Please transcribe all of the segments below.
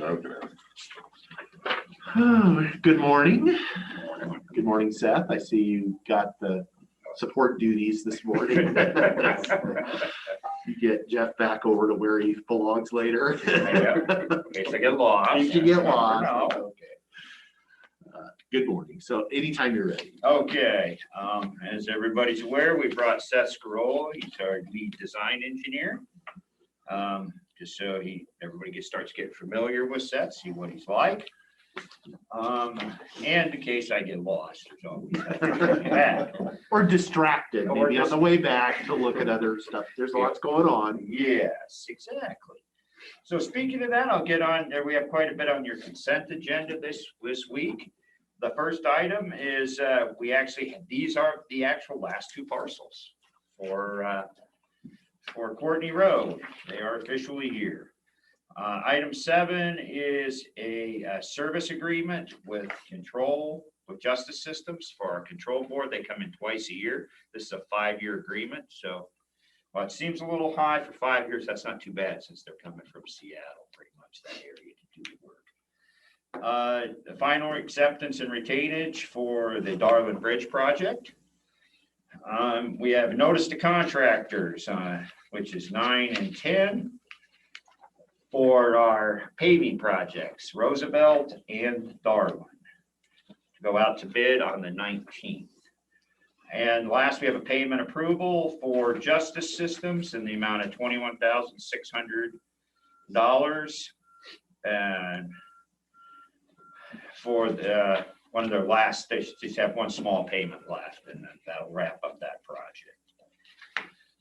Okay. Oh, good morning. Good morning, Seth. I see you got the support duties this morning. You get Jeff back over to where he belongs later. Yeah, in case I get lost. You can get lost. No. Okay. Good morning. So anytime you're ready. Okay, as everybody's aware, we brought Seth Scarola. He's our lead design engineer. Just so everybody starts getting familiar with Seth, see what he's like. And in case I get lost, Or distracted, maybe on the way back to look at other stuff. There's lots going on. Yes, exactly. So speaking of that, I'll get on there. We have quite a bit on your consent agenda this week. The first item is these are the actual last two parcels for Courtney Road. They are officially here. Item 7 is a service agreement with Justice Systems for our control board. They come in twice a year. This is a 5-year agreement. So while it seems a little high for 5 years, that's not too bad since they're coming from Seattle, pretty much that area to do the work. The final acceptance and retainage for the Darwin Bridge project. We have notice to contractors, which is 9 and 10. For our paving projects, Roosevelt and Darwin, to go out to bid on the 19th. And last, we have a payment approval for Justice Systems in the amount of $21,600. And for one of their last, they just have one small payment left, and that'll wrap up that project.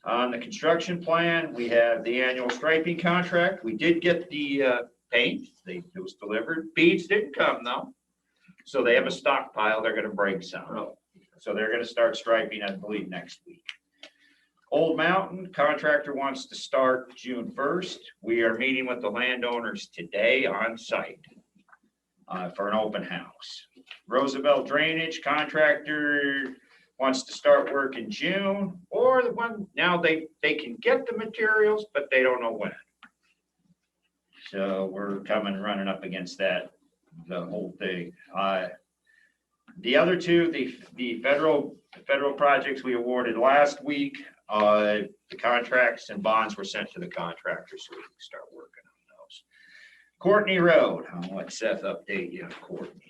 On the construction plan, we have the annual striping contract. We did get the paint. It was delivered. Beads didn't come though. So they have a stockpile. They're going to break some. So they're going to start striping, I believe, next week. Old Mountain contractor wants to start June 1st. We are meeting with the landowners today on site for an open house. Roosevelt Drainage contractor wants to start work in June, or the one now they can get the materials, but they don't know when. So we're running up against that, the whole thing. The other two, the federal projects we awarded last week, the contracts and bonds were sent to the contractors so we can start working on those. Courtney Road, I'll let Seth update you on Courtney.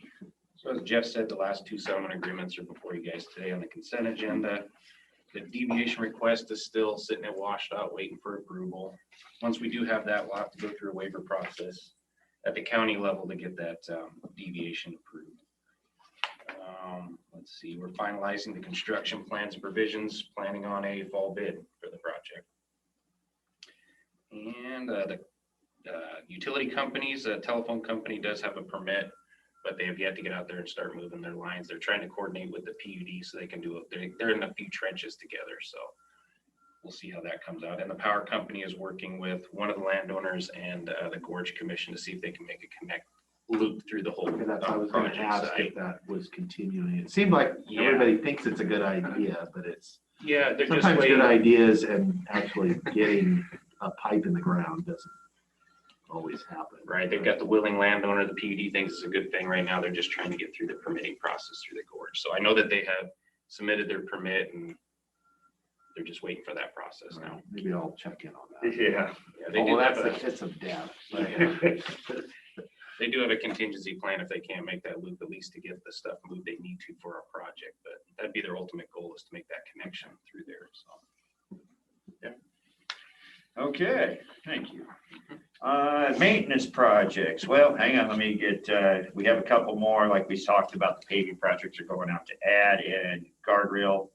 So as Jeff said, the last two settlement agreements are before you guys today on the consent agenda. The deviation request is still sitting at WashDOT waiting for approval. Once we do have that, we'll have to go through a waiver process at the county level to get that deviation approved. Let's see, we're finalizing the construction plans and provisions, planning on a fall bid for the project. And the utility companies, a telephone company does have a permit, but they have yet to get out there and start moving their lines. They're trying to coordinate with the PUD so they can do it. They're in a few trenches together. So we'll see how that comes out. And the power company is working with one of the landowners and the Gorge Commission to see if they can make a connect loop through the whole That's what I was going to ask if that was continuing. It seemed like everybody thinks it's a good idea, but it's they're sometimes good ideas and actually getting a pipe in the ground doesn't always happen. Right, they've got the willing landowner. The PUD thinks it's a good thing right now. They're just trying to get through the permitting process through the Gorge. So I know that they have submitted their permit and they're just waiting for that process now. Maybe I'll check in on that. Yeah, they do that's have the kiss of death. They do have a contingency plan if they can't make that loop, at least to get the stuff moved they need to for our project. But that'd be their ultimate goal, is to make that connection through there. So Okay, thank you. Maintenance projects. Well, hang on, let me get, we have a couple more, like we talked about. The paving projects are going out to add, and guardrail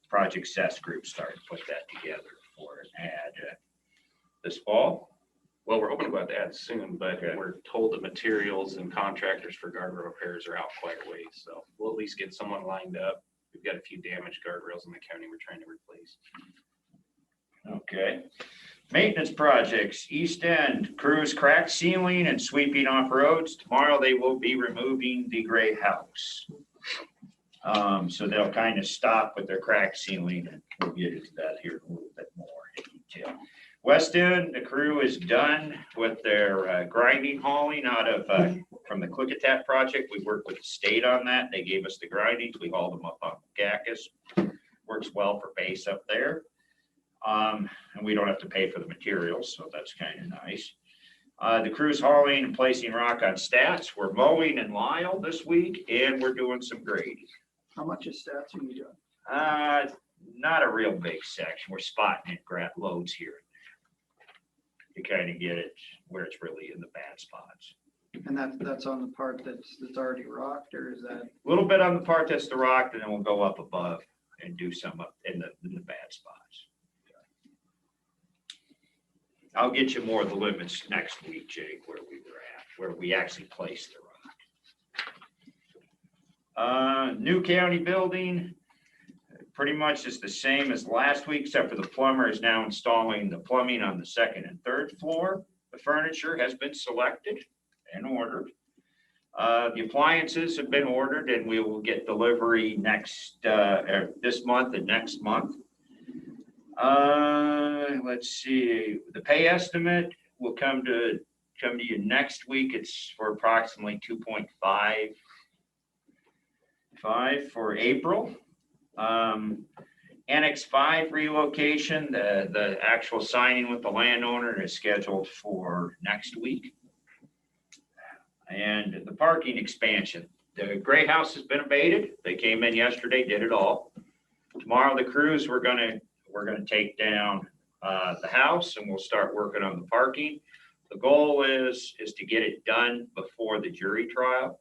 project CES group started to put that together for an ad this fall. well, we're hoping to go out to add soon, but we're told that materials and contractors for guardrail repairs are out quite a ways. So we'll at least get someone lined up. We've got a few damaged guardrails in the county we're trying to replace. Okay. Maintenance projects, East End crews crack sealing and sweeping off roads. Tomorrow they will be removing the gray house. So they'll kind of stop with their crack sealing, and we'll get into that here in a little bit more in detail. West End, the crew is done with their grinding hauling out of, from the Klickitat project. We worked with the state on that. They gave us the grindings. We hauled them up on Gackus. Works well for base up there. And we don't have to pay for the materials, so that's kind of nice. The crew's hauling and placing rock on stats. We're mowing in Lyle this week, and we're doing some grading. How much is stats are you doing? Not a real big section. We're spotting it, grab loads here to kind of get it where it's really in the bad spots. And that's on the part that's already rocked, or is that? A little bit on the part that's the rock, and then we'll go up above and do some up in the bad spots. I'll get you more of the limits next week, Jake, where we were at, where we actually placed the rock. New county building, pretty much is the same as last week, except for the plumber is now installing the plumbing on the second and third floor. The furniture has been selected and ordered. The appliances have been ordered, and we will get delivery this month and next month. Let's see, the pay estimate will come to you next week. It's for approximately 2.55 for April. Annex 5 relocation, the actual signing with the landowner is scheduled for next week. And the parking expansion, the gray house has been abated. They came in yesterday, did it all. Tomorrow the crews, we're gonna take down the house, and we'll start working on the parking. The goal is to get it done before the jury trial.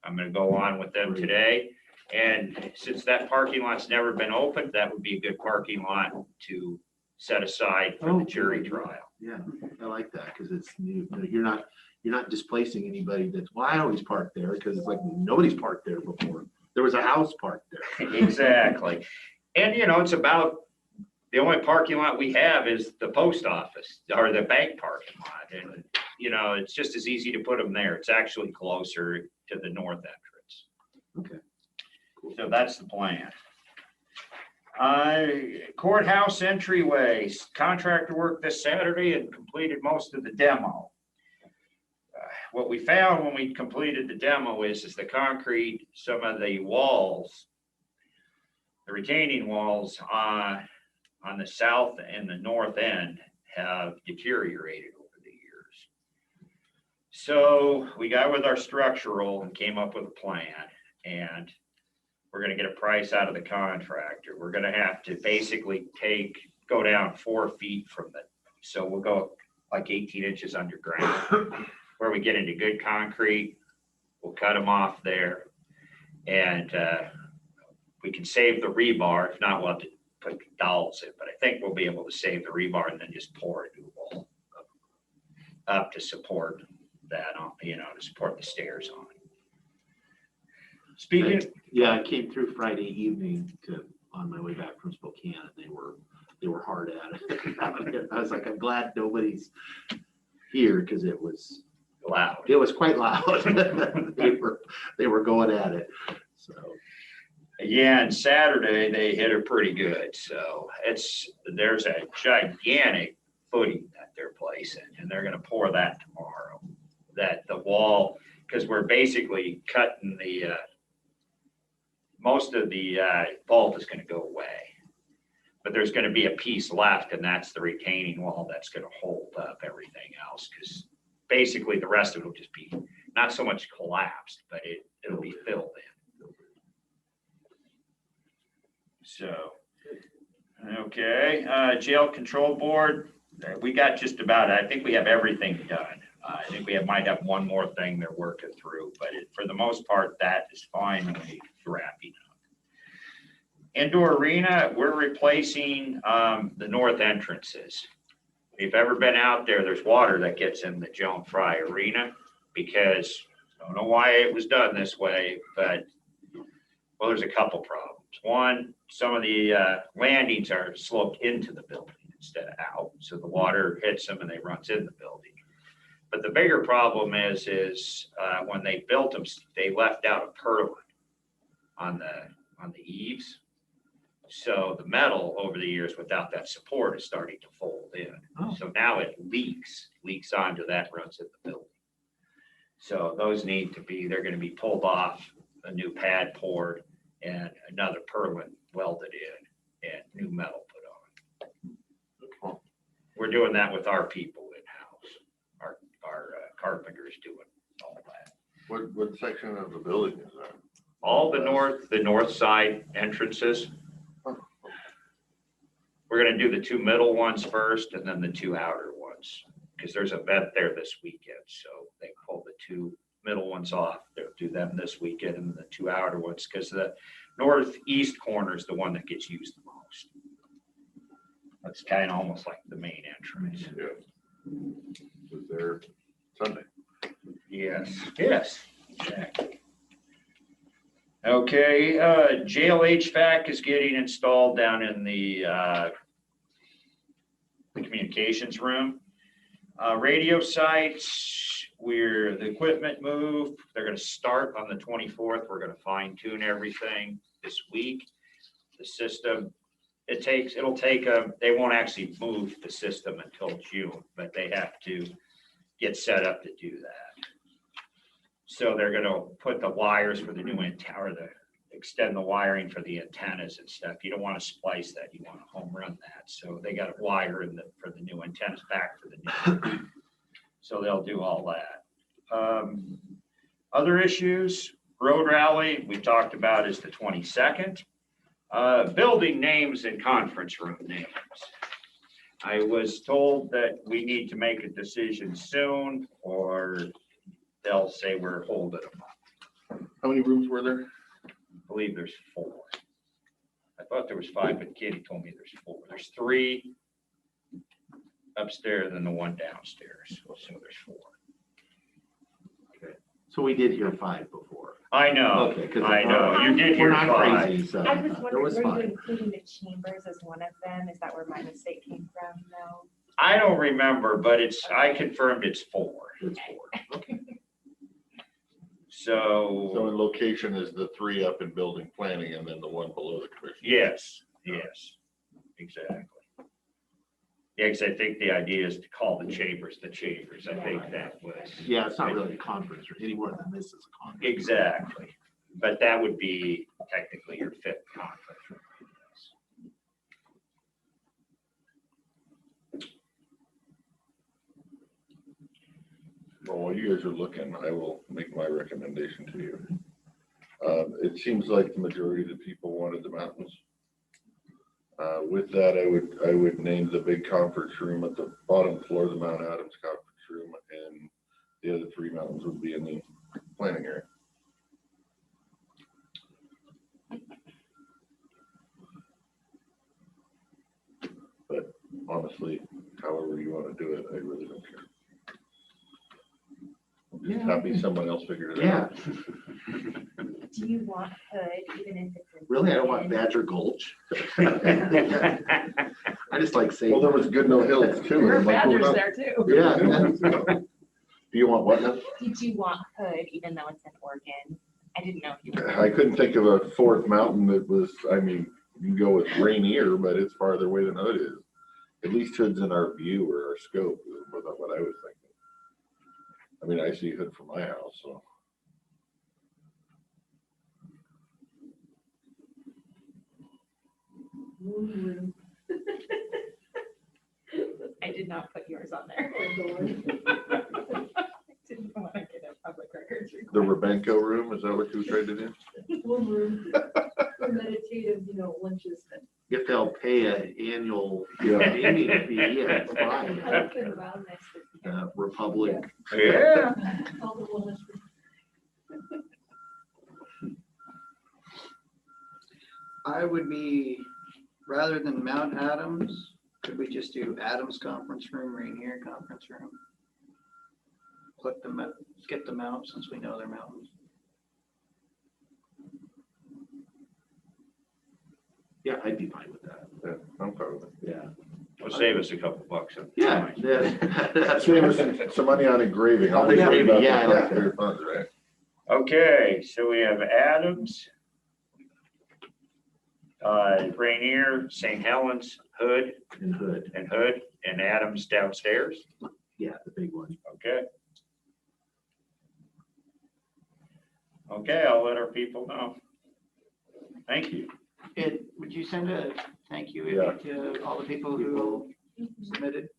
I'm gonna go on with them today. And since that parking lot's never been opened, that would be a good parking lot to set aside for the jury trial. Yeah, I like that, because it's new. You're not displacing anybody that's, well, I always park there, because it's like nobody's parked there before. There was a house parked there. Exactly. And it's about, the only parking lot we have is the post office or the bank parking lot. And, it's just as easy to put them there. It's actually closer to the north entrance. Okay. Cool. So that's the plan. Courthouse entryway, contractor work this Saturday and completed most of the demo. What we found when we completed the demo is the concrete, some of the walls, the retaining walls on the south and the north end have deteriorated over the years. So we got with our structural and came up with a plan, and we're going to get a price out of the contractor. We're going to have to basically go down 4 feet from so we'll go like 18 inches underground where we get into good concrete. We'll cut them off there, and we can save the rebar. If not, we'll have to put dowels in, but I think we'll be able to save the rebar and then just pour a new wall up to support that on, to support the stairs on. Speaking. Yeah, I came through Friday evening on my way back from Spokane, and they were hard at it. I was like, I'm glad nobody's here, because it was loud. It was quite loud. they were going at it. So yeah, and Saturday they hit it pretty good. So there's a gigantic footing that they're placing, and they're going to pour that tomorrow. That the wall, because we're basically cutting the most of the vault is going to go away, but there's going to be a piece left, and that's the retaining wall that's going to hold up everything else, because basically the rest of it will just be not so much collapsed, but it'll be filled in. So, okay, jail control board, we got just about, I think we have everything done. I think we might have one more thing they're working through, but for the most part, that is finally wrapping up. Indoor arena, we're replacing the north entrances. If you've ever been out there, there's water that gets in the Joan Fry arena, because I don't know why it was done this way, but well, there's a couple problems. One, some of the landings are sloped into the building instead of out, so the water hits them and they runs in the building. But the bigger problem is when they built them, they left out a purlin on the eaves. So the metal over the years without that support is starting to fold in. Oh. So now it leaks onto that, runs in the building. So those need to be, they're gonna be pulled off, a new pad poured, and another purlin welded in, and new metal put on. We're doing that with our people in-house. Our carpenter's doing all that. What section of the building is that? All the north side entrances. We're gonna do the 2 middle ones first and then the 2 outer ones, because there's an event there this weekend, so they pull the 2 middle ones off. They'll do them this weekend and the 2 outer ones, because the northeast corner is the one that gets used the most. That's kind of almost like the main entrance. Yeah. Was there Sunday? Yes, exactly. Okay, jail HVAC is getting installed down in the communications room. Radio sites, the equipment move, they're gonna start on the 24th. We're gonna fine tune everything this week. The system, it'll take them, they won't actually move the system until June, but they have to get set up to do that. So they're gonna put the wires for the new antenna, or extend the wiring for the antennas and stuff. You don't want to splice that, you want to home run that. So they got a wire for the new antennas back for the new. So they'll do all that. Other issues, road rally we talked about is the 22nd. Building names and conference room names. I was told that we need to make a decision soon, or they'll say we're holding them. How many rooms were there? I believe there's 4. I thought there was 5, but Katie told me there's 4. There's 3 upstairs and the 1 downstairs. So there's 4. Okay. So we did hear 5 before. I know. Okay, 'cause I know. You did hear We're not 5. crazy, so I was there wondering, was were you 5. including the chambers as one of them? Is that where my mistake came from? No. I don't remember, but I confirmed it's 4. It's 4. Okay. So in location is the 3 up in building planning and then the 1 below the commission. Yes, exactly. Yeah, because I think the idea is to call the chambers. I think that was. Yeah, it's not really a conference or any more than this is a conference. Exactly. But that would be technically your 5th conference. Well, while you guys are looking, I will make my recommendation to you. It seems like the majority of the people wanted the mountains. With that, I would name the big conference room at the bottom floor of the Mount Adams conference room, and the other 3 mountains would be in the planning area. But honestly, however you want to do it, I really don't care. I'm just happy someone else figured it out. Yeah. Do you want hood, even if it's in? Really, I don't want Badger Gulch. I just like saying. Well, there was Goodnoe Hills too. There are I'm like, well, badgers no. there too. Yeah. Do you want what now? Did you want hood, even though it's in Oregon? I didn't know if you were. I couldn't think of a 4th mountain that was, I mean, you can go with Rainier, but it's farther away than Hood is. At least Hood's in our view or our scope, was what I was thinking. I mean, I see Hood from my house, so. I did not put yours on there. Didn't want to get a public records The request. Rabenko room, is that what you tried to do? One room for meditative, lunches. If they'll pay an annual Yeah. gaming fee, yeah, it's I fine. don't care about this. Republic. Yeah. All the wellness. I would be, rather than Mount Adams, could we just do Adams conference room, Rainier conference room? Click them, skip them out since we know they're mountains. Yeah, I'd be fine with that. Yeah, I'm fine with it. Yeah. Will save us a couple bucks. Yeah. That's Save us right. some money on engraving. I'll On make sure engraving, about yeah, the yeah. taxpayer funds, right? Okay, so we have Adams. Rainier, St. Helens, Hood, And Hood, and Adams downstairs. yeah, the big one. Okay. Okay, I'll let our people know. Thank you. Would you send a thank you Yeah. to all the people who submitted?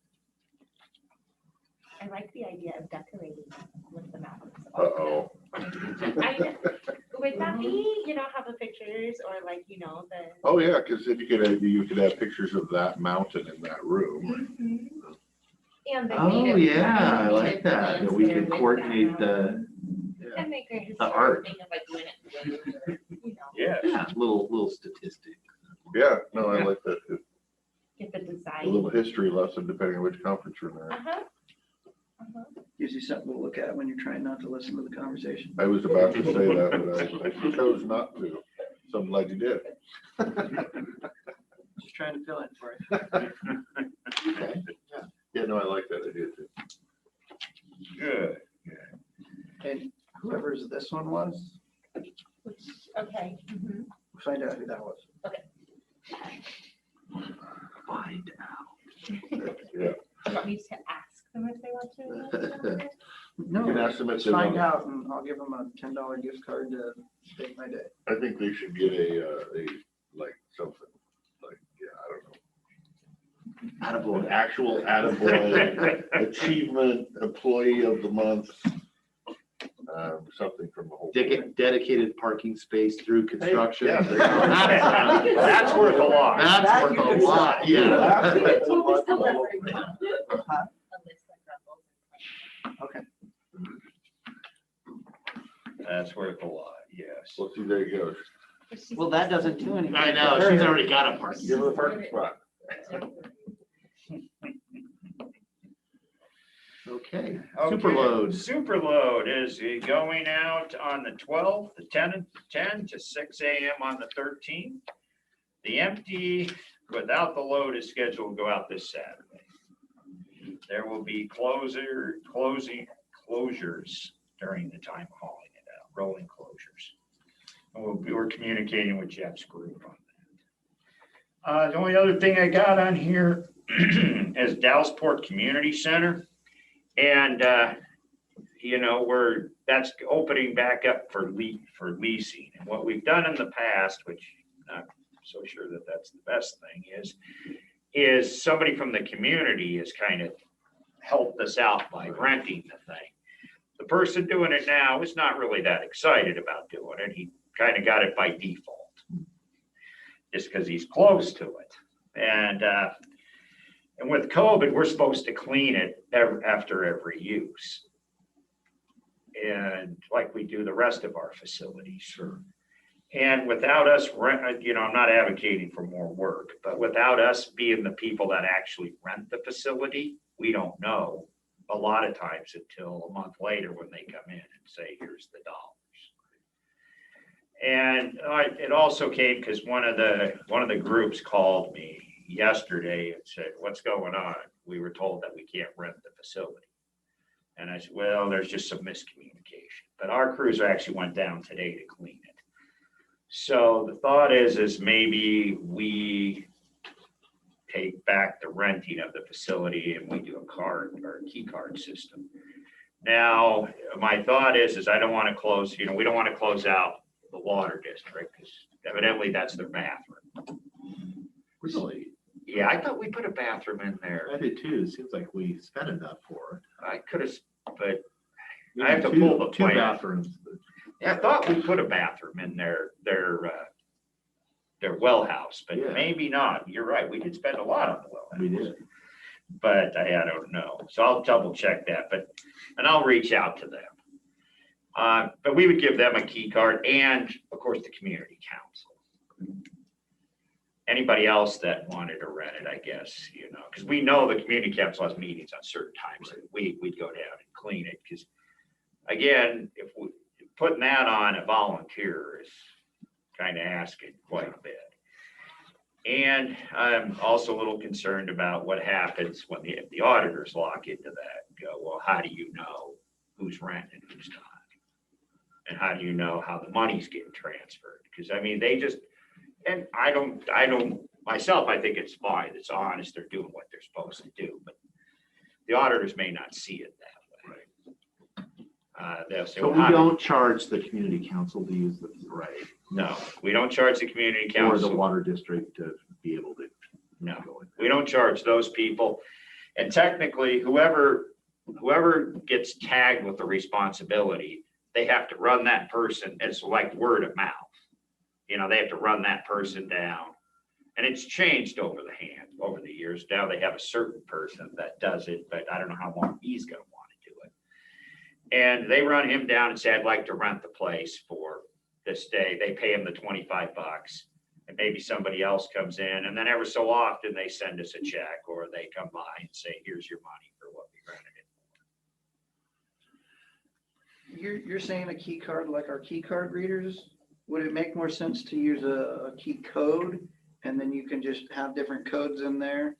I like the idea of decorating with the mountains. Uh-oh. Would that be, have the pictures or like, the. Oh, yeah, because then you could have pictures of that mountain in that room. And the Oh, native- yeah, I native like that. plants That we there could with coordinate that. the, And make a art. historic thing of like when it, Yes. yeah, little statistic. Yeah, no, I like that. too. get the A design. little history lesson depending on which conference room they're in. Uh-huh. Uh-huh. Gives you something to look at when you're trying not to listen to the conversation. I was about to say that, but I chose not to. So I'm glad you did. Just trying to fill in for you. Okay. Yeah, no, I like that idea too. Good. And whoever's this one was, Okay. Mhm. find out who that was. Find out. Yeah. You want me to ask them if they want to? No, You can ask them if just they find want. out and I'll give them a $10 gift card to make my day. I think they should get like something, like, yeah, I don't know. An Attaboy. actual attaboy achievement employee of the month. Something from the whole. Dedicated parking space through construction. yeah, there you go. That's worth a lot. That's worth a lot, yeah. Well, we still have very much. Okay. That's worth a lot, yes. Well, see, there you go. Well, that doesn't do anything. I know, she's already got a parking. Give her a parking spot. Okay, Okay, Superload. Superload is going out on the 12th, the 10 to 6 a.m. on the 13th. The empty without the load is scheduled to go out this Saturday. There will be closures during the time of hauling it out, rolling closures. And we're communicating with Jeff's group on that. The only other thing I got on here is Dallasport Community Center. And, that's opening back up for leasing. And what we've done in the past, which I'm not so sure that that's the best thing, is somebody from the community has kind of helped us out by renting the thing. The person doing it now is not really that excited about doing it. He kind of got it by default, just because he's close to it. And with COVID, we're supposed to clean it after every use. And like we do the rest of our facilities. Sure. And without us, I'm not advocating for more work, but without us being the people that actually rent the facility, we don't know a lot of times until a month later when they come in and say, here's the dollars. And it also came because one of the groups called me yesterday and said, what's going on? We were told that we can't rent the facility. And I said, well, there's just some miscommunication. But our crews actually went down today to clean it. So the thought is maybe we take back the renting of the facility and we do a card or a key card system. Now, my thought is I don't want to close, we don't want to close out the water district because evidently that's their bathroom. Really? Yeah, I thought we put a bathroom in there. I did too. It seems like we spent enough for it. I could have, but Maybe I have to two- pull the two plan. bathrooms. but- I thought we put a bathroom in their well house, but Yeah. maybe not. You're right. We did spend a lot on the well house. We did. But I don't know. So I'll double check that, and I'll reach out to them. But we would give them a key card and of course the community council. Anybody else that wanted to rent it, I guess, because we know the community council has meetings on certain times. Right. We'd go down and clean it because again, if we putting that on a volunteer is kind of asking quite a bit. And I'm also a little concerned about what happens when the auditors lock into that and go, well, how do you know who's renting, who's not? And how do you know how the money's getting transferred? Because I mean, And myself, I think it's fine. It's honest. They're doing what they're supposed to do, but the auditors may not see it that way. They'll say, So well, we how- don't charge the community council to use the, right, no, we don't charge the community or the council. water district to be able to No, go in. we don't charge those people. And technically, whoever gets tagged with the responsibility, they have to run that person. It's like word of mouth. You know, they have to run that person down. And it's changed over the years. Now they have a certain person that does it, but I don't know how long he's gonna want to do it. And they run him down and say, I'd like to rent the place for this day. They pay him the $25. And maybe somebody else comes in, and then every so often they send us a check, or they come by and say, here's your money for what we rented it. You're saying a key card like our key card readers? Would it make more sense to use a key code and then you can just have different codes in there?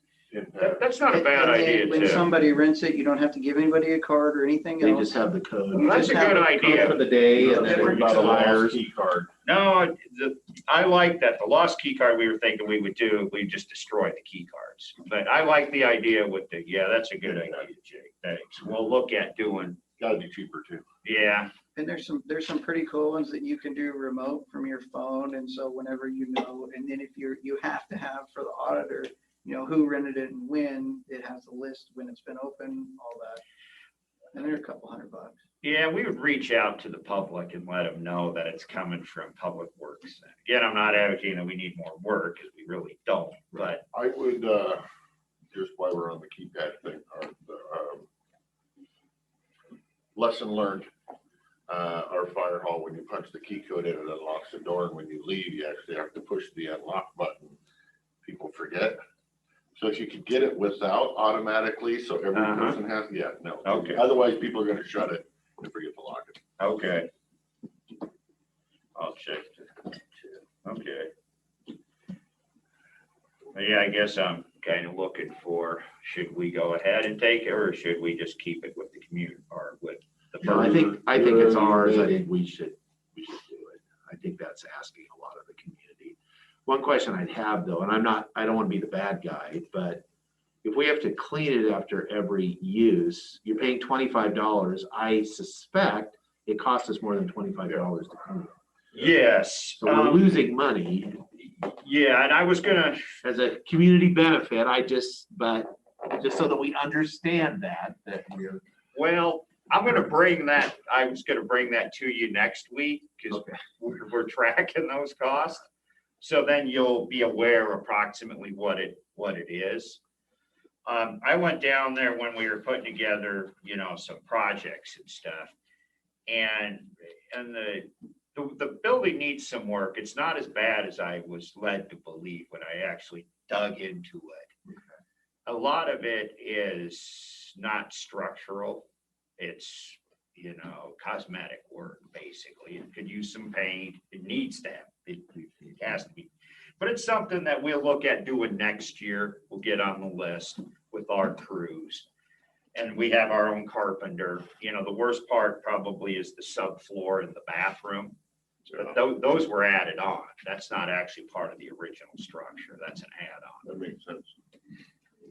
That's not a bad And then idea when too. somebody rents it, you don't have to give anybody a card or anything They else. just have the code. You That's just a have good a code idea. For the day, and then Different about a codes. liar's. Key card. No, I like that. The lost key card we were thinking we would do, we just destroy the key cards. But I like the idea with yeah, that's a good idea, Jake. Thanks. We'll look at doing, Gotta be cheaper too. yeah, And there's some pretty cool ones that you can do remote from your phone. And so whenever you know, and then if you have to have for the auditor, you know, who rented it and when, it has a list when it's been open, all that. And they're a couple $100. yeah, we would reach out to the public and let them know that it's coming from Public Works. Again, I'm not advocating that we need more work, because we really don't, but I would, just while we're on the keypad thing, lesson learned. Our fire hall, when you punch the key code in, it unlocks the door, and when you leave, you actually have to push the unlock button. People forget. So if you could get it without automatically, so every person has, yeah, no. Okay. Otherwise, people are gonna shut it and forget to lock it. okay. I'll check that too. Okay. Yeah, I guess I'm kind of looking for, should we go ahead and take it, or should we just keep it with the community or with the? No, I think it's ours. I think we should do it. I think that's asking a lot of the community. One question I'd have though, and I don't want to be the bad guy, but if we have to clean it after every use, you're paying $25. I suspect it costs us more than $25 to clean it. Yes. So we're losing money Yeah, and I was gonna, as a community benefit. But just so that we understand that we're. well, I'm gonna bring that, I was gonna bring that to you next week, because Okay. we're tracking those costs. So then you'll be aware approximately what it is. I went down there when we were putting together, you know, some projects and stuff. And the building needs some work. It's not as bad as I was led to believe when I actually dug into it. A lot of it is not structural. It's, you know, cosmetic work, basically. It could use some paint. It needs that. It has to be. But it's something that we'll look at doing next year. We'll get on the list with our crews. And we have our own carpenter. You know, the worst part probably is the subfloor in the bathroom. But those were added on. That's not actually part of the original structure. That's an add-on. That makes sense.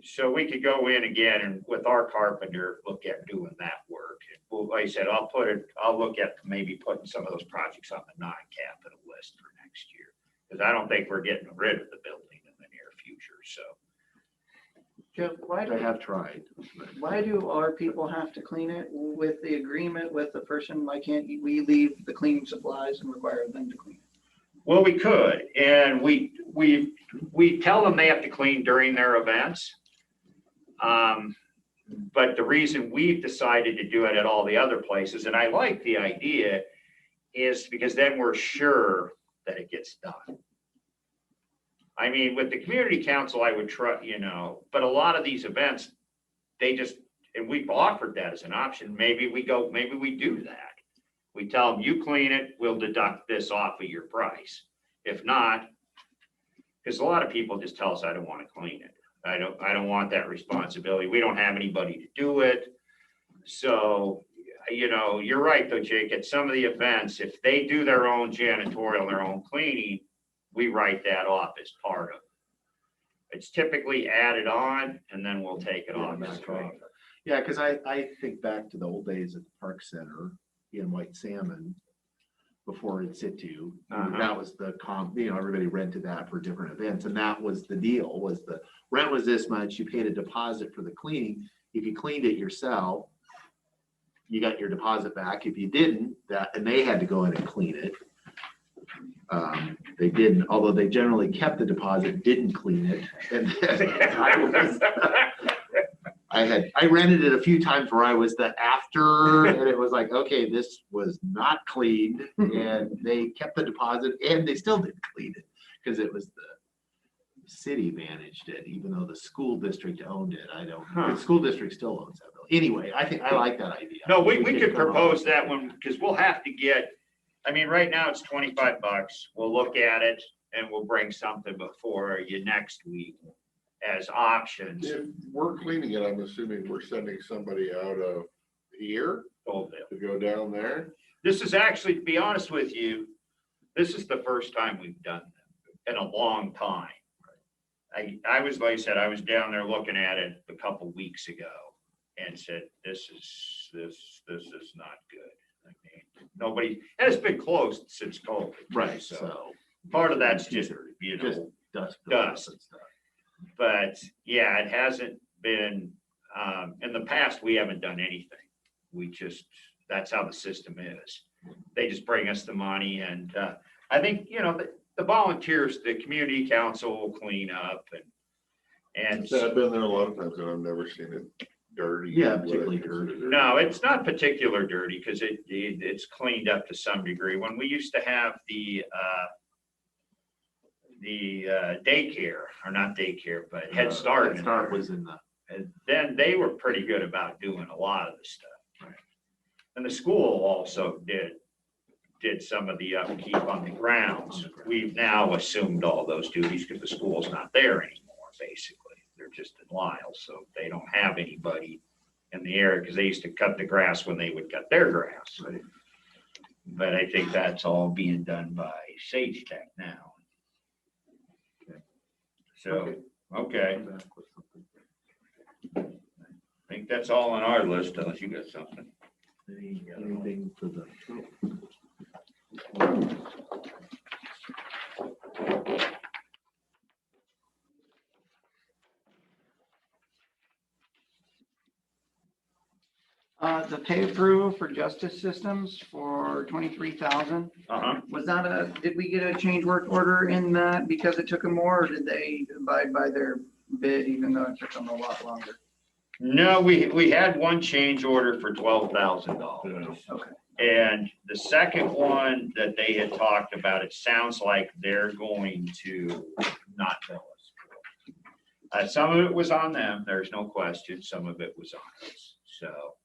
So we could go in again and with our carpenter, look at doing that work. Well, like I said, I'll look at maybe putting some of those projects on the non-capital list for next year. Because I don't think we're getting rid of the building in the near future, so. Jeff, I have tried. why do our people have to clean it with the agreement with the person? Why can't we leave the cleaning supplies and require them to clean it? Well, we could, and we tell them they have to clean during their events. But the reason we've decided to do it at all the other places, and I like the idea, is because then we're sure that it gets done. I mean, with the community council, I would try, you know, but a lot of these events, they just, and we've offered that as an option. Maybe we do that. We tell them, you clean it, we'll deduct this off of your price. If not, because a lot of people just tell us, I don't want to clean it. I don't want that responsibility. We don't have anybody to do it. So, you know, you're right though, Jake, at some of the events, if they do their own janitorial, their own cleaning, we write that off as part of. It's typically added on and then we'll take it off. That's right. Yeah, because I think back to the old days at the Park Center in White Salmon before in situ. That was the everybody rented that for different events, and that was the deal, was the rent was this much, you paid a deposit for the cleaning. If you cleaned it yourself, you got your deposit back. If you didn't, and they had to go in and clean it. They didn't, although they generally kept the deposit, didn't clean it. And I rented it a few times where I was the after, and it was like, okay, this was not cleaned, and they kept the deposit, and they still didn't clean it because it was the city managed it, even though the school district owned it. I don't. The school district still owns that building. Anyway, I think I like that idea. No, we could propose that one because we'll have to get. I mean, right now it's $25. We'll look at it and we'll bring something before you next week as options. If we're cleaning it, I'm assuming we're sending somebody out of here to go down there. This is actually, to be honest with you, this is the first time we've done it in a long time. I was, like I said, I was down there looking at it a couple weeks ago and said, this is not good. I mean, nobody, and it's been closed since COVID. Right. So part of that's just, just dust. dust. But yeah, it hasn't been, in the past, we haven't done anything. We just, that's how the system is. They just bring us the money and I think, the volunteers, the community council will clean up and. I've been there a lot of times and I've never seen it dirty. Yeah, particularly dirty. No, it's not particular dirty because it's cleaned up to some degree. When we used to have the daycare, or not daycare, but Head Start. Head Start was in the. And then they were pretty good about doing a lot of the stuff. Right. And the school also did some of the upkeep on the grounds. We've now assumed all those duties because the school's not there anymore, basically. They're just in Lyle, so they don't have anybody in the area because they used to cut the grass when they would cut their grass. Right. But I think that's all being done by Sage Tech now. So, okay. I think that's all on our list, unless you got something. Anything for the. The pay approval for justice systems for 23,000. Was that did we get a change work order in that because it took them more, or did they abide by their bid even though it took them a lot longer? No, we had one change order for $12,000. Okay. And the second one that they had talked about, it sounds like they're going to not bill us. Some of it was on them, there's no question. Some of it was on us. So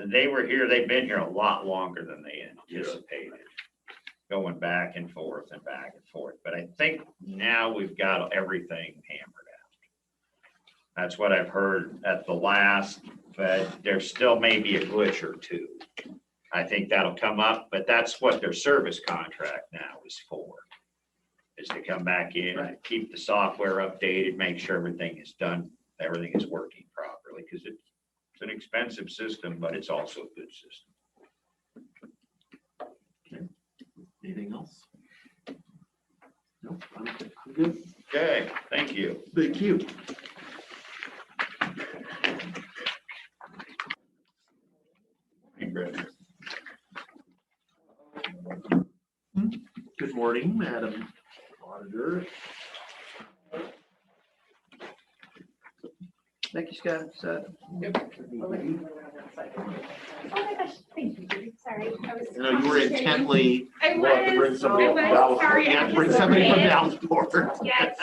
they were here, they've been here a lot longer than they anticipated. Going back and forth and back and forth. But I think now we've got everything hammered out. That's what I've heard at the last, but there still may be a glitch or two. I think that'll come up, but that's what their service contract now is for. Is to come back in, keep the software updated, make sure everything is done, everything is working properly, because it's an expensive system, but it's also a good system. Okay. Anything else? No, I'm good. Okay, thank you. Thank you. Good morning, Madam Auditor. Thank you, Scott. Oh my gosh, thank you. Sorry. You know, you were intently. I We'll have to bring was, somebody I from was, Dallas. sorry. Yeah, I bring just somebody from forget. Dallas. Yes.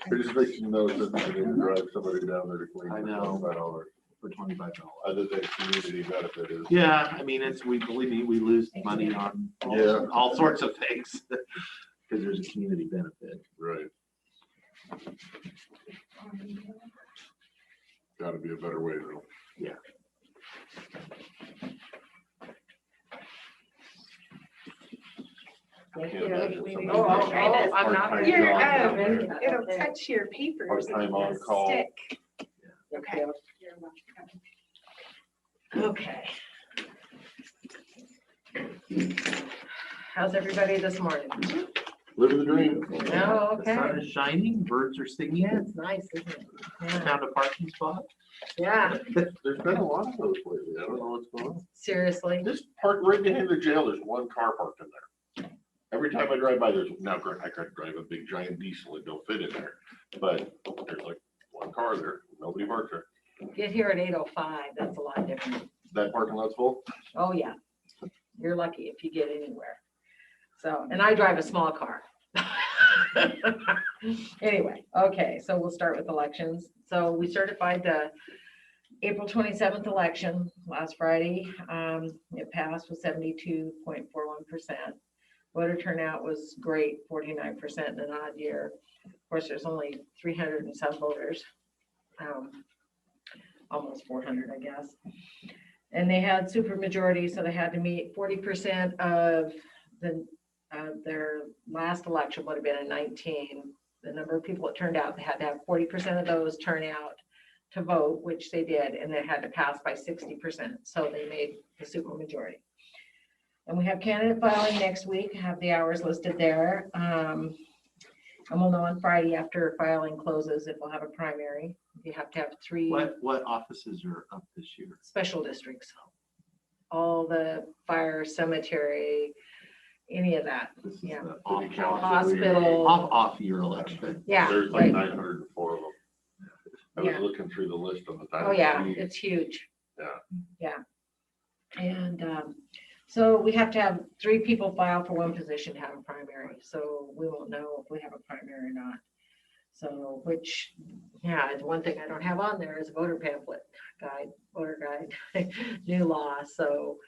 We're just making notes that we need to drive somebody down there to clean. I know. $25. For $25. Other than community benefit is. Yeah, I mean, believe me, we lose money on all sorts of things because there's a community benefit. Right. Gotta be a better way though. Yeah. Thank Can't you. imagine We somebody need doing to a try this. I'm not. part-time You're, job down there. it'll touch your papers. and Part-time on it'll call. stick. Okay. Okay. How's everybody this morning? Living the dream. Oh, The okay. sun is shining, birds are singing, Yeah, it's nice, isn't it? Yeah. found a parking spot. Yeah, There's been a lot of those lately. I don't know what's going on. seriously. This park right behind the jail, there's one car parked in there. Every time I drive by, there's, now I could drive a big giant diesel, it don't fit in there. But there's like one car there, nobody parked there. Get here at 8:05, that's a lot different. That parking lot's full? Oh, yeah. You're lucky if you get anywhere. So, and I drive a small car. Anyway, okay, so we'll start with elections. So we certified the April 27th election last Friday. It passed with 72.41%. Voter turnout was great, 49% in an odd year. Of course, there's only 300 and some voters. Almost 400, I guess. And they had super majority, so they had to meet 40% of their last election would have been in 19. The number of people that turned out, they had to have 40% of those turn out to vote, which they did, and they had to pass by 60%. So they made the super majority. And we have candidate filing next week, have the hours listed there. And we'll know on Friday after filing closes if we'll have a primary. You have to have 3 What offices are up this year? special districts. All the fire, cemetery, any of that. This is Yeah. the City off, council. Hospital. off year election. Yeah, There's like right. 904 of them. I Yeah. was looking through the list on the time. Oh, yeah, it's huge. Yeah. Yeah. And so we have to have 3 people file for one position to have a primary. So we won't know if we have a primary or not. So, which, yeah, is one thing I don't have on there is a voter pamphlet guide, voter guide, new law. So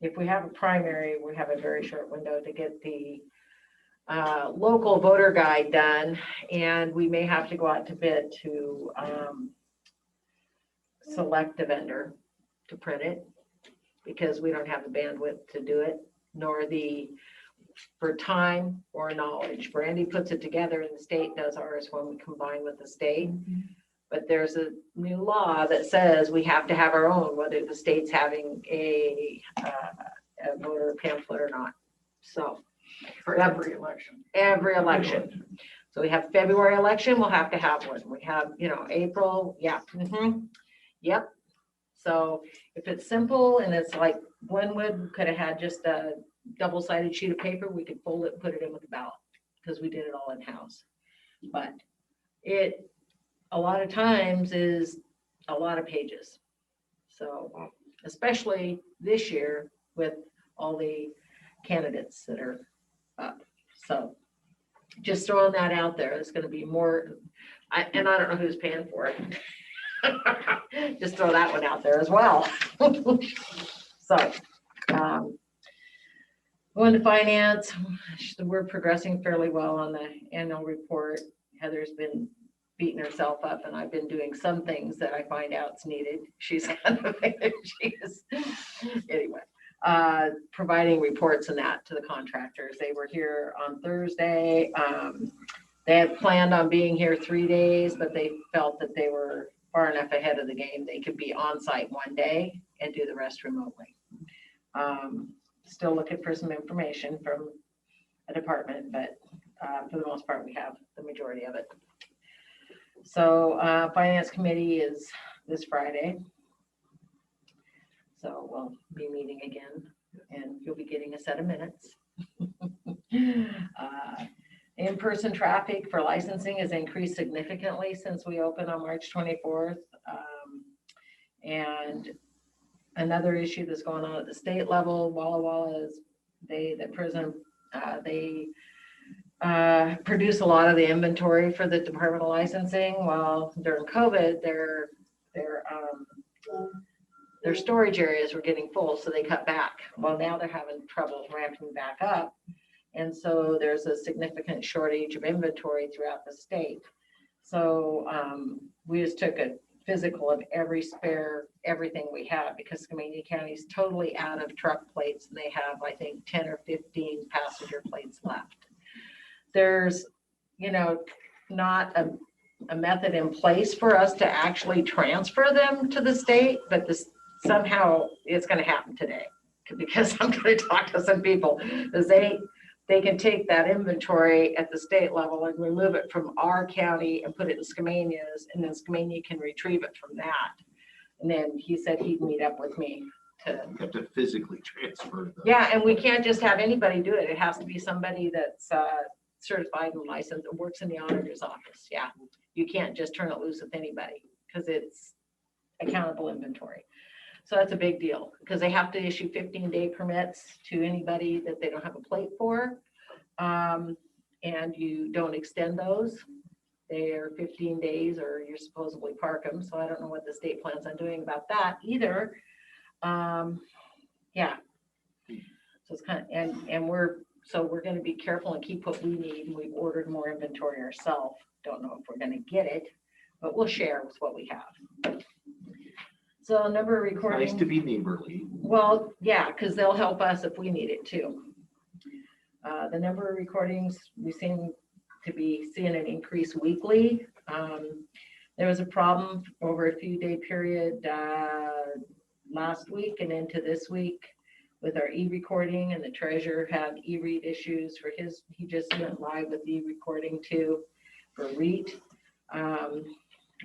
if we have a primary, we have a very short window to get the local voter guide done, and we may have to go out to bid to select a vendor to print it because we don't have the bandwidth to do it, nor for time or knowledge. Brandy puts it together and the state does ours when we combine with the state. But there's a new law that says we have to have our own, whether the state's having a voter pamphlet or not. So. For every election. Every election. So we have February election, we'll have to have one. We have, April, yeah. Yep. So if it's simple and it's like Glenwood could have had just a double-sided sheet of paper, we could fold it and put it in with the ballot because we did it all in-house. But it, a lot of times is a lot of pages. So especially this year with all the candidates that are up. So just throwing that out there, it's going to be more, and I don't know who's paying for it. Just throw that one out there as well. So going to finance, we're progressing fairly well on the annual report. Heather's been beating herself up and I've been doing some things that I find out's needed. She's anyway. Providing reports and that to the contractors. They were here on Thursday. They had planned on being here 3 days, but they felt that they were far enough ahead of the game. They could be on site one day and do the rest remotely. Still looking for some information from a department, but for the most part, we have the majority of it. So finance committee is this Friday. So we'll be meeting again and you'll be getting a set of minutes. In-person traffic for licensing has increased significantly since we opened on March 24th. And another issue that's going on at the state level, Walla Walla is the prison, they produce a lot of the inventory for the Department of Licensing. Well, during COVID, their storage areas were getting full, so they cut back. Well, now they're having trouble ramping back up. And so there's a significant shortage of inventory throughout the state. So we just took a physical of everything we have, because Skamania County is totally out of truck plates, and they have, I think, 10 or 15 passenger plates left. There's, not a method in place for us to actually transfer them to the state, but somehow it's gonna happen today, because I'm gonna talk to some people, because they can take that inventory at the state level and remove it from our county and put it in Skamania's, and then Skamania can retrieve it from that. And then he said he'd meet up with me to. You have to physically transfer them. Yeah, and we can't just have anybody do it. It has to be somebody that's certified and licensed and works in the auditor's office. Yeah, you can't just turn it loose with anybody, because it's accountable inventory. So that's a big deal, because they have to issue 15-day permits to anybody that they don't have a plate for. And you don't extend those. They are 15 days, or you're supposedly park them. So I don't know what the state plans on doing about that either. Yeah. So it's kind of, and we're going to be careful and keep what we need. And we've ordered more inventory ourselves. Don't know if we're going to get it, but we'll share with what we have. So number of recordings. Nice to be neighborly. Well, yeah, because they'll help us if we need it too. The number of recordings, we seem to be seeing an increase weekly. There was a problem over a few day period last week and into this week with our e-recording, and the treasurer had e-read issues for his. He just went live with e-recording too for REIT.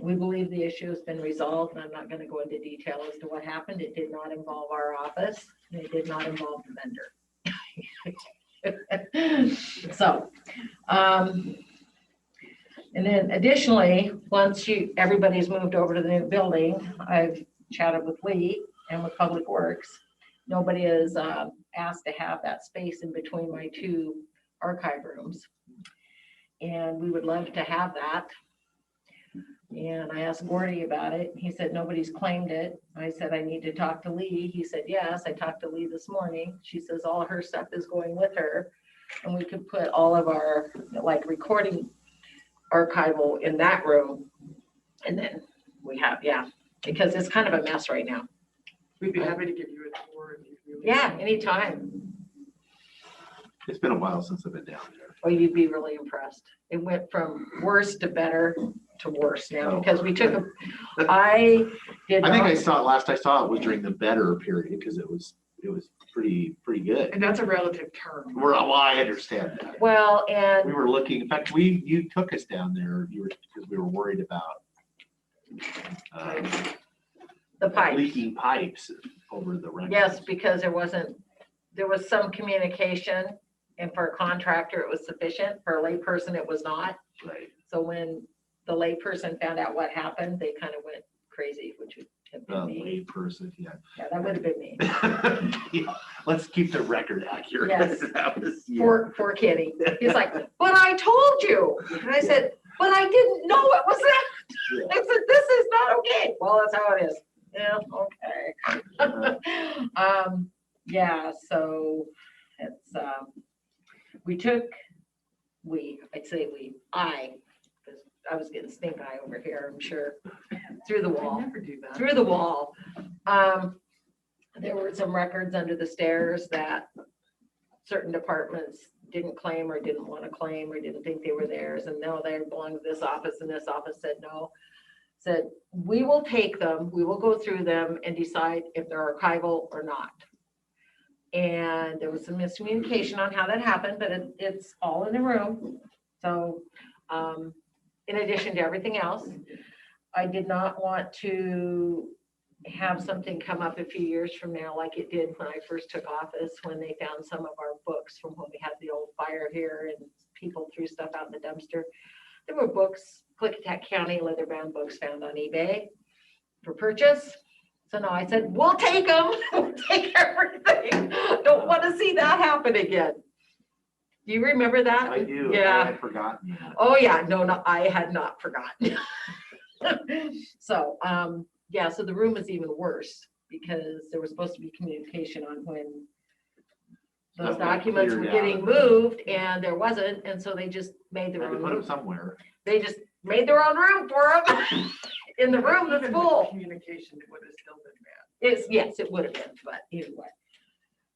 We believe the issue has been resolved, and I'm not going to go into detail as to what happened. It did not involve our office, and it did not involve the vendor. So, and then additionally, once everybody's moved over to the new building, I've chatted with Lee and with Public Works. Nobody is asked to have that space in between my two archive rooms, and we would love to have that. And I asked Gordy about it. He said nobody's claimed it. I said I need to talk to Lee. He said yes. I talked to Lee this morning. She says all her stuff is going with her, and we could put all of our recording archival in that room. And then we have, because it's kind of a mess right now. We'd be happy to give you a tour. If you really Yeah, anytime. It's been a while since I've been down there. Oh, you'd be really impressed. It went from worse to better to worse now, Oh. because we took I think I saw it last I saw it was during the better period, because it was pretty good. And that's a relative term. Well, I understand that. Well, We and were looking, in fact, you took us down there, because we were worried about the pipe. leaking pipes over the records. Yes, because there was some communication, and for a contractor, it was sufficient. For a layperson, it was not. Right. So when the layperson found out what happened, they kind of went crazy, which would have been me. Lay person, yeah. Yeah, that would have been me. Yeah, let's keep the record accurate. Yes. That was, yeah. Poor Kitty. He's like, but I told you. And I said, but I didn't know it was that. Yeah. I said, this is not okay. Well, that's how it is. Yeah, okay. Yeah, so it's, I was getting stink eye over here, I'm sure, through the I wall. never do that. Through the wall. There were some records under the stairs that certain departments didn't claim or didn't want to claim or didn't think they were theirs, and no, they belong to this office, and this office said no. Said, we will take them, we will go through them and decide if they're archival or not. And there was some miscommunication on how that happened, but it's all in the room. So in addition to everything else, I did not want to have something come up a few years from now like it did when I first took office, when they found some of our books from when we had the old fire here and people threw stuff out in the dumpster. There were books, Klickitat County leather-bound books found on eBay for purchase. So no, I said, we'll take them, we'll take everything. Don't want to see that happen again. Do you remember that? I do. Yeah. I had forgotten that. Oh yeah, no, I had not forgotten. So, yeah, so the room is even worse because there was supposed to be communication on when those Stuff got documents were cleared getting out. moved, and there wasn't, and so they just made their Had to own put them room. somewhere. They just made their own room for them. in the room that's Even with full. Communication, it would have still been bad. Yes, it would have been, but anyway.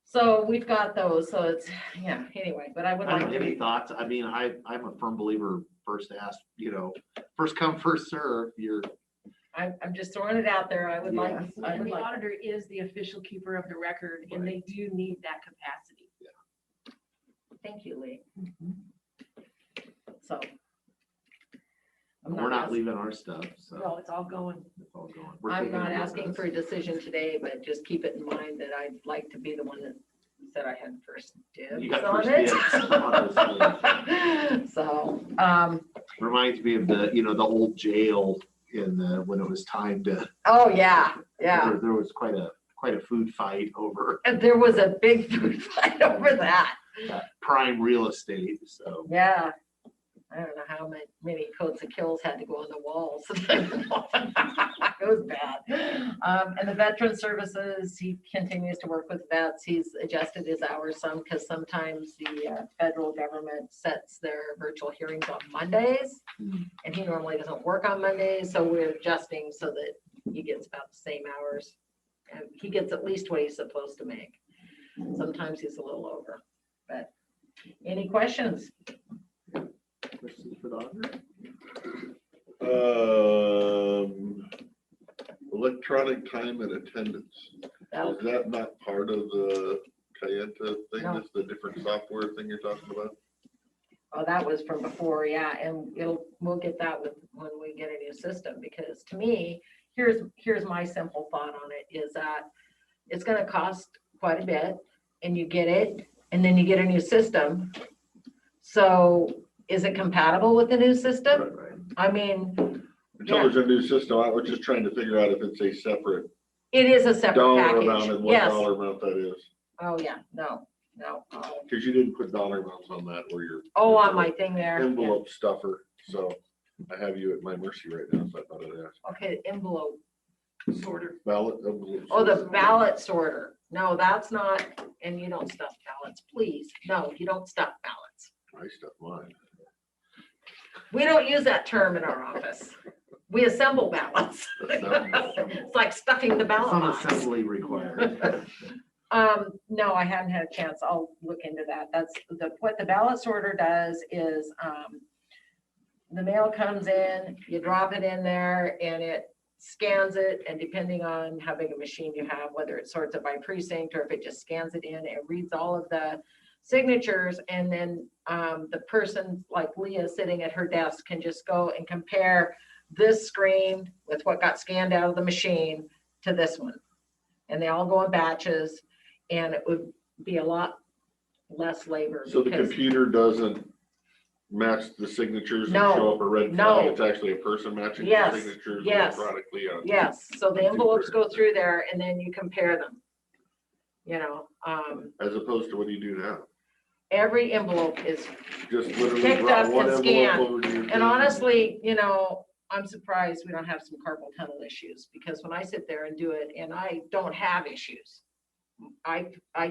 So we've got those, so it's, yeah, anyway, but I would I like don't know, any to, thoughts? I mean, I'm a firm believer, first ask, first come, first serve, I'm just throwing it out there. I would like, I And would the like, auditor is the official keeper of the record, and they do need that capacity. thank you, Lee. So. I'm we're not ask- leaving our stuff, so. No, it's all going. It's all going. We're I'm taking not it with asking us. for a decision today, but just keep it in mind that I'd like to be the one that said I had first dibs You got on first it. dibs on this So, Reminds me of the old jail when it was time to, oh, yeah, yeah. there was quite a food fight over And there was a big food fight over that. prime real estate, so. Yeah. I don't know how many coats of kills had to go on the walls. It was bad. And the veteran services, he continues to work with vets. He's adjusted his hours some because sometimes the federal government sets their virtual hearings on Mondays. And he normally doesn't work on Mondays, so we're adjusting so that he gets about the same hours. And he gets at least what he's supposed to make. Sometimes he's a little over, but any questions? Questions for the auditor? Electronic time and attendance. That'll- Is that not part of the Kayenta thing? No. That's the different software thing you're talking about? Oh, that was from before, yeah, and we'll get that when we get a new system, because to me, here's my simple thought on it, is that it's gonna cost quite a bit, and you get it, and then you get a new system. So is it compatible with the new system? Right. I mean, Until there's a new system, I was just trying to figure out if it's a separate it is a separate dollar amount package, and what yes. dollar amount that is. Oh, yeah, no. Because you didn't put dollar amounts on that or your. Oh, your on my thing there. yeah. envelope stuffer, so I have you at my mercy right now, so I thought I'd ask. Okay, envelope. Sorter. Ballot envelope. Oh, the sorter. ballot sorter. No, that's not, and you don't stuff ballots, please. No, you don't stuff ballots. I stuff mine. We don't use that term in our office. We assemble ballots. Assemble. It's like stuffing the ballot Some box. assembly required. No, I hadn't had a chance. I'll look into that. That's what the ballot sorter does is, the mail comes in, you drop it in there and it scans it, and depending on how big a machine you have, whether it sorts it by precinct or if it just scans it in, it reads all of the signatures, and then the person like Leah sitting at her desk can just go and compare this screen with what got scanned out of the machine to this one. And they all go in batches, and it would be a lot less labor. So the because- computer doesn't match the signatures and No, show up a red no. flag? It's actually a person matching the Yes, signatures yes. electronically on. Yes, so the envelopes go through there and then you compare them. As opposed to what do you do now? Every envelope is, Just literally Picked drop up one and envelope scanned. over to your. and thing. honestly, I'm surprised we don't have some carpal tunnel issues, because when I sit there and do it, and I don't have issues, I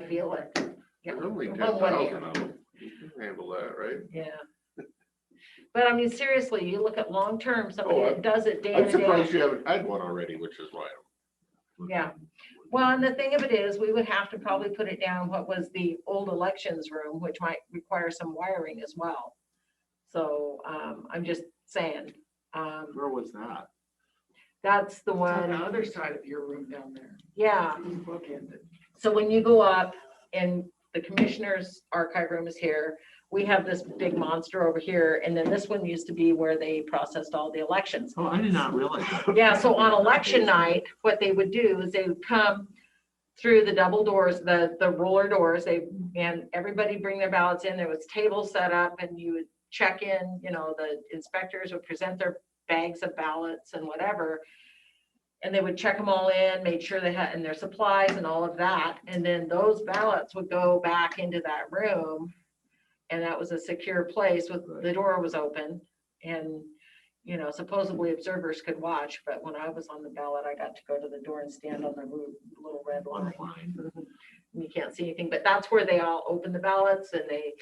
feel it. Yeah, There's only from 10,000 one ear. of them. You can handle that, right? Yeah. But I mean, seriously, you look at long-term, somebody Oh, that does it day I'm in and day out. surprised you haven't had one already, which is why. Yeah. Well, and the thing of it is, we would have to probably put it down what was the old elections room, which might require some wiring as well. So I'm just saying, Where was that? that's the It's on one, the other side of your room down there. yeah. You bookend it. So when you go up and the commissioner's archive room is here, we have this big monster over here. And then this one used to be where they processed all the elections. Oh, I did not realize that. Yeah, so on election night, what they would do is they would come through the double doors, the roller doors, and everybody bring their ballots in. There was tables set up and you would check in, the inspectors would present their bags of ballots and whatever. And they would check them all in, made sure they had, and their supplies and all of that. And then those ballots would go back into that room. And that was a secure place with, the door was open and, supposedly observers could watch, but when I was on the ballot, I got to go to the door and stand on the little red line. And you can't see anything, but that's where they all opened the ballots and they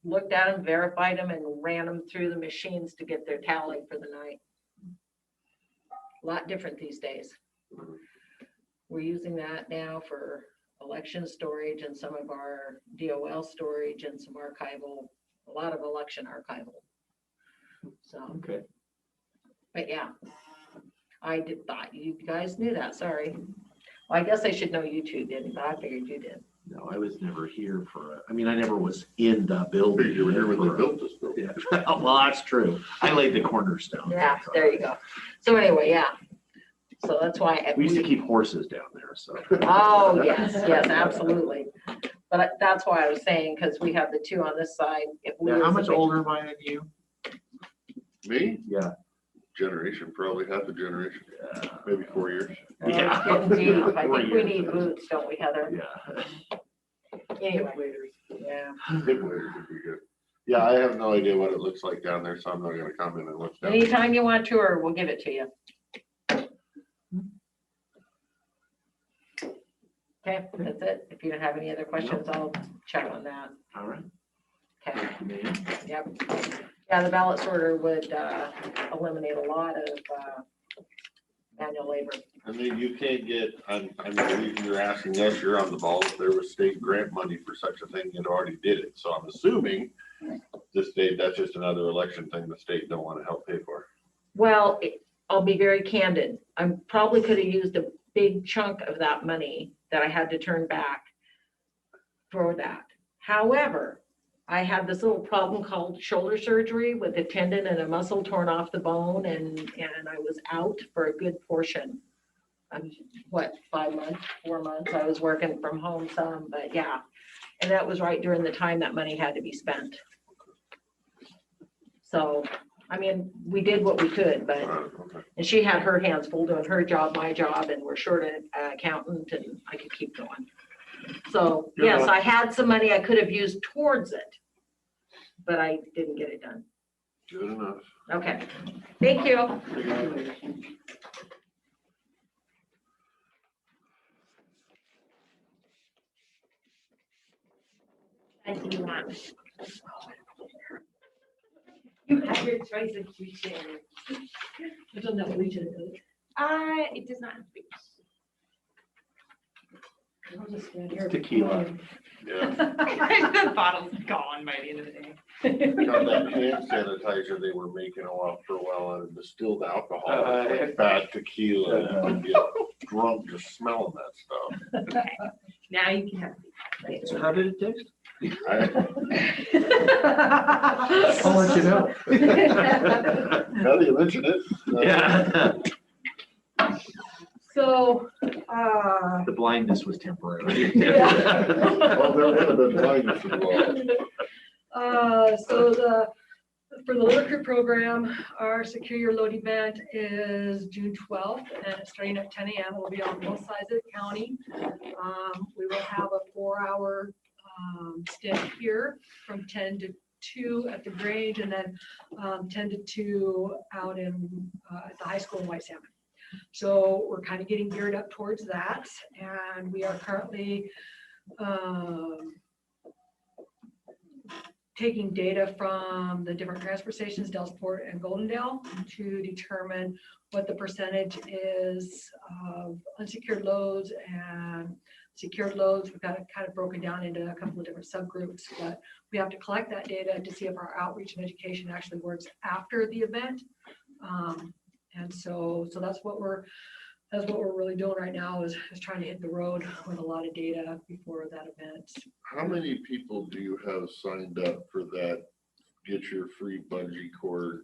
looked at them, verified them, and ran them through the machines to get their tally for the night. a lot different these days. We're using that now for election storage and some of our DOL storage and some archival, a lot of election archival. So, Okay. but yeah, thought you guys knew that, sorry. Well, I guess I should know you two didn't, but I figured you did. No, I was never here I never was in the building. You were here when they for a- built this building. Yeah, well, that's true. I laid the cornerstone. Yeah, there you go. So anyway, yeah. So that's why. We used to keep horses down there, so. Oh, yes, yes, absolutely. But that's why I was saying, because we have the two on this side. If we Yeah, how use much the big- older am I than you? Me? Yeah. Generation, probably half a generation, maybe 4 years. Oh, it's Yeah. getting deep. I 4 think we years. need boots, don't we, Heather? Yeah. Anyway, yeah. Midwayers would be good. Yeah, I have no idea what it looks like down there, so I'm not gonna comment on what's down there. Anytime you want a tour, we'll give it to you. Okay, that's it. If you don't have any other questions, I'll check on that. All right. Okay, Thank you, ma'am. yep. Yeah, the ballot sorter would eliminate a lot of manual labor. I mean, you can't get, the reason you're asking us, you're on the ball. If there was state grant money for such a thing, you'd already did it. So I'm assuming the state, that's just another election thing the state don't want to help pay for. Well, I'll be very candid. I probably could have used a big chunk of that money that I had to turn back for that. However, I had this little problem called shoulder surgery with a tendon and a muscle torn off the bone, and I was out for a good portion. 5 months, 4 months, I was working from home some, but yeah. And that was right during the time that money had to be spent. So, I mean, we did what we could, but, Okay. and she had her hands full doing her job, my job, and we're short an accountant, and I could keep going. So, Good yes, luck. I had some money I could have used towards it, but I didn't get it done. Good enough. Okay, thank you. I do you want. You have your choice of teaching. It doesn't have to reach it. It does not. I'll just stand here. Tequila. Yeah. The bottle's gone by the end of the day. Got that hand sanitizer they were making for a while out of distilled alcohol. It's yeah. like bad tequila. And you get drunk just smelling that stuff. Okay, now you can have. So how did it taste? I'll let you know. Now that you mention it. Yeah. So, The blindness was temporary. Well, there would have been blindness involved. For the Little Creek program, our Secure Your Load event is June 12th, and it's starting at 10 a.m. We'll be on both sides of the county. We will have a 4-hour stint here from 10 to 2 at the Grange, and then 10 to 2 out in at the high school in White Salmon. So we're kind of getting geared up towards that, and we are currently taking data from the different transfer stations, Delsport and Goldendale, to determine what the percentage is of unsecured loads and secured loads. We've got it kind of broken down into a couple of different subgroups, but we have to collect that data to see if our outreach and education actually works after the event. And so that's what we're really doing right now is trying to hit the road with a lot of data before that event. How many people do you have signed up for that? Get your free bungee cord,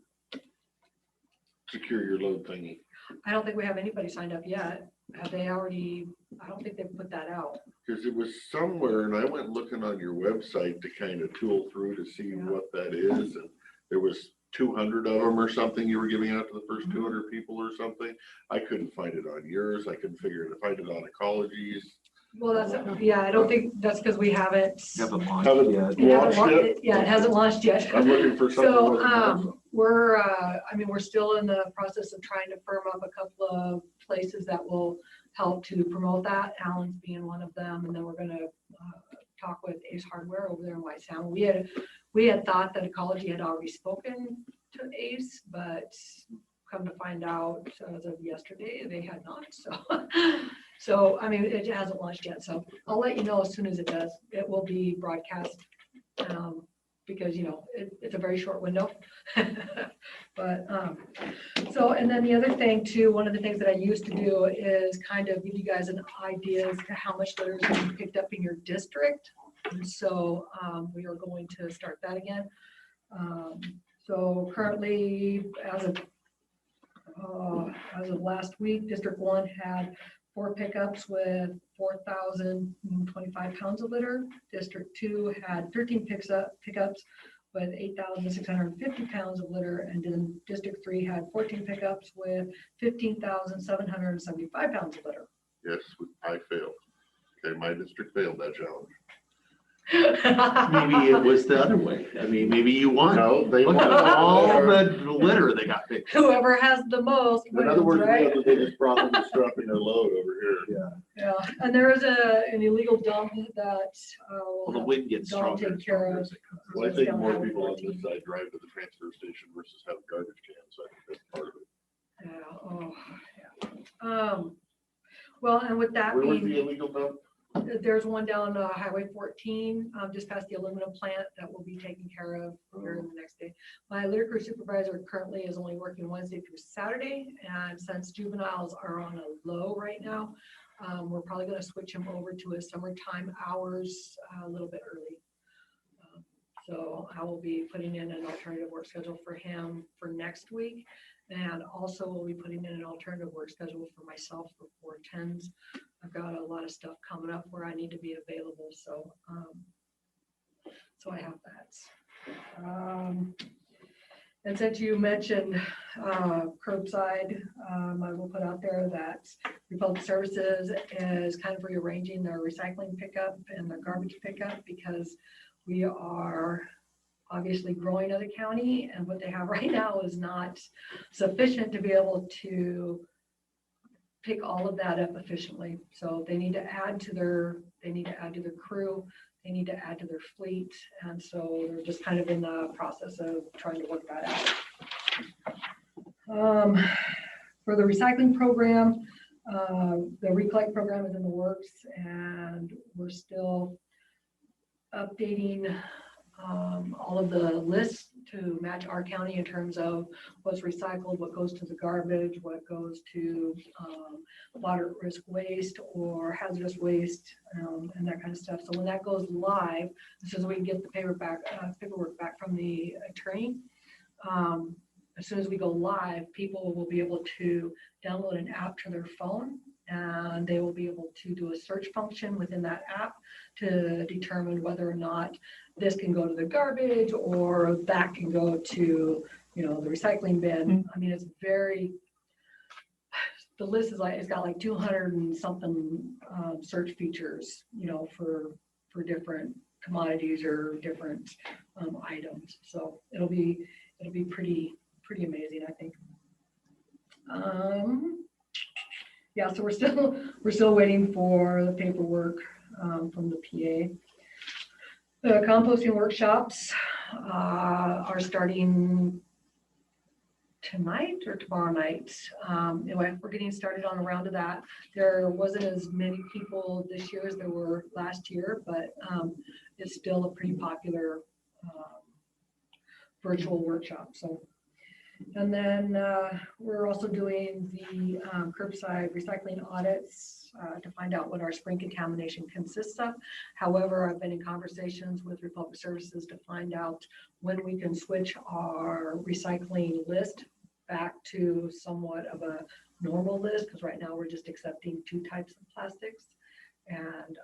secure your load thingy? I don't think we have anybody signed up yet. Have they already? I don't think they've put that out. Because it was somewhere, and I went looking on your website to kind of tool through to see what that is, and there was 200 of them or something you were giving out to the first 200 people or something. I couldn't find it on yours. I couldn't figure to find it on Ecology's. Well, yeah, I don't think that's because we haven't. Haven't launched Haven't yet. It hasn't launched yet? Yeah, it hasn't launched yet. I'm looking for something. So we're still in the process of trying to firm up a couple of places that will help to promote that. Allen's being one of them, and then we're going to talk with Ace Hardware over there in White Sound. We had thought that Ecology had already spoken to Ace, but come to find out as of yesterday, they had not, so. So, I mean, it hasn't launched yet, so I'll let you know as soon as it does. It will be broadcast, because, you know, it's a very short window. But, so, and then the other thing too, one of the things that I used to do is kind of give you guys an idea as to how much litter is being picked up in your district. And so, we are going to start that again. So currently, as of last week, District 1 had 4 pickups with 4,025 pounds of litter. District 2 had 13 pickups with 8,650 pounds of litter, and then District 3 had 14 pickups with 15,775 pounds of litter. Yes, I failed. Okay, my district failed that challenge. Maybe it was the other way. I mean, maybe you won. No, they Look at won. all the litter they got picked. Whoever has the most In other wins, words, we right? have the biggest problem with dropping their load over here. Yeah, and there is an illegal dump that Well, the wind gets Dawn stronger. take care of. Well, I think more people on this side drive to the transfer station versus have garbage cans. So I think that's part of it. Yeah, oh, yeah. Well, and with that Where was the being, illegal dump? there's one down Highway 14, just past the aluminum plant that will be taken care of here in the next day. My litter crew supervisor currently is only working Wednesday through Saturday, and since juveniles are on a low right now, we're probably going to switch him over to his summertime hours a little bit early. So I will be putting in an alternative work schedule for him for next week. And also we'll be putting in an alternative work schedule for myself for 410s. I've got a lot of stuff coming up where I need to be available. So, so I have that. And since you mentioned curbside, I will put out there that Republic Services is kind of rearranging their recycling pickup and their garbage pickup because we are obviously growing as a county, and what they have right now is not sufficient to be able to pick all of that up efficiently. So they need to add to their crew, they need to add to their fleet, and so they're just kind of in the process of trying to work that out. For the recycling program, the Recollect program is in the works, and we're still updating all of the lists to match our county in terms of what's recycled, what goes to the garbage, what goes to water at risk waste or hazardous waste, and that kind of stuff. So when that goes live, as soon as we can get the paperwork back from the attorney, as soon as we go live, people will be able to download an app to their phone, and they will be able to do a search function within that app to determine whether or not this can go to the garbage or that can go to, you know, the recycling bin. I mean, it's very, the list is like, it's got like 200 and something search features, you know, for different commodities or different items. So it'll be pretty amazing, I think. Yeah, so we're still waiting for the paperwork from the PA. The composting workshops are starting tonight or tomorrow night. Anyway, we're getting started on a round of that. There wasn't as many people this year as there were last year, but it's still a pretty popular virtual workshop. So. And then we're also doing the curbside recycling audits to find out what our spring contamination consists of. However, I've been in conversations with Republic Services to find out when we can switch our recycling list back to somewhat of a normal list, because right now we're just accepting 2 types of plastics. And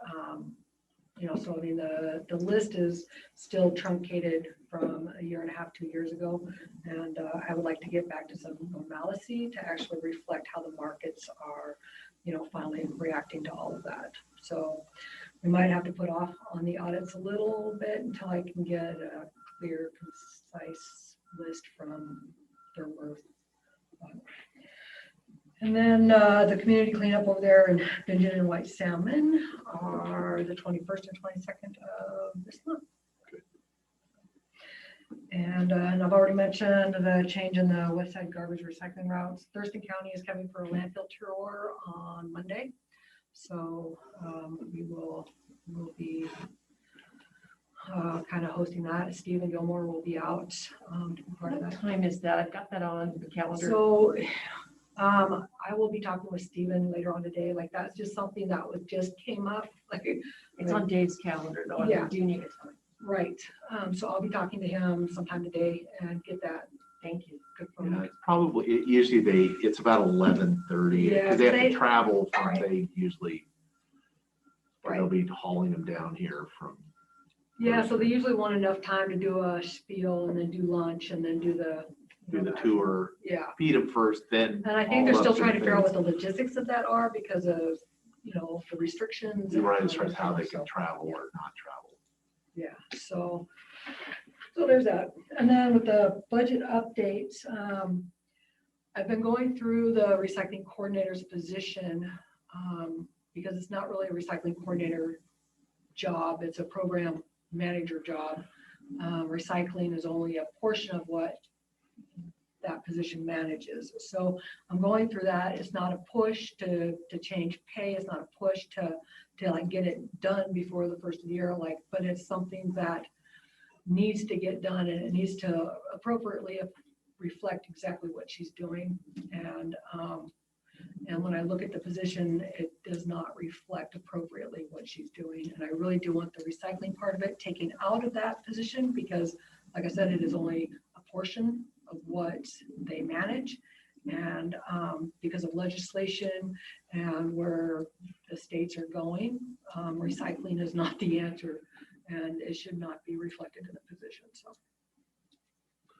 you know, so I mean, the list is still truncated from a year and a half, 2 years ago. And I would like to get back to some normalcy to actually reflect how the markets are, you know, finally reacting to all of that. So we might have to put off on the audits a little bit until I can get a clear, concise list from their worth. And then the community cleanup over there in Bingen and White Salmon are the 21st and 22nd of this month. And I've already mentioned the change in the west side garbage recycling routes. Thurston County is coming for a landfill tour on Monday. So we'll be kind of hosting that. Stephen Gilmore will be out to be part of What that. time is that? I've got that on the calendar. So I will be talking with Stephen later on today. Like that's just something that just came up. Like It's on Dave's calendar though. Yeah. I do need it. right. So I'll be talking to him sometime today and get that. Thank you. Yeah, it's probably, usually it's about 11:30, Yeah, because they have they- to travel from, Right. they usually, they'll be hauling them down here from. Yeah, so they usually want enough time to do a spiel and then do lunch and then do the. Tour, Yeah, feed them first, then. and I think they're haul still up to trying to the figure out what base. the logistics of that are because of, the restrictions. and Right, as far as how they everything, can so, travel yeah. or not travel. Yeah, so there's that. And then with the budget updates, I've been going through the recycling coordinator's position, because it's not really a recycling coordinator job, it's a program manager job. Recycling is only a portion of what that position manages. So I'm going through that. It's not a push to change pay. It's not a push to like get it done before the first of the year, but it's something that needs to get done and it needs to appropriately reflect exactly what she's doing. And when I look at the position, it does not reflect appropriately what she's doing. And I really do want the recycling part of it taken out of that position because, like I said, it is only a portion of what they manage. And because of legislation and where the states are going, recycling is not the answer and it should not be reflected in the position.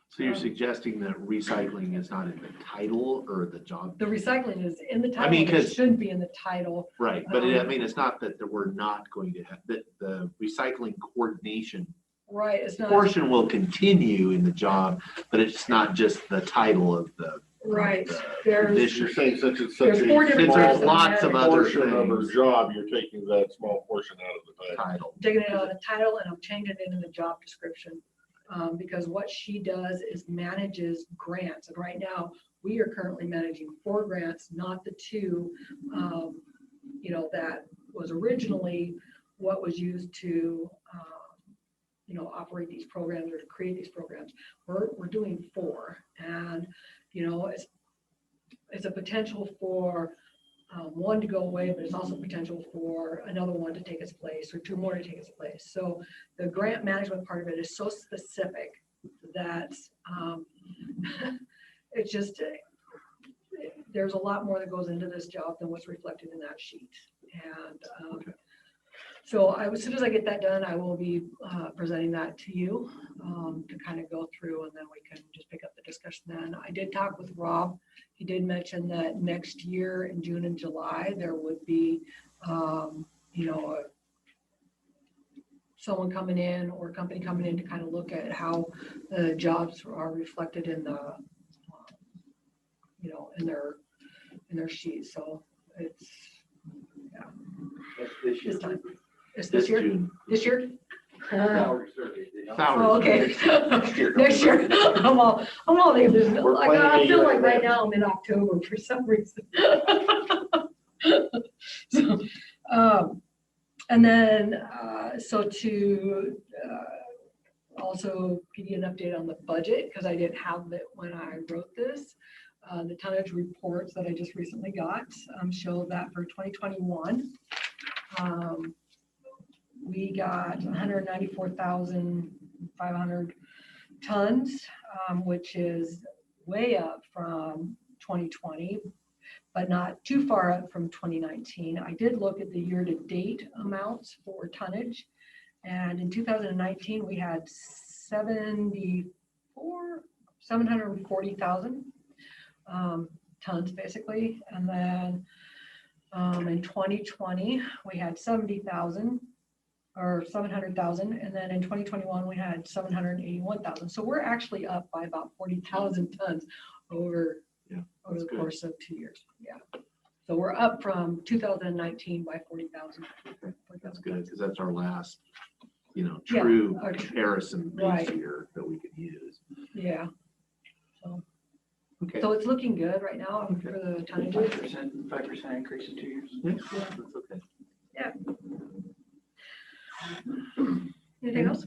So you're suggesting that recycling is not in the title or the job? The recycling is in the title. mean, It 'cause- shouldn't be in the title. Right, but it's not that we're not going to have, that the recycling coordination Right, it's not. portion will continue in the job, but it's not just the title of the. Right, the there's, position. You're saying since it's such there's 4 a different Since there's roles in lots of management. other portion of her things. job, you're taking that small portion out of the title. Title. Taking it out of the title and I'm changing it in the job description. Because what she does is manages grants. And right now, we are currently managing 4 grants, not the 2, that was originally what was used to, operate these programs or to create these programs. We're doing 4 and, it's a potential for one to go away, but it's also potential for another one to take its place or 2 more to take its place. So the grant management part of it is so specific that it's just, there's a lot more that goes into this job than what's reflected in that sheet. And so as soon as I get that done, I will be presenting that to you to kind of go through and then we can just pick up the discussion then. I did talk with Rob. He did mention that next year in June and July, there would be, someone coming in or a company coming in to kind of look at how the jobs are reflected in the, in their sheet. So it's, yeah. That's this year. This time. It's this year? June. This year? Salary survey. Salary Oh, okay. survey. Next year. I'm all like, We're like, planning I a feel year like right ahead. now I'm in October for some reason. So, and then, so to also give you an update on the budget, because I didn't have it when I wrote this. The tonnage reports that I just recently got show that for 2021, we got 194,500 tons, which is way up from 2020, but not too far up from 2019. I did look at the year-to-date amounts for tonnage, and in 2019, we had 740,000 tons, basically, and then in 2020, we had 70,000 or 700,000. And then in 2021, we had 781,000. So we're actually up by about 40,000 tons over the course of 2 years. Yeah. So we're up from 2019 by 40,000. That's good, because that's our last Yeah, true or- comparison Right. base here that we could use. Yeah. So, Okay. so it's looking good right now for the tonnages. 5% increase in 2 years. Yeah, that's okay. Anything else?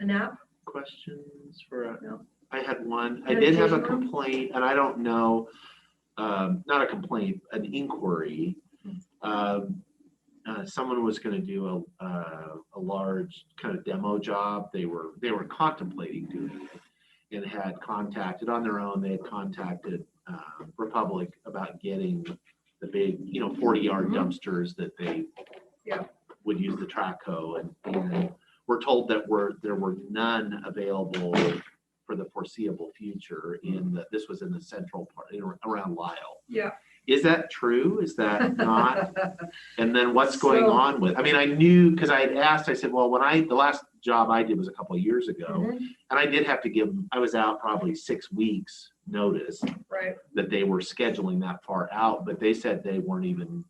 A nap? Questions for, No. I had one, I did have a Meditation room? complaint, and I don't know, not a complaint, an inquiry. Someone was gonna do a large kind of demo job, they were contemplating doing it, and had contacted on their own, they had contacted Republic about getting the big, 40-yard dumpsters that they Yeah. would use the track hoe, and we're told that there were none available for the foreseeable future this was in the central part, around Lyle. Yeah. Is that true? Is that not? And then what's going So- on with, I mean, I knew, because I had asked, I said, well, the last job I did was a couple of years ago, Mhm. and I did have to give, I was out probably 6 weeks notice Right. that they were scheduling that far out, but they said they weren't even,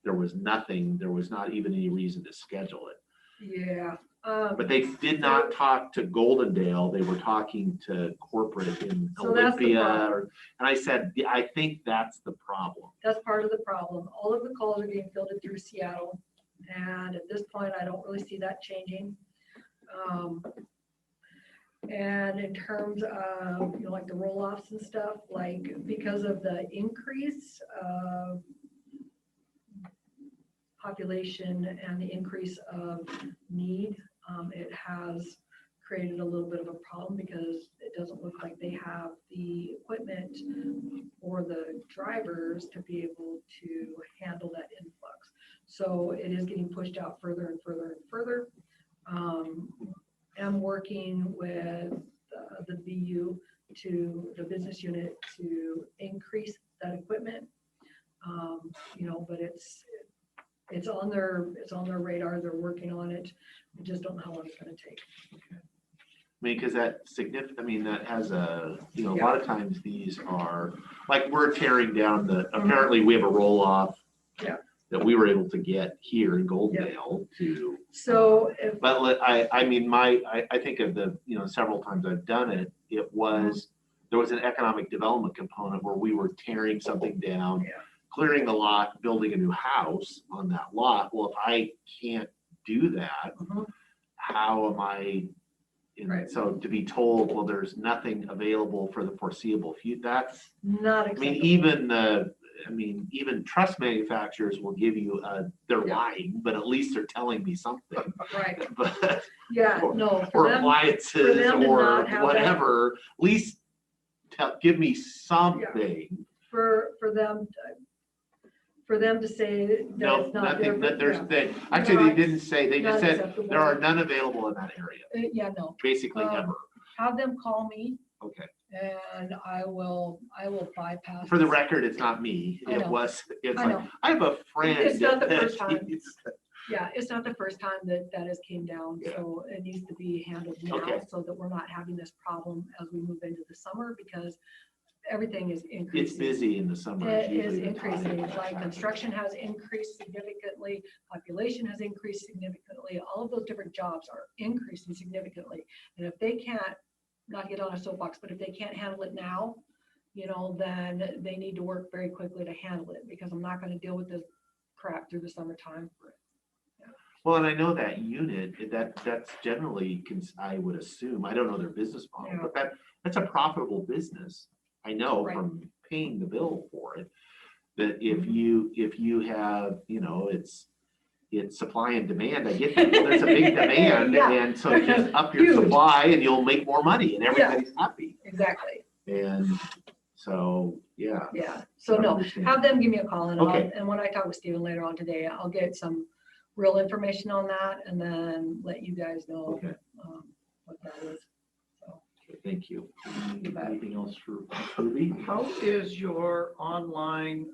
there was nothing, there was not even any reason to schedule it. Yeah. But they did not talk to Goldendale, they were talking to corporate in So that's the Olympia, problem. and I said, yeah, I think that's the problem. That's part of the problem. All of the calls are being filtered through Seattle. And at this point, I don't really see that changing. And in terms of, like the roll-offs and stuff, like because of the increase of population and the increase of need, it has created a little bit of a problem because it doesn't look like they have the equipment or the drivers to be able to handle that influx. So it is getting pushed out further and further and further. I'm working with the BU the business unit to increase that equipment. But it's on their radar. They're working on it. We just don't know how long it's going to take. I mean, because that that has a lot of times these are, like, we're tearing down apparently we have a roll-off Yeah. that we were able to get here in Goldendale to. So if, But I think of the, several times I've done it, there was an economic development component where we were tearing something down, Yeah. clearing the lot, building a new house on that lot. Well, if I can't do that, how am I? Right. So to be told, well, there's nothing available for the foreseeable future, that's, not I mean, acceptable. even truss manufacturers will give you, they're Yeah. lying, but at least they're telling me something. Right. But, Yeah, no, for or them, appliances them to or not have that- whatever, at least give me something. for them to say that No, it's not nothing, there. there's, Yeah. actually, they Not- didn't say, they just not said acceptable. there are none available in that area, Yeah, no. basically ever. Have them call me Okay. and I will bypass. For the record, it's not me. I It know. was, it's I like, know. I have a friend. It's not the that first time. he's- Yeah, it's not the first time that has came down, so it needs to be handled now Okay. so that we're not having this problem as we move into the summer because everything is It's increasing. busy in the summer. It is usually the time. increasing. It's like construction has increased significantly, population has increased significantly. All of those different jobs are increasing significantly. And if they can't, not get on a soapbox, but if they can't handle it now, then they need to work very quickly to handle it because I'm not going to deal with this crap through the summertime. Well, and I know that unit, that's generally, I would assume, I don't know their business model, Yeah. but that's a profitable business. I know Right. from paying the bill for it, that if Mm-hmm. you have, it's supply and demand, I get that, well, there's a big demand, Yeah. and so just up your Huge. supply and you'll make more money and everybody's happy. Exactly. And so, yeah. Yeah. So I no, understand. have them give me a call and Okay. and when I talk with Steven later on today, I'll get some real information on that and then let you guys know Okay, what that is. So, thank you. You bet. Anything else for Ruby? How is your online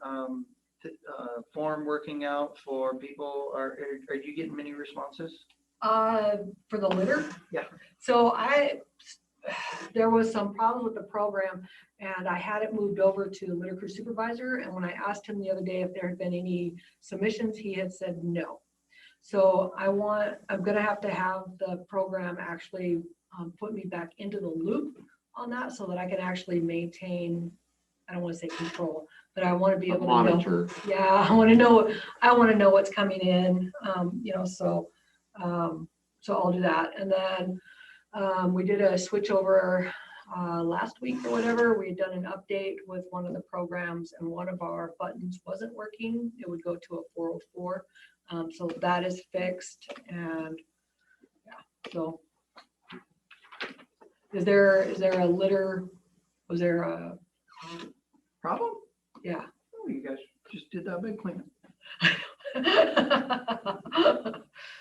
form working out for people? Are you getting many responses? for the litter? Yeah. So there was some problems with the program and I had it moved over to the litter crew supervisor. And when I asked him the other day if there had been any submissions, he had said no. So I'm gonna have to have the program actually put me back into the loop on that so that I can actually maintain, I don't want to say control, but I want to be able to know. Monitor. Yeah, I want to know what's coming in, so I'll do that. And then we did a switch over last week or whatever. We had done an update with one of the programs and one of our buttons wasn't working. It would go to a 404. So that is fixed, and yeah, so. Is there a litter, was there a, Problem? yeah. Oh, you guys just did that big cleanup.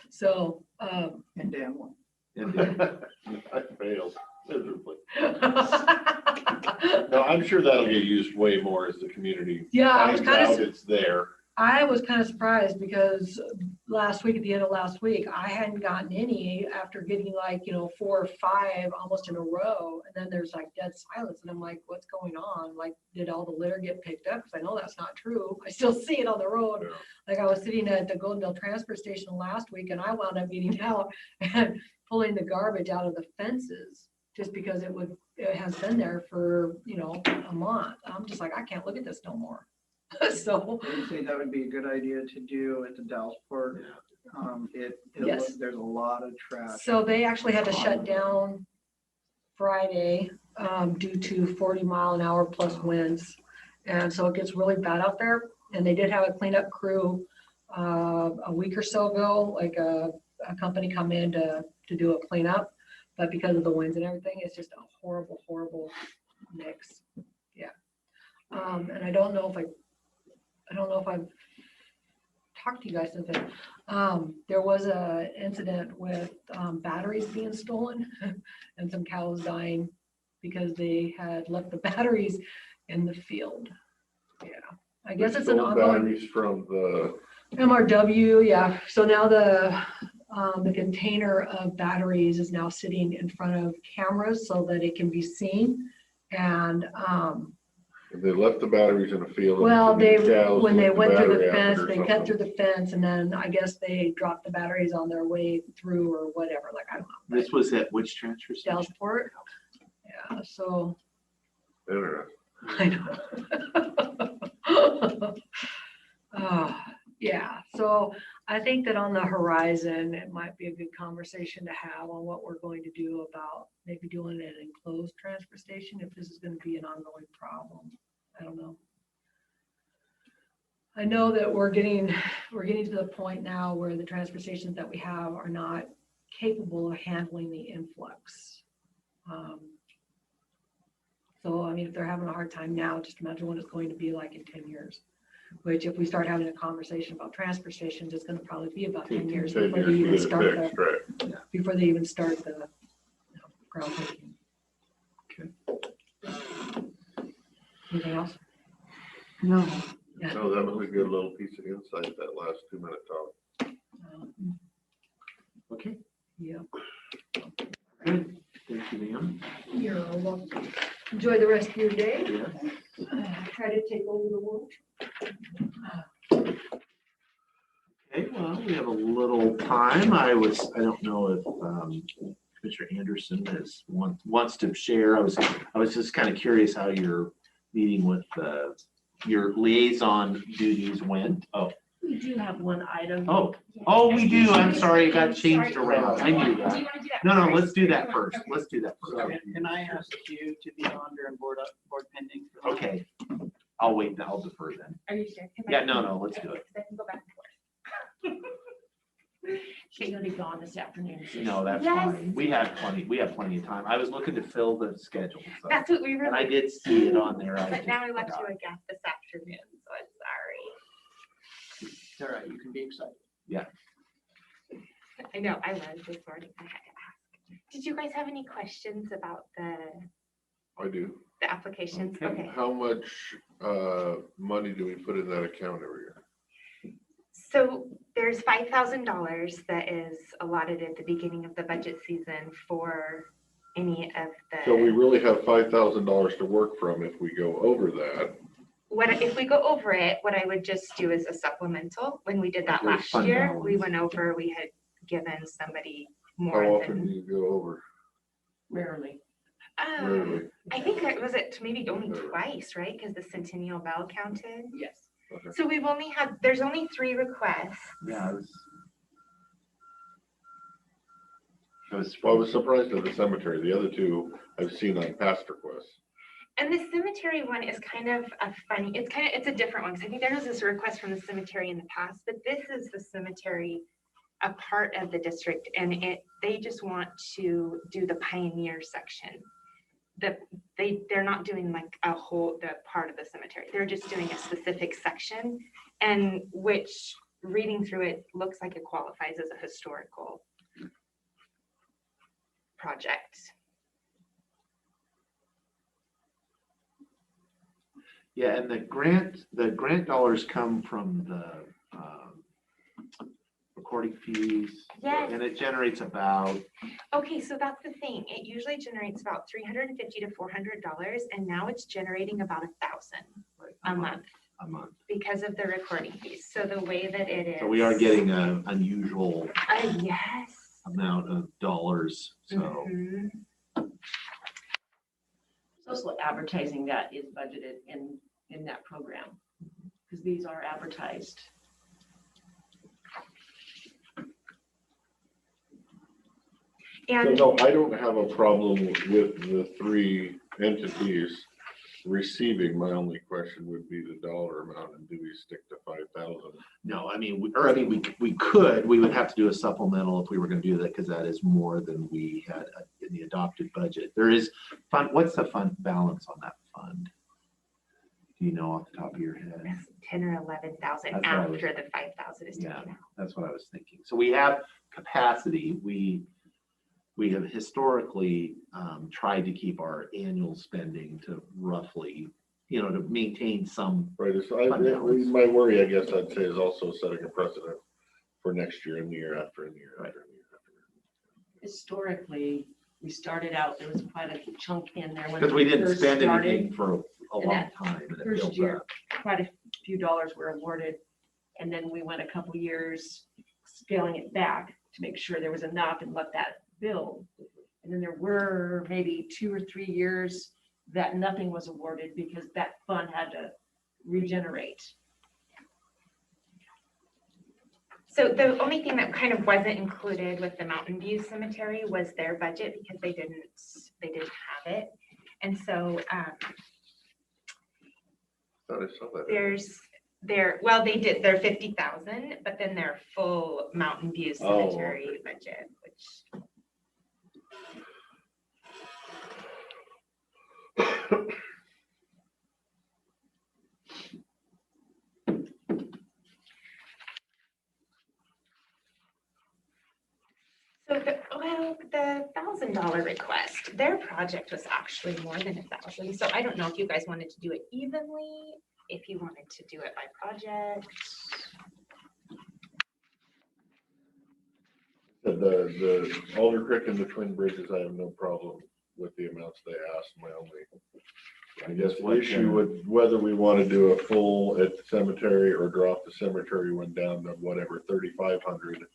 So, And Dan won. I failed miserably. No, I'm sure that'll get used way more as the community yeah, I was finds kind out of, it's there. I was kind of surprised because last week, at the end of last week, I hadn't gotten any after getting like, 4 or 5 almost in a row. And then there's like dead silence. And I'm like, what's going on? Like, did all the litter get picked up? Because I know that's not true. I still see it on the road. Yeah. Like I was sitting at the Goldendale transfer station last week and I wound up getting out and pulling the garbage out of the fences just because it has been there for, a month. I'm just like, I can't look at this no more. So. I would say that would be a good idea to do at the Dallas port. Yes. There's a lot of trash. So they actually had to shut down Friday due to 40-mile-an-hour plus winds. And so it gets really bad out there. And they did have a cleanup crew a week or so ago, like a company come in to do a cleanup. But because of the winds and everything, it's just a horrible, horrible mix. Yeah. And I don't know if I've talked to you guys since then. There was a incident with batteries being stolen and some cows dying because they had left the batteries in the field. Yeah, I guess it's an Those ongoing batteries from the, MRW. Yeah, so now the container of batteries is now sitting in front of cameras so that it can be seen. And they left the batteries in a field. well, and the cows when they let the went through the battery out fence, or they cut something. through the fence and then I guess they dropped the batteries on their way through or whatever, like, I don't know. This was at which transfer station? Dallasport. Yeah, so, Interesting. I know. Yeah, so I think that on the horizon, it might be a good conversation to have on what we're going to do about maybe doing an enclosed transfer station if this is going to be an ongoing problem. I don't know. I know that we're getting to the point now where the transfer stations that we have are not capable of handling the influx. So, I mean, if they're having a hard time now, just imagine what it's going to be like in 10 years. Which if we start having a conversation about transfer stations, it's going to probably be about 10 years 10 before they years to even get it start fixed, the, right. before they even start the groundbreaking. Okay. Anything else? No. Yeah. No, that was a good little piece of insight, that last 2-minute talk. Okay. Yeah. Good. Thank you, ma'am. You're welcome. Enjoy the rest of your day. Yeah. Try to take over the world. Okay, well, we have a little time. I don't know if Commissioner Anderson wants to share. I was just kind of curious how your meeting with your liaison duties went. Oh, We do have one item. oh, we do. I'm sorry, it got changed around. I knew Do that. you want to do that? No, first? let's do that first. Let's do that So first. can I ask you to be on during board pending? for that? Okay, I'll wait. I'll defer then. Are you sure? 'Cause I Yeah, can- no, let's do it. I can go back and forth. She's gonna be gone this afternoon. so No, that's Yes. fine. We have plenty of time. I was looking to fill the schedule, so. That's what we were. And I did see it on there. But now I left you a gap this afternoon, so I'm sorry. It's all right, you can be excited. I know, I was this morning. I had to ask. Did you guys have any questions about I do. the applications? Okay. Okay. How much money do we put in that account every year? So there's $5,000 that is allotted at the beginning of the budget season for any of the. So we really have $5,000 to work from if we go over that. if we go over it, what I would just do is a supplemental. When we did that There's last fund year, we balance. went over, we had given somebody How more often do than. you go over? Rarely. Rarely. I think it was it maybe only twice, right? Because the Centennial Bell counted. Yes. Okay. So we've only had, there's only 3 requests. Yeah. It was, Well, I was surprised at the cemetery. The other two I've seen on past requests. And the cemetery one is kind of a funny, it's a different one, because I think there was this request from the cemetery in the past, but this is the cemetery, a part of the district, and they just want to do the pioneer section. They're not doing like the part of the cemetery. They're just doing a specific section, and which reading through it looks like it qualifies as a historical project. yeah, and the grant dollars come from the recording fees. Yes. And it generates about, Okay, so that's the thing. It usually generates about $350 to $400, and now it's generating about $1,000 a month because of the recording fees. So the way that it is. So we are getting an unusual Yes. amount of dollars, so. Mhm. Also advertising that is budgeted in that program, because these are advertised. So And no, I don't have a problem with the 3 entities receiving. My only question would be the dollar amount, and do we stick to 5,000? No, I mean, we would have to do a supplemental if we were gonna do that, because that is more than we had in the adopted budget. There is fund, what's the fund balance on that fund? Do you know off the top of your head? 10 or 11,000 That's what I was- after the 5,000 is taken Yeah. out. That's what I was thinking. So we have capacity. We have historically tried to keep our annual spending to roughly, to maintain some. Right, so Fund balance. my worry, I guess I'd say, is also setting a precedent for next year and the year after and the year after and the year after. Historically, we started out, there was quite a chunk in there. when Because we didn't first spend started. anything for a And long that time. And it First builds year, up. quite a few dollars were awarded, and then we went a couple years scaling it back to make sure there was enough and let that build. And then there were maybe 2 or 3 years that nothing was awarded because that fund had to regenerate. So the only thing that kind of wasn't included with the Mountain View Cemetery was their budget, because they didn't have it. And so Thought I saw that. they did their 50,000, but then their full Mountain View Oh, Cemetery budget, which. So the $1,000 request, their project was actually more than 1,000. So I don't know if you guys wanted to do it evenly, if you wanted to do it by project. The Alder Creek and the Twin Bridges, I have no problem with the amounts they asked. My only, I guess, the issue with whether we want to do a full at the cemetery or drop the cemetery one down to whatever, 3,500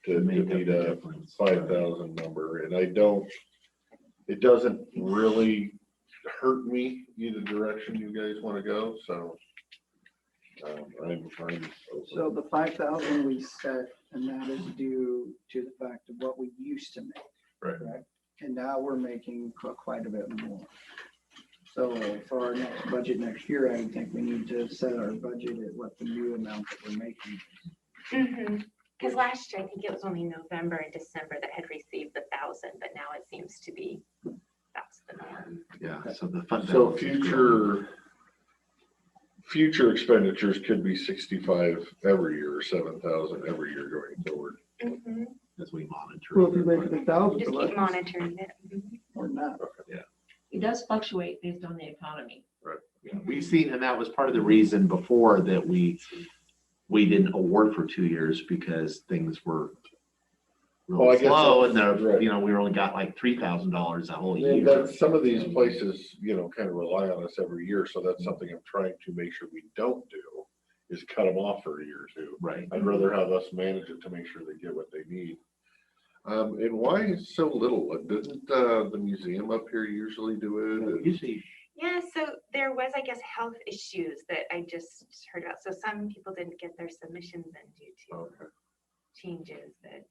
to Make up meet the a difference. 5,000 number. And it doesn't really hurt me either direction you guys want to go, so I'm open. So the 5,000 we set, and that is due to the fact of what we used to make. Right. Correct? And now we're making quite a bit more. So for our next budget next year, I think we need to set our budget at what the new amount that we're making. Because last year, I think it was only November and December that had received the 1,000, but now it seems to be, that's the norm. Yeah, so the fund So balance is growing. future expenditures could be 65 every year or 7,000 every year going forward. As we monitor. Well, if you make it 1,000. Just keep monitoring it. Or not. It does fluctuate based on the economy. Yeah, we've seen, and that was part of the reason before that we didn't award for 2 years, because things were Well, I real guess slow and that's right. we only got like $3,000 that whole Yeah, year. that, some of these places, kind of rely on us every year, so that's something I'm trying to make sure we don't do, is cut them off for a year or two. Right. I'd rather have us manage it to make sure they get what they need. And why so little? Didn't the museum up here usually do it? Usually, Yeah, so there was, I guess, health issues that I just heard about. So some people didn't get their submissions in due to Okay, changes that.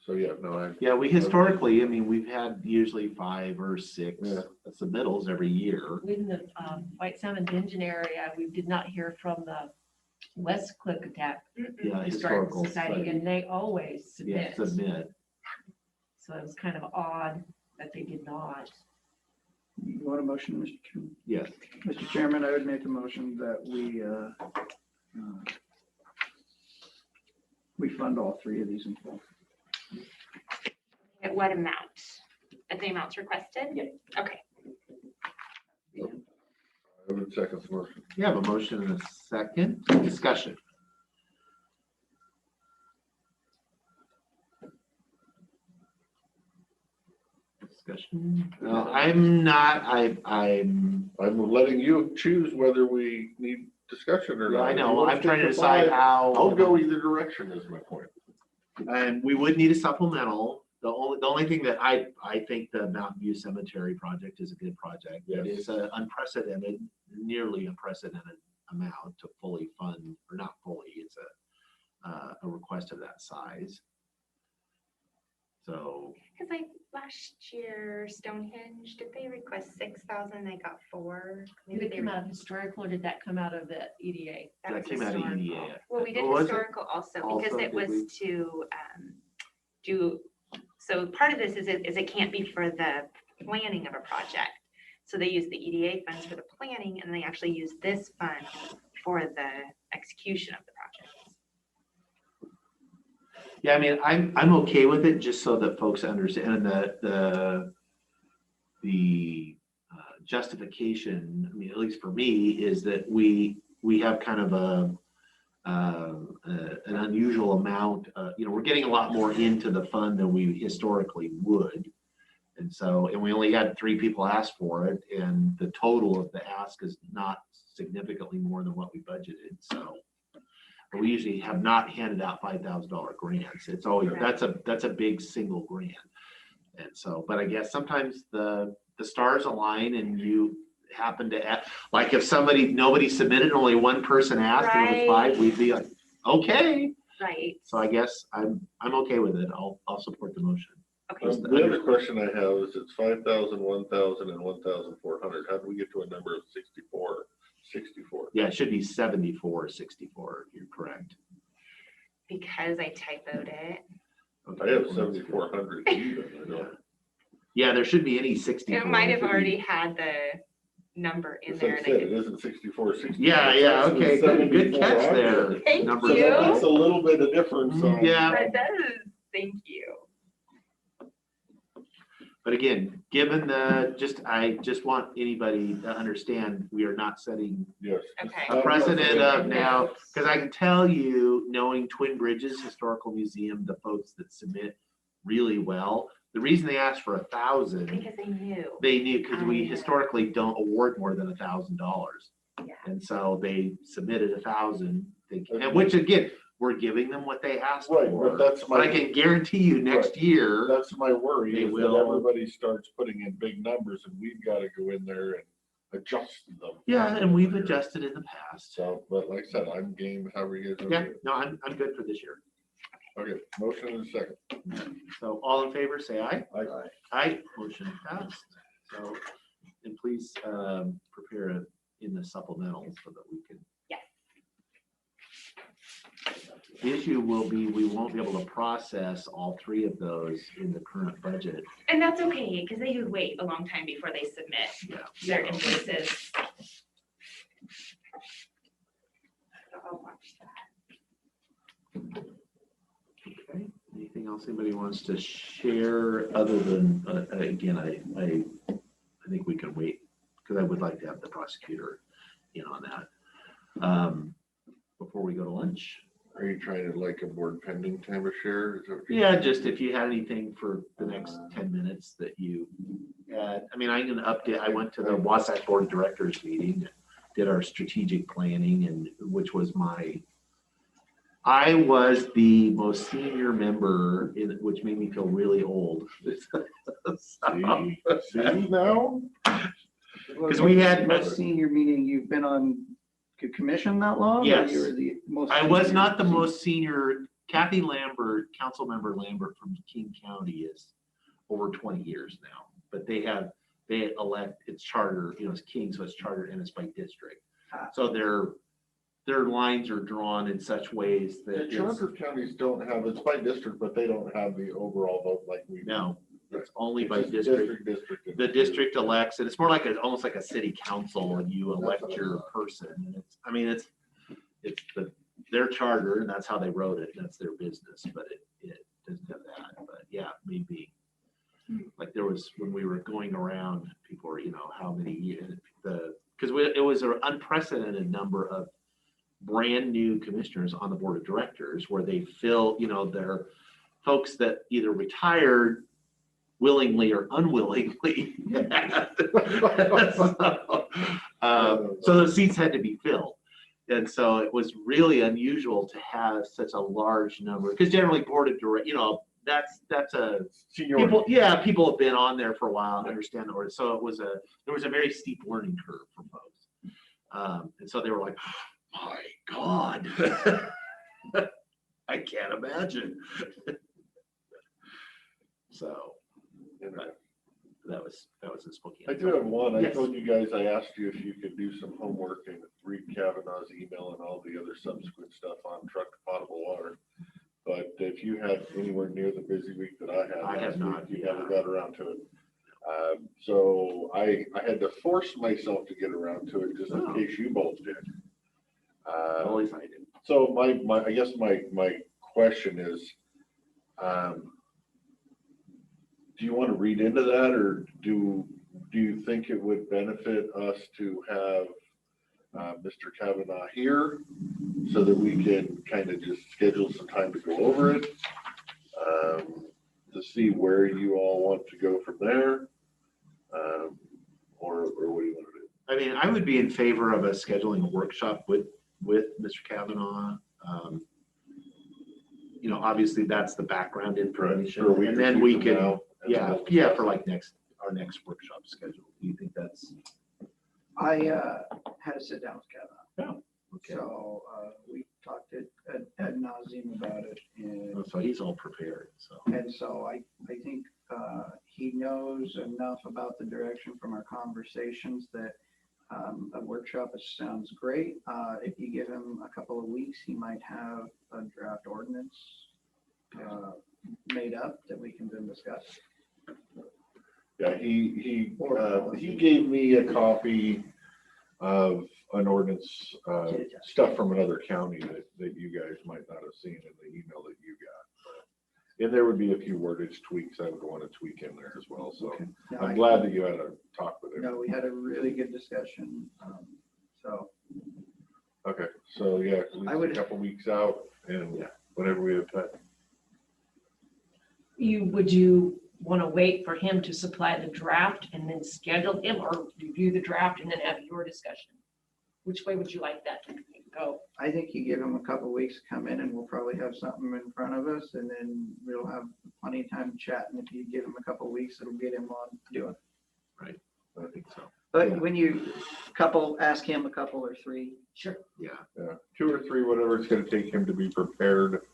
so yeah, no, yeah, we historically, we've had usually 5 or 6 Yeah. submittals every year. In the White Salmon Dungeon area, we did not hear from the West Klickitat Yeah, Historical historical Society, study. and they always Yeah, submit. submit. So it was kind of odd that they did not. You want a motion, Mr. Chairman? Yes. Mr. Chairman, I would make a motion that we fund all 3 of these in full. At what amount? At the amounts requested? Yeah. Okay. I would second the motion. You have a motion and a second. Discussion. Discussion. No, I'm not, I'm I'm letting you choose whether we need discussion or Yeah, not. I If you know. wanna I'm stick trying to to decide 5, how. I'll go either direction is my point. And we would need a supplemental. The only thing that I think the Mountain View Cemetery project is a good project. It Yes. is an unprecedented, nearly unprecedented amount to fully fund, or not fully, it's a request of that size. So, Because like last year, Stonehenge, did they request 6,000? They got 4. Did Maybe it they come out of historical or did that come out of the EDA? that was came out of historical. EDA. Well, we did Oh, was it? historical also Also, because it did we? was to do, so part of this is it can't be for the planning of a project. So they use the EDA funds for the planning and they actually use this fund for the execution of the project. Yeah, I'm okay with it just so that folks understand the justification, at least for me, is that we have kind of an unusual amount, we're getting a lot more into the fund than we historically would. And we only had 3 people ask for it, and the total of the ask is not significantly more than what we budgeted, so. We usually have not handed out $5,000 grants. It's always, that's a big single grant. And so, but I guess sometimes the stars align and you happen to ask, like if nobody submitted, only 1 person asked, and it was 5, we'd be like, okay. Right. So I guess I'm okay with it. I'll support the motion. Okay. The other question I have is it's 5,000, 1,000, and 1,400. How do we get to a number of 64? Yeah, it should be 7464. You're correct. Because I typoed it. I have 7,400 even. Yeah, there should be any 64. It might have already had the number in there. And I It could- isn't 64, 64. Yeah, okay, good catch 7,400. there. Thank Number- So you. that makes a little bit of difference on. Yeah. That does. Thank you. But again, given I just want anybody to understand, we are not setting Yes. Okay. a precedent of now, because I can tell you, knowing Twin Bridges Historical Museum, the folks that submit really well, the reason they asked for 1,000, Because I knew. they knew, because we I know. historically don't award more than $1,000. Yeah. And so they submitted 1,000, and which again, we're giving them what they asked Right, for. but that's But I my, can guarantee you next year, that's my worry, They is that will. everybody starts putting in big numbers and we've got to go in there and adjust them. yeah, and we've adjusted in the past. So, but like I said, I'm game, however you guys Yeah, want to do no, I'm good for this year. it. Okay, motion and a second. So all in favor, say aye. Aye. Aye, motion passed. So, and please prepare it in the supplemental so that we can. Yes. The issue will be, we won't be able to process all 3 of those in the current budget. And that's okay, because they could wait a long time before they submit Yeah. their invoices. So I'll watch that. Okay, anything else anybody wants to share other than, again, I think we can wait, because I would like to have the prosecutor in on that. Before we go to lunch, Are you trying to like a board pending time of share? Is that what you're Yeah, saying? just if you had anything for the next 10 minutes that you had, I mean, I can update, I went to the Wasatch Board of Directors meeting, did our strategic planning and which was I was the most senior member which made me feel really old. See now? Because we had Most senior meeting, you've been on commission that long? or Yes. You were the most. I was senior? not the most senior. Kathy Lambert, council member Lambert from King County is over 20 years now, but they elect, it's charter, you know, it's King, so it's chartered and it's by district. So their lines are drawn in such ways The that charter counties don't have, it's by district, but they don't have the overall vote like we do. no, it's only by It's just district. District. The district elects, and it's more like almost like a city council, and you elect your person. And it's, I mean, it's their charter, and that's how they wrote it. And that's their business, but it doesn't have that. But yeah, maybe like there was when we were going around, people were, you know, how many years because it was an unprecedented number of brand new commissioners on the board of directors where they fill, you know, their folks that either retired willingly or unwillingly. So those seats had to be filled. And so it was really unusual to have such a large number, because generally board of directors, you know, that's a Seniority. people have been on there for a while and understand the word. So there was a very steep learning curve for folks. And so they were like, oh, my God, I can't imagine. So but that was in Spokane. I do have one. I Yes. told you guys, I asked you if you could do some homework and read Kavanaugh's email and all the other subsequent stuff on truck potable water. But if you had anywhere near the busy week that I had. I have last not, week, You yeah. never got around to it. So I had to force myself to get around to it just in Oh. case you both did. Always I did. So I guess my question is, do you want to read into that, or do you think it would benefit us to have Mr. Kavanaugh here so that we can kind of just schedule some time to go over it, to see where you all want to go from there, or what do you want to do? I mean, I would be in favor of us scheduling a workshop with Mr. Kavanaugh. You know, obviously that's the background information, For a week and or then two we from can, now, and yeah, we'll yeah, discuss for it. like our next workshop schedule. Do you think that's I had to sit down with Kevin. okay? So we talked ad nauseum about it, and So he's all prepared, so. I think he knows enough about the direction from our conversations that a workshop sounds great. If you give him a couple of weeks, he might have a draft ordinance made up that we can then discuss. Yeah, he gave me a copy of an ordinance, stuff from another county that you guys might not have seen in the email that you got. And there would be a few wordage tweaks I would want to tweak in there as well, so Now, I'm glad that you had a talk with him. No, we had a really good discussion. So Okay, so yeah, I would- a couple weeks out and Yeah. whenever we have time. Would you want to wait for him to supply the draft and then schedule him, or review the draft and then have your discussion? Which way would you like that to go? I think you give him a couple of weeks to come in and we'll probably have something in front of us, and then we'll have plenty of time to chat. And if you give him a couple of weeks, it'll get him on doing. I think so. But when you ask him a couple or three. Sure. Yeah. Yeah, 2 or 3, whatever it's gonna take him to be prepared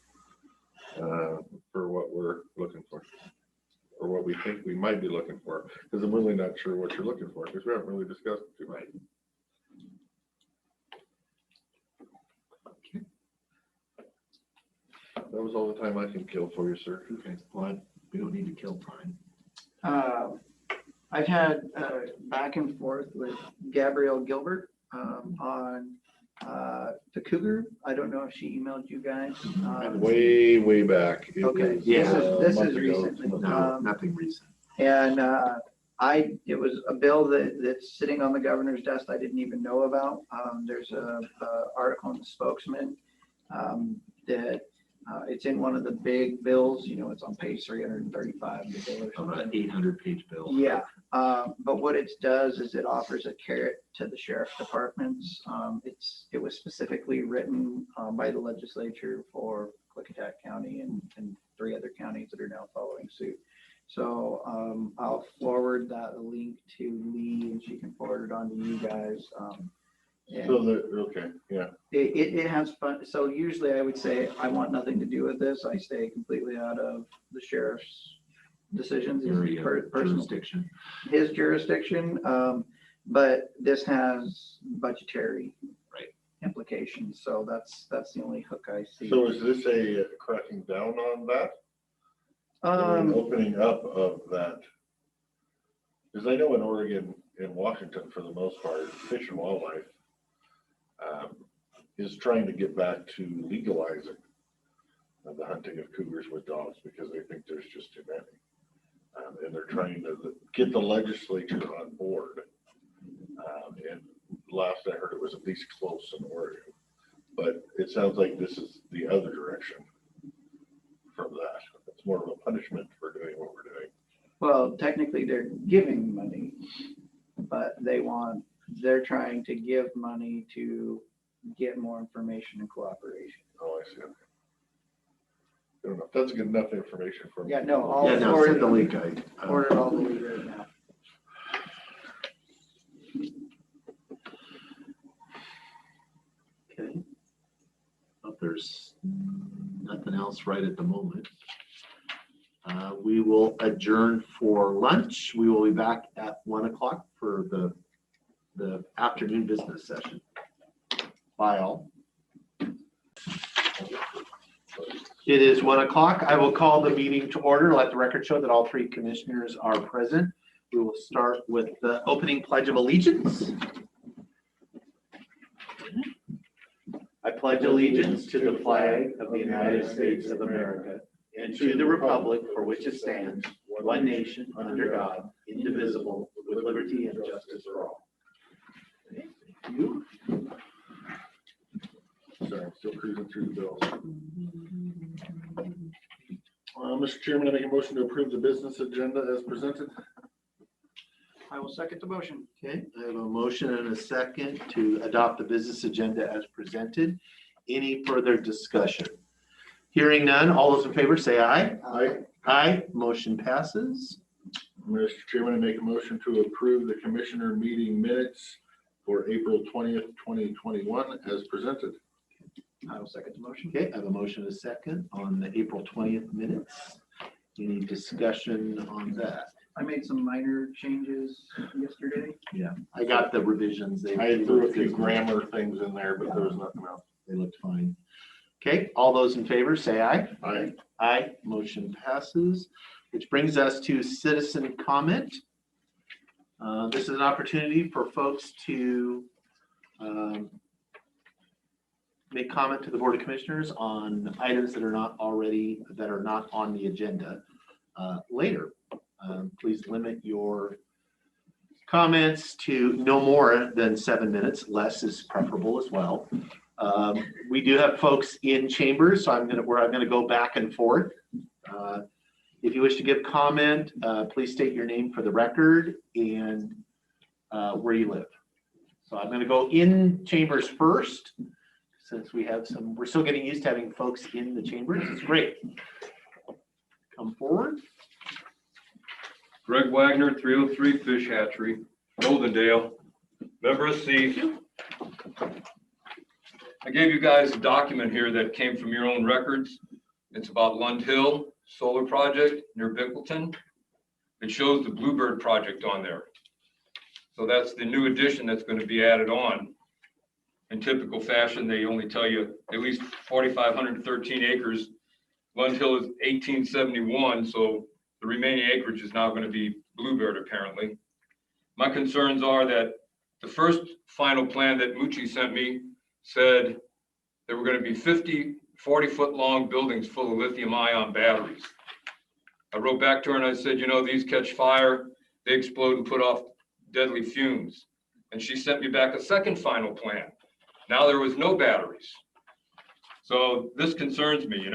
for what we're looking for. Or what we think we might be looking for, because I'm really not sure what you're looking for, because we haven't really discussed it too much. Right. That was all the time I can kill for you, sir. Okay. Well, we don't need to kill time. I've had back and forth with Gabrielle Gilbert on the Cougar. I don't know if she emailed you guys. Way back. It Okay, was, Yeah. this a month is ago, recently. something. No, nothing recent. And it was a bill that's sitting on the governor's desk I didn't even know about. There's a article in the Spokesman that it's in one of the big bills, you know, it's on page 335 of the bill or About something. an 800-page bill. Yeah, but what it does is it offers a carrot to the sheriff departments. It was specifically written by the legislature for Klickitat County and 3 other counties that are now following suit. So I'll forward that link to Lee and she can forward it on to you guys. So okay, yeah. It has fun. So usually I would say, I want nothing to do with this. I stay completely out of the sheriff's decisions. Area, Personal jurisdiction. his jurisdiction, but this has budgetary implications. So that's the only hook I see. So is this a cracking down on that? Or an opening up of that? Because I know in Oregon, in Washington, for the most part, Fish and Wildlife is trying to get back to legalizing the hunting of cougars with dogs because they think there's just too many. And they're trying to get the legislature on board. And last I heard, it was at least close in Oregon. But it sounds like this is the other direction from that. It's more of a punishment for doing what we're doing. Well, technically they're giving money, but they're trying to give money to get more information and cooperation. Oh, I see. I don't know if that's good enough information for me. Yeah, no, Yeah, I'll no, forward send the it, link. I forward it all the way right now. Okay. If there's nothing else right at the moment, we will adjourn for lunch. We will be back at 1 o'clock for the afternoon business session. Bye all. It is 1 o'clock. I will call the meeting to order. Let the record show that all 3 commissioners are present. We will start with the opening pledge of allegiance. I pledge allegiance to the flag of the United States of America and to the republic for which it stands, one nation, under God, indivisible, with liberty and justice for all. Thank you. Sorry, I'm still cruising through the bills. Mr. Chairman, I make a motion to approve the business agenda as presented. I will second the motion. Okay, I have a motion and a second to adopt the business agenda as presented. Any further discussion? Hearing none, all those in favor say aye. Aye. Aye, motion passes. Mr. Chairman, I make a motion to approve the commissioner meeting minutes for April 20th, 2021 as presented. I will second the motion. Okay, I have a motion and a second on the April 20th minutes. Any discussion on that? I made some minor changes yesterday. Yeah, I got the revisions. I threw a few grammar things in there, but there was nothing else. They looked fine. Okay, all those in favor say aye. Aye. Aye, motion passes, which brings us to citizen comment. This is an opportunity for folks to make comment to the Board of Commissioners on items that are not on the agenda later. Please limit your comments to no more than 7 minutes. Less is preferable as well. We do have folks in chambers, so I'm gonna go back and forth. If you wish to give comment, please state your name for the record and where you live. So I'm gonna go in chambers first, since we're still getting used to having folks in the chambers. It's great. Come forward. Greg Wagner, 303 Fish Hatchery, Goldendale, member of C. I gave you guys a document here that came from your own records. It's about Lund Hill Solar Project near Bickleton. It shows the Bluebird project on there. So that's the new addition that's going to be added on. In typical fashion, they only tell you at least 4,513 acres. Lund Hill is 1871, so the remaining acreage is now going to be Bluebird apparently. My concerns are that the first final plan that Mucci sent me said there were going to be 50 40-foot long buildings full of lithium ion batteries. I wrote back to her and I said, you know, these catch fire, they explode and put off deadly fumes. And she sent me back a second final plan. Now there was no batteries. So this concerns me,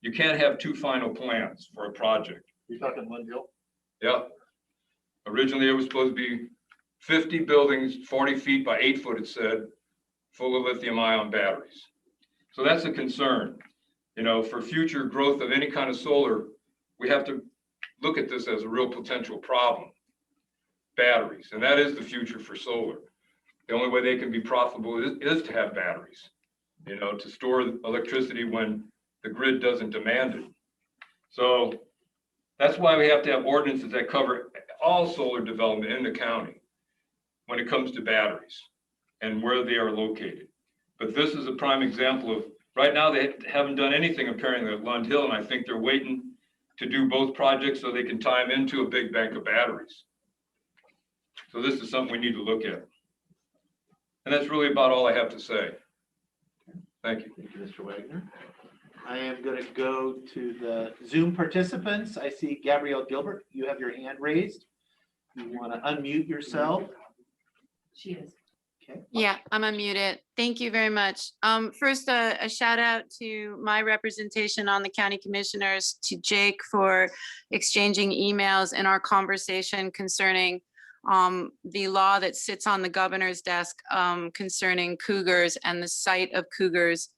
you can't have two final plans for a project. You're talking Lund Hill? Yeah. Originally, it was supposed to be 50 buildings, 40 feet by 8 foot, it said, full of lithium ion batteries. So that's a concern. For future growth of any kind of solar, we have to look at this as a real potential problem. Batteries, and that is the future for solar. The only way they can be profitable is to have batteries, to store electricity when the grid doesn't demand it. So that's why we have to have ordinances that cover all solar development in the county when it comes to batteries and where they are located. But this is a prime example of, right now, they haven't done anything apparently at Lund Hill, and I think they're waiting to do both projects so they can tie them into a big bank of batteries. So this is something we need to look at. And that's really about all I have to say. Thank you. Thank you, Mr. Wagner. I am going to go to the Zoom participants. I see Gabrielle Gilbert. You have your hand raised. You want to unmute yourself? She is. Okay. Yeah, I'm unmuted. Thank you very much. First, a shout out to my representation on the county commissioners, to Jake for exchanging emails in our conversation concerning the law that sits on the governor's desk concerning cougars, and the site of cougars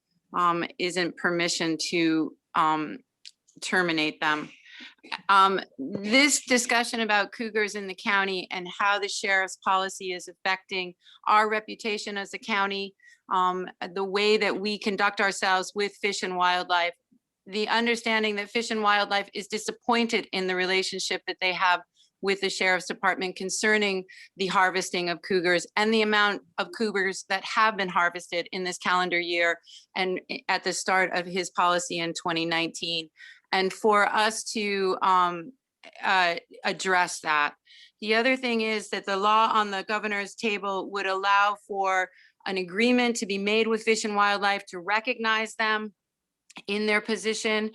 isn't permission to terminate them. This discussion about cougars in the county and how the sheriff's policy is affecting our reputation as a county, the way that we conduct ourselves with Fish and Wildlife, the understanding that Fish and Wildlife is disappointed in the relationship that they have with the sheriff's department concerning the harvesting of cougars and the amount of cougars that have been harvested in this calendar year and at the start of his policy in 2019. And for us to address that. The other thing is that the law on the governor's table would allow for an agreement to be made with Fish and Wildlife to recognize them in their position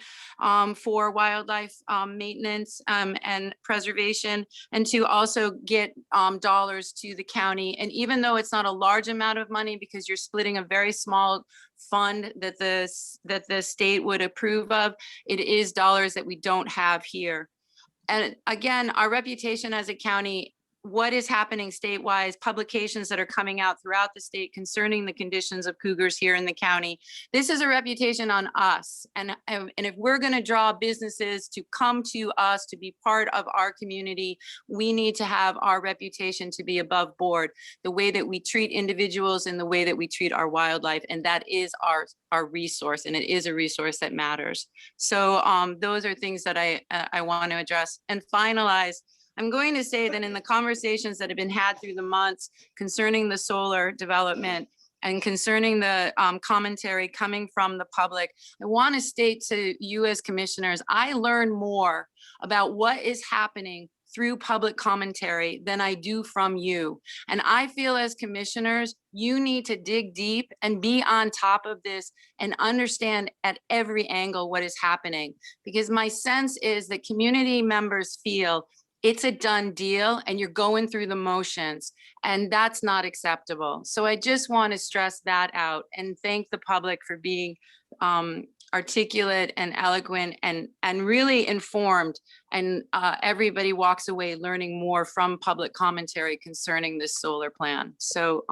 for wildlife maintenance and preservation, and to also get dollars to the county. And even though it's not a large amount of money, because you're splitting a very small fund that the state would approve of, it is dollars that we don't have here. And again, our reputation as a county, what is happening statewide, publications that are coming out throughout the state concerning the conditions of cougars here in the county. This is a reputation on us. And if we're going to draw businesses to come to us to be part of our community, we need to have our reputation to be above board, the way that we treat individuals and the way that we treat our wildlife. And that is our resource, and it is a resource that matters. So those are things that I want to address and finalize. I'm going to say that in the conversations that have been had through the months concerning the solar development and concerning the commentary coming from the public, I want to state to you as commissioners, I learn more about what is happening through public commentary than I do from you. And I feel as commissioners, you need to dig deep and be on top of this and understand at every angle what is happening. Because my sense is that community members feel it's a done deal and you're going through the motions, and that's not acceptable. So I just want to stress that out and thank the public for being articulate and eloquent and really informed. And everybody walks away learning more from public commentary concerning this solar plan. So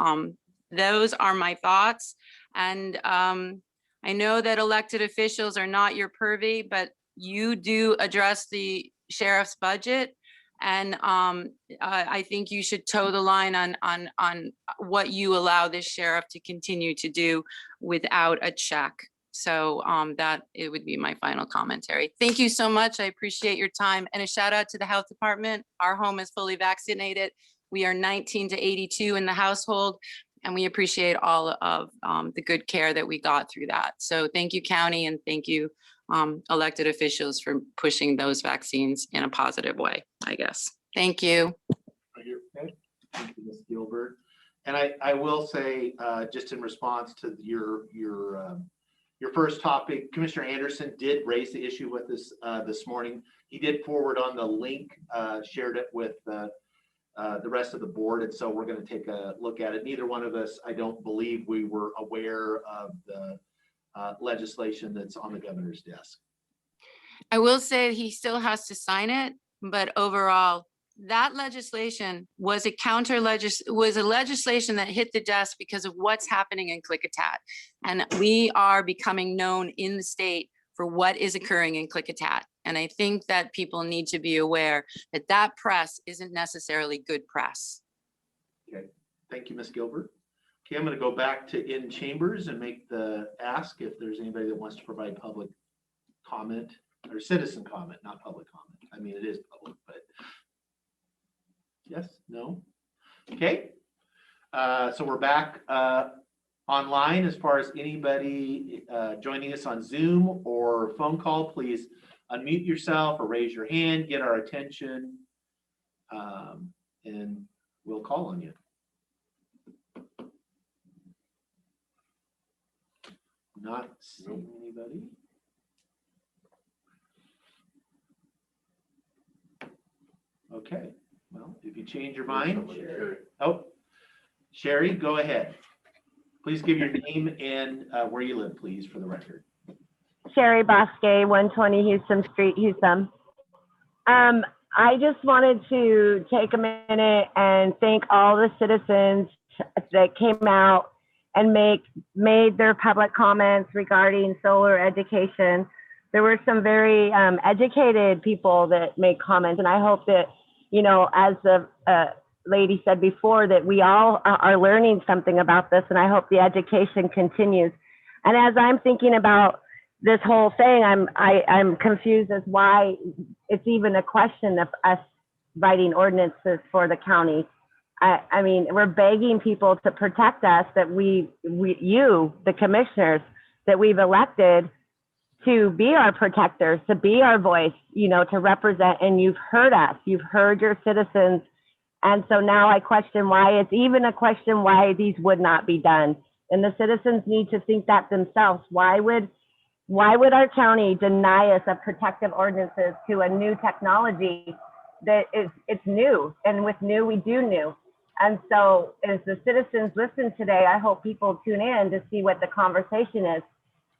those are my thoughts. And I know that elected officials are not your purvey, but you do address the sheriff's budget. And I think you should toe the line on what you allow this sheriff to continue to do without a check. So that it would be my final commentary. Thank you so much. I appreciate your time, and a shout out to the health department. Our home is fully vaccinated. We are 19 to 82 in the household, and we appreciate all of the good care that we got through that. So thank you, county, and thank you, elected officials, for pushing those vaccines in a positive way, I guess. Thank you. Okay. Thank you, Ms. Gilbert. And I will say, just in response to your first topic, Commissioner Anderson did raise the issue with us this morning. He did forward on the link, shared it with the rest of the board, and so we're going to take a look at it. Neither one of us, I don't believe, we were aware of the legislation that's on the governor's desk. I will say he still has to sign it, but overall, that legislation was a legislation that hit the desk because of what's happening in Klickitat. And we are becoming known in the state for what is occurring in Klickitat. And I think that people need to be aware that that press isn't necessarily good press. Okay, thank you, Ms. Gilbert. Okay, I'm going to go back to in chambers and make the ask if there's anybody that wants to provide public comment or citizen comment, not public comment. I mean, it is public, but yes, no. Okay, so we're back online. As far as anybody joining us on Zoom or phone call, please unmute yourself or raise your hand, get our attention, and we'll call on you. Not seeing anybody. Okay, well, if you change your mind. Oh, Sherry, go ahead. Please give your name and where you live, please, for the record. Sherry Bosque, 120 Houston Street, Houston. I just wanted to take a minute and thank all the citizens that came out and made their public comments regarding solar education. There were some very educated people that made comments, and I hope that, you know, as the lady said before, that we all are learning something about this, and I hope the education continues. And as I'm thinking about this whole thing, I'm confused as why it's even a question of us writing ordinances for the county. I mean, we're begging people to protect us, that you, the commissioners, that we've elected to be our protectors, to be our voice, you know, to represent, and you've heard us, you've heard your citizens. And so now I question why it's even a question why these would not be done. And the citizens need to think that themselves. Why would our county deny us of protective ordinances to a new technology that it's new, and with new, we do new. And so as the citizens listen today, I hope people tune in to see what the conversation is.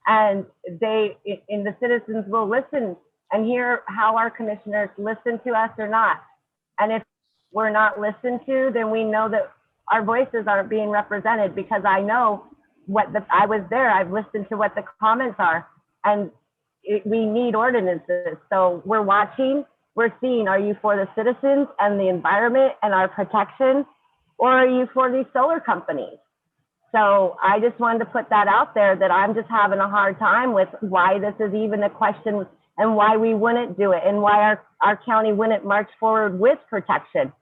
And the citizens will listen and hear how our commissioners listen to us or not. And if we're not listened to, then we know that our voices aren't being represented, because I know I was there, I've listened to what the comments are, and we need ordinances. So we're watching, we're seeing, are you for the citizens and the environment and our protection, or are you for these solar companies? So I just wanted to put that out there, that I'm just having a hard time with why this is even a question, and why we wouldn't do it, and why our county wouldn't march forward with protection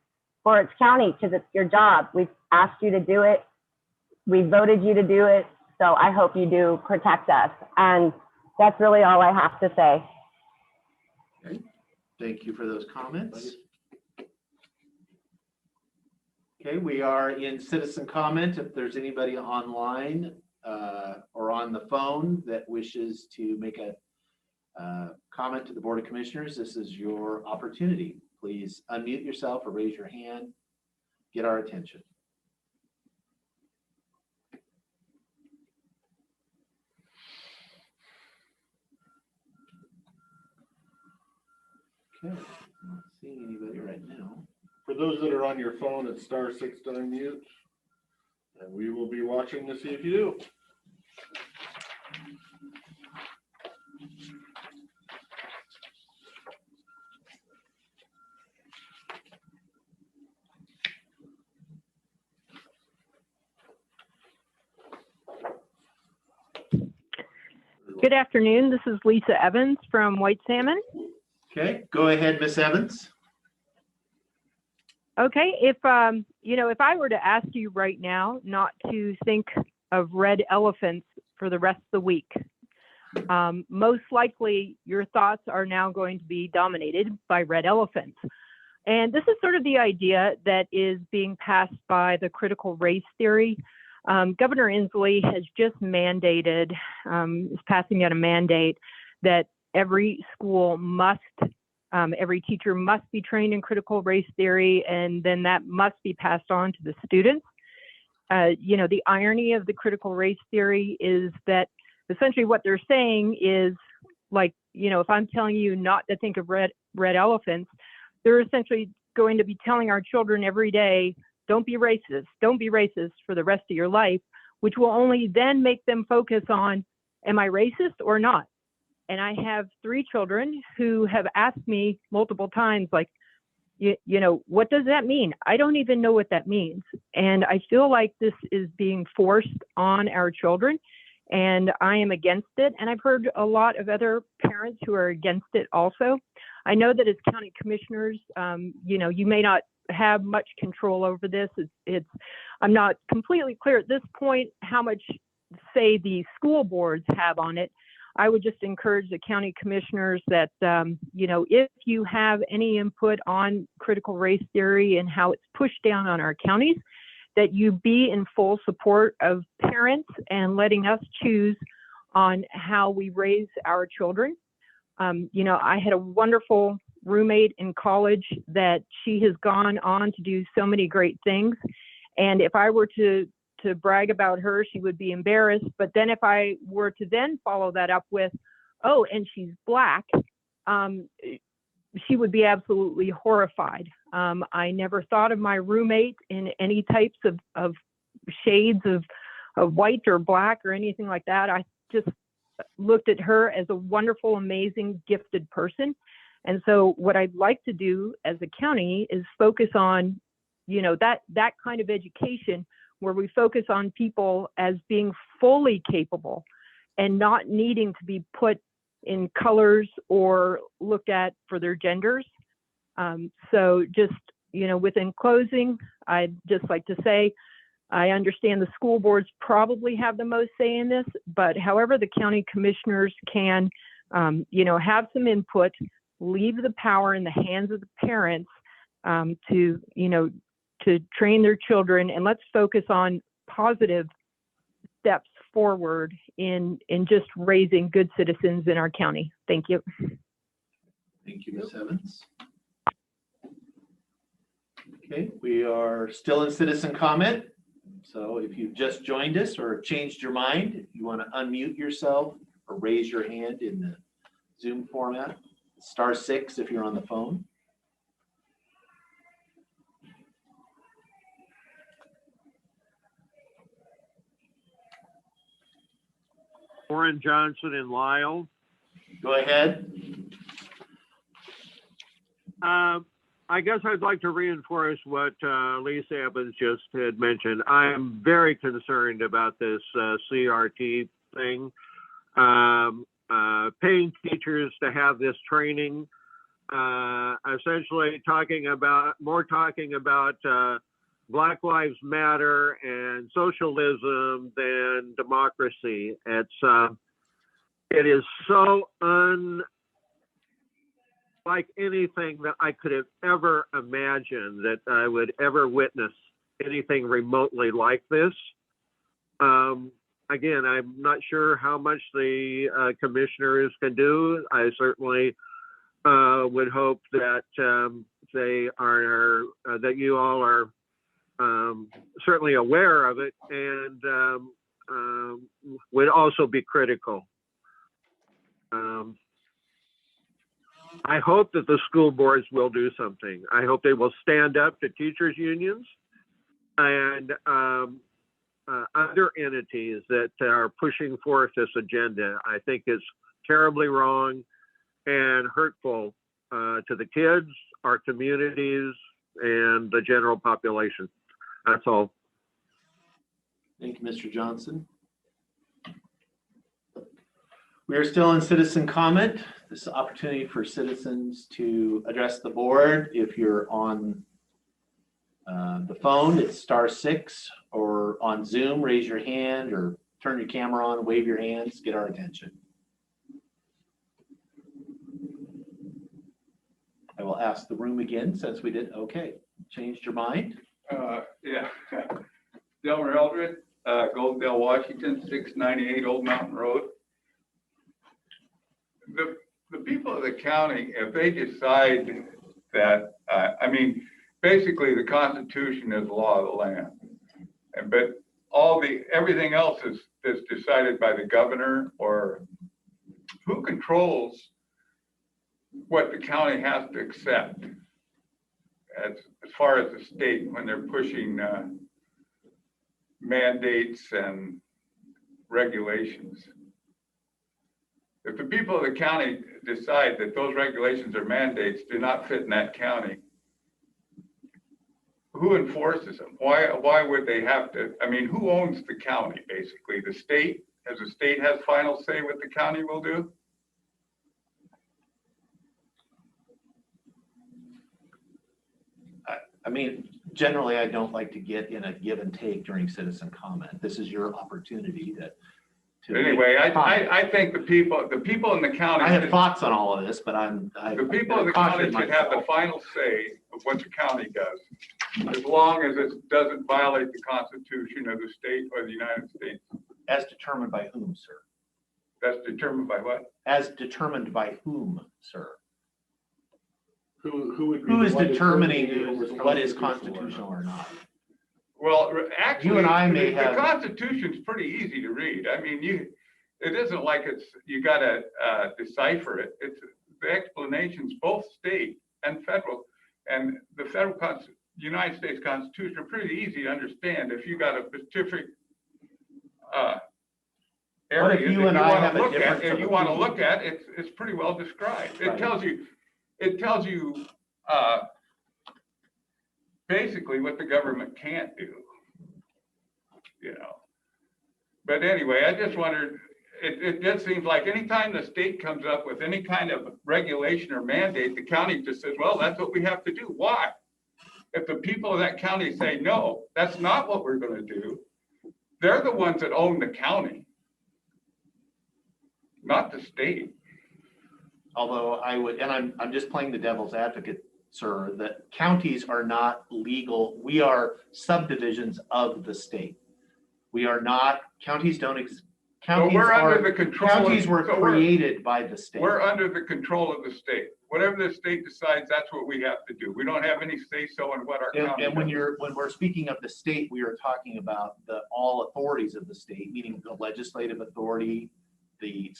for its county, because it's your job. We've asked you to do it. We voted you to do it. So I hope you do protect us. And that's really all I have to say. Okay. Thank you for those comments. Okay, we are in citizen comment. If there's anybody online or on the phone that wishes to make a comment to the Board of Commissioners, this is your opportunity. Please unmute yourself or raise your hand. Get our attention. Okay, I'm not seeing anybody right now. For those that are on your phone, it's *6 to unmute. And we will be watching to see if you do. Good afternoon. This is Lisa Evans from White Salmon. Okay, go ahead, Miss Evans. Okay, if I were to ask you right now not to think of red elephants for the rest of the week, most likely your thoughts are now going to be dominated by red elephants. And this is sort of the idea that is being passed by the critical race theory. Governor Inslee has just mandated, is passing out a mandate that every school must, every teacher must be trained in critical race theory, and then that must be passed on to the students. The irony of the critical race theory is that essentially what they're saying is like, you know, if I'm telling you not to think of red elephants, they're essentially going to be telling our children every day, don't be racist for the rest of your life, which will only then make them focus on, am I racist or not? And I have 3 children who have asked me multiple times, like, you know, what does that mean? I don't even know what that means. And I feel like this is being forced on our children, and I am against it. And I've heard a lot of other parents who are against it also. I know that as county commissioners, you know, you may not have much control over this. I'm not completely clear at this point how much say the school boards have on it. I would just encourage the county commissioners that, you know, if you have any input on critical race theory and how it's pushed down on our counties, that you be in full support of parents and letting us choose on how we raise our children. You know, I had a wonderful roommate in college that she has gone on to do so many great things. And if I were to brag about her, she would be embarrassed. But then if I were to then follow that up with, oh, and she's Black, she would be absolutely horrified. I never thought of my roommate in any types of shades of white or Black or anything like that. I just looked at her as a wonderful, amazing, gifted person. And so what I'd like to do as a county is focus on, you know, that kind of education where we focus on people as being fully capable and not needing to be put in colors or looked at for their genders. So just, you know, within closing, I'd just like to say, I understand the school boards probably have the most say in this, but however the county commissioners can, you know, have some input, leave the power in the hands of the parents to, you know, to train their children, and let's focus on positive steps forward in just raising good citizens in our county. Thank you. Thank you, Ms. Evans. Okay, we are still in citizen comment. So if you've just joined us or changed your mind, you want to unmute yourself or raise your hand in the Zoom format, *6 if you're on the phone. Warren Johnson in Lyle. Go ahead. I guess I'd like to reinforce what Lisa Evans just had mentioned. I am very concerned about this CRT thing. Paying teachers to have this training, essentially talking about Black Lives Matter and socialism than democracy. It is so unlike anything that I could have ever imagined that I would ever witness anything remotely like this. Again, I'm not sure how much the commissioners can do. I certainly would hope that they are, that you all are certainly aware of it and would also be critical. I hope that the school boards will do something. I hope they will stand up to teachers' unions and other entities that are pushing forth this agenda. I think it's terribly wrong and hurtful to the kids, our communities, and the general population. That's all. Thank you, Mr. Johnson. We are still in citizen comment. This is an opportunity for citizens to address the board. If you're on the phone, it's *6, or on Zoom, raise your hand or turn your camera on, wave your hands, get our attention. I will ask the room again since we did. Okay, changed your mind? Yeah. Delmer Eldred, Goldsdale, Washington, 698 Old Mountain Road. The people of the county, if they decide that, I mean, basically the Constitution is the law of the land, but everything else is that's decided by the governor, or who controls what the county has to accept as far as the state when they're pushing mandates and regulations? If the people of the county decide that those regulations or mandates do not fit in that county, who enforces them? Why would they have to? I mean, who owns the county, basically? The state? As the state has final say what the county will do? I mean, generally, I don't like to get in a give and take during citizen comment. This is your opportunity to. Anyway, I think the people in the county. I have thoughts on all of this, but the people in the county should have the final say of what the county does, as long as it doesn't violate the Constitution of the state or the United States. As determined by whom, sir? That's determined by what? As determined by whom, sir? Who is determining what is constitutional or not? Well, actually, you and I may have. The Constitution's pretty easy to read. I mean, it isn't like you got to decipher it. It's the explanations, both state and federal, and the United States Constitution are pretty easy to understand. If you got a specific area that you want to look at, it's pretty well described. It tells you basically what the government can't do, But anyway, I just wondered, it just seems like anytime the state comes up with any kind of regulation or mandate, the county just says, well, that's what we have to do. Why? If the people of that county say, no, that's not what we're going to do, they're the ones that own the county, not the state. Although I would, and I'm just playing the devil's advocate, sir, that counties are not legal. We are subdivisions of the state. We are not, counties don't exist. Counties were created by the state. We're under the control of the state. Whatever the state decides, that's what we have to do. We don't have any say-so in what our county does. And when we're speaking of the state, we are talking about all authorities of the state, meaning the legislative authority, the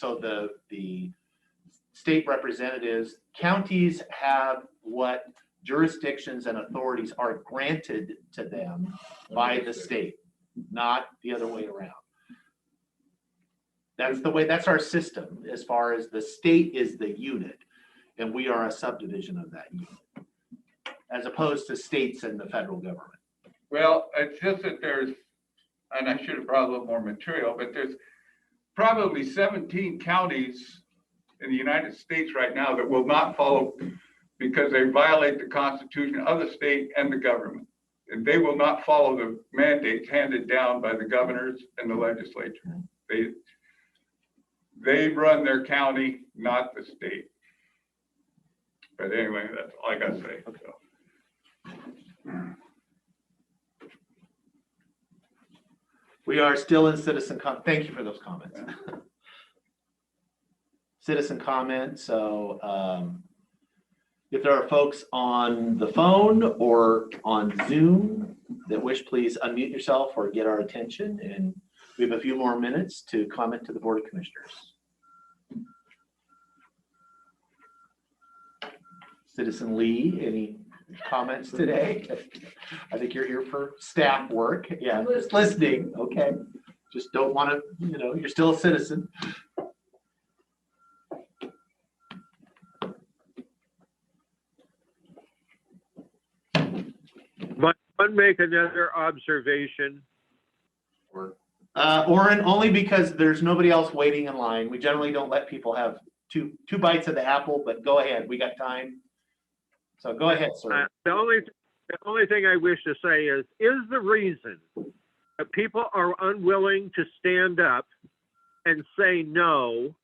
state representatives. Counties have what jurisdictions and authorities are granted to them by the state, not the other way around. That's our system, as far as the state is the unit, and we are a subdivision of that unit, as opposed to states and the federal government. Well, it's just that there's, and I should have brought a little more material, but there's probably 17 counties in the United States right now that will not follow because they violate the Constitution of the state and the government. And they will not follow the mandates handed down by the governors and the legislature. They run their county, not the state. But anyway, that's all I gotta say. So. We are still in citizen comment. Thank you for those comments. Citizen comment. So if there are folks on the phone or on Zoom that wish, please unmute yourself or get our attention. And we have a few more minutes to comment to the Board of Commissioners. Citizen Lee, any comments today? I think you're here for staff work. Yeah, just listening. Okay. Just don't want to, you're still a citizen. Might one make another observation? Oren, only because there's nobody else waiting in line. We generally don't let people have two bites of the apple, but go ahead. We got time. So go ahead, sir. The only thing I wish to say is the reason that people are unwilling to stand up and say no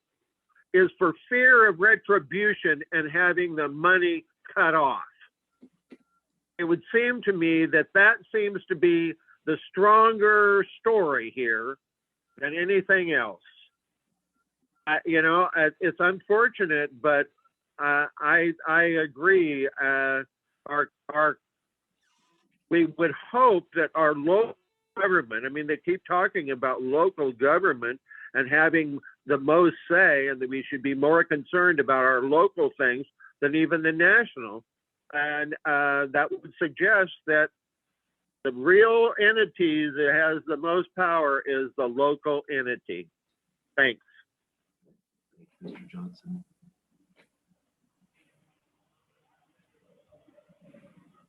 is for fear of retribution and having the money cut off. It would seem to me that seems to be the stronger story here than anything else. It's unfortunate, but I agree. We would hope that our local government. I mean, they keep talking about local government and having the most say, and that we should be more concerned about our local things than even the national. And that would suggest that the real entity that has the most power is the local entity. Thanks. Mr. Johnson.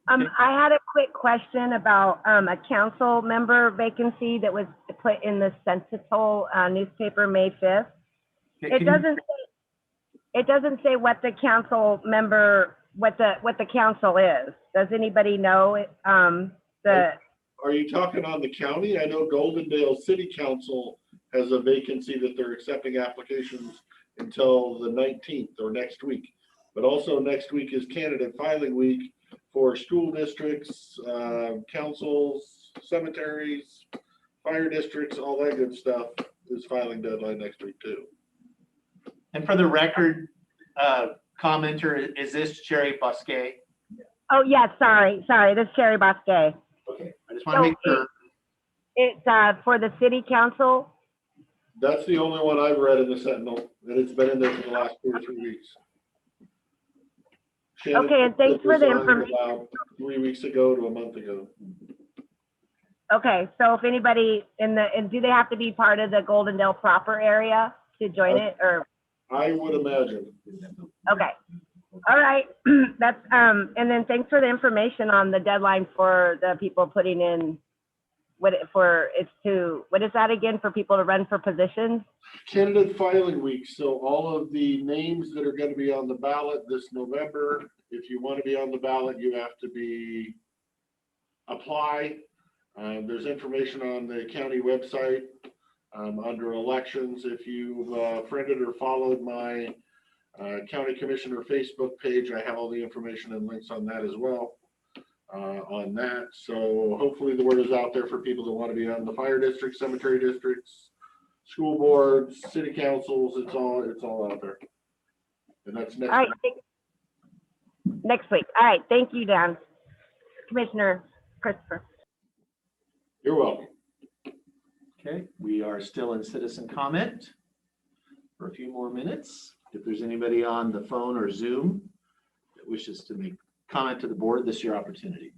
I had a quick question about a council member vacancy that was put in the Sentinel newspaper May 5th. It doesn't say what the council member, what the council is. Does anybody know it? Are you talking on the county? I know Goldendale City Council has a vacancy that they're accepting applications until the 19th or next week. But also next week is candidate filing week for school districts, councils, cemeteries, fire districts, all that good stuff is filing deadline next week too. And for the record, commenter, is this Sherry Bosquet? Oh, yes, sorry. This is Sherry Bosquet. Okay, I just want to make sure. It's for the city council. That's the only one I've read in the Sentinel, and it's been in there for the last 2 or 3 weeks. Shannon, Okay, and thanks for the resigned information. about 3 weeks ago to a month ago. Okay, so if anybody and do they have to be part of the Goldendale proper area to join it, or? I would imagine. Okay, all right, that's, and then thanks for the information on the deadline for the people putting in, what is that again, for people to run for positions? Candidate filing week, so all of the names that are going to be on the ballot this November, if you want to be on the ballot, you have to apply. There's information on the county website under elections. If you've friended or followed my county commissioner Facebook page, I have all the information and links on that as well. On that, so hopefully the word is out there for people that want to be on the fire districts, cemetery districts, school boards, city councils. It's all out there, and that's next. All right, next week. All right, thank you, Dan. Commissioner Christopher. You're welcome. Okay, we are still in citizen comment for a few more minutes. If there's anybody on the phone or Zoom that wishes to make comment to the board, this is your opportunity.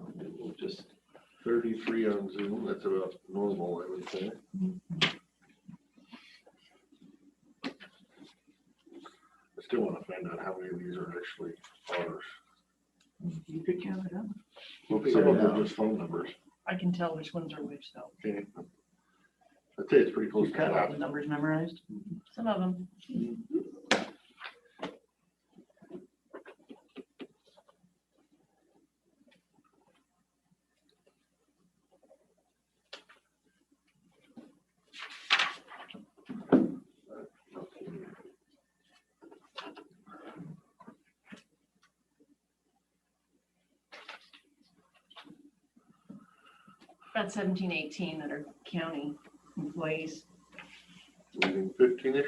Okay, we'll just 33 on Zoom. That's about normal, I would say. I still want to find out how many of these are actually ours. You could count it up. Well, some of them are just phone numbers. I can tell which ones are which, though. Okay. I'd say it's pretty close You've to got all that. the numbers memorized? Some of them. About 17, 18 that are county employees. 15-ish.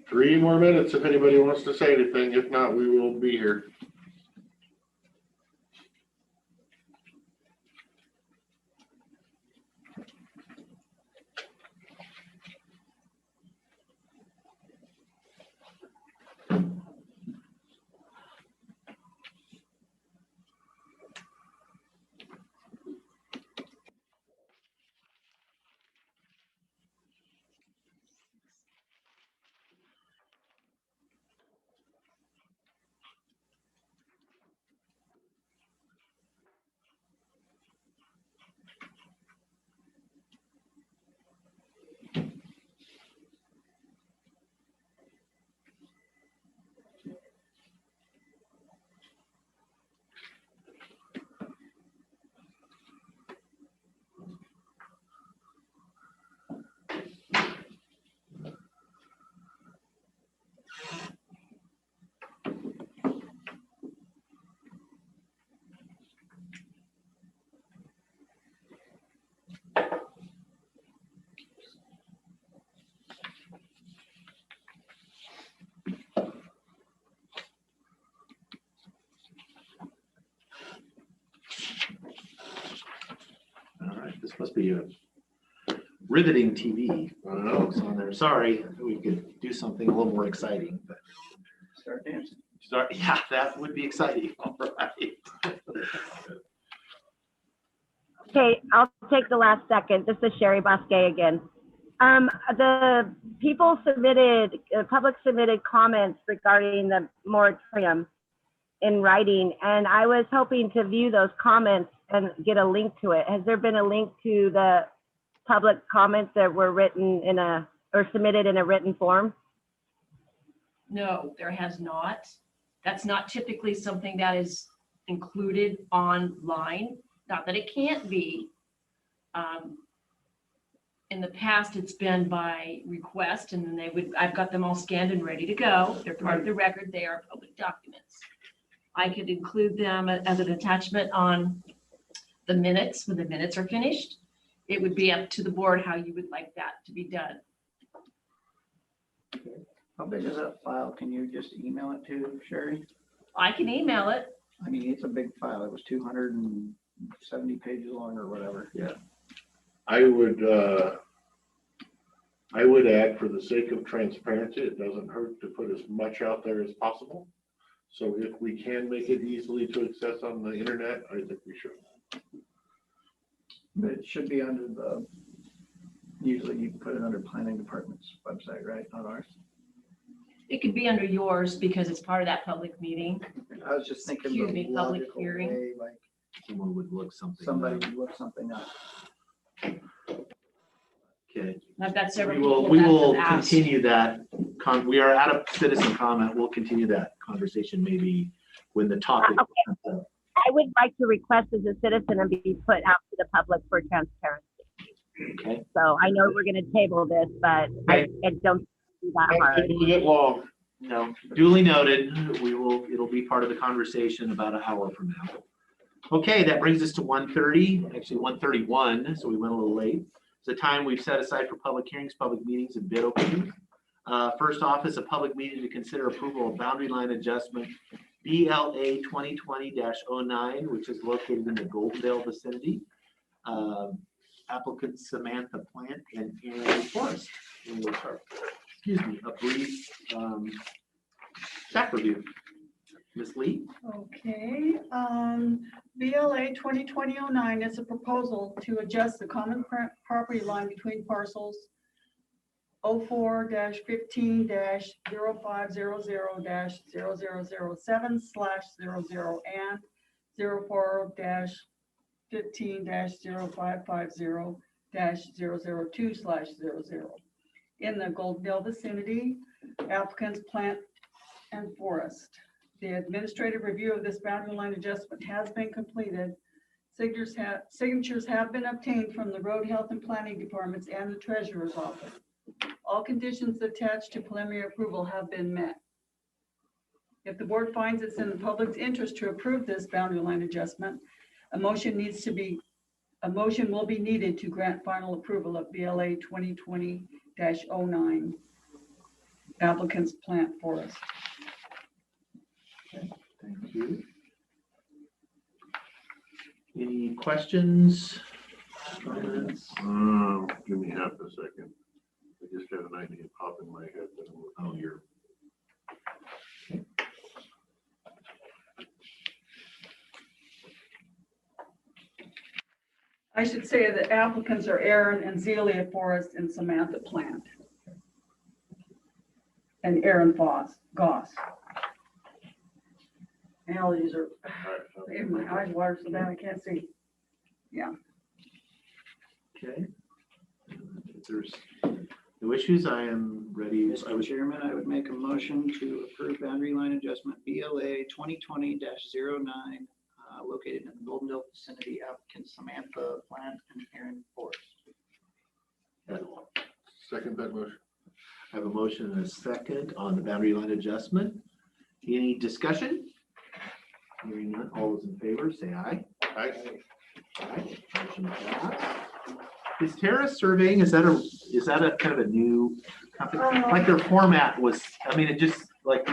Three more minutes if anybody wants to say anything. If not, we will be here. Must be a riveting TV. I don't know, it's on there. Sorry, we could do something a little more exciting, but. Start dancing. Yeah, that would be exciting. All right. Okay, I'll take the last second. This is Sherry Bosque again. The people submitted, public submitted comments regarding the moratorium in writing, and I was hoping to view those comments and get a link to it. Has there been a link to the public comments that were written in or submitted in a written form? No, there has not. That's not typically something that is included online. Not that it can't be. In the past, it's been by request, and then I've got them all scanned and ready to go. They're part of the record. They are public documents. I could include them as an attachment on the minutes when the minutes are finished. It would be up to the board how you would like that to be done. How big is that file? Can you just email it to Sherry? I can email it. I mean, it's a big file. It was 270 pages long or whatever. Yeah. I would add, for the sake of transparency, it doesn't hurt to put as much out there as possible. So if we can make it easily to access on the internet, I think we should. But it should be under usually you put it under planning department's website, right? Not ours. It could be under yours because it's part of that public meeting. I was just thinking Excuse the me, public logical hearing. way, like Someone would look something. somebody up. would look something up. Okay. I've got several We will, people we that will have asked. continue that. We are out of citizen comment. We'll continue that conversation maybe when the topic. comes up. I would like to request as a citizen and be put out to the public for transparency. Okay. So I know we're going to table this, but I don't see that hard. It'll get long. No, duly noted. We will, it'll be part of the conversation about an hour from now. Okay, that brings us to 1:30, actually 1:31, so we went a little late. It's the time we've set aside for public hearings, public meetings, and bid openings. First off is a public meeting to consider approval of boundary line adjustment BLA 2020-09, which is located in the Goldendale vicinity. Applicants Samantha Plant and Aaron Forrest. And we'll start, excuse me, a brief staff review. Ms. Lee? Okay, BLA 2020-09 is a proposal to adjust the common property line between parcels 04-15-0500-0007/00 and 04-15-0550-002/00 in the Goldendale vicinity. Applicants Plant and Forest. The administrative review of this boundary line adjustment has been completed. Signatures have been obtained from the Road Health and Planning Departments and the Treasurer's Office. All conditions attached to preliminary approval have been met. If the board finds it's in the public's interest to approve this boundary line adjustment, a motion will be needed to grant final approval of BLA 2020-09 applicants Plant Forest. Thank you. Any questions? Comments? Give me half a second. I just had an idea pop in my head. Oh, you're. I should say the applicants are Aaron and Zelia Forrest and Samantha Plant. And Aaron Goss. Allergies are, my eyes water so bad I can't see. Yeah. Okay. If there's no issues, I am ready. Mr. Chairman, I would make a motion to approve boundary line adjustment BLA 2020-09 located in the Goldendale vicinity. Applicants Samantha Plant and Aaron Forrest. Second that motion. I have a motion and a second on the boundary line adjustment. Any discussion? Hearing none, all those in favor, say aye. Aye. Aye. Motion passed. Is Terra Surveying, is that a kind of a new company? Like their format was, I mean, it just like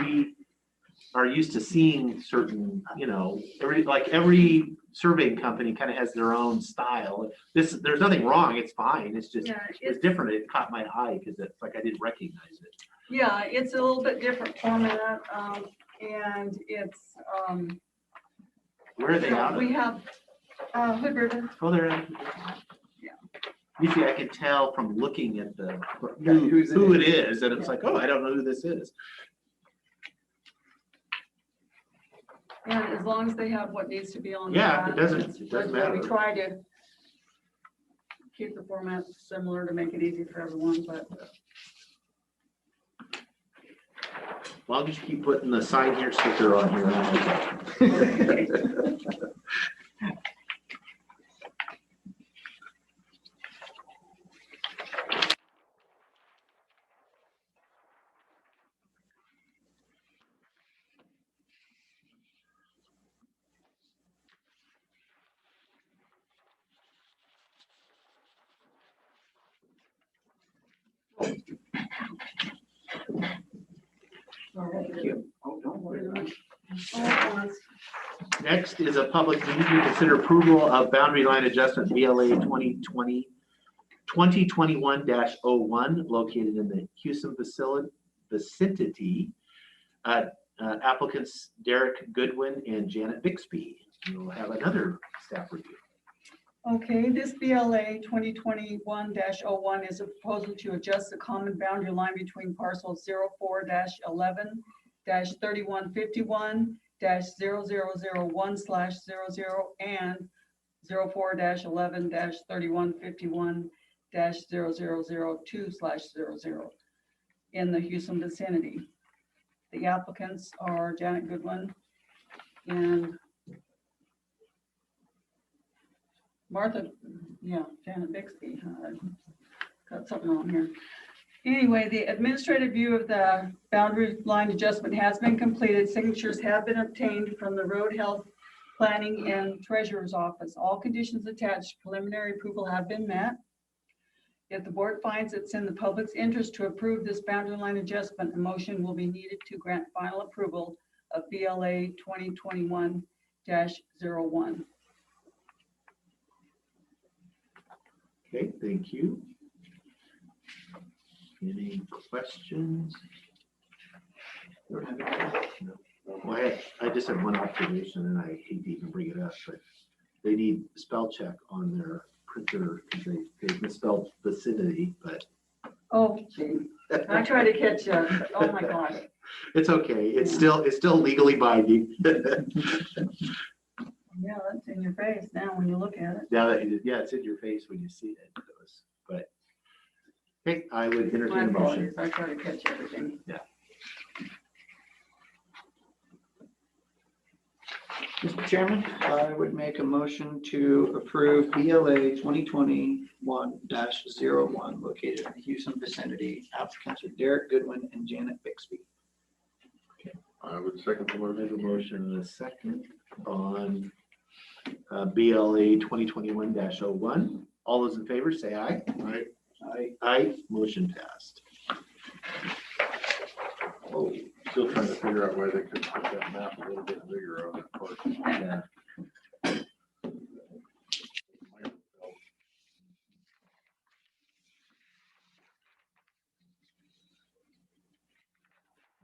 are used to seeing certain, every surveying company kind of has their own style. There's nothing wrong, it's fine, it's just, Yeah, it's different, it caught my eye because it's like I didn't recognize it. Yeah, it's a little bit different format, and it's, Where are they out of? we have, Hood River. Oh, they're out. Yeah. Usually I can tell from looking at Yeah, who it is, and it's like, oh, I don't know who this is. And as long as they have what needs to be on. the Yeah, front, it doesn't that's what matter. We try to keep the format similar to make it easy for everyone, but. Well, I'll just keep putting the sign here sticker on here. Next is a public meeting to consider approval of boundary line adjustment BLA 2021-01 located in the Houston vicinity. Applicants Derek Goodwin and Janet Bixby. We'll have another staff review. Okay, this BLA 2021-01 is a proposal to adjust the common boundary line between parcels 04-11-3151-0001/00 and 04-11-3151-0002/00 in the Houston vicinity. The applicants are Janet Goodwin and Martha, Janet Bixby. Got something wrong here. Anyway, the administrative view of the boundary line adjustment has been completed. Signatures have been obtained from the Road Health Planning and Treasurer's Office. All conditions attached to preliminary approval have been met. If the board finds it's in the public's interest to approve this boundary line adjustment, a motion will be needed to grant final approval of BLA 2021-01. Okay, thank you. Any questions? No. Well, I just have one observation, and I hate to even bring it up, but they need spell check on their printer because they misspelled vicinity, but. Oh, gee. I try to catch you. Oh my gosh. It's okay. It's still legally binding. Yeah, that's in your face now when you look at it. Yeah, it's in your face when you see it. But hey, I would My entertain a motion. apologies. I try to catch everything. Yeah. Mr. Chairman, I would make a motion to approve BLA 2021-01 located in the Houston vicinity. Applicants are Derek Goodwin and Janet Bixby. I would second the motion. Make a motion in a second on BLA 2021-01. All those in favor say aye. Aye. Aye. Aye. Motion passed. Oh, still trying to figure out why they couldn't put that map a little bit bigger on that part. Yeah.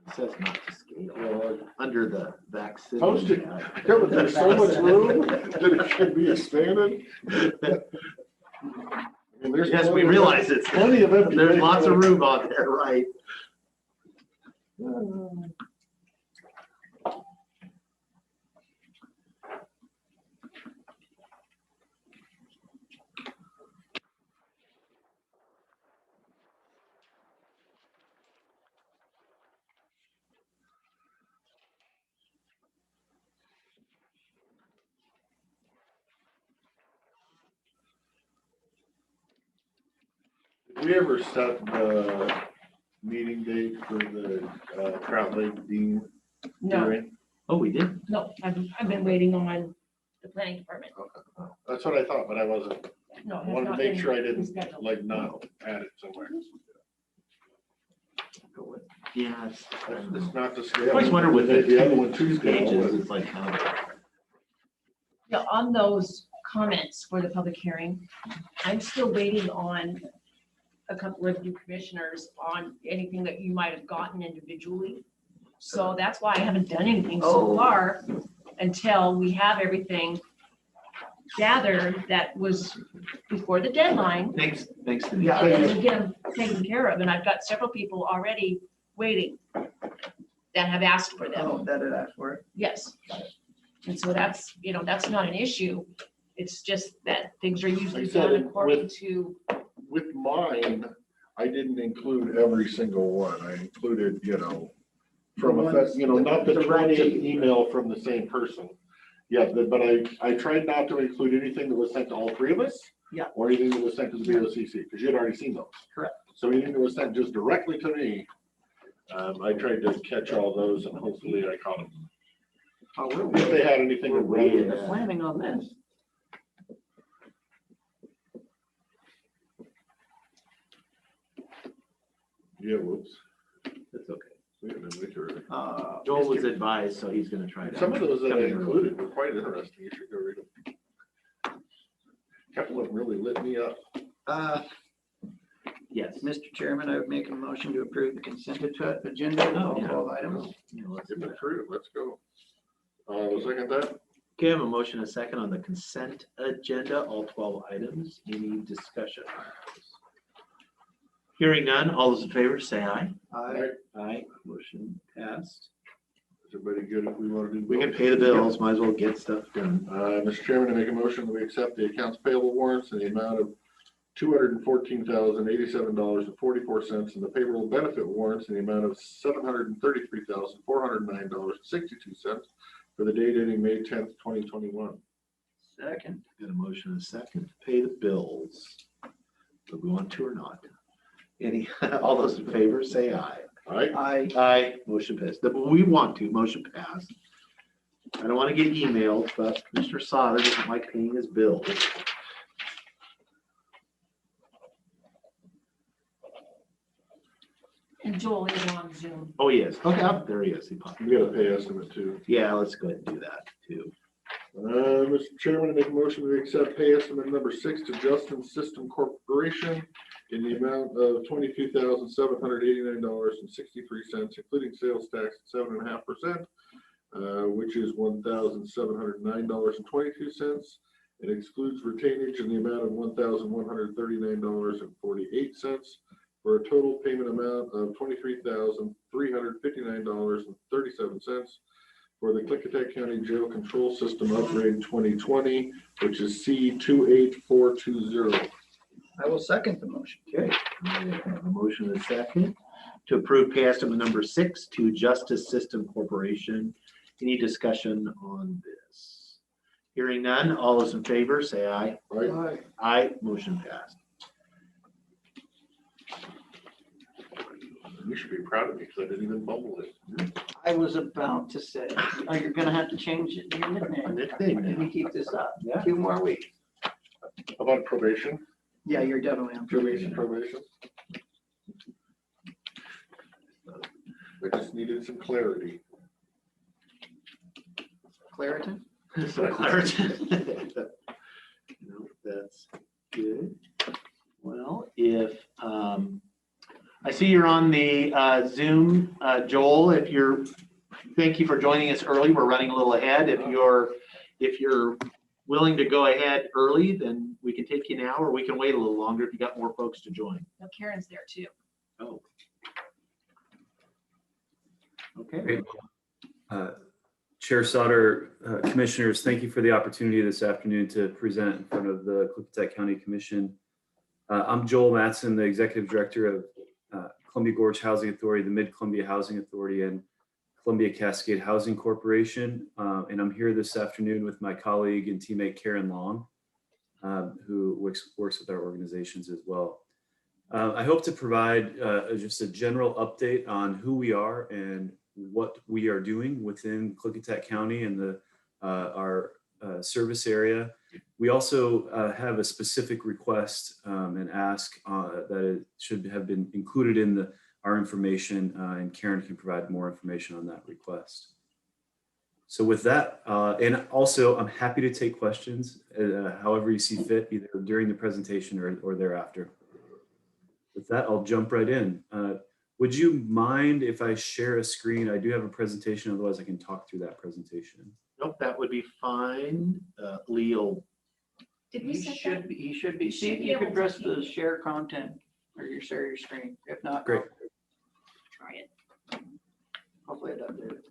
It says not to scale under the vaccine. Posted. Yeah, but there's so much room that it should be expanded. I mean, there's Yes, we plenty of- realize it's, plenty of empty there's space lots of there. room on there, right? Did we ever set the meeting date for the Trout Lake Dean No, hearing? Oh, we did. no, I've been waiting on the planning department. That's what I thought, but I wasn't, No, it has wanted to not make been sure I didn't rescheduled. like not add it somewhere. Yeah, it's, It's not the I scale. always wonder with The other one the too. two pages, it's like, how? Yeah, on those comments for the public hearing, I'm still waiting on a couple of you commissioners on anything that you might have gotten individually. So that's why I haven't done anything so far until we have everything gathered that was before the deadline. Thanks, Denise. And then we get them taken care of. And I've got several people already waiting that have asked for them. That had asked for it. Yes. And so that's, that's not an issue. It's just that things are usually Like I said, done according with- to, With mine, I didn't include every single one. I included, from a, not the 20th email from the same person. Yeah, but I tried not to include anything that was sent to all three of us. Yeah. Or anything that was sent to the BOCC, because you had already seen those. Correct. So anything that was sent just directly to me, I tried to catch all those and hopefully I caught them. If they had anything to read. Planning on this. Yeah, whoops. That's okay. Wait a minute, wait a minute. Joel was advised, so he's gonna try to. Some of those that I included were quite interesting. You should go read them. A couple of them really lit me up. Yes. Mr. Chairman, I would make a motion to approve the consent agenda, all 12 items. Get it through, let's go. Second that? Okay, I have a motion, a second on the consent agenda, all 12 items. Any discussion? Hearing none, all those in favor say aye. Aye. Aye, motion passed. Is everybody good if we want to do? We can pay the bills, might as well get stuff done. Mr. Chairman, I make a motion that we accept the accounts payable warrants in the amount of $214,087.44 and the payroll benefit warrants in the amount of $733,409.62 for the date ending May 10th, 2021. Second. Got a motion and a second to pay the bills. Do we want to or not? All those in favor say aye. Aye. Aye. Aye, motion passed. We want to, motion passed. I don't want to get emailed, but Mr. Sauter doesn't like paying his bills. and Joel is on Zoom. Oh, yes. Okay, there he is. He popped. We got a pay estimate too. Yeah, let's go ahead and do that too. Mr. Chairman, I make a motion to accept pay estimate number 6 to Justin System Corporation in the amount of $22,789.63, including sales tax at 7.5%, which is $1,709.22. It excludes retainage in the amount of $1,139.48 for a total payment amount of $23,359.37 for the Klickitat County Jail Control System Upgrade 2020, which is C28420. I will second the motion. Okay, I have a motion and a second to approve pay estimate number 6 to Justice System Corporation. Any discussion on this? Hearing none, all those in favor say aye. Aye. Aye, motion passed. You should be proud of me because I didn't even bumble it. I was about to say, oh, you're gonna have to change it to your nickname. Nickname now. If you keep this up. Yeah. 2 more weeks. About probation? Yeah, you're definitely on probation. Probation. I just needed some clarity. Claritin? So Claritin. No, that's good. Well, if, I see you're on the Zoom, Joel, thank you for joining us early. We're running a little ahead. If you're willing to go ahead early, then we can take you now, or we can wait a little longer if you got more folks to join. No, Karen's there too. Oh. Okay. Great. Chair Sauter, Commissioners, thank you for the opportunity this afternoon to present in front of the Klickitat County Commission. I'm Joel Mattson, the Executive Director of Columbia Gorge Housing Authority, the Mid-Columbia Housing Authority, and Columbia Cascade Housing Corporation. And I'm here this afternoon with my colleague and teammate Karen Long, who works with our organizations as well. I hope to provide just a general update on who we are and what we are doing within Klickitat County and our service area. We also have a specific request and ask that it should have been included in our information, and Karen can provide more information on that request. So with that, and also I'm happy to take questions however you see fit, either during the presentation or thereafter. With that, I'll jump right in. Would you mind if I share a screen? I do have a presentation, otherwise I can talk through that presentation. Nope, that would be fine. Leo. Did we He set should that? be, he should be, He see should if be you able could to press see. the share content or your share your screen. If not, Great. Try it. hopefully it does it.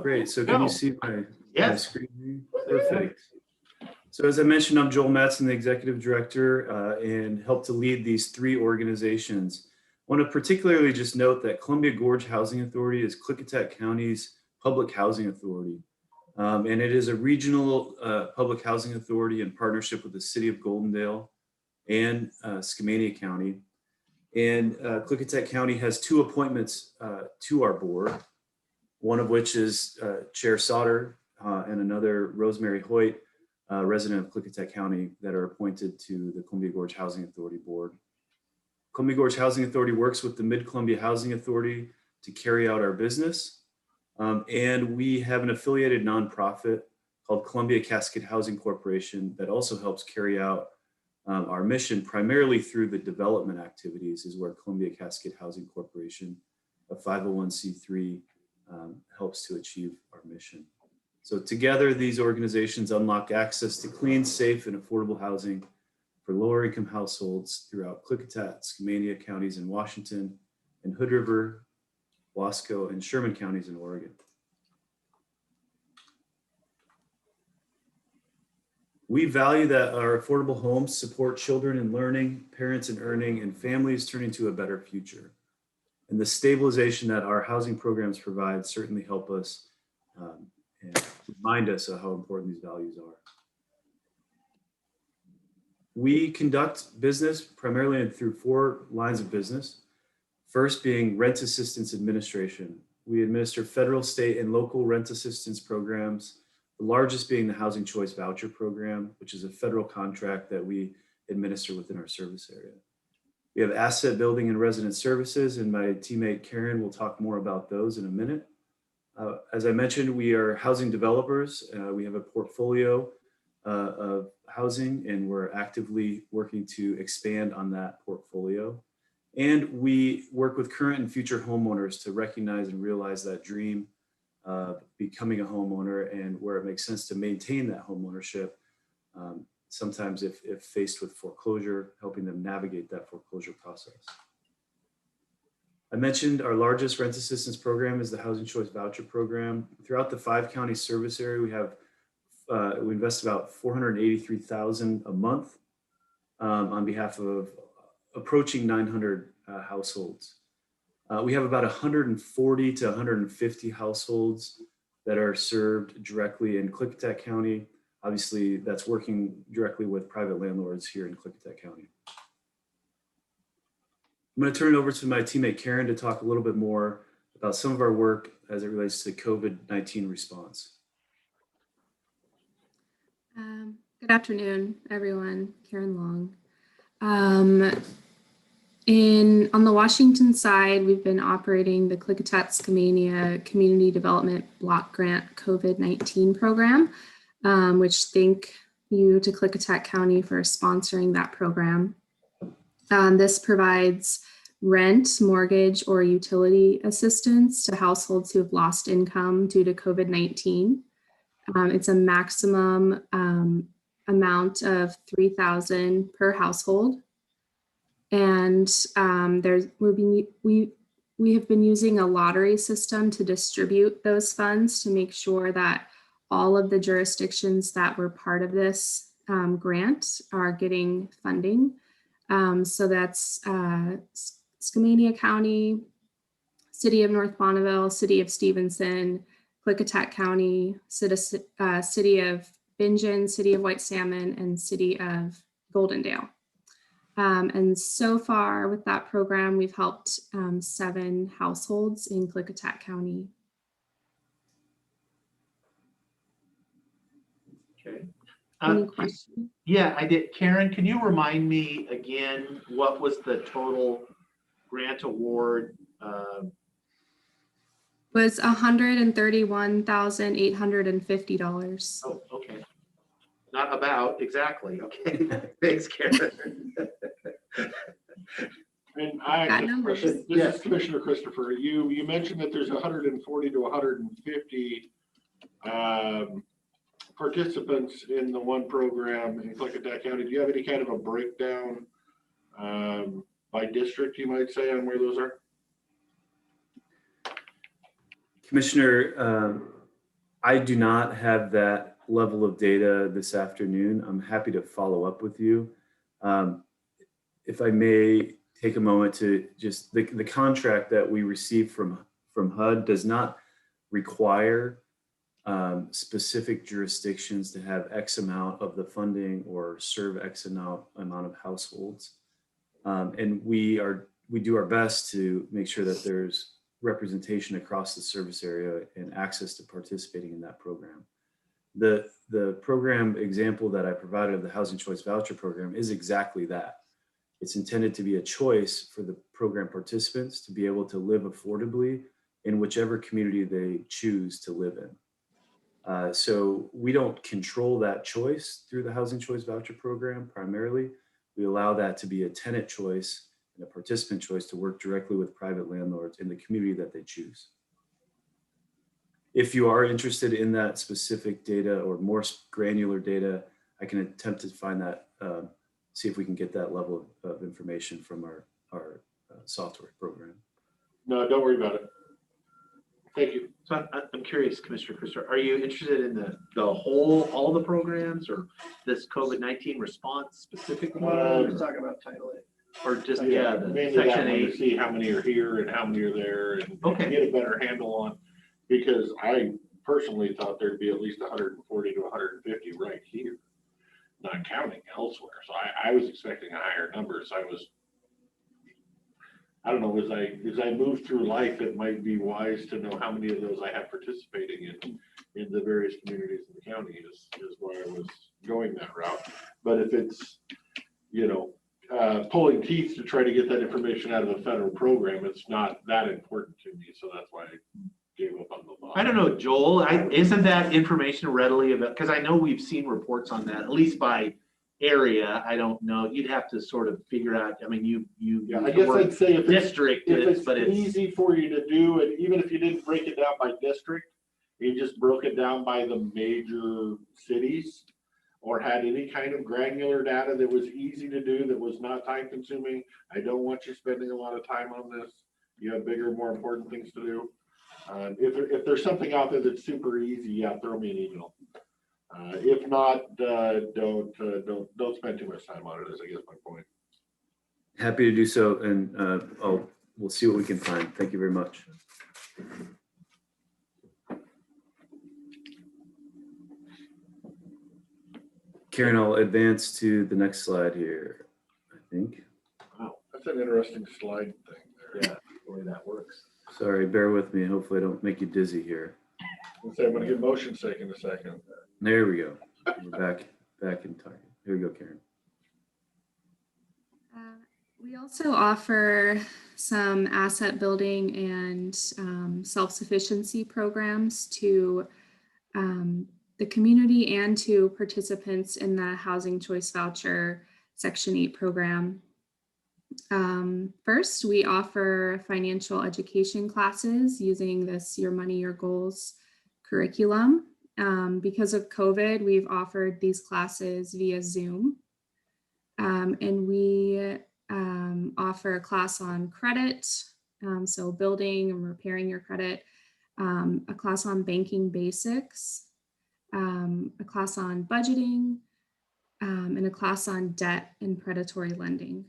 Great, so can you see my Yes. screen? Perfect. So as I mentioned, I'm Joel Matson, the Executive Director, and help to lead these 3 organizations. I want to particularly just note that Columbia Gorge Housing Authority is Klickitat County's public housing authority. And it is a regional public housing authority in partnership with the City of Goldendale and Skamania County. And Klickitat County has 2 appointments to our board, one of which is Chair Sauter and another Rosemary Hoyt, resident of Klickitat County, that are appointed to the Columbia Gorge Housing Authority Board. Columbia Gorge Housing Authority works with the Mid-Columbia Housing Authority to carry out our business. And we have an affiliated nonprofit called Columbia Cascade Housing Corporation that also helps carry out our mission, primarily through the development activities, is where Columbia Cascade Housing Corporation, a 501c3, helps to achieve our mission. So together, these organizations unlock access to clean, safe, and affordable housing for lower income households throughout Klickitat, Skamania counties in Washington, and Hood River, Wasco, and Sherman counties in Oregon. We value that our affordable homes support children in learning, parents in earning, and families turning to a better future. And the stabilization that our housing programs provide certainly help us and remind us of how important these values are. We conduct business primarily through 4 lines of business. First being rent assistance administration. We administer federal, state, and local rent assistance programs, the largest being the Housing Choice Voucher Program, which is a federal contract that we administer within our service area. We have asset building and resident services, and my teammate Karen will talk more about those in a minute. As I mentioned, we are housing developers. We have a portfolio of housing, and we're actively working to expand on that portfolio. And we work with current and future homeowners to recognize and realize that dream of becoming a homeowner, and where it makes sense to maintain that homeownership. Sometimes if faced with foreclosure, helping them navigate that foreclosure process. I mentioned our largest rent assistance program is the Housing Choice Voucher Program. Throughout the 5-county service area, we invest about $483,000 a month on behalf of approaching 900 households. We have about 140 to 150 households that are served directly in Klickitat County. Obviously, that's working directly with private landlords here in Klickitat County. I'm going to turn it over to my teammate Karen to talk a little bit more about some of our work as it relates to COVID-19 response. Good afternoon, everyone. Karen Long. On the Washington side, we've been operating the Klickitat Skamania Community Development Block Grant COVID-19 program, which thank you to Klickitat County for sponsoring that program. This provides rent, mortgage, or utility assistance to households who have lost income due to COVID-19. It's a maximum amount of $3,000 per household. And we have been using a lottery system to distribute those funds to make sure that all of the jurisdictions that were part of this grant are getting funding. So that's Skamania County, City of North Bonneville, City of Stevenson, Klickitat County, City of Bingen, City of White Salmon, and City of Goldendale. And so far with that program, we've helped 7 households in Klickitat County. Okay. Any questions? Yeah, I did. Karen, can you remind me again, what was the total grant award? Was $131,850. Oh, okay. Not about, exactly. Okay. Thanks, Karen. And I Got have a numbers. question. This is Commissioner Christopher. You mentioned that there's 140 to 150 participants in the one program in Klickitat County. Do you have any kind of a breakdown by district, you might say, on where those are? Commissioner, I do not have that level of data this afternoon. I'm happy to follow up with you. If I may take a moment to just, the contract that we received from HUD does not require specific jurisdictions to have X amount of the funding or serve X amount of households. And we do our best to make sure that there's representation across the service area and access to participating in that program. The program example that I provided of the Housing Choice Voucher Program is exactly that. It's intended to be a choice for the program participants to be able to live affordably in whichever community they choose to live in. So we don't control that choice through the Housing Choice Voucher Program primarily. We allow that to be a tenant choice and a participant choice to work directly with private landlords in the community that they choose. If you are interested in that specific data or more granular data, I can attempt to find that, see if we can get that level of information from our software program. No, don't worry about it. Thank you. So I'm curious, Commissioner Christopher, are you interested in all the programs, or this COVID-19 response specifically? Let's talk about Title 8. Or just, mainly that Section one 8. to see how many are here and how many are there, and Okay. get a better handle on, because I personally thought there'd be at least 140 to 150 right here, not counting elsewhere. So I was expecting a higher number. So I don't know, as I move through life, it might be wise to know how many of those I have participating in the various communities in the county is why I was going that route. But if it's, pulling teeth to try to get that information out of the federal program, it's not that important to me. So that's why I gave up on the law. I don't know, Joel, isn't that information readily available? Because I know we've seen reports on that, at least by area. I don't know. You'd have to sort of figure out. I mean, I guess I'd say if it's but it's easy for you to do, and even if you didn't break it down by district, you just broke it down by the major cities, or had any kind of granular data that was easy to do, that was not time consuming. I don't want you spending a lot of time on this. You have bigger, more important things to do. If there's something out there that's super easy, yeah, throw me an email. If not, don't spend too much time on it, is I guess my point. Happy to do so, and we'll see what we can find. Thank you very much. Karen, I'll advance to the next slide here, I think. Wow, that's an interesting slide thing there. Yeah, the way that works. Sorry, bear with me. Hopefully I don't make you dizzy here. I'm going to get motion sake in a second. There we go. We're back in target. Here we go, Karen. We also offer some asset building and self-sufficiency programs to the community and to participants in the Housing Choice Voucher Section 8 program. First, we offer financial education classes using this Your Money, Your Goals curriculum. Because of COVID, we've offered these classes via Zoom. And we offer a class on credit, so building and repairing your credit, a class on banking basics, a class on budgeting, and a class on debt and predatory lending.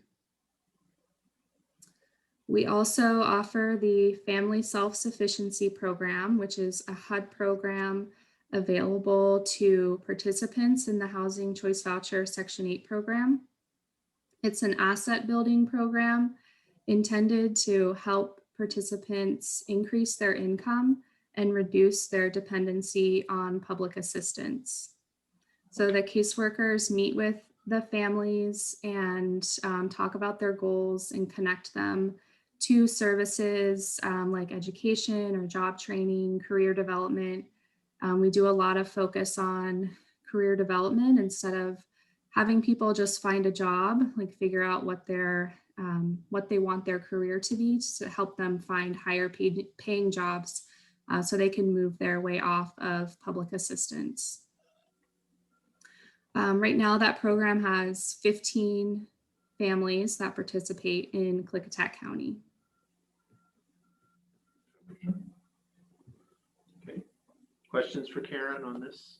We also offer the Family Self-Sufficiency Program, which is a HUD program available to participants in the Housing Choice Voucher Section 8 program. It's an asset building program intended to help participants increase their income and reduce their dependency on public assistance. So the caseworkers meet with the families and talk about their goals and connect them to services like education or job training, career development. We do a lot of focus on career development instead of having people just find a job, like figure out what they want their career to be, to help them find higher paying jobs so they can move their way off of public assistance. Right now, that program has 15 families that participate in Klickitat County. Okay. Questions for Karen on this?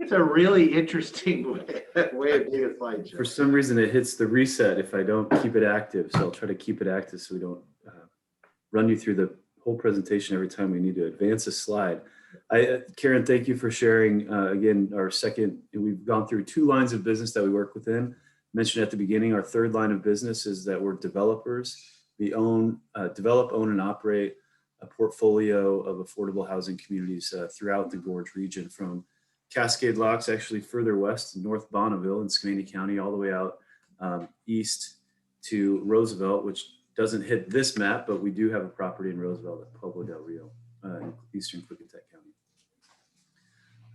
It's a really interesting way of doing a slideshow. For some reason, it hits the reset if I don't keep it active. So I'll try to keep it active so we don't run you through the whole presentation every time we need to advance a slide. Karen, thank you for sharing. Again, our second, we've gone through 2 lines of business that we work within. Mentioned at the beginning, our 3rd line of business is that we're developers. We develop, own, and operate a portfolio of affordable housing communities throughout the Gorge region, from Cascade Locks, actually further west, North Bonneville in Skamania County, all the way out east to Roosevelt, which doesn't hit this map, but we do have a property in Roosevelt at Pueblo del Rio, in eastern Klickitat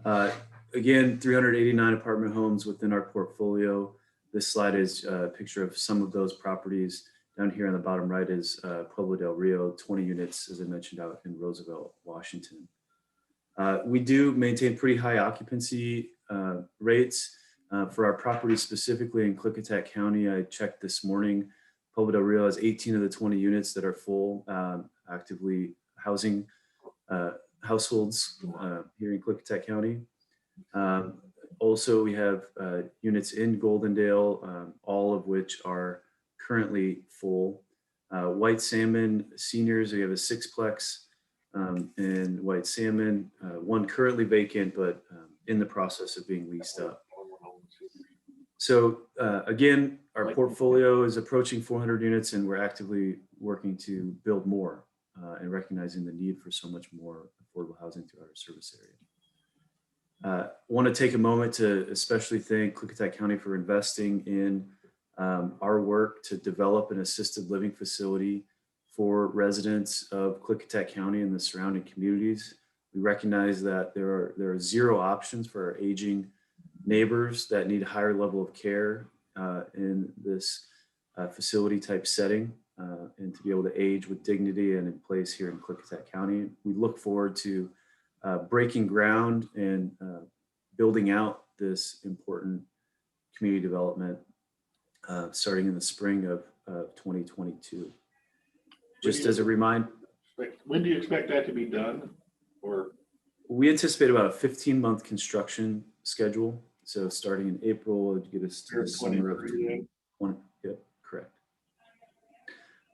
County. Again, 389 apartment homes within our portfolio. This slide is a picture of some of those properties. Down here on the bottom right is Pueblo del Rio, 20 units, as I mentioned, out in Roosevelt, Washington. We do maintain pretty high occupancy rates for our properties, specifically in Klickitat County. I checked this morning, Pueblo del Rio has 18 of the 20 units that are full, actively housing households here in Klickitat County. Also, we have units in Goldendale, all of which are currently full. White Salmon Seniors, we have a 6-plex and White Salmon, 1 currently vacant, but in the process of being leased up. So again, our portfolio is approaching 400 units, and we're actively working to build more and recognizing the need for so much more affordable housing throughout our service area. Want to take a moment to especially thank Klickitat County for investing in our work to develop an assisted living facility for residents of Klickitat County and the surrounding communities. We recognize that there are 0 options for our aging neighbors that need a higher level of care in this facility type setting, and to be able to age with dignity and in place here in Klickitat County. We look forward to breaking ground and building out this important community development starting in the spring of 2022. Just as a reminder. When do you expect that to be done? Or we anticipate about a 15-month construction schedule. So starting in April, it'd get us to the summer of 2020. Yep, correct.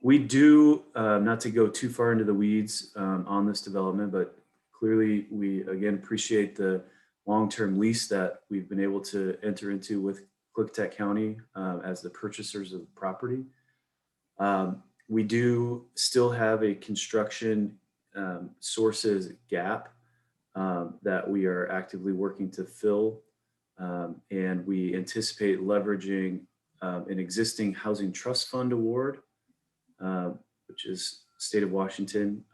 We do, not to go too far into the weeds on this development, but clearly we again appreciate the long-term lease that we've been able to enter into with Klickitat County as the purchasers of the property. We do still have a construction sources gap that we are actively working to fill. And we anticipate leveraging an existing housing trust fund award, which is state of Washington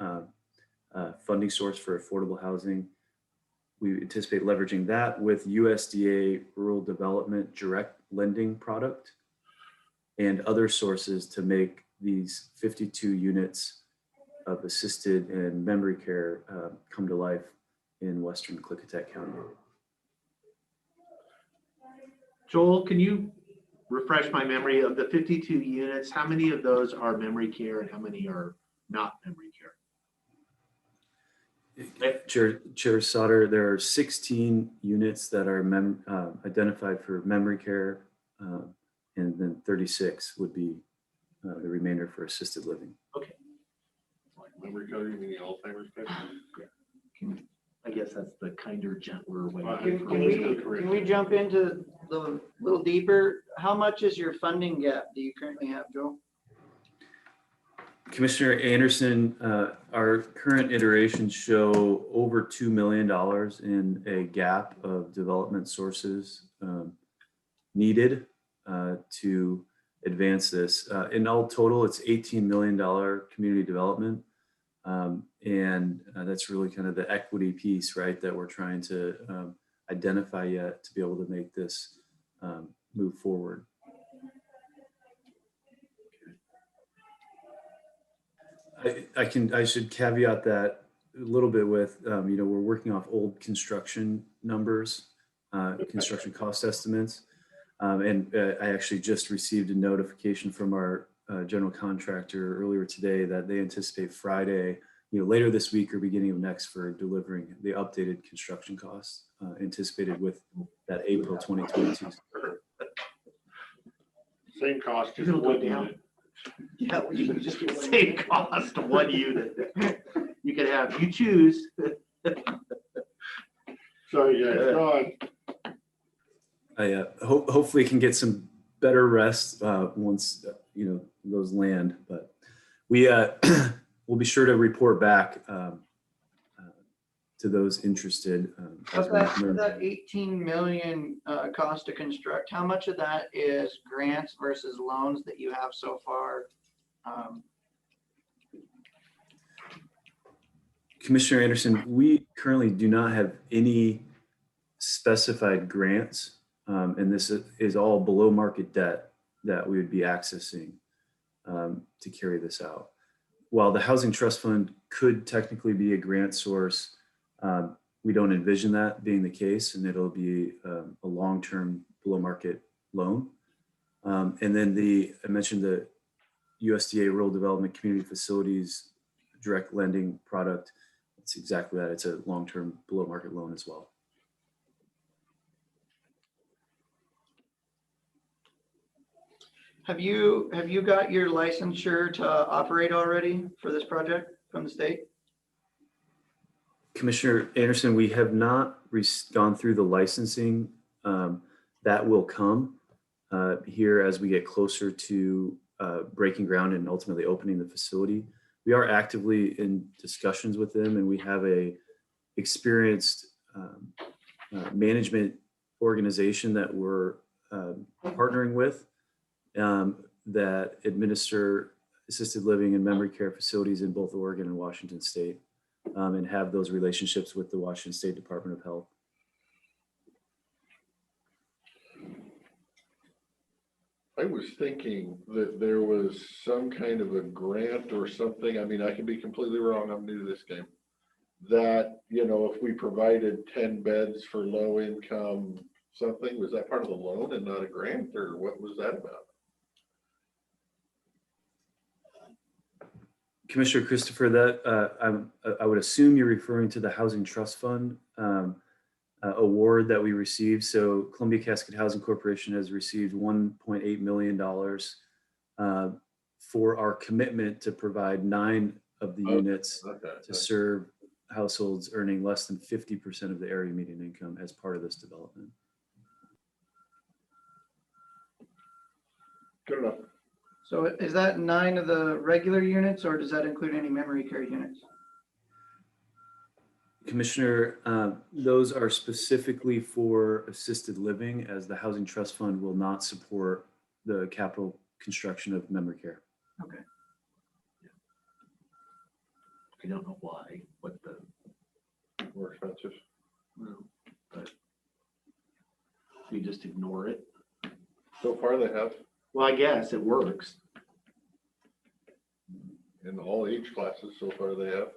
funding source for affordable housing. We anticipate leveraging that with USDA rural development direct lending product and other sources to make these 52 units of assisted and memory care come to life in Western Klickitat County. Joel, can you refresh my memory of the 52 units? How many of those are memory care and how many are not memory care? Chair Sauter, there are 16 units that are identified for memory care, and then 36 would be the remainder for assisted living. Okay. Like memory care, you mean the Alzheimer's care? Yeah. guess that's the kinder, gentler way. Can we jump into the little deeper? How much is your funding gap do you currently have, Joe? Commissioner Anderson, our current iterations show over $2 million in a gap of development sources needed to advance this. In all total, it's $18 million community development. And that's really kind of the equity piece, right, that we're trying to identify yet to be able to make this move forward. I should caveat that a little bit with, we're working off old construction numbers, construction cost estimates. And I actually just received a notification from our general contractor earlier today that they anticipate Friday, later this week or beginning of next for delivering the updated construction costs anticipated with that April 2022. Same cost, just one unit. Yeah, you can just get same cost of one unit. You can have, you choose. Sorry, guys, go on. I hopefully can get some better rest once those land, but we we'll be sure to report back to those interested. Of that 18 million cost to construct, how much of that is grants versus loans that you have so far? Commissioner Anderson, we currently do not have any specified grants, and this is all below market debt that we would be accessing to carry this out. While the Housing Trust Fund could technically be a grant source, we don't envision that being the case, and it'll be a long-term below market loan. And then I mentioned the USDA Rural Development Community Facilities direct lending product. It's exactly that. It's a long-term below market loan as well. Have you got your licensure to operate already for this project from the state? Commissioner Anderson, we have not gone through the licensing. That will come here as we get closer to breaking ground and ultimately opening the facility. We are actively in discussions with them, and we have a experienced management organization that we're partnering with that administer assisted living and memory care facilities in both Oregon and Washington State, and have those relationships with the Washington State Department of Health. I was thinking that there was some kind of a grant or something. I mean, I can be completely wrong. I'm new to this game. That, if we provided 10 beds for low income something, was that part of the loan and not a grant, or what was that about? Commissioner Christopher, that I would assume you're referring to the Housing Trust Fund award that we received. So Columbia Cascade Housing Corporation has received $1.8 million for our commitment to provide 9 of the units to serve households earning less than 50% of the area median income as part of this development. Good enough. So is that 9 of the regular units, or does that include any memory care units? Commissioner, those are specifically for assisted living, as the Housing Trust Fund will not support the capital construction of memory care. Okay. I don't know why, what the More expensive. no, but we just ignore it. So far they have. Well, I guess it works. In all age classes, so far they have.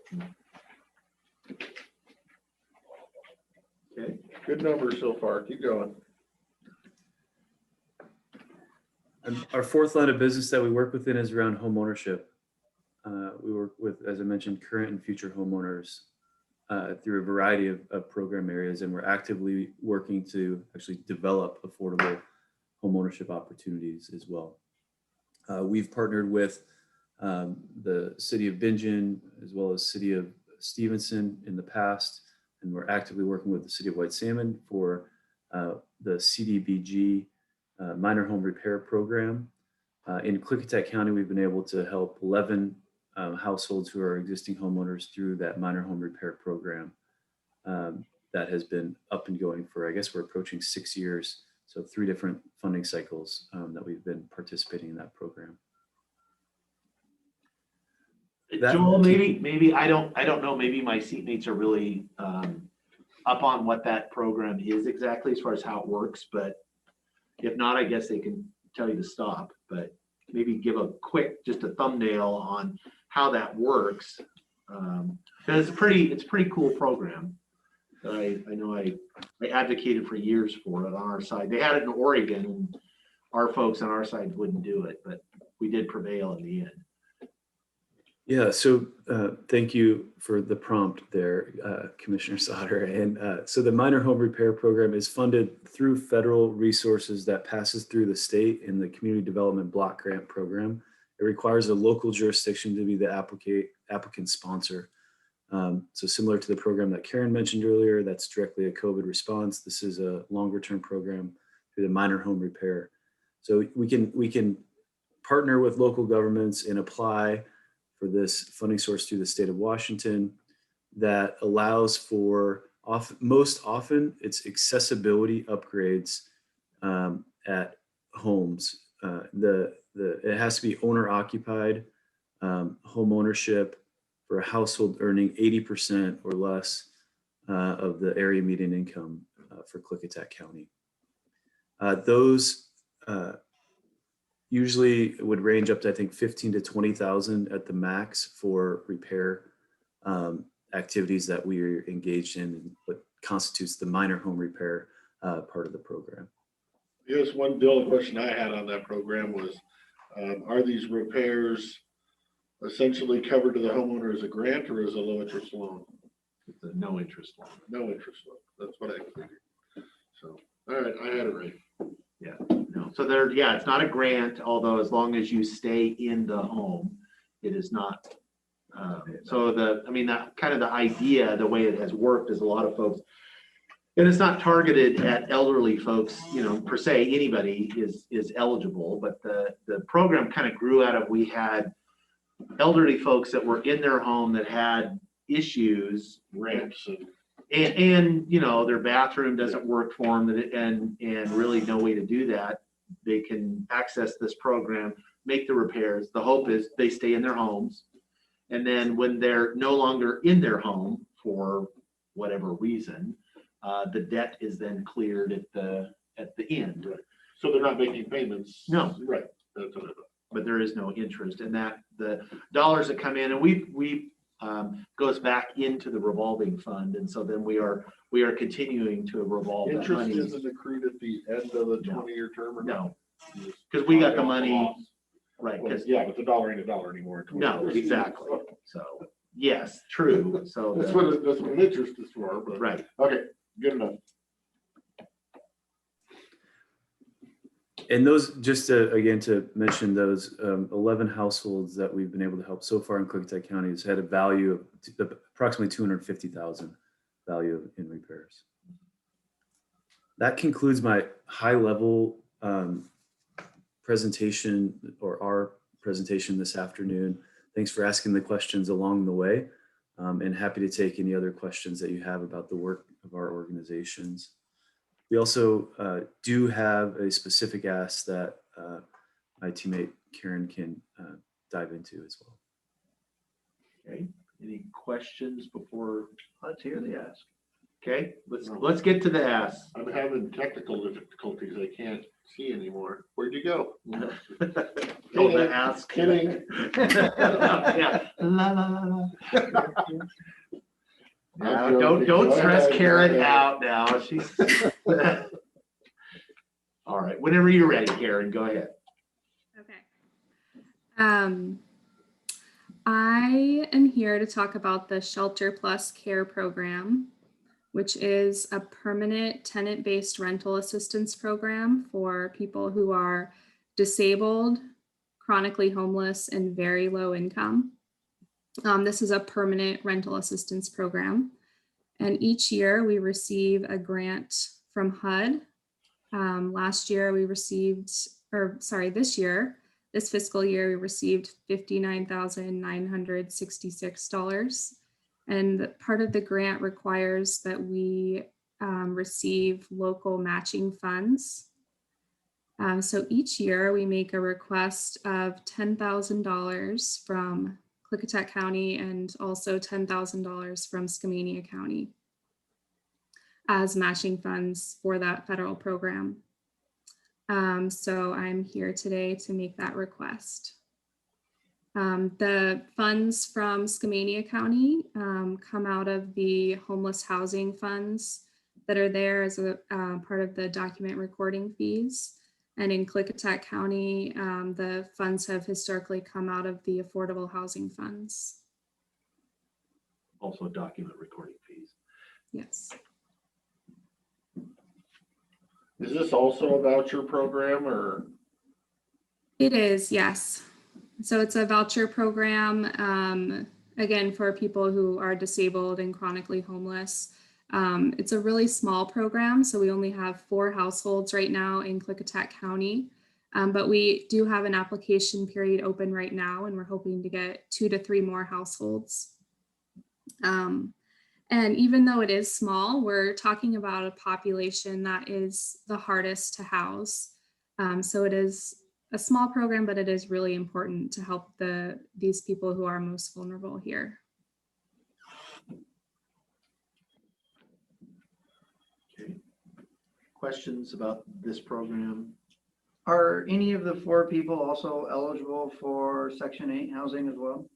Okay. Good numbers so far. Keep going. And our fourth line of business that we work within is around home ownership. We work with, as I mentioned, current and future homeowners through a variety of program areas, and we're actively working to actually develop affordable home ownership opportunities as well. We've partnered with the city of Bingen as well as city of Stevenson in the past, and we're actively working with the City of White Salmon for the CDBG minor home repair program. In Klickitat County, we've been able to help 11 households who are existing homeowners through that minor home repair program that has been up and going for, I guess we're approaching 6 years. So 3 different funding cycles that we've been participating in that program. Joel, maybe I don't know. Maybe my seatmates are really up on what that program is exactly as far as how it works. But if not, I guess they can tell you to stop. But maybe give a quick, just a thumbnail on how that works. Because it's a pretty cool program that I know I advocated for years for it on our side. They had it in Oregon, and our folks on our side wouldn't do it, but we did prevail in the end. Yeah, so thank you for the prompt there, Commissioner Sauter. And so the minor home repair program is funded through federal resources that passes through the state in the Community Development Block Grant Program. It requires a local jurisdiction to be the applicant sponsor. So similar to the program that Karen mentioned earlier, that's directly a COVID response. This is a longer term program through the minor home repair. So we can partner with local governments and apply for this funding source through the state of Washington that allows for, most often, it's accessibility upgrades at homes. It has to be owner occupied home ownership for a household earning 80% or less of the area median income for Klickitat County. Those usually it would range up to, I think, 15 to 20,000 at the max for repair activities that we are engaged in, and what constitutes the minor home repair part of the program. Yes, one Bill question I had on that program was, are these repairs essentially covered to the homeowner as a grant or as a low interest loan? It's a no interest loan. No interest loan. That's what I figured. So, all right, I had it right. Yeah, no. So it's not a grant, although as long as you stay in the home, it is not. So that kind of the idea, the way it has worked is a lot of folks, and it's not targeted at elderly folks, per se, anybody is eligible, but the program kind of grew out of, we had elderly folks that were in their home that had issues, ramps and their bathroom doesn't work for them, and really no way to do that. They can access this program, make the repairs. The hope is they stay in their homes, and then when they're no longer in their home for whatever reason, the debt is then cleared at the end. Right. So they're not making payments. No. Right. That's what I thought. But there is no interest, and that the dollars that come in, and we goes back into the revolving fund, and so then we are continuing to revolve that Interest money. isn't accrued at the end of the 20-year term, or No, because we got the money, right? Well, Because yeah, but the dollar ain't a dollar anymore. no, exactly. So yes, true. So That's what interest is for, but. Right. Okay, good enough. And those, just to, again, to mention those 11 households that we've been able to help so far in Klickitat County has had a value of approximately $250,000 value in repairs. That concludes my high level presentation, or our presentation this afternoon. Thanks for asking the questions along the way, and happy to take any other questions that you have about the work of our organizations. We also do have a specific ask that my teammate Karen can dive into as well. Okay. Any questions before? Let's hear the ask. Okay, let's get to the ask. I'm having technical difficulties. I can't see anymore. Where'd you go? Oh, the ask. Kidding. Yeah. La, la, la, la. I'm Don't joking. stress Go ahead. Karen out now. She's all right. Whenever you're ready, Karen, go ahead. Okay. I am here to talk about the Shelter Plus Care Program, which is a permanent tenant-based rental assistance program for people who are disabled, chronically homeless, and very low income. This is a permanent rental assistance program. And each year we receive a grant from HUD. Last year we received, this fiscal year, we received $59,966. And part of the grant requires that we receive local matching funds. So each year we make a request of $10,000 from Klickitat County and also $10,000 from Skamania County as matching funds for that federal program. So I'm here today to make that request. The funds from Skamania County come out of the homeless housing funds that are there as a part of the document recording fees. And in Klickitat County, the funds have historically come out of the affordable housing funds. Also document recording fees. Yes. Is this also a voucher program or? It is, yes. So it's a voucher program, again, for people who are disabled and chronically homeless. It's a really small program, so we only have 4 households right now in Klickitat County, but we do have an application period open right now, and we're hoping to get 2 to 3 more households. And even though it is small, we're talking about a population that is the hardest to house. So it is a small program, but it is really important to help these people who are most vulnerable here. Okay. Questions about this program? Are any of the 4 people also eligible for Section 8 housing as well?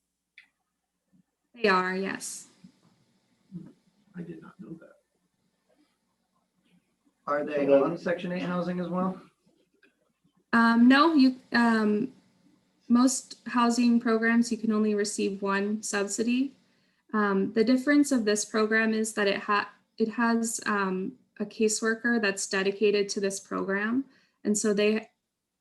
They are, yes. I did not know that. Are they on Section 8 housing as well? No, most housing programs, you can only receive 1 subsidy. The difference of this program is that it has a caseworker that's dedicated to this program. And so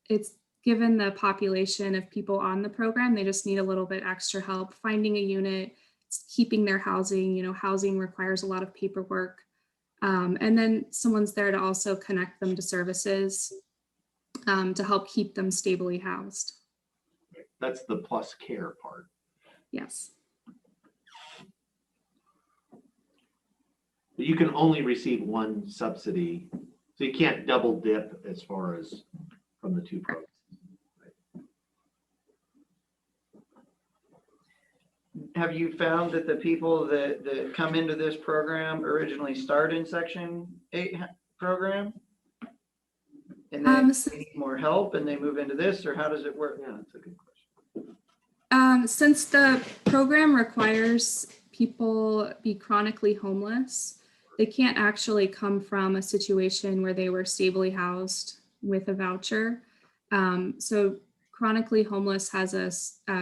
it's given the population of people on the program, they just need a little bit extra help finding a unit, keeping their housing. Housing requires a lot of paperwork. And then someone's there to also connect them to services to help keep them stably housed. That's the plus care part. Yes. But you can only receive 1 subsidy, so you can't double dip as far as from the 2 programs. Have you found that the people that come into this program originally start in Section 8 program? And then they need more help and they move into this, or how does it work? Yeah, that's a good question. Since the program requires people be chronically homeless, they can't actually come from a situation where they were stably housed with a voucher. So chronically homeless has a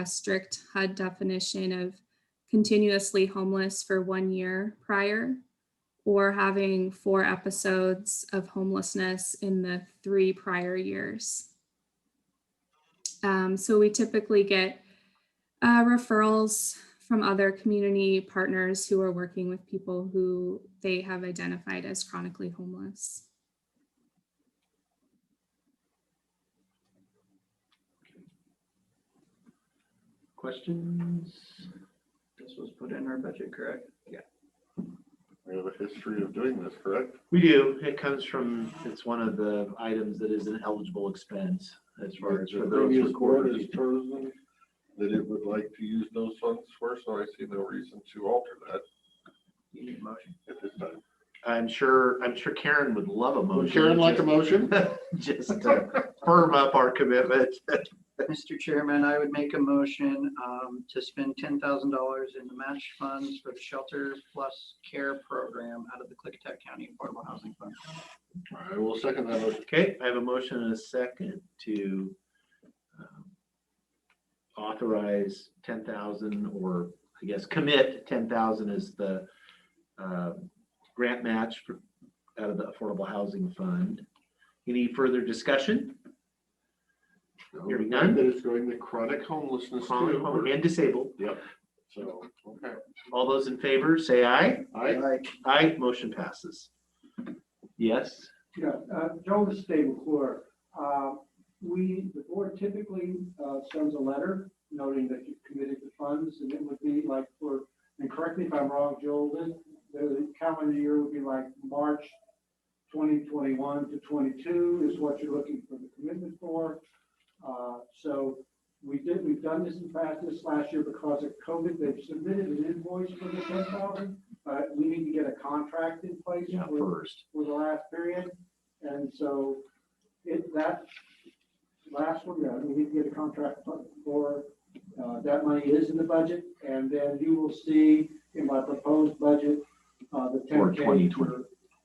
strict HUD definition of continuously homeless for 1 year prior, or having 4 episodes of homelessness in the 3 prior years. So we typically get referrals from other community partners who are working with people who they have identified as chronically homeless. Questions? This was put in our budget, correct? Yeah. We have a history of doing this, correct? We do. It comes from, it's one of the items that is an eligible expense as far as The for those previous board recorded. has chosen that it would like to use those funds for, so I see no reason to alter that You need a motion. at this time. I'm sure Karen would love a motion. Would Karen like a motion? Just to firm up our commitment. Mr. Chairman, I would make a motion to spend $10,000 in the match funds for the Shelter Plus Care Program out of the Klickitat County Affordable Housing Fund. I will second that motion. Okay, I have a motion and a second to authorize 10,000, or I guess commit 10,000 as the grant match for, out of the Affordable Housing Fund. Any further discussion? Hearing none. That it's going to chronic homelessness Chronic too. and disabled. Yep. So, okay. All those in favor, say aye. Aye. Aye, motion passes. Yes, Yeah, Joe, the stable clerk. The board typically sends a letter noting that you've committed the funds, and it would be like and correct me if I'm wrong, Joe, the calendar year would be like March 2021 to 22 is what you're looking for the commitment for. So we've done this in practice last year because of COVID. They've submitted an invoice for the 10,000, but we need to get a contract in place for the last period. And so that last one, we need to get a contract for that money is in the budget. And then you will see in my proposed budget, the 10K we're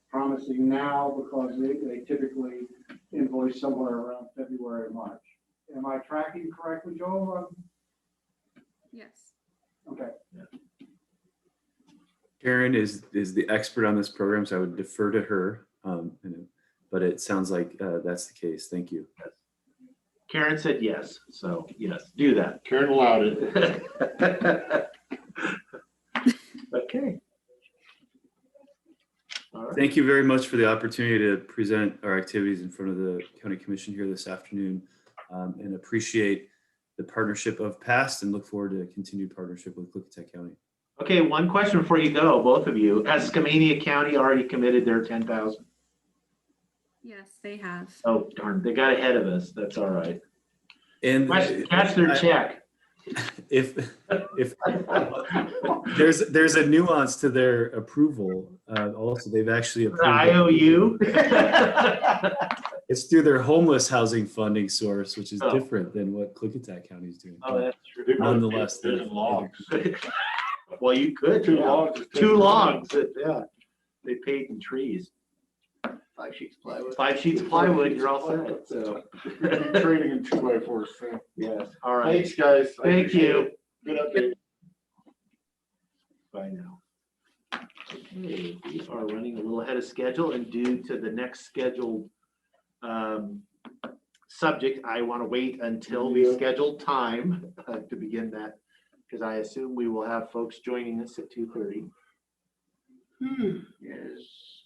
promising now because they typically invoice somewhere around February or March. Am I tracking correctly, Joel? Yes. Okay. Karen is the expert on this program, so I would defer to her. But it sounds like that's the case. Thank you. Karen said yes, so yes, do that. Karen allowed it. Okay. All right. Thank you very much for the opportunity to present our activities in front of the County Commission here this afternoon, and appreciate the partnership of past and look forward to a continued partnership with Klickitat County. Okay, one question before you go, both of you. Has Skamania County already committed their 10,000? Yes, they have. Oh, darn, they got ahead of us. That's all right. And catch their check. If there's a nuance to their approval, also they've actually approved the IOU. It's through their homeless housing funding source, which is Oh. different than what Klickitat County is doing. Oh, that's true. Nonetheless, There's logs. Well, you could. Two yeah. logs. Two logs. Yeah. They paid in trees. 5 sheets of plywood. 5 sheets of plywood, you're all set. So. Trading in 2x4s. So. Yes. All right. Thanks, guys. I Thank appreciate you. it. Good update. Bye now. Okay, we are running a little ahead of schedule, and due to the next scheduled subject, I want to wait until the scheduled time to begin that, because I assume we will have folks joining us at 2:30. Yes.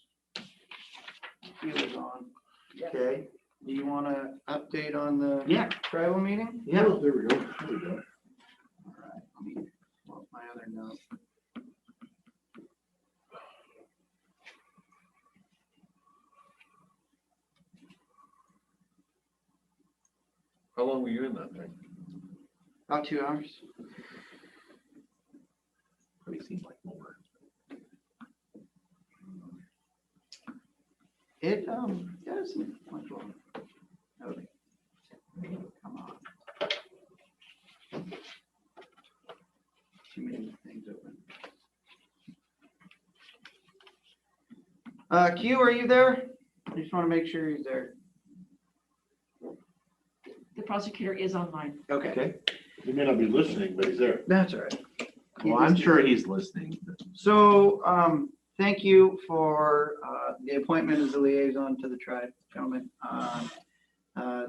He was on. Okay. Do you want to update on the tribal meeting? Yeah. Oh, there we go. There we go. All right. Let me pull up my other note. How long were you in that thing? About 2 hours. Probably seemed like more. It doesn't much longer. Okay. Come on. Too many things open. Q, are you there? I just want to make sure he's there. The prosecutor is online. Okay. He may not be listening, but he's there. That's all right. Well, I'm sure he's listening. So, thank you for the appointment as a liaison to the tribe, gentlemen.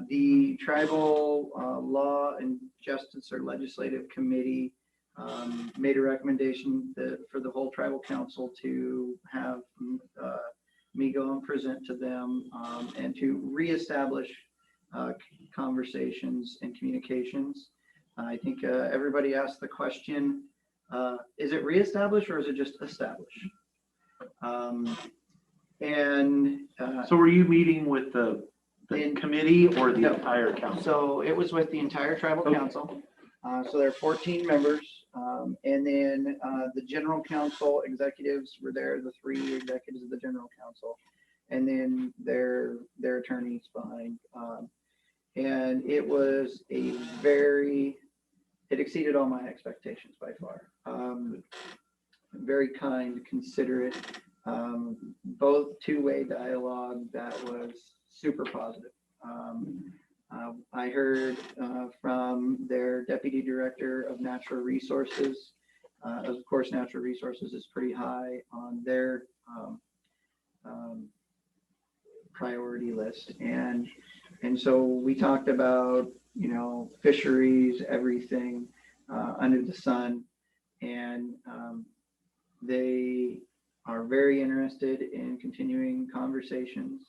The Tribal Law and Justice or Legislative Committee made a recommendation for the whole tribal council to have me go and present to them and to reestablish conversations and communications. I think everybody asked the question, is it reestablished or is it just established? So were you meeting with the committee or the entire council? So it was with the entire tribal council. So there are 14 members. And then the general council executives were there, the 3 executives of the general council, and then their attorneys behind. And it was it exceeded all my expectations by far. Very kind, considerate, both two-way dialogue that was super positive. I heard from their deputy director of natural resources. Of course, natural resources is pretty high on their priority list. And so we talked about, fisheries, everything under the sun. And they are very interested in continuing conversations.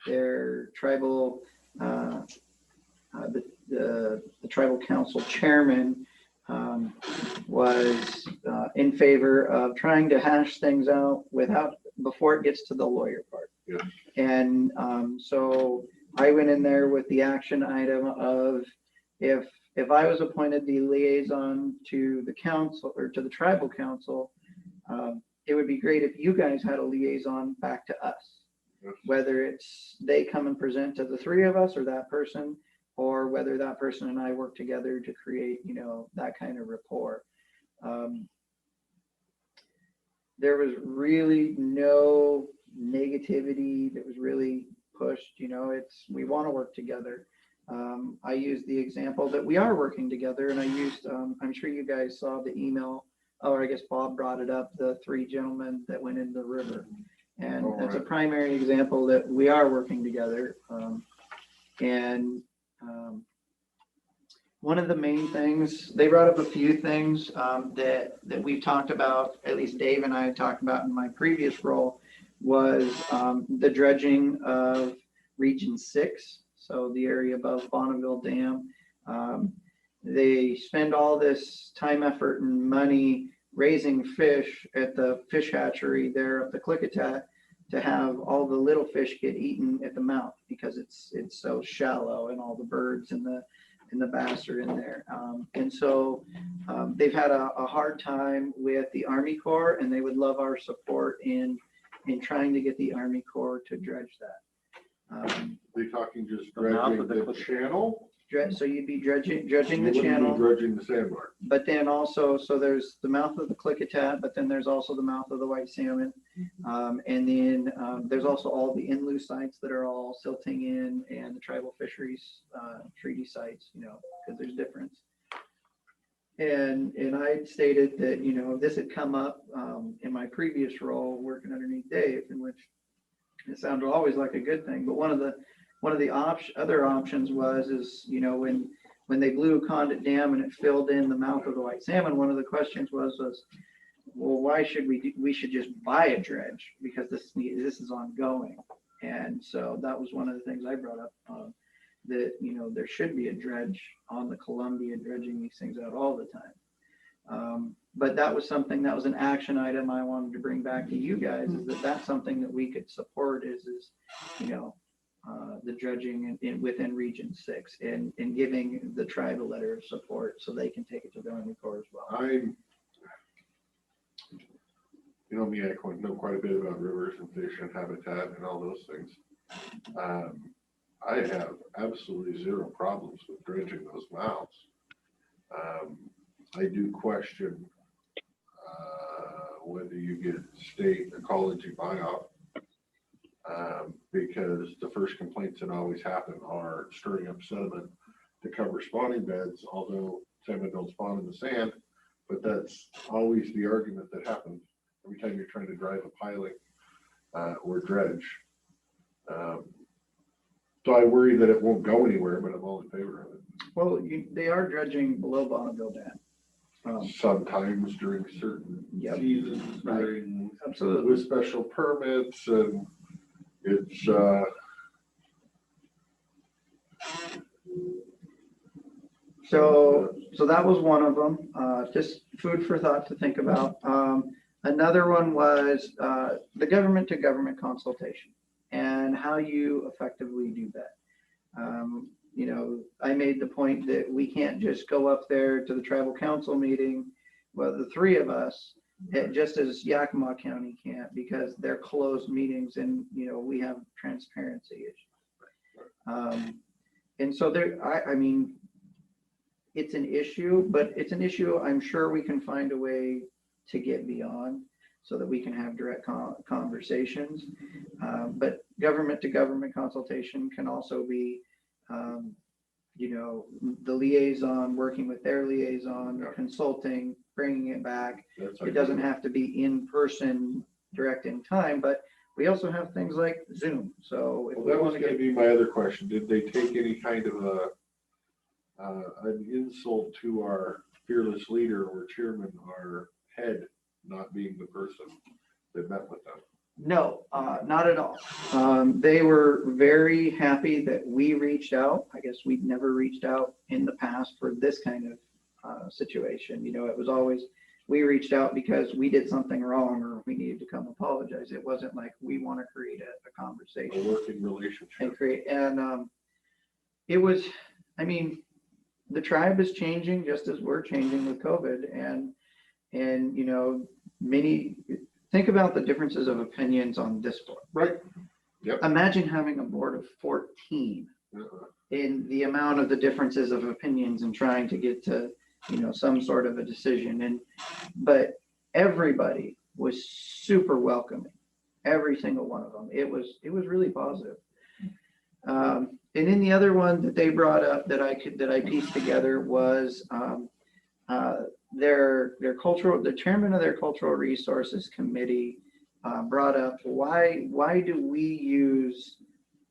Their tribal, the tribal council chairman was in favor of trying to hash things out before it gets to the lawyer part. Yeah. And so I went in there with the action item of if I was appointed the liaison to the council or to the tribal council, it would be great if you guys had a liaison back to us. Yes. Whether it's they come and present to the three of us or that person, or whether that person and I work together to create, that kind of rapport. There was really no negativity that was really pushed. We want to work together. I used the example that we are working together, and I used, I'm sure you guys saw the email, or I guess Bob brought it up, the 3 gentlemen that went in the river. And that's a primary example that we are working together. One of the main things, they brought up a few things that we've talked about, at least Dave and I had talked about in my previous role, was the dredging of Region 6, so the area above Bonneville Dam. They spend all this time, effort, and money raising fish at the fish hatchery there at the Klickitat to have all the little fish get eaten at the mouth because it's so shallow and all the birds and the bass are in there. And so they've had a hard time with the Army Corps, and they would love our support in trying to get the Army Corps to dredge that. They talking just dredging the channel? So you'd be dredging the You wouldn't be channel. Dredging the sandbar. But then also, so there's the mouth of the Klickitat, but then there's also the mouth of the White Salmon. And then there's also all the in-lieu sites that are all silting in, and the tribal fisheries treaty sites, because there's difference. And I stated that, this had come up in my previous role working underneath Dave, in which it sounded always like a good thing. But one of the other options was, when they blew a conduit dam and it filled in the mouth of the White Salmon, one of the questions was, well, why should we should just buy a dredge because this is ongoing. And so that was one of the things I brought up, that, there should be a dredge on the Columbia dredging these things out all the time. But that was an action item I wanted to bring back to you guys, is that's something that we could support is the dredging within Region 6 and giving the tribe a letter of support so they can take it to the Army Corps as well. Me, I know quite a bit about rivers and fish and habitat and all those things. I have absolutely zero problems with dredging those mouths. I do question whether you get state ecology buyout, because the first complaints that always happen are stirring up sediment to cover spawning beds, although salmon don't spawn in the sand, but that's always the argument that happens every time you're trying to drive a piling or dredge. So I worry that it won't go anywhere, but I'm all in favor of it. Well, they are dredging below Bonneville Dam. Sometimes during certain seasons, during Absolutely. with special permits, and it's so that was one of them. Just food for thought to think about. Another one was the government to government consultation and how you effectively do that. I made the point that we can't just go up there to the tribal council meeting, well, the 3 of us, just as Yakima County can't, because they're closed meetings and, we have transparency issues. And so it's an issue, but it's an issue I'm sure we can find a way to get beyond so that we can have direct conversations. But government to government consultation can also be, the liaison working with their liaison, consulting, bringing it back. It doesn't have to be in person, direct in time, but we also have things like Zoom. So if that was going to be my other question. Did they take any kind of an insult to our fearless leader or chairman or head not being the person that met with them? No, not at all. They were very happy that we reached out. I guess we'd never reached out in the past for this kind of situation. You know, it was always, we reached out because we did something wrong or we needed to come apologize. It wasn't like we want to create a conversation. A working relationship. And it was, I mean, the tribe is changing just as we're changing with COVID, and you know, think about the differences of opinions on this board. Right. Yep. Imagine having a board of 14 in the amount of the differences of opinions and trying to get to, you know, some sort of a decision. But everybody was super welcoming, every single one of them. It was really positive. And then the other one that they brought up that I pieced together was their cultural, the chairman of their cultural resources committee brought up, why do we use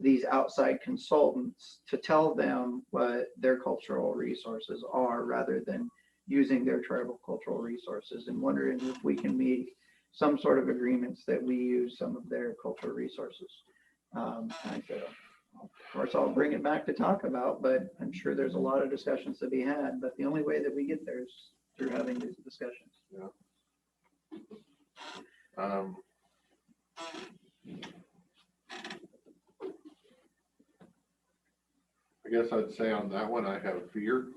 these outside consultants to tell them what their cultural resources are rather than using their tribal cultural resources, and wondering if we can make some sort of agreements that we use some of their cultural resources. I said, of course, I'll bring it back to talk about, but I'm sure there's a lot of discussions to be had, but the only way that we get there is through having these discussions. Yeah. I guess I'd say on that one, I have fear.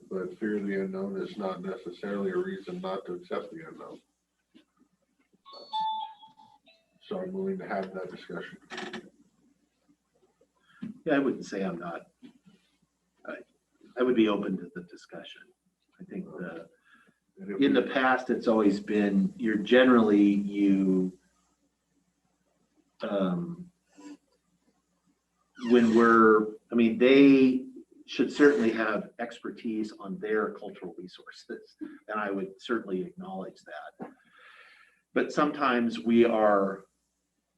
But fear of the unknown is not necessarily a reason not to accept the unknown. So I'm willing to have that discussion. Yeah, I wouldn't say I'm not. I would be open to the discussion. I think in the past, it's always been, they should certainly have expertise on their cultural resources, and I would certainly acknowledge that. But sometimes we are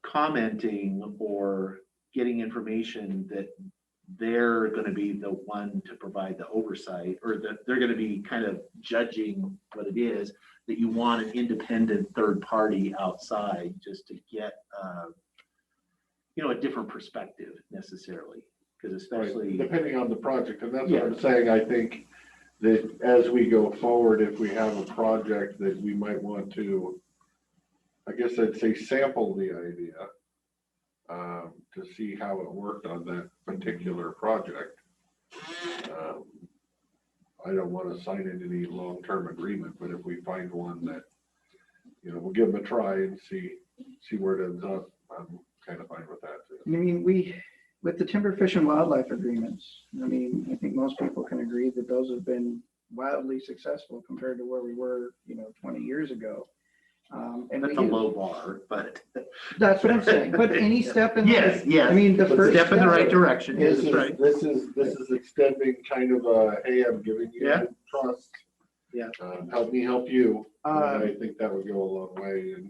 commenting or getting information that they're going to be the one to provide the oversight, or that they're going to be kind of judging what it is, that you want an independent third party outside just to get a different perspective necessarily, because especially depending on the project. And that's what I'm saying. I think that as we go forward, if we have a project that we might want to, I guess I'd say, sample the idea to see how it worked on that particular project. I don't want to sign into any long-term agreement, but if we find one that, we'll give them a try and see where it ends up, I'm kind of fine with that too. I mean, with the timber, fish, and wildlife agreements, I mean, I think most people can agree that those have been wildly successful compared to where we were, 20 years ago. And that's a low bar, but that's what I'm saying. But any step in yes. I mean, the first step in the right direction. This is right. This is extending kind of a, hey, I'm giving you trust. Yeah. Help me help you. And I think that would go a long way. And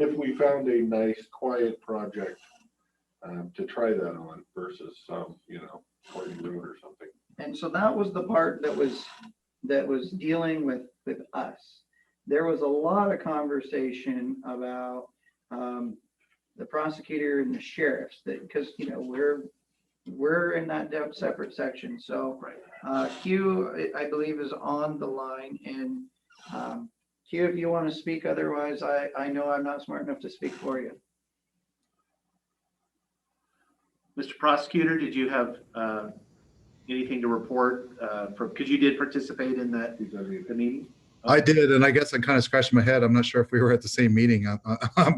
if we found a nice, quiet project to try that on versus some, Party Road or something. And so that was the part that was dealing with us. There was a lot of conversation about the prosecutor and the sheriffs, that because we're in that separate section. So Q, I believe, is on the line, and Q, if you want to speak, otherwise I know I'm not smart enough to speak for you. Mr. Prosecutor, did you have anything to report because you did participate in the meeting? I did, and I guess I kind of scratched my head. I'm not sure if we were at the same meeting,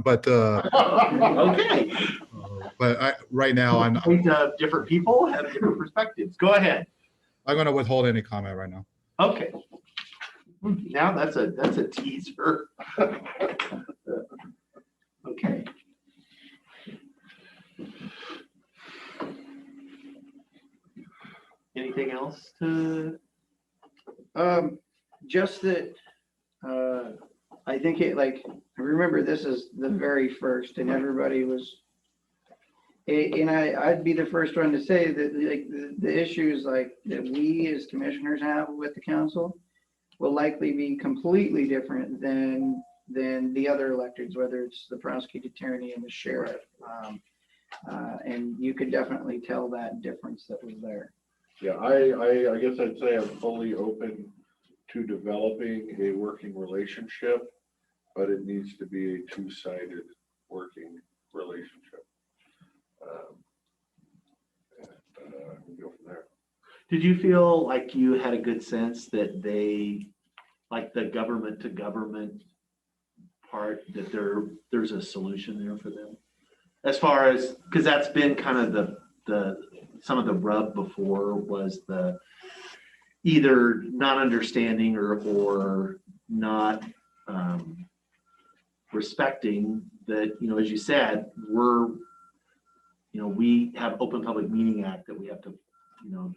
but okay. But right now, I'm different people have different perspectives. Go ahead. I'm going to withhold any comment right now. Okay. Now that's a teaser. Okay. Anything else to? Just that I think I remember this is the very first, and everybody was And I'd be the first one to say that like the issues like that we as commissioners have with the council will likely be completely different than the other electeds, whether it's the prosecuting attorney and the sheriff. And you could definitely tell that difference that was there. Yeah, I guess I'd say I'm fully open to developing a working relationship, but it needs to be a two-sided working relationship. We'll go from there. Did you feel like you had a good sense that they, like the government to government part, that there's a solution there for them? As far as, because that's been kind of the some of the rub before was the either not understanding or not respecting that, as you said, we have Open Public Meeting Act that we have to,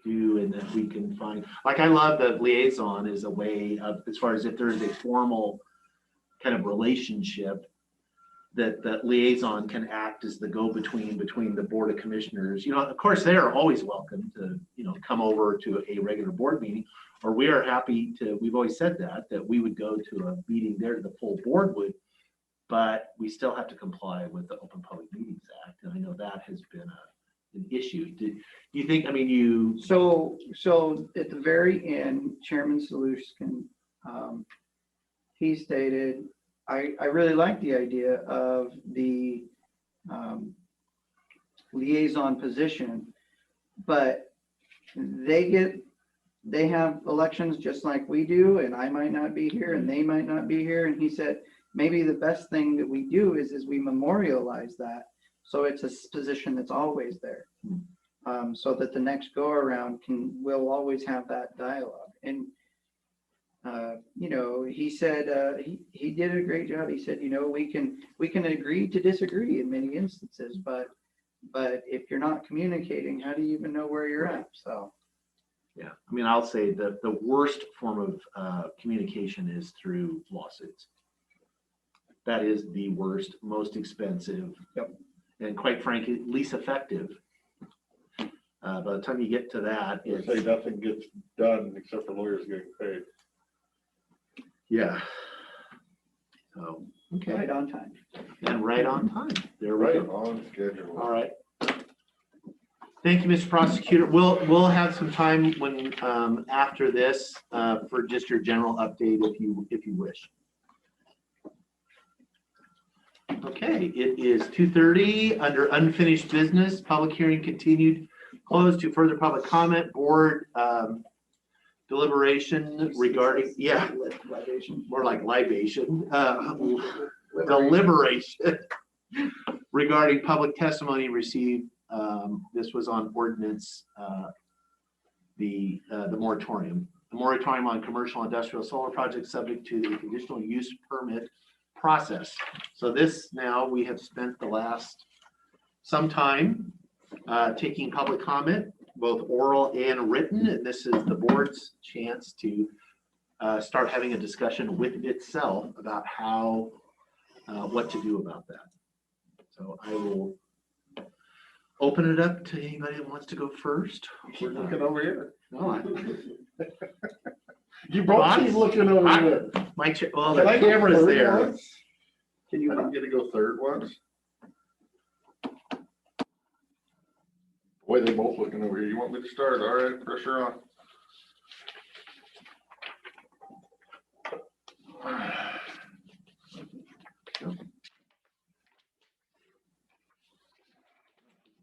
do, and that we can find, like, I love the liaison as a way of, as far as if there is a formal kind of relationship, that liaison can act as the go-between between the Board of Commissioners. Of course, they are always welcome to, come over to a regular board meeting, or we are happy to, we've always said that we would go to a meeting there, the full board would, but we still have to comply with the Open Public Meetings Act. And I know that has been an issue. Do you think, So at the very end, Chairman Saluskin, he stated, I really like the idea of the liaison position, but they have elections just like we do, and I might not be here and they might not be here. And he said, maybe the best thing that we do is we memorialize that. So it's a position that's always there. So that the next go around will always have that dialogue. And he said he did a great job. He said, we can agree to disagree in many instances, but if you're not communicating, how do you even know where you're at? So yeah, I'll say that the worst form of communication is through lawsuits. That is the worst, most expensive, and quite frankly, least effective. By the time you get to that, It's say nothing gets done except for lawyers getting paid. Yeah. So, okay. Right on time. And right on time. They're Right right. on schedule. All right. Thank you, Mr. Prosecutor. We'll have some time when after this for just your general update if you wish. Okay, it is 2:30 under unfinished business. Public hearing continued. Closed to further public comment. Board deliberation regarding, more like libation, deliberation regarding public testimony received. This was on ordinance, the moratorium. The moratorium on commercial industrial solar projects subject to the conditional use permit process. So this, now we have spent the last some time taking public comment, both oral and written, and this is the board's chance to start having a discussion with itself about how, what to do about that. So I will open it up to anybody that wants to go first. We're looking over here. No, You both keep looking over there. My chair, well, Can the I go camera's third there. once? I didn't get to go third once. Boy, they both looking over here. You want me to start? All right, pressure on.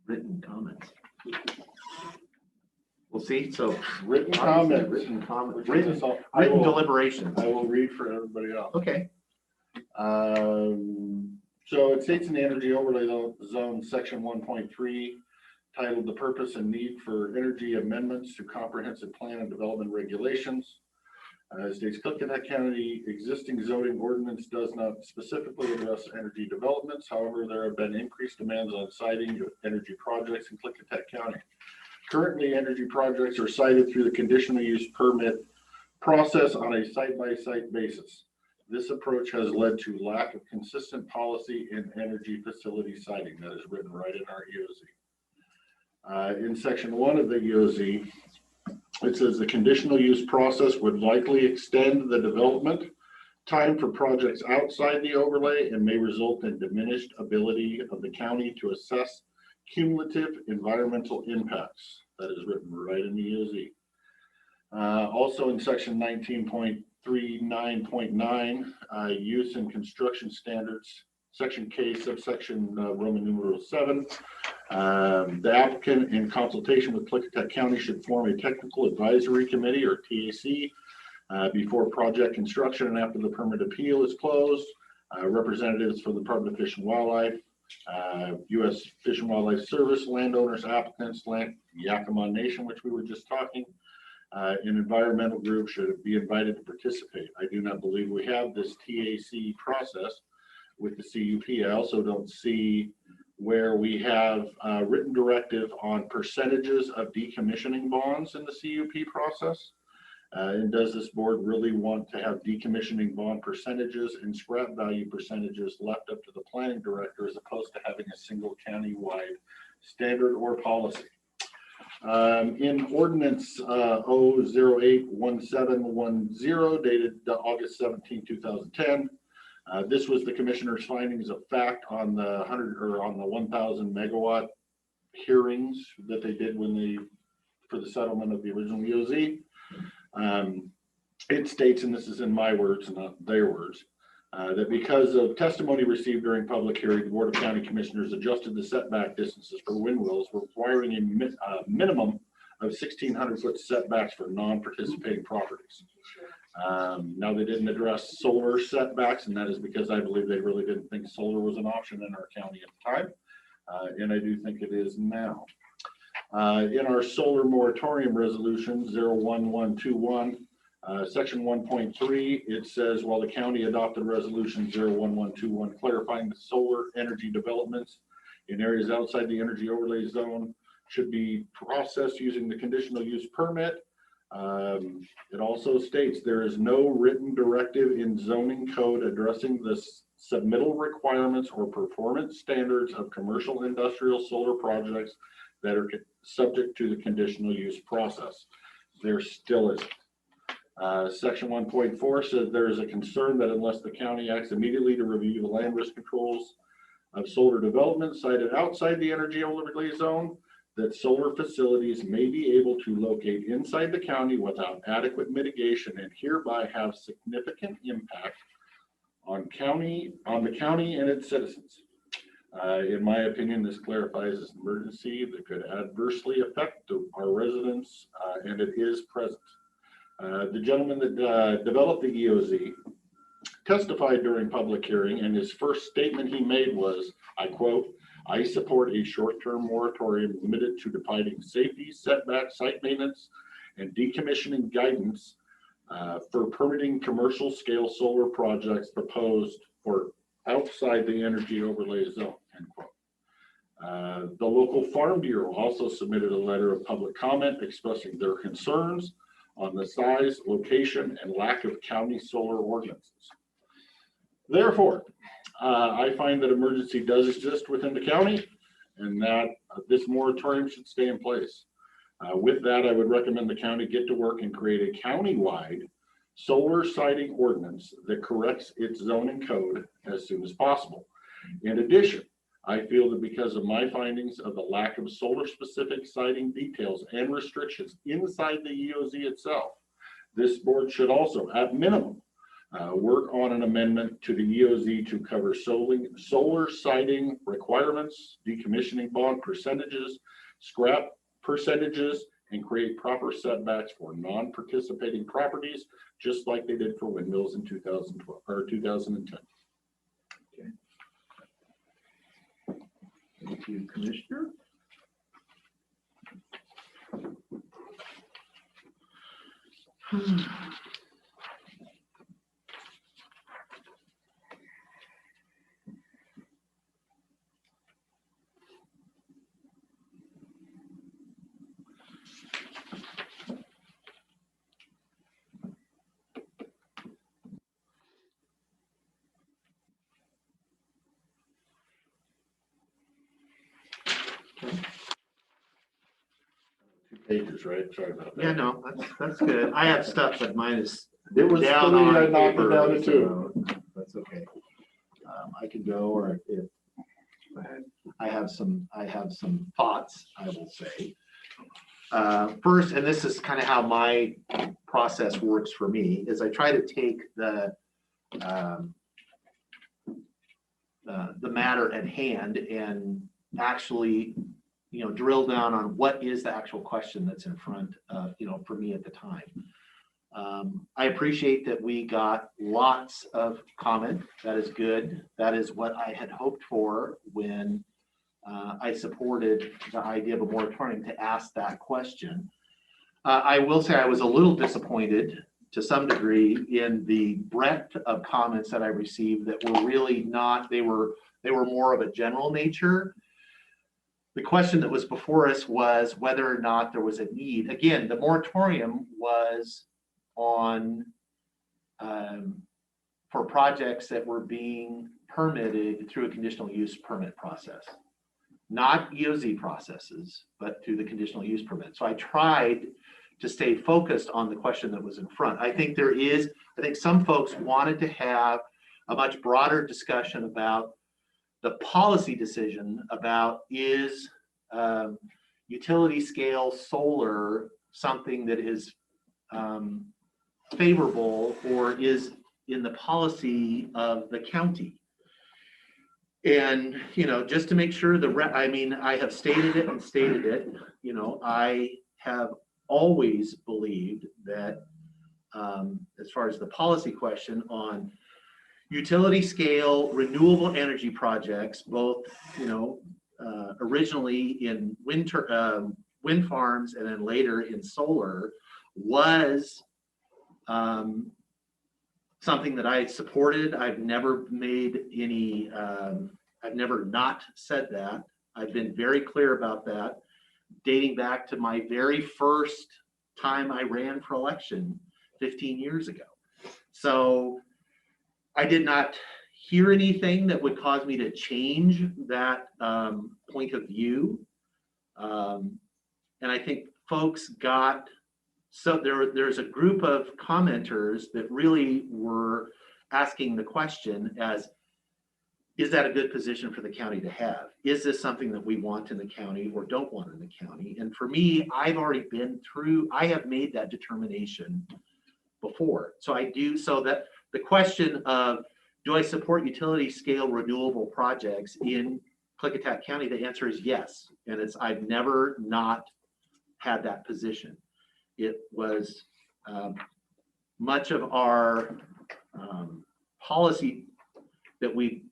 Written comments. We'll see. So Written comments. Written comments. Written Deliberations. I will read for everybody else. Okay. So it states in the energy overlay zone, section 1.3, titled "The Purpose and Need for Energy Amendments to Comprehensive Plan and Development Regulations." States Klickitat County existing zoning ordinance does not specifically address energy developments. However, there have been increased demands on siting of energy projects in Klickitat County. Currently, energy projects are cited through the conditional use permit process on a site-by-site basis. This approach has led to lack of consistent policy in energy facility siting. That is written right in our EOZ. In section 1 of the EOZ, it says the conditional use process would likely extend the development time for projects outside the overlay and may result in diminished ability of the county to assess cumulative environmental impacts. That is written right in the EOZ. Also in section 19.39.9, use and construction standards, section K, subsection Roman numeral 7. The applicant, in consultation with Klickitat County, should form a technical advisory committee, or TAC, before project construction and after the permit appeal is closed. Representatives from the Department of Fish and Wildlife, U.S. Fish and Wildlife Service, landowners, applicants, Yakima Nation, which we were just talking, an environmental group should be invited to participate. I do not believe we have this TAC process with the CUP. I also don't see where we have written directive on percentages of decommissioning bonds in the CUP process. And does this board really want to have decommissioning bond percentages and scrap value percentages left up to the planning director as opposed to having a single county-wide standard or policy? In ordinance 0081710 dated August 17, 2010, this was the commissioner's findings of fact on the 1,000 megawatt hearings that they did for the settlement of the original EOZ. It states, and this is in my words, not their words, that because of testimony received during public hearing, the Board of County Commissioners adjusted the setback distances for windmills, requiring a minimum of 1,600-foot setbacks for non-participating properties. Now, they didn't address solar setbacks, and that is because I believe they really didn't think solar was an option in our county at the time, and I do think it is now. In our solar moratorium resolution 01121, section 1.3, it says, while the county adopted resolution 01121 clarifying the solar energy developments in areas outside the energy overlay zone should be processed using the conditional use permit. It also states there is no written directive in zoning code addressing the submittal requirements or performance standards of commercial industrial solar projects that are subject to the conditional use process. There still isn't. Section 1.4 says there is a concern that unless the county acts immediately to review the land risk controls of solar development sited outside the energy overlay zone, that solar facilities may be able to locate inside the county without adequate mitigation and hereby have significant impact on the county and its citizens. In my opinion, this clarifies an emergency that could adversely affect our residents, and it is present. The gentleman that developed the EOZ testified during public hearing, and his first statement he made was, I quote, "I support a short-term moratorium limited to defining safety, setback, site maintenance, and decommissioning guidance for permitting commercial scale solar projects proposed for outside the energy overlay zone," end quote. The local farm bureau also submitted a letter of public comment expressing their concerns on the size, location, and lack of county solar ordinances. Therefore, I find that emergency does exist within the county and that this moratorium should stay in place. With that, I would recommend the county get to work and create a county-wide solar siting ordinance that corrects its zoning code as soon as possible. In addition, I feel that because of my findings of the lack of solar-specific siting details and restrictions inside the EOZ itself, this board should also, at minimum, work on an amendment to the EOZ to cover solar siting requirements, decommissioning bond percentages, scrap percentages, and create proper setbacks for non-participating properties, just like they did for windmills in 2012 or 2010. Okay. Thank you, Commissioner. Pages, right? Sorry about that. Yeah, no, that's good. I have stuff, but mine is It was down 3, on I knocked it paper, down to 2. so that's okay. I can go, or if I have some thoughts, I will say. First, and this is kind of how my process works for me, is I try to take the matter at hand and actually, drill down on what is the actual question that's in front of, for me at the time. I appreciate that we got lots of comment. That is good. That is what I had hoped for when I supported the idea of a moratorium, to ask that question. I will say I was a little disappointed to some degree in the breadth of comments that I received that were really not, they were more of a general nature. The question that was before us was whether or not there was a need. Again, the moratorium was on for projects that were being permitted through a conditional use permit process, not EOZ processes, but through the conditional use permit. So I tried to stay focused on the question that was in front. I think some folks wanted to have a much broader discussion about the policy decision about, is utility scale solar something that is favorable or is in the policy of the county? And, just to make sure I have stated it and stated it, I have always believed that as far as the policy question on utility scale renewable energy projects, both, originally in wind farms and then later in solar, was something that I supported. I've never made any, I've never not said that. I've been very clear about that, dating back to my very first time I ran for election 15 years ago. So I did not hear anything that would cause me to change that point of view. And I think folks got, so there's a group of commenters that really were asking the question as, is that a good position for the county to have? Is this something that we want in the county or don't want in the county? And for me, I have made that determination before. So that the question of, do I support utility scale renewable projects in Klickitat County? The answer is yes. And I've never not had that position. It was much of our policy that we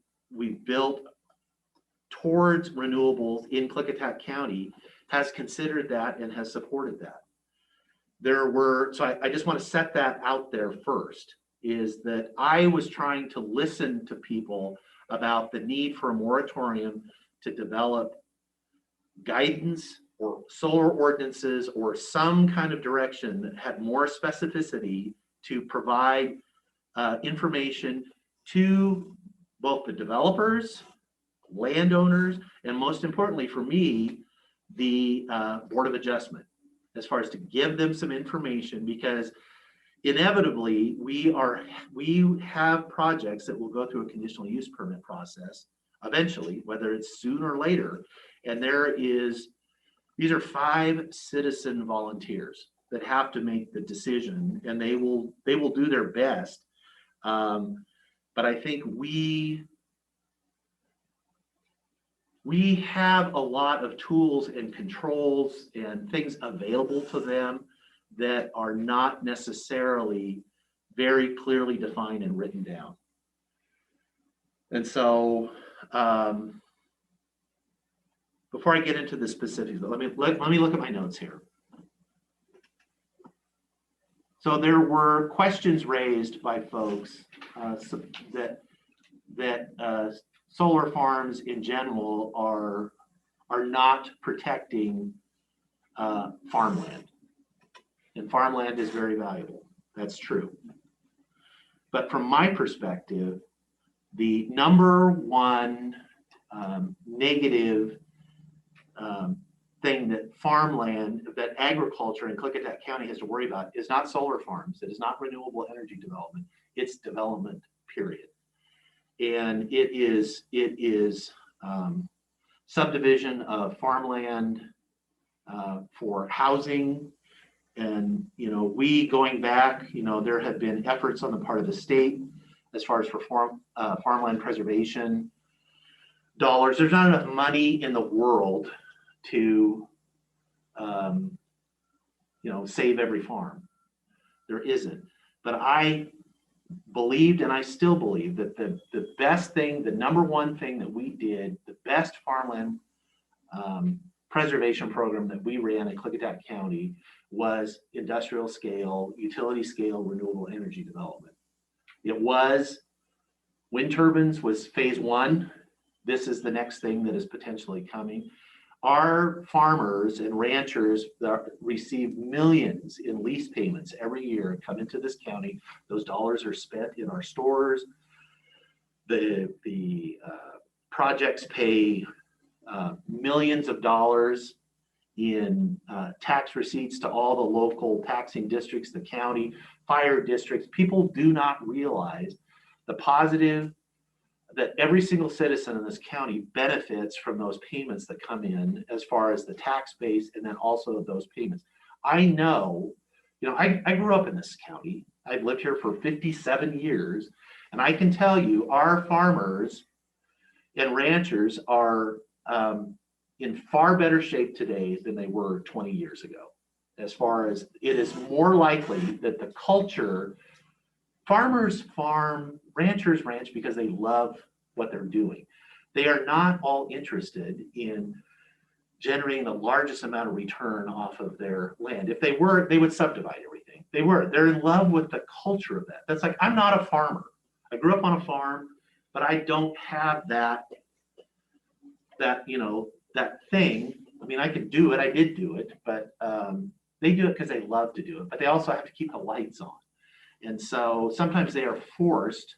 built towards renewables in Klickitat County has considered that and has supported that. So I just want to set that out there first, is that I was trying to listen to people about the need for a moratorium to develop guidance or solar ordinances or some kind of direction that had more specificity to provide information to both the developers, landowners, and most importantly for me, the Board of Adjustment, as far as to give them some information, because inevitably we have projects that will go through a conditional use permit process eventually, whether it's sooner or later. And these are 5 citizen volunteers that have to make the decision, and they will do their best. But I think we have a lot of tools and controls and things available to them that are not necessarily very clearly defined and written down. And so before I get into the specifics, let me look at my notes here. So there were questions raised by folks that solar farms in general are not protecting farmland. And farmland is very valuable. That's true. But from my perspective, the number one negative thing that farmland, that agriculture in Klickitat County has to worry about is not solar farms. It is not renewable energy development. It's development, period. And it is subdivision of farmland for housing. And, you know, going back, you know, there have been efforts on the part of the state as far as for farmland preservation dollars. There's not enough money in the world to, you know, save every farm. There isn't. But I believed, and I still believe, that the best thing, the number one thing that we did, the best farmland preservation program that we ran in Klickitat County was industrial scale, utility scale, renewable energy development. It was, wind turbines was phase one. This is the next thing that is potentially coming. Our farmers and ranchers that receive millions in lease payments every year come into this county. Those dollars are spent in our stores. The projects pay millions of dollars in tax receipts to all the local taxing districts, the county, fire districts. People do not realize the positive that every single citizen in this county benefits from those payments that come in as far as the tax base and then also those payments. I know, you know, I grew up in this county. I've lived here for 57 years, and I can tell you our farmers and ranchers are in far better shape today than they were 20 years ago. As far as it is more likely that the culture, farmers farm, ranchers ranch because they love what they're doing. They are not all interested in generating the largest amount of return off of their land. If they were, they would subdivide everything. They're in love with the culture of that. That's like, I'm not a farmer. I grew up on a farm, but I don't have that, you know, that thing. I mean, I could do it. I did do it, but they do it because they love to do it, but they also have to keep the lights on. And so sometimes they are forced,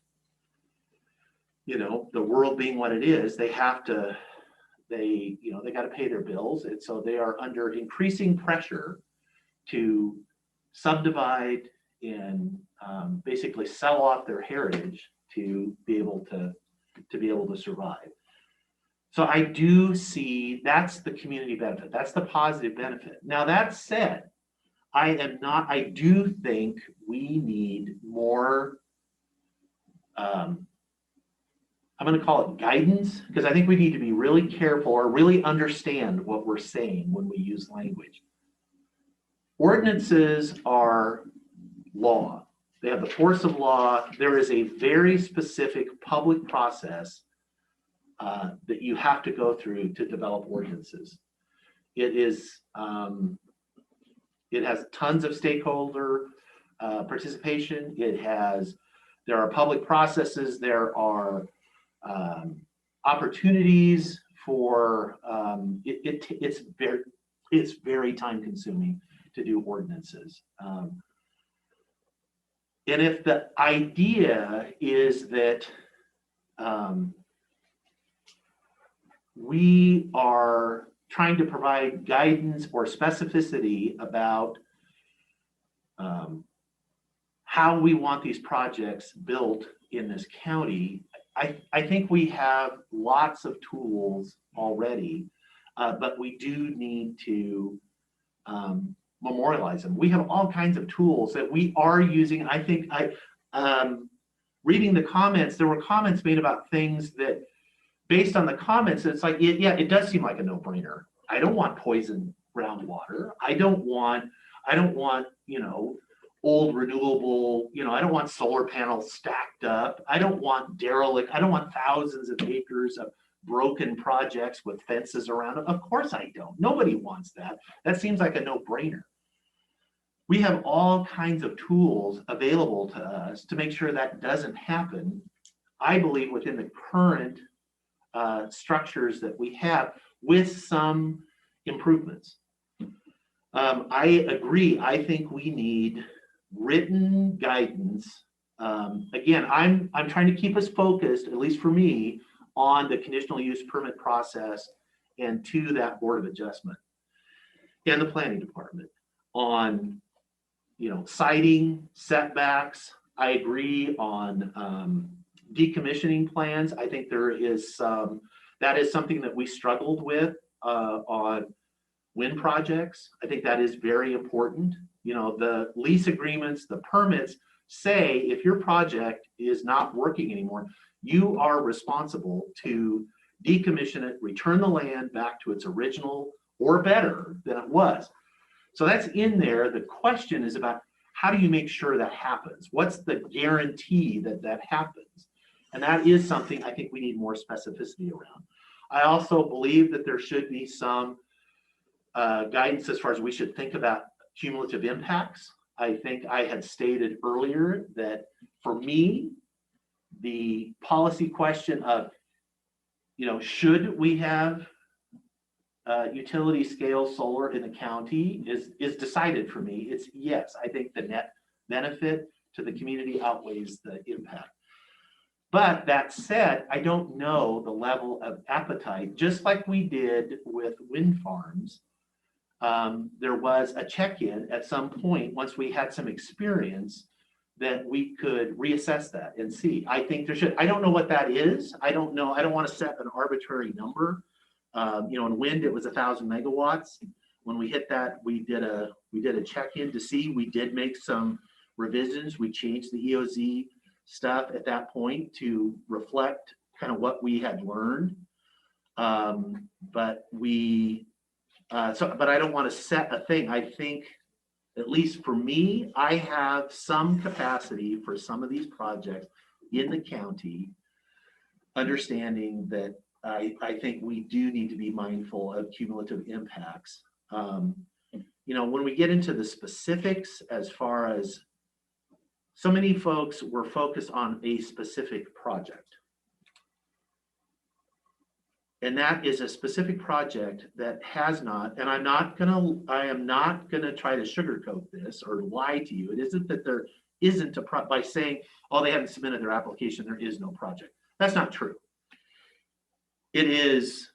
you know, the world being what it is, they have to, they got to pay their bills. And so they are under increasing pressure to subdivide and basically sell off their heritage to be able to survive. So I do see that's the community benefit. That's the positive benefit. Now that said, I do think we need more, I'm going to call it guidance, because I think we need to be really careful or really understand what we're saying when we use language. Ordinances are law. They have the force of law. There is a very specific public process that you have to go through to develop ordinances. It is, it has tons of stakeholder participation. There are public processes. There are opportunities for, it's very time consuming to do ordinances. And if the idea is that we are trying to provide guidance or specificity about how we want these projects built in this county, I think we have lots of tools already, but we do need to memorialize them. We have all kinds of tools that we are using. I think reading the comments, there were comments made about things that, based on the comments, it's like, yeah, it does seem like a no-brainer. I don't want poison groundwater. I don't want, you know, old renewable, you know, I don't want solar panels stacked up. I don't want derelict, I don't want thousands of acres of broken projects with fences around them. Of course I don't. Nobody wants that. That seems like a no-brainer. We have all kinds of tools available to us to make sure that doesn't happen, I believe, within the current structures that we have, with some improvements. I agree. I think we need written guidance. Again, I'm trying to keep us focused, at least for me, on the conditional use permit process and to that Board of Adjustment. and the planning department on, siting, setbacks. I agree on decommissioning plans. I think there is that is something that we struggled with on wind projects. I think that is very important. The lease agreements, the permits say if your project is not working anymore, you are responsible to decommission it, return the land back to its original or better than it was. So that's in there. The question is about how do you make sure that happens? What's the guarantee that that happens? And that is something I think we need more specificity around. I also believe that there should be some guidance as far as we should think about cumulative impacts. I think I had stated earlier that for me, the policy question of, should we have utility scale solar in the county is decided for me. It's yes, I think the net benefit to the community outweighs the impact. But that said, I don't know the level of appetite, just like we did with wind farms. There was a check-in at some point once we had some experience that we could reassess that and see. I think there should, I don't know what that is. I don't know. I don't want to set an arbitrary number. In wind, it was 1,000 megawatts. When we hit that, we did a check-in to see. We did make some revisions. We changed the EOZ stuff at that point to reflect kind of what we had learned. But I don't want to set a thing. I think, at least for me, I have some capacity for some of these projects in the county, understanding that I think we do need to be mindful of cumulative impacts. When we get into the specifics, as far as so many folks were focused on a specific project. And that is a specific project that has not, and I am not gonna try to sugarcoat this or lie to you. It isn't that there isn't by saying, oh, they haven't submitted their application, there is no project. That's not true. It is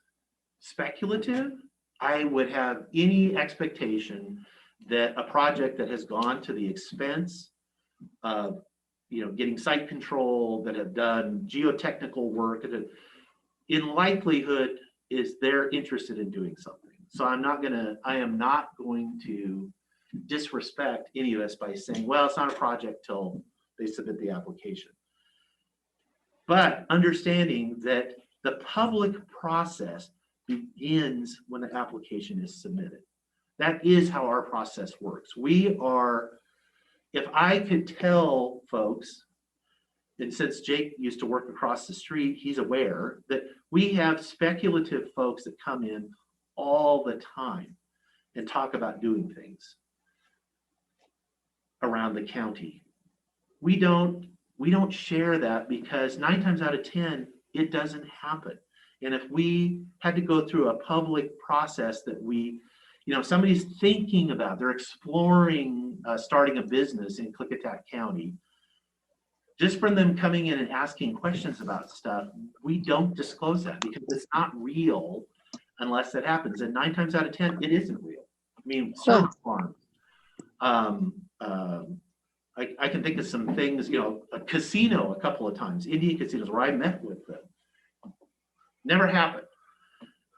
speculative. I would have any expectation that a project that has gone to the expense of, getting site control, that have done geotechnical work, that in likelihood is they're interested in doing something. So I am not going to disrespect any of us by saying, well, it's not a project till they submit the application. But understanding that the public process begins when the application is submitted. That is how our process works. If I could tell folks, and since Jake used to work across the street, he's aware that we have speculative folks that come in all the time and talk about doing things around the county. We don't share that because 9 times out of 10, it doesn't happen. And if we had to go through a public process that somebody's thinking about, they're exploring starting a business in Klickitat County, just from them coming in and asking questions about stuff, we don't disclose that because it's not real unless that happens. And 9 times out of 10, it isn't real. I mean, some farms. I can think of some things, a casino a couple of times, Indian casinos where I met with them. Never happened.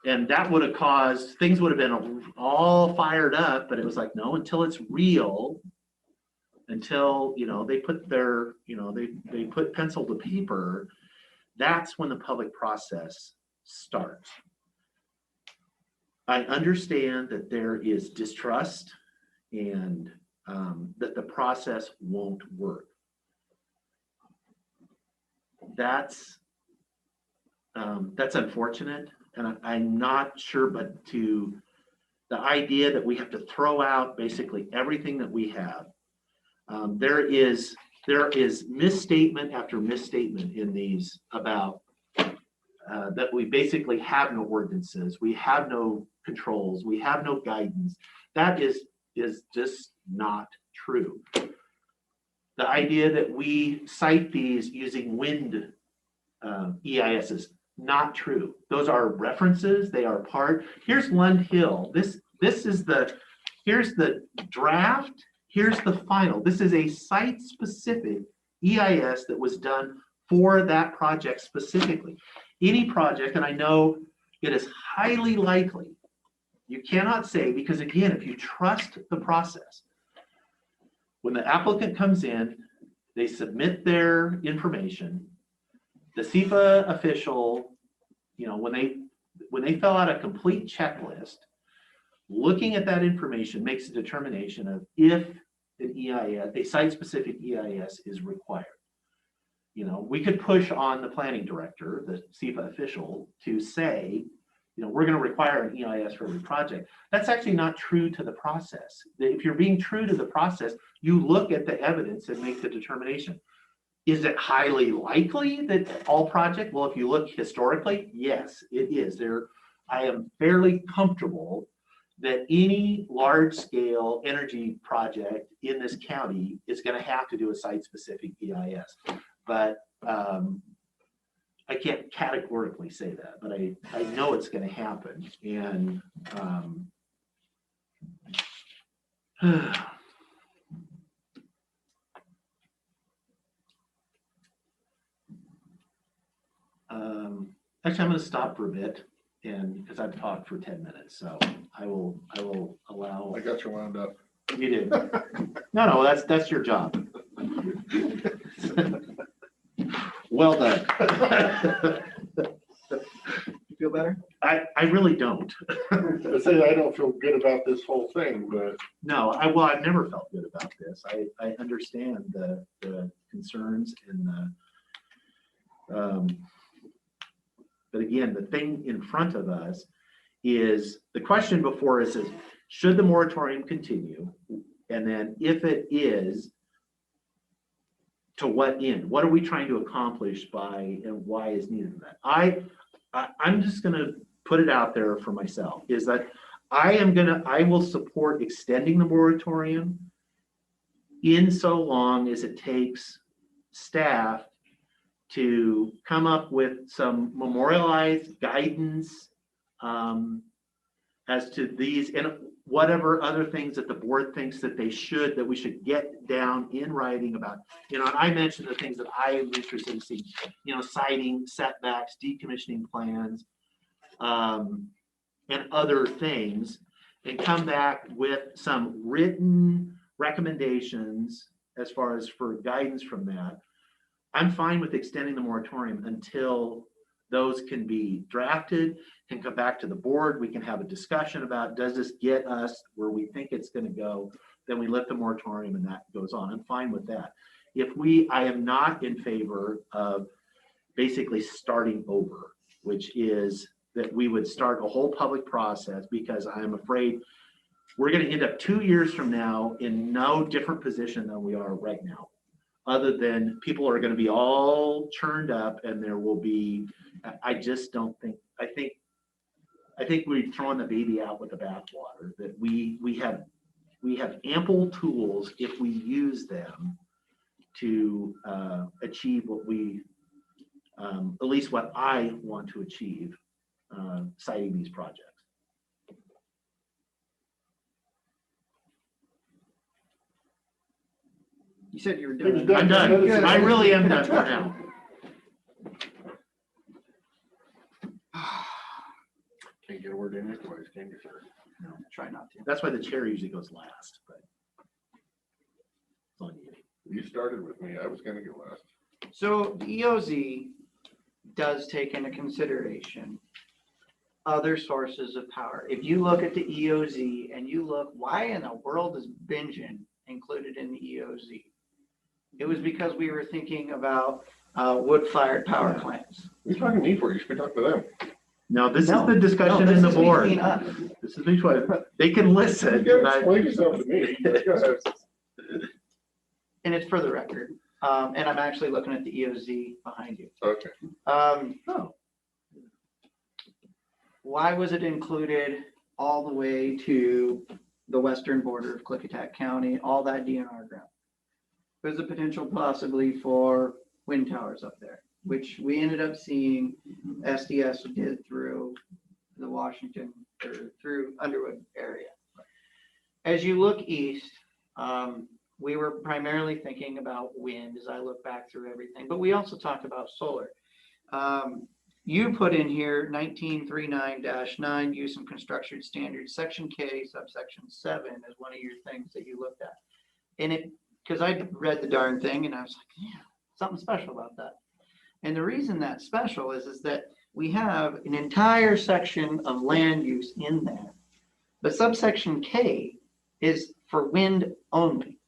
And that would have caused, things would have been all fired up, but it was like, no, until it's real, until, they put their, they put pencil to paper, that's when the public process starts. I understand that there is distrust and that the process won't work. That's unfortunate. And I'm not sure, but to the idea that we have to throw out basically everything that we have. There is misstatement after misstatement in these about that we basically have no ordinances, we have no controls, we have no guidance. That is just not true. The idea that we cite these using wind EISs, not true. Those are references, they are part. Here's Lund Hill. This is here's the draft, here's the final. This is a site-specific EIS that was done for that project specifically. Any project, and I know it is highly likely, you cannot say, because again, if you trust the process, when the applicant comes in, they submit their information, the SEPA official, when they fill out a complete checklist, looking at that information makes a determination of if an EIS, a site-specific EIS is required. We could push on the planning director, the SEPA official, to say, we're going to require an EIS for every project. That's actually not true to the process. If you're being true to the process, you look at the evidence and make the determination. Is it highly likely that all projects? Well, if you look historically, yes, it is. I am fairly comfortable that any large-scale energy project in this county is going to have to do a site-specific EIS. But I can't categorically say that, but I know it's going to happen. And actually, I'm going to stop for a bit, and because I've talked for 10 minutes, so I will allow. I got you wound up. You did. No, that's your job. Well done. You feel better? I really don't. I say I don't feel good about this whole thing, but. No, I've never felt good about this. I understand the concerns and but again, the thing in front of us is, the question before us is, should the moratorium continue? And then if it is, to what end? What are we trying to accomplish by, and why is needed that? I'm just gonna put it out there for myself, is that I will support extending the moratorium in so long as it takes staff to come up with some memorialized guidance as to these and whatever other things that the board thinks that that we should get down in writing about. And I mentioned the things that I am interested in seeing, citing setbacks, decommissioning plans, and other things, and come back with some written recommendations as far as for guidance from that. I'm fine with extending the moratorium until those can be drafted, can come back to the board. We can have a discussion about, does this get us where we think it's going to go? Then we lift the moratorium and that goes on. I'm fine with that. I am not in favor of basically starting over, which is that we would start a whole public process, because I'm afraid we're going to end up 2 years from now in no different position than we are right now, other than people are going to be all churned up, and there will be, I just don't think, I think we're throwing the baby out with the bathwater, that we have ample tools if we use them to achieve what we, at least what I want to achieve, citing these projects. You said you were done. I'm done. I really am done for now. Can't get a word in edgewise, can you, sir? No, try not to. That's why the chair usually goes last, but it's on you. You started with me. I was gonna go last. So the EOZ does take into consideration other sources of power. If you look at the EOZ and you look, why in the world is binging included in the EOZ? It was because we were thinking about wood-fired power plants. What are you talking to me for? You should be talking to them. No, this is the discussion in the board. This is between, they can listen. You gotta explain yourself to me. And it's for the record. And I'm actually looking at the EOZ behind you. Okay. Why was it included all the way to the western border of Klickitat County, all that DNR ground? There's a potential possibly for wind towers up there, which we ended up seeing SDS did through the Washington or through Underwood area. As you look east, we were primarily thinking about wind as I look back through everything, but we also talked about solar. You put in here 1939-9, use and construction standards, section K, subsection 7 as one of your things that you looked at. And it, because I read the darn thing and I was like, yeah, something special about that. And the reason that's special is that we have an entire section of land use in there. But subsection K is for wind only.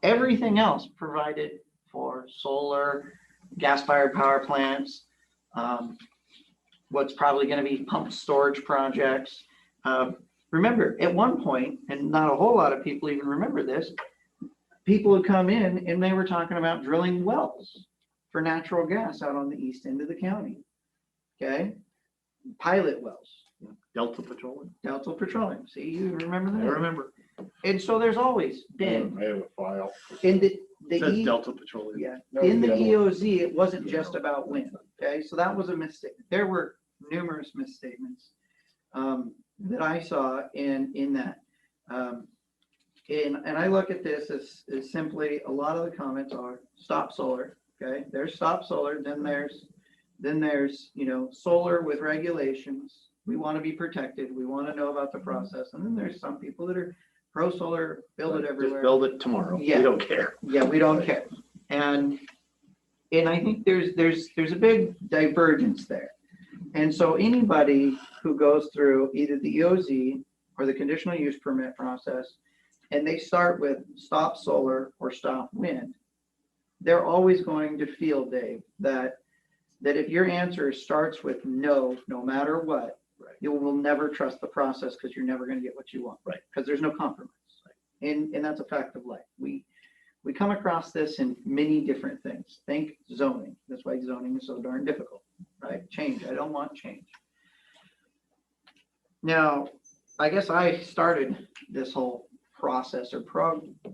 Everything else provided for solar, gas-fired power plants, what's probably going to be pumped storage projects. Remember, at one point, and not a whole lot of people even remember this, people would come in and they were talking about drilling wells for natural gas out on the east end of the county. Okay, pilot wells. Delta Petroleum. Delta Petroleum. See, you remember that? I remember. And so there's always been. I have a file. In the Says Delta Petroleum. Yeah, in the EOZ, it wasn't just about wind. Okay, so that was a mistake. There were numerous misstatements that I saw in that. And I look at this as simply, a lot of the comments are stop solar. Okay, there's stop solar. Then there's solar with regulations. We want to be protected. We want to know about the process. And then there's some people that are pro solar, build it everywhere. Just build it tomorrow. Yeah. We don't care. Yeah, we don't care. And I think there's a big divergence there. And so anybody who goes through either the EOZ or the conditional use permit process, and they start with stop solar or stop wind, they're always going to feel, Dave, that if your answer starts with no matter what, right, you will never trust the process because you're never going to get what you want. Right. Because there's no compromise. Right. And that's a fact of life. We come across this in many different things. Think zoning. That's why zoning is so darn difficult, right? Change. I don't want change. Now, I guess I started this whole process or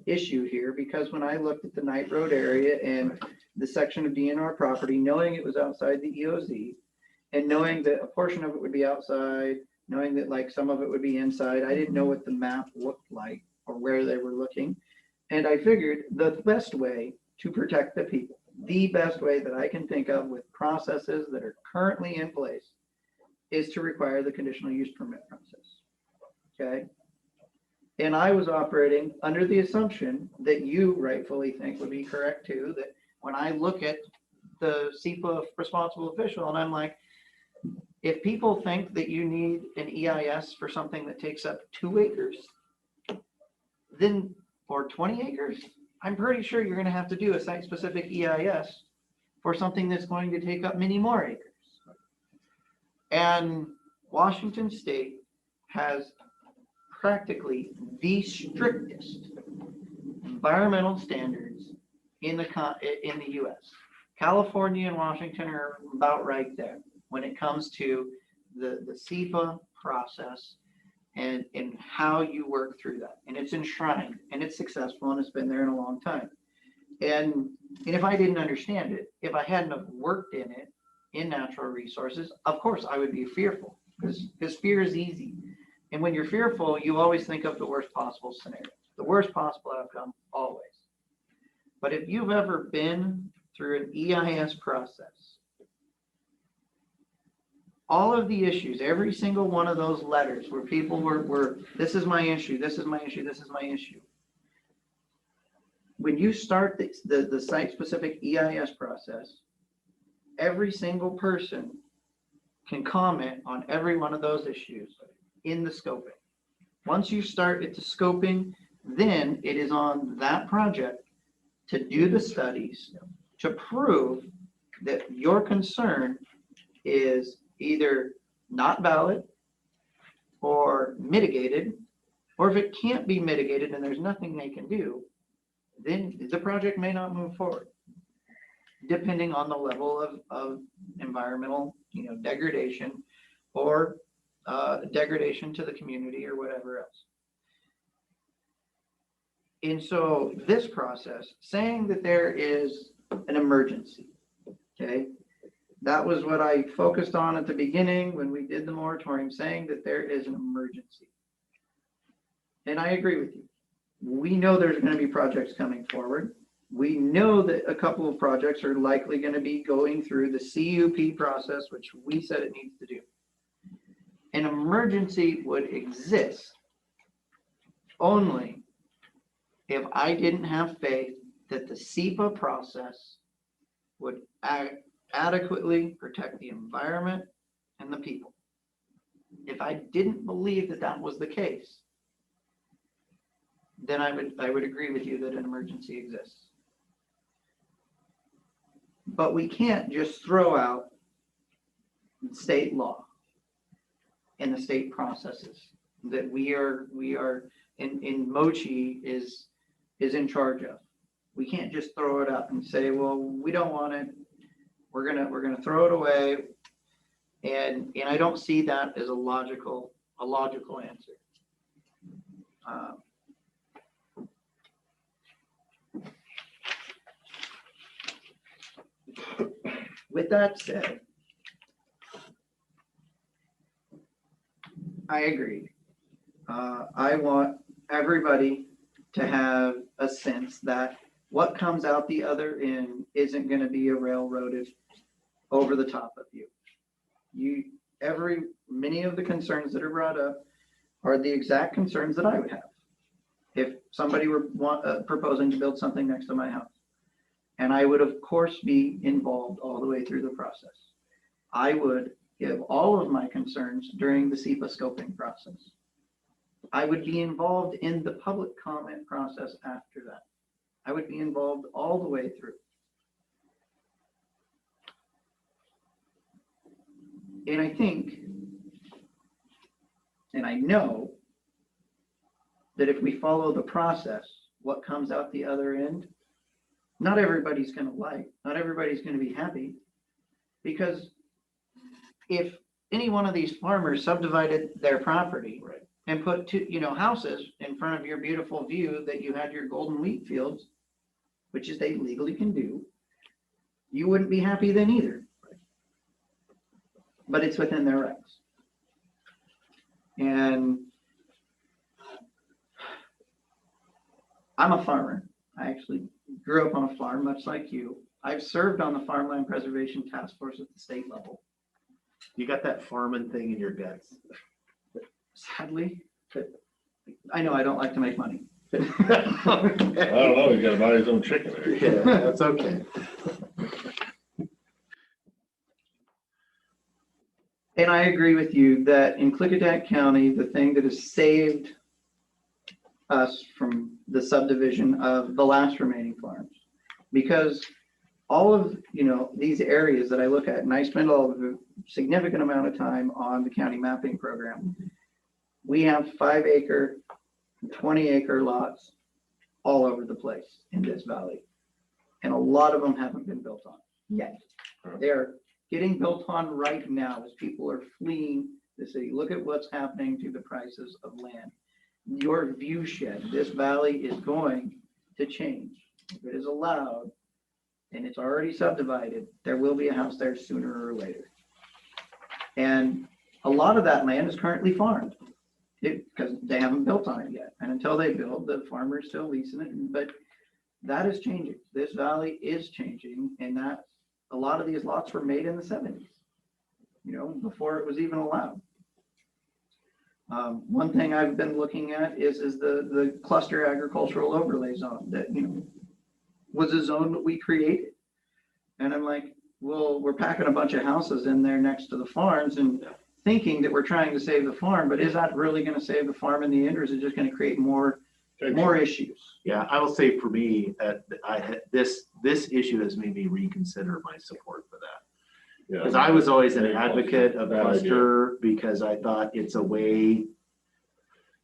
issue here because when I looked at the Knight Road area and the section of DNR property, knowing it was outside the EOZ and knowing that a portion of it would be outside, knowing that like some of it would be inside, I didn't know what the map looked like or where they were looking. And I figured the best way to protect the people, the best way that I can think of with processes that are currently in place is to require the conditional use permit process. Okay. And I was operating under the assumption that you rightfully think would be correct too, that when I look at the SEPA responsible official and I'm like, if people think that you need an EIS for something that takes up 2 acres, then, or 20 acres, I'm pretty sure you're going to have to do a site-specific EIS for something that's going to take up many more acres. And Washington State has practically the strictest environmental standards in the U.S. California and Washington are about right there when it comes to the SEPA process and how you work through that. And it's enshrined and it's successful and it's been there in a long time. And if I didn't understand it, if I hadn't have worked in it, in natural resources, of course I would be fearful because fear is easy. And when you're fearful, you always think of the worst possible scenario, the worst possible outcome, always. But if you've ever been through an EIS process, all of the issues, every single one of those letters where people were this is my issue, this is my issue, this is my issue. When you start the site-specific EIS process, every single person can comment on every one of those issues in the scoping. Once you start at the scoping, then it is on that project to do the studies to prove that your concern is either not valid or mitigated, or if it can't be mitigated and there's nothing they can do, then the project may not move forward, depending on the level of environmental, degradation or degradation to the community or whatever else. And so this process, saying that there is an emergency, okay, That was what I focused on at the beginning when we did the moratorium, saying that there is an emergency. And I agree with you. We know there's going to be projects coming forward. We know that a couple of projects are likely going to be going through the CUP process, which we said it needs to do. An emergency would exist only if I didn't have faith that the SEPA process would adequately protect the environment and the people. If I didn't believe that that was the case, then I would agree with you that an emergency exists. But we can't just throw out state law and the state processes that we are in Mochi is in charge of. We can't just throw it up and say, well, we don't want it. We're gonna throw it away. And I don't see that as a logical answer. With that said, I agree. I want everybody to have a sense that what comes out the other end isn't going to be railroaded over the top of you. Many of the concerns that are brought up are the exact concerns that I would have if somebody were proposing to build something next to my house. And I would, of course, be involved all the way through the process. I would give all of my concerns during the SEPA scoping process. I would be involved in the public comment process after that. I would be involved all the way through. And I think, and I know, that if we follow the process, what comes out the other end, not everybody's going to like, not everybody's going to be happy, because if any one of these farmers subdivided their property and put two, houses in front of your beautiful view that you had your golden wheat fields, which is they legally can do, you wouldn't be happy then either. But it's within their rights. And I'm a farmer. I actually grew up on a farm, much like you. I've served on the Farmland Preservation Task Force at the state level. You got that farming thing in your guts. Sadly, but I know I don't like to make money. I don't know, he's gotta buy his own chicken. Yeah, that's okay. And I agree with you that in Klickitat County, the thing that has saved us from the subdivision of the last remaining farms, because all of these areas that I look at, and I spend a significant amount of time on the county mapping program, we have 5 acre, 20 acre lots all over the place in this valley. And a lot of them haven't been built on yet. They're getting built on right now as people are fleeing the city. Look at what's happening to the prices of land. Your view shed, this valley is going to change. If it is allowed, and it's already subdivided, there will be a house there sooner or later. And a lot of that land is currently farmed because they haven't built on it yet. And until they build, the farmer's still leasing it. But that is changing. This valley is changing, and that a lot of these lots were made in the 70s, before it was even allowed. One thing I've been looking at is the cluster agricultural overlay zone that, was a zone that we created. And I'm like, well, we're packing a bunch of houses in there next to the farms and thinking that we're trying to save the farm, but is that really going to save the farm in the end, or is it just going to create more issues? Yeah, I will say for me, this issue has made me reconsider my support for that. Because I was always an advocate of cluster because I thought it's a way,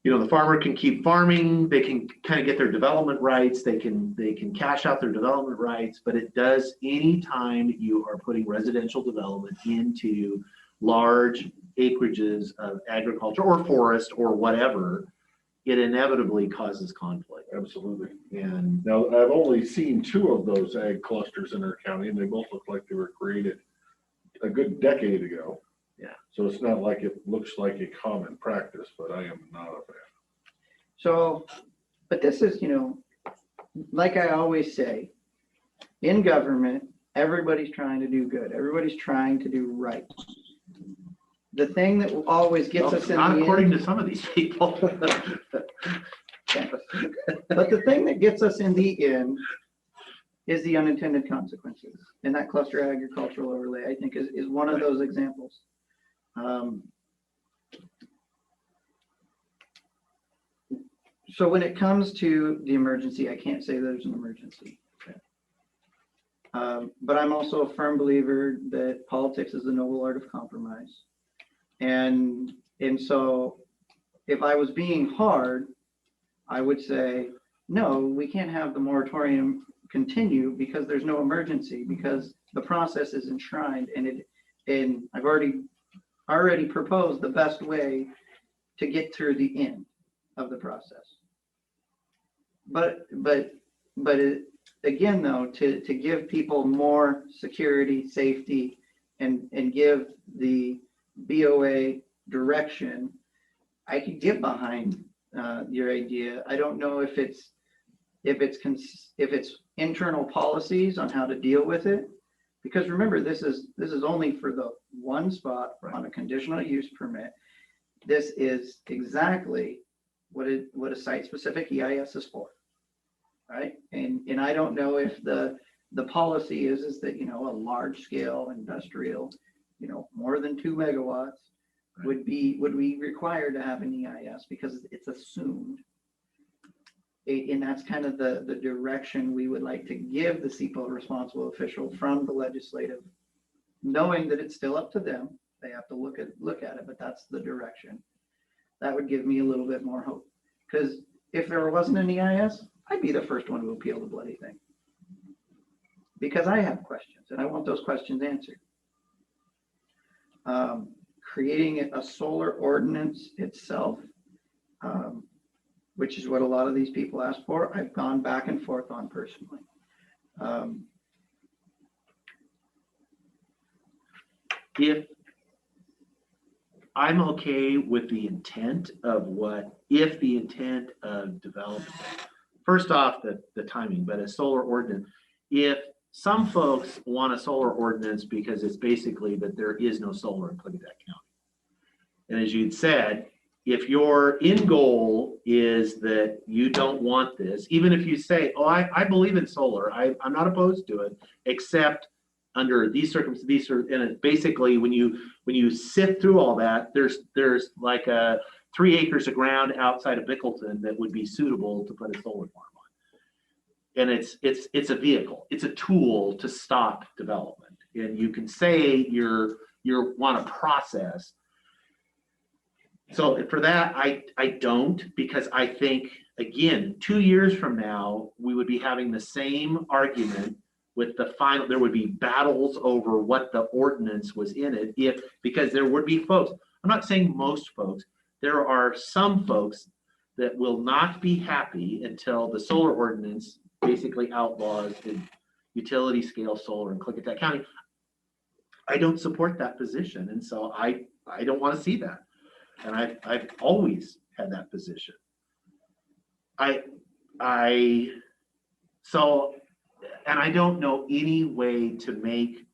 the farmer can keep farming, they can kind of get their development rights, they can cash out their development rights, but it does anytime you are putting residential development into large acreages of agriculture or forest or whatever, it inevitably causes conflict. Absolutely. And now I've only seen 2 of those ag clusters in our county, and they both look like they were created a good decade ago. Yeah. So it's not like it looks like a common practice, but I am not a fan. So, but this is, like I always say, in government, everybody's trying to do good. Everybody's trying to do right. The thing that always gets us in the Not according end, to some of these people. but the thing that gets us in the end is the unintended consequences. And that cluster agricultural overlay, I think, is one of those examples. So when it comes to the emergency, I can't say there's an emergency. But I'm also a firm believer that politics is the noble art of compromise. And so if I was being hard, I would say, no, we can't have the moratorium continue because there's no emergency, because the process is enshrined and I've already proposed the best way to get through the end of the process. But again, though, to give people more security, safety, and give the BOA direction, I could get behind your idea. I don't know if it's internal policies on how to deal with it, because remember, this is only for the one spot on a conditional use permit. This is exactly what a site-specific EIS is for, right? And I don't know if the policy is that, a large-scale industrial, more than 2 megawatts would be required to have an EIS because it's assumed. And that's kind of the direction we would like to give the CEPA responsible official from the legislative, knowing that it's still up to them. They have to look at it, but that's the direction. That would give me a little bit more hope. Because if there wasn't an EIS, I'd be the first one to appeal the bloody thing. Because I have questions and I want those questions answered. Creating a solar ordinance itself, which is what a lot of these people ask for, I've gone back and forth on personally. If I'm okay with the intent of if the intent of development, first off, the timing, but a solar ordinance, if some folks want a solar ordinance because it's basically that there is no solar in Klickitat County. And as you'd said, if your end goal is that you don't want this, even if you say, oh, I believe in solar, I'm not opposed to it, except under these circumstances, and it's basically when you sift through all that, there's like 3 acres of ground outside of Bickleton that would be suitable to put a solar farm on. And it's a vehicle, it's a tool to stop development. And you can say you want a process. So for that, I don't, because I think, again, 2 years from now, we would be having the same argument with the final, there would be battles over what the ordinance was in it, because there would be folks, I'm not saying most folks, there are some folks that will not be happy until the solar ordinance basically outlaws the utility scale solar in Klickitat County. I don't support that position, and so I don't want to see that. And I've always had that position. And I don't know any way to make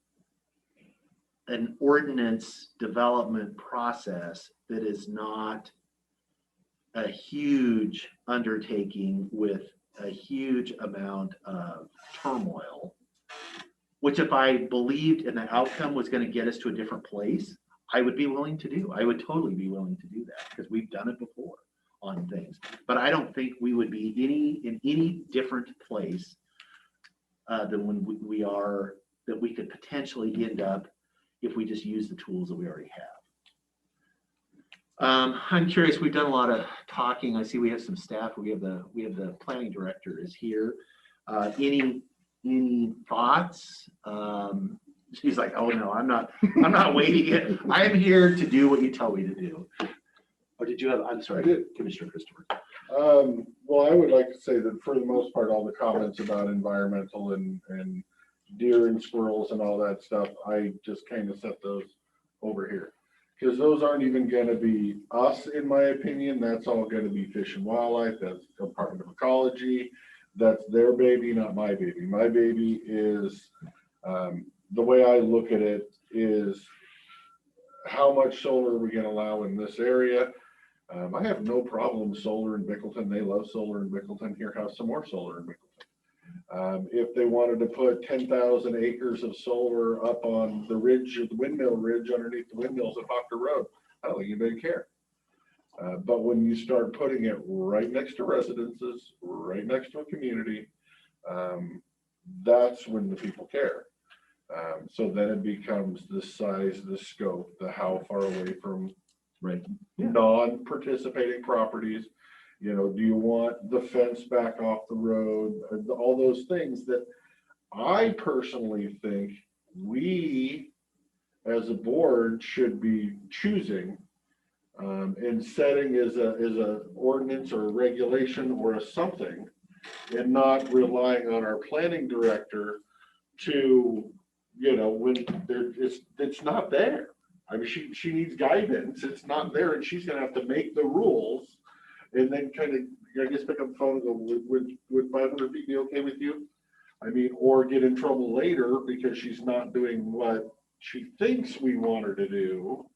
an ordinance development process that is not a huge undertaking with a huge amount of turmoil, which if I believed in the outcome was going to get us to a different place, I would be willing to do. I would totally be willing to do that because we've done it before on things. But I don't think we would be in any different place than when that we could potentially end up if we just use the tools that we already have. I'm curious, we've done a lot of talking. I see we have some staff. We have the planning director is here. Any thoughts? She's like, oh no, I'm not waiting it. I'm here to do what you tell me to do. Or did you have, I'm sorry, Commissioner Christopher. Well, I would like to say that for the most part, all the comments about environmental and deer and squirrels and all that stuff, I just kind of set those over here. Because those aren't even gonna be us, in my opinion. That's all gonna be Fish and Wildlife, that's Department of Ecology. That's their baby, not my baby. My baby is, the way I look at it is, how much solar are we gonna allow in this area? I have no problem with solar in Bickleton. They love solar in Bickleton. Here, have some more solar in Bickleton. If they wanted to put 10,000 acres of solar up on the ridge, the windmill ridge underneath the windmills at Hawker Road, I don't think anybody care. But when you start putting it right next to residences, right next to a community, that's when the people care. So then it becomes the size, the scope, the how far away from non-participating properties. You know, do you want the fence back off the road? All those things that I personally think we as a board should be choosing and setting as a ordinance or a regulation or a something, and not relying on our planning director to, you know, when it's not there. I mean, she needs guidance. It's not there, and she's gonna have to make the rules and then kind of, I guess, pick up the phone and go, would 500 feet be okay with you? I mean, or get in trouble later because she's not doing what she thinks we want her to do.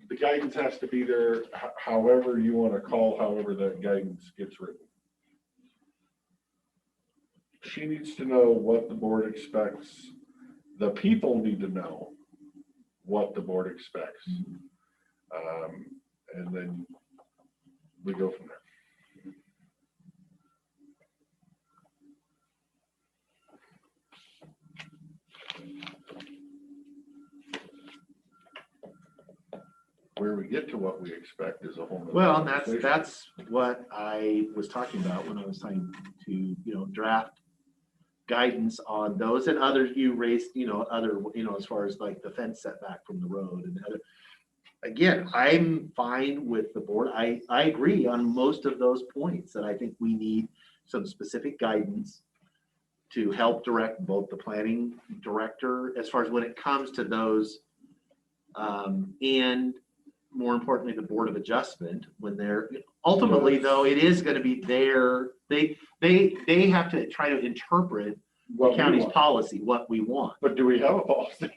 The guidance has to be there, however you want to call, however that guidance gets written. She needs to know what the board expects. The people need to know what the board expects. And then we go from there. Where we get to what we expect is a whole nother Well, and conversation. that's what I was talking about when I was trying to, you know, draft guidance on those and others you raised, you know, as far as like the fence setback from the road and other. Again, I'm fine with the board. I agree on most of those points, that I think we need some specific guidance to help direct both the planning director as far as when it comes to those, and more importantly, the Board of Adjustment, when they're ultimately, though, it is going to be they have to try to interpret the county's policy, what we want. But do we have a policy?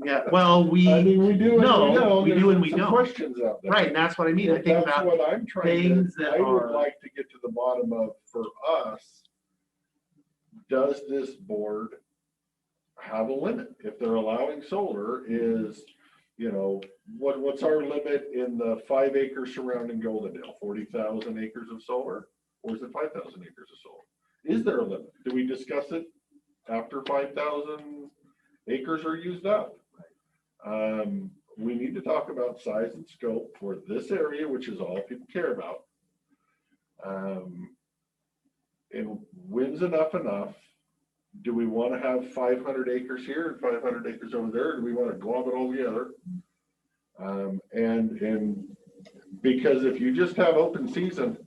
Yeah, well, I mean, we do. we do and we Some don't. Questions out there. Right, and that's what I mean. I think That's about what I'm trying things to, that I would are. like to get to the bottom of, for us, does this board have a limit? If they're allowing solar, is, you know, what's our limit in the 5 acres surrounding Goldendale? 40,000 acres of solar, or is it 5,000 acres of solar? Is there a limit? Do we discuss it after 5,000 acres are used up? We need to talk about size and scope for this area, which is all people care about. And when's enough? Do we want to have 500 acres here and 500 acres over there? Or do we want to glob it all together? And because if you just have open season,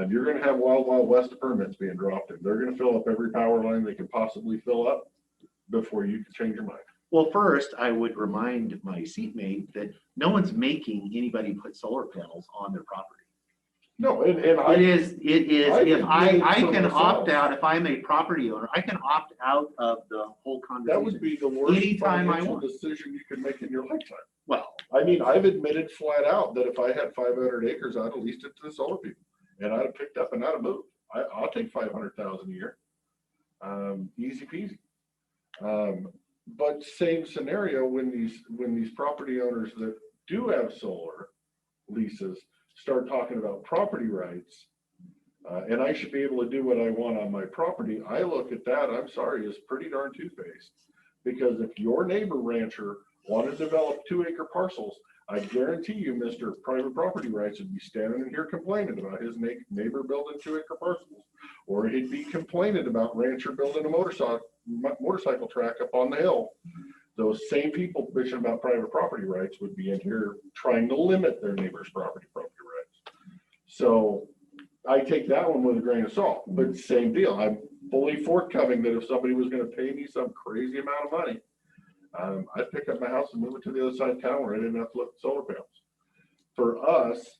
you're going to have wild west permits being dropped in. They're going to fill up every power line they can possibly fill up before you can change your mind. Well, first, I would remind my seatmate that no one's making anybody put solar panels on their property. No, and it is, if I can myself. opt out, if I'm a property owner, I can opt out of the whole conversation. That would be the worst anytime I financial want. decision you could make in your lifetime. Well, I mean, I've admitted flat out that if I had 500 acres, I'd have leased it to the solar people, and I'd have picked up and I'd have moved. I'll take 500,000 a year, easy peasy. But same scenario when these property owners that do have solar leases start talking about property rights, and I should be able to do what I want on my property. I look at that, I'm sorry, as pretty darn two-faced, because if your neighbor rancher wanted to develop 2-acre parcels, I guarantee you, Mr. Private Property Rights would be standing in here complaining about his neighbor building 2-acre parcels, or he'd be complaining about rancher building a motorcycle track up on the hill. Those same people bitching about private property rights would be in here trying to limit their neighbor's property rights. So I take that one with a grain of salt, but same deal. fully forthcoming that if somebody was gonna pay me some crazy amount of money, I'd pick up my house and move it to the other side of town where I didn't have to look at solar panels. For us,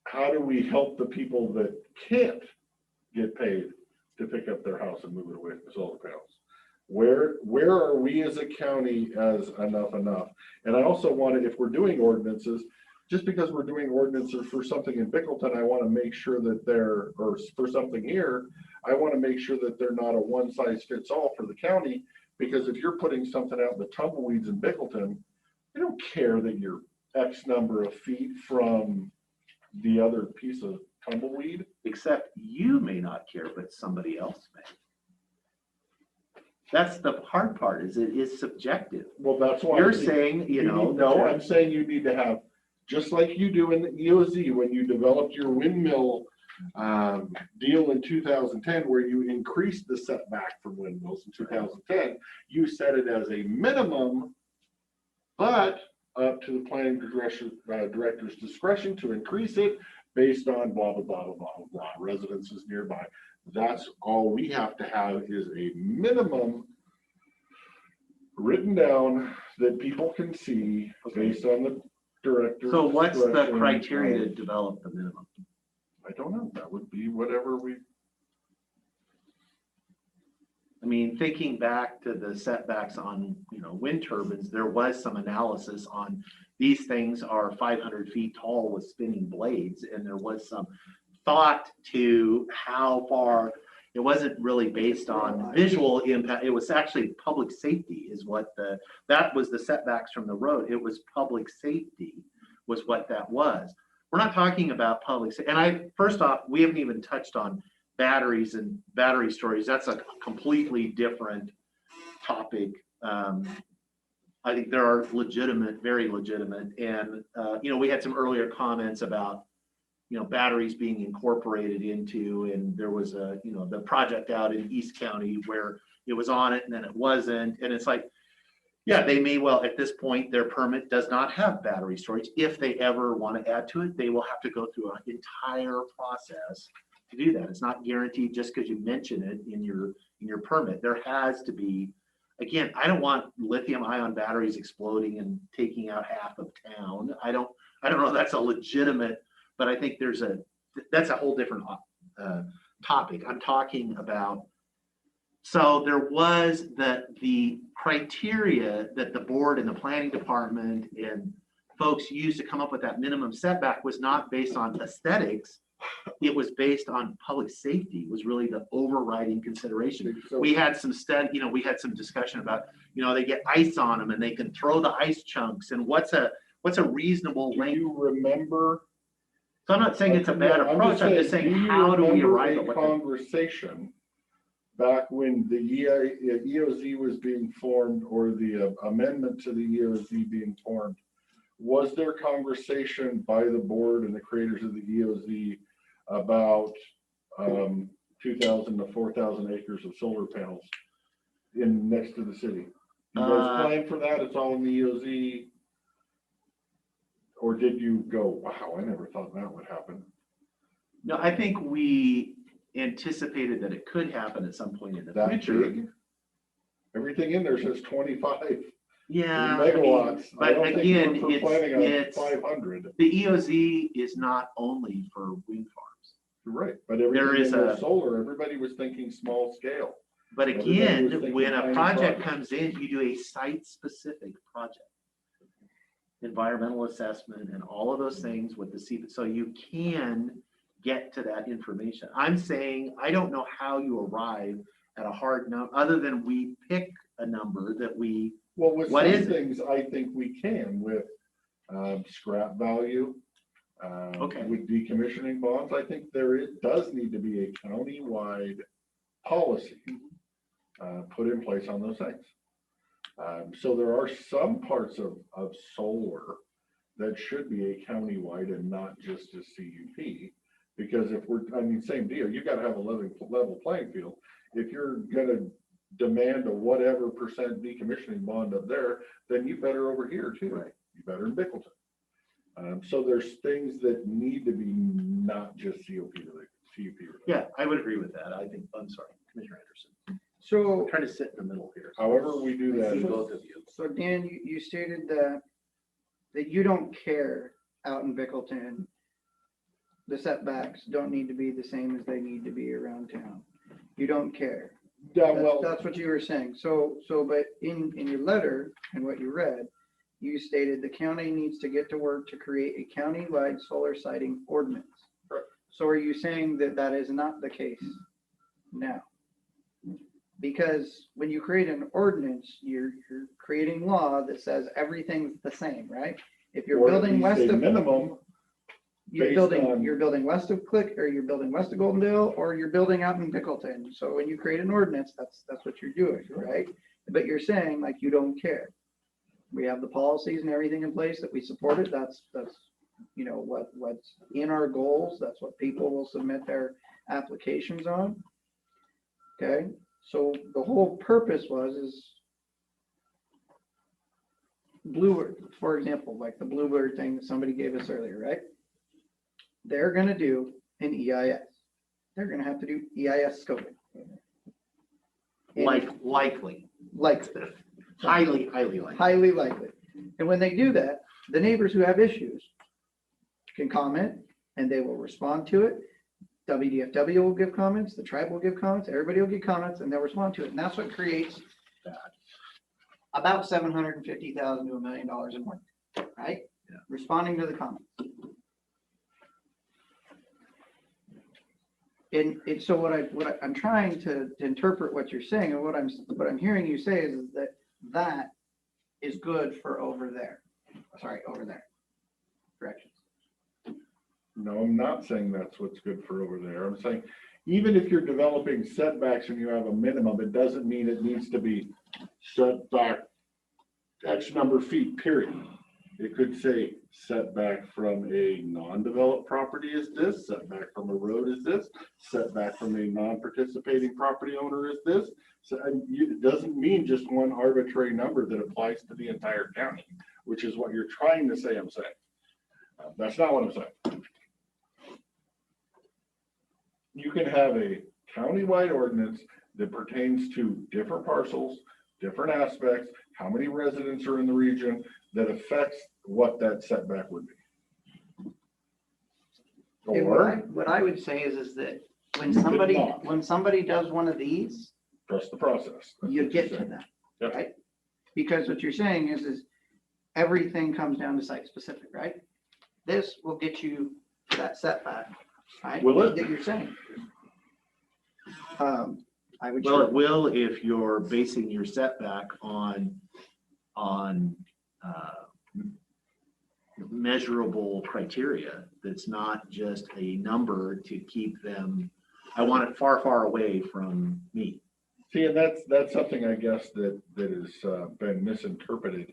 how do we help the people that can't get paid to pick up their house and move it away from the solar panels? Where are we as a county as enough? And I also want to, if we're doing ordinances, just because we're doing ordinances for something in Bickleton, I want to make sure that they're, or for something here, I want to make sure that they're not a one size fits all for the county. Because if you're putting something out in the tumbleweeds in Bickleton, I don't care that you're X number of feet from the other piece of tumbleweed. Except you may not care, but somebody else may. That's the hard part, is it is subjective. Well, that's why you're saying, no, I'm saying you need to have, just like you do in the EOZ, when you developed your windmill deal in 2010, where you increased the setback from windmills in 2010, you set it as a minimum, but up to the planning director's discretion to increase it based on blah, blah, blah, blah, blah, blah, residences nearby. That's all we have to have is a minimum written down that people can see based on the director. So what's the criteria to develop the minimum? I don't know. That would be whatever we. I mean, thinking back to the setbacks on, wind turbines, there was some analysis on these things are 500 feet tall with spinning blades, and there was some thought to how far. It wasn't really based on visual impact. It was actually public safety is what that was the setbacks from the road. It was public safety was what that was. We're not talking about public safety. And first off, we haven't even touched on batteries and battery storage. That's a completely different topic. I think there are legitimate, very legitimate. And, we had some earlier comments about, batteries being incorporated into, and there was the project out in East County where it was on it and then it wasn't. And it's like, yeah, they may well, at this point, their permit does not have battery storage. If they ever want to add to it, they will have to go through an entire process to do that. It's not guaranteed just because you mention it in your permit. There has to be, again, I don't want lithium ion batteries exploding and taking out half of town. I don't know if that's a legitimate, but I think that's a whole different topic. I'm talking about, so there was the criteria that the board and the planning department and folks used to come up with that minimum setback was not based on aesthetics. It was based on public safety was really the overriding consideration. We had some we had some discussion about, they get ice on them and they can throw the ice chunks and what's a reasonable length. Do you remember? So I'm not saying it's a bad approach. I'm just saying, how do we arrive at what conversation back when the EOZ was being formed, or the amendment to the EOZ being formed? Was there conversation by the board and the creators of the EOZ about 2,000 to 4,000 acres of solar panels next to the city? You guys plan for that? It's all in the EOZ? Or did you go, wow, I never thought that would happen? No, I think we anticipated that it could happen at some point in the future. Big? Everything in there says 25 megawatts. megawatts. But again, it's 500. The EOZ is not only for wind farms. Right, but everything in there solar, everybody was thinking small scale. But again, when a project comes in, you do a site-specific project. Environmental assessment and all of those things with the so you can get to that information. I'm saying, I don't know how you arrive at a hard number, other than we pick a number that we, well, with some things, I think we can with scrap value, with decommissioning bonds. I think does need to be a county-wide policy put in place on those things. So there are some parts of solar that should be a countywide and not just a CUP, because same deal, you got to have a level playing field. If you're going to demand a whatever percent decommissioning bond up there, then you better over here too. Right. You better in Bickleton. So there's things that need to be not just CUP related. Yeah, I would agree with that. I think, I'm sorry. Commissioner Anderson. So, I'm trying to sit in the middle here. However we do I see that, both of you. so Dan, you stated that you don't care out in Bickleton. The setbacks don't need to be the same as they need to be around town. You don't care. yeah, well, That's what you were saying. So, but in your letter and what you read, you stated the county needs to get to work to create a county-wide solar siting ordinance. Correct. So are you saying that that is not the case now? Because when you create an ordinance, you're creating law that says everything's the same, right? If you're or at building least west a of, minimum, you're based building, on- you're building west of or you're building west of Goldendale, or you're building out in Bickleton. So when you create an ordinance, that's what you're doing, right? But you're saying like you don't care. We have the policies and everything in place that we support it. That's, you know, what's in our goals. That's what people will submit their applications on. Okay, so the whole purpose is Bluebird, for example, like the Bluebird thing that somebody gave us earlier, right? They're gonna do an EIS. They're gonna have to do EIS scoping. Likely, highly likely. Highly likely. And when they do that, the neighbors who have issues can comment and they will respond to it. WDFW will give comments, the tribe will give comments, everybody will give comments and they'll respond to it. And that's what creates about $750,000 to $1 million in work, right? Yeah. Responding to the comments. And so what I'm trying to interpret what you're saying and what I'm hearing you say is that is good for over there. Sorry, over there. Correction. no, I'm not saying that's what's good for over there. I'm saying, even if you're developing setbacks and you have a minimum, it doesn't mean it needs to be set back X number of feet, period. It could say setback from a non-developed property is this, setback from a road is this, setback from a non-participating property owner is this. So it doesn't mean just one arbitrary number that applies to the entire county, which is what you're trying to say I'm saying. That's not what I'm saying. You can have a countywide ordinance that pertains to different parcels, different aspects, how many residents are in the region, that affects what that setback would be. And Or what I would say is that when You could somebody, not. when somebody does one of these, trust the process. That's you what get you're to saying. that, Yep. right? Because what you're saying is everything comes down to site specific, right? This will get you to that setback, right? Will it? That you're saying. I would. Well, it will if you're basing your setback on measurable criteria. That's not just a number to keep them, I want it far, far away from me. See, and that's something I guess that has been misinterpreted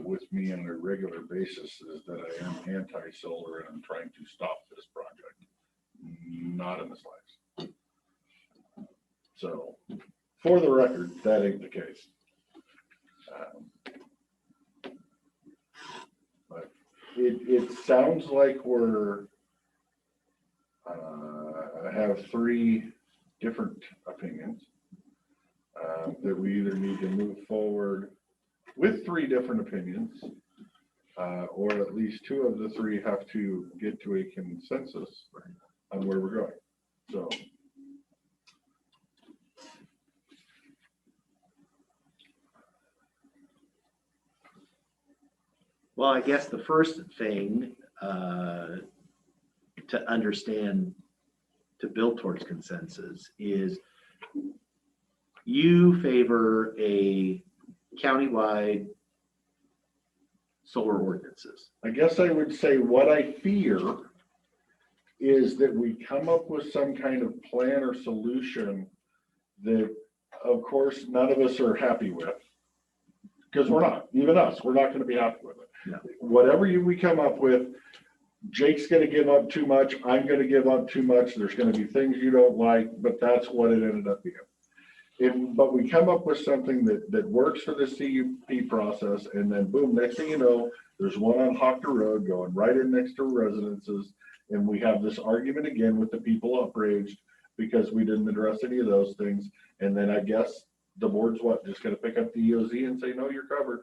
with me on a regular basis, is that I am anti-solar and I'm trying to stop this project. Not in the slightest. So, for the record, that ain't the case. But it sounds like I have three different opinions that we either need to move forward with three different opinions, or at least two of the three have to get to a consensus on where we're going. So. Well, I guess the first thing to understand, to build towards consensus, is you favor a countywide solar ordinances. I guess I would say what I fear is that we come up with some kind of plan or solution that, of course, none of us are happy with. Because we're not, even us, we're not going to be happy with it. No. Whatever we come up with, Jake's going to give up too much, I'm going to give up too much, there's going to be things you don't like, but that's what it ended up being. But we come up with something that works for the CUP process, and then boom, next thing you know, there's one on Hocker Road going right in next to residences, and we have this argument again with the people outraged because we didn't address any of those things. And then I guess the board's what, just gonna pick up the EOZ and say, no, you're covered.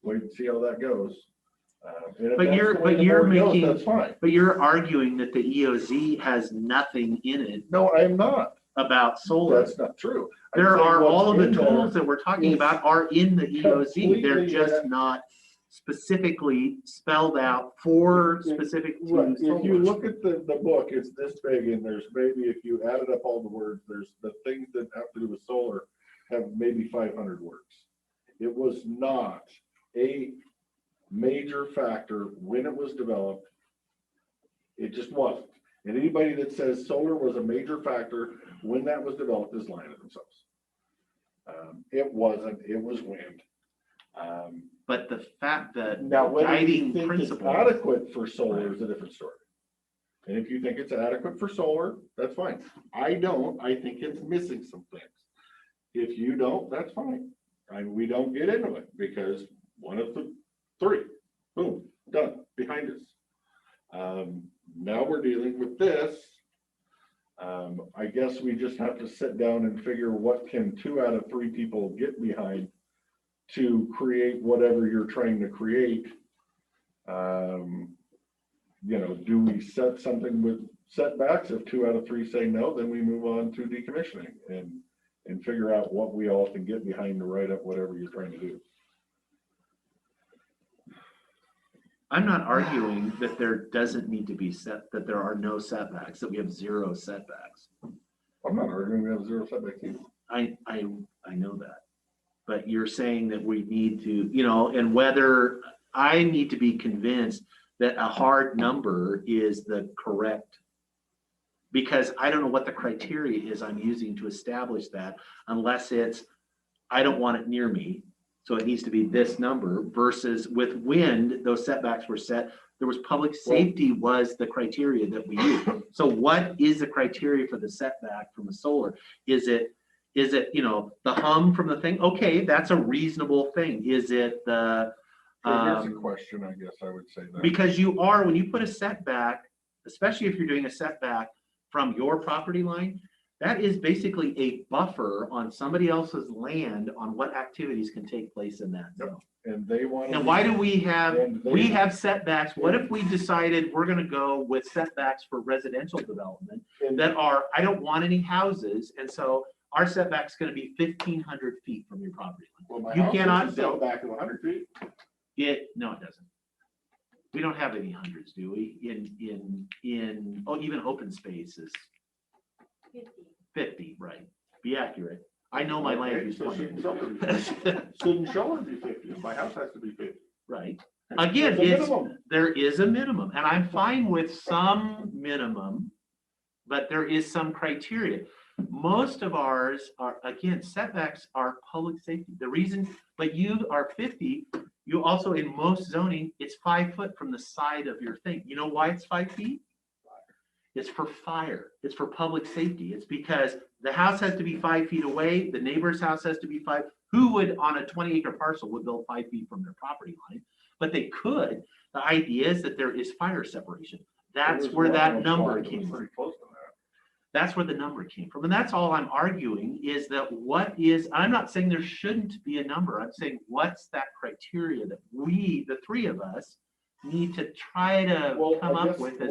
Wait and see how that goes. And if But that's you're, the way but the you're board goes, making, that's fine. but you're arguing that the EOZ has nothing in it No, I'm not. about solar. That's not true. I'm There saying are what's all of the in there tools that we're talking is about are in the EOZ. They're completely just in- not specifically spelled out for specific to Right, if you solar. look at the book, it's this big, and there's maybe, if you added up all the words, there's the things that have to do with solar have maybe 500 words. It was not a major factor when it was developed. It just wasn't. And anybody that says solar was a major factor when that was developed is lying to themselves. It wasn't, it was wind. But the fact that Now, whether you guiding think it's principle, adequate for solar is a different story. And if you think it's adequate for solar, that's fine. I don't, I think it's missing some things. If you don't, that's fine. We don't get into it because one of the three, boom, done, behind us. Now we're dealing with this. I guess we just have to sit down and figure what can 2 out of 3 people get behind to create whatever you're trying to create. You know, do we set something with setbacks? If 2 out of 3 say no, then we move on to decommissioning and figure out what we all can get behind to write up whatever you're trying to do. I'm not arguing that there doesn't need to be that there are no setbacks, that we have 0 setbacks. I'm not arguing we have 0 setbacks either. I know that. But you're saying that we need to, you know, and whether I need to be convinced that a hard number is the correct, because I don't know what the criteria is I'm using to establish that, unless it's, I don't want it near me, so it needs to be this number, versus with wind, those setbacks were set. There was public safety was the criteria that we used. So what is the criteria for the setback from the solar? Is it, you know, the hum from the thing? Okay, that's a reasonable thing. Is it the, Here's a question, I guess I would say that. because you are, when you put a setback, especially if you're doing a setback from your property line, that is basically a buffer on somebody else's land on what activities can take place in that zone. And they want. Now, why do we have setbacks? What if we decided we're gonna go with setbacks for residential development that are, I don't want any houses, and so our setback's gonna be 1,500 feet from your property Well, line. my You house cannot has a build. setback of 100 feet. No, it doesn't. We don't have any hundreds, do we? Oh, even open space is 50, right? Be accurate. I know my land use So plan. shouldn't show it be 50. My house has to be 50. Right. Again, there is a minimum, and I'm fine with some minimum, but there is some criteria. Most of ours are, again, setbacks are public safety. The reason, but you are 50, you also, in most zoning, it's 5 foot from the side of your thing. You know why it's 5 feet? It's for fire. It's for public safety. It's because the house has to be 5 feet away. The neighbor's house has to be 5. Who would, on a 20-acre parcel, would build 5 feet from their property line? But they could. The idea is that there is fire separation. That's where that number came from. That's where the number came from. And that's all I'm arguing is that what is, I'm not saying there shouldn't be a number. I'm saying what's that criteria that we, the 3 of us, need to try to come up with this.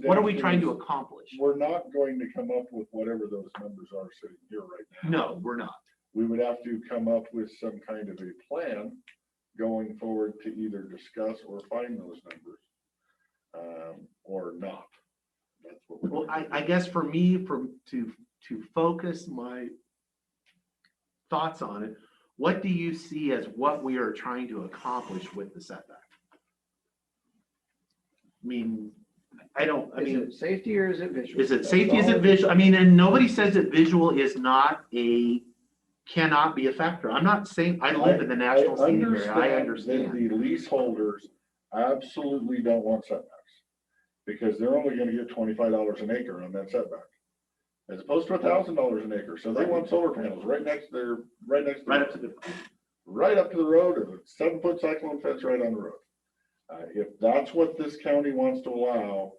What are we trying to accomplish? We're not going to come up with whatever those numbers are sitting here right now. No, we're not. We would have to come up with some kind of a plan going forward to either discuss or find those numbers or not. That's what we're Well, I guess for me, to focus my thoughts on it, what do you see as what we are trying to accomplish with the setback? I mean, Is it safety or is it visual? Is it safety? Is it visual? I mean, and nobody says that visual is not cannot be a factor. I'm not saying, I live in the national scenic area. I understand. The leaseholders absolutely don't want setbacks because they're only going to get $25 an acre on that setback, as opposed to $1,000 an acre. So they want solar panels right next to their, right up to the road, or a 7-foot cyclone fence right on the road. If that's what this county wants to allow,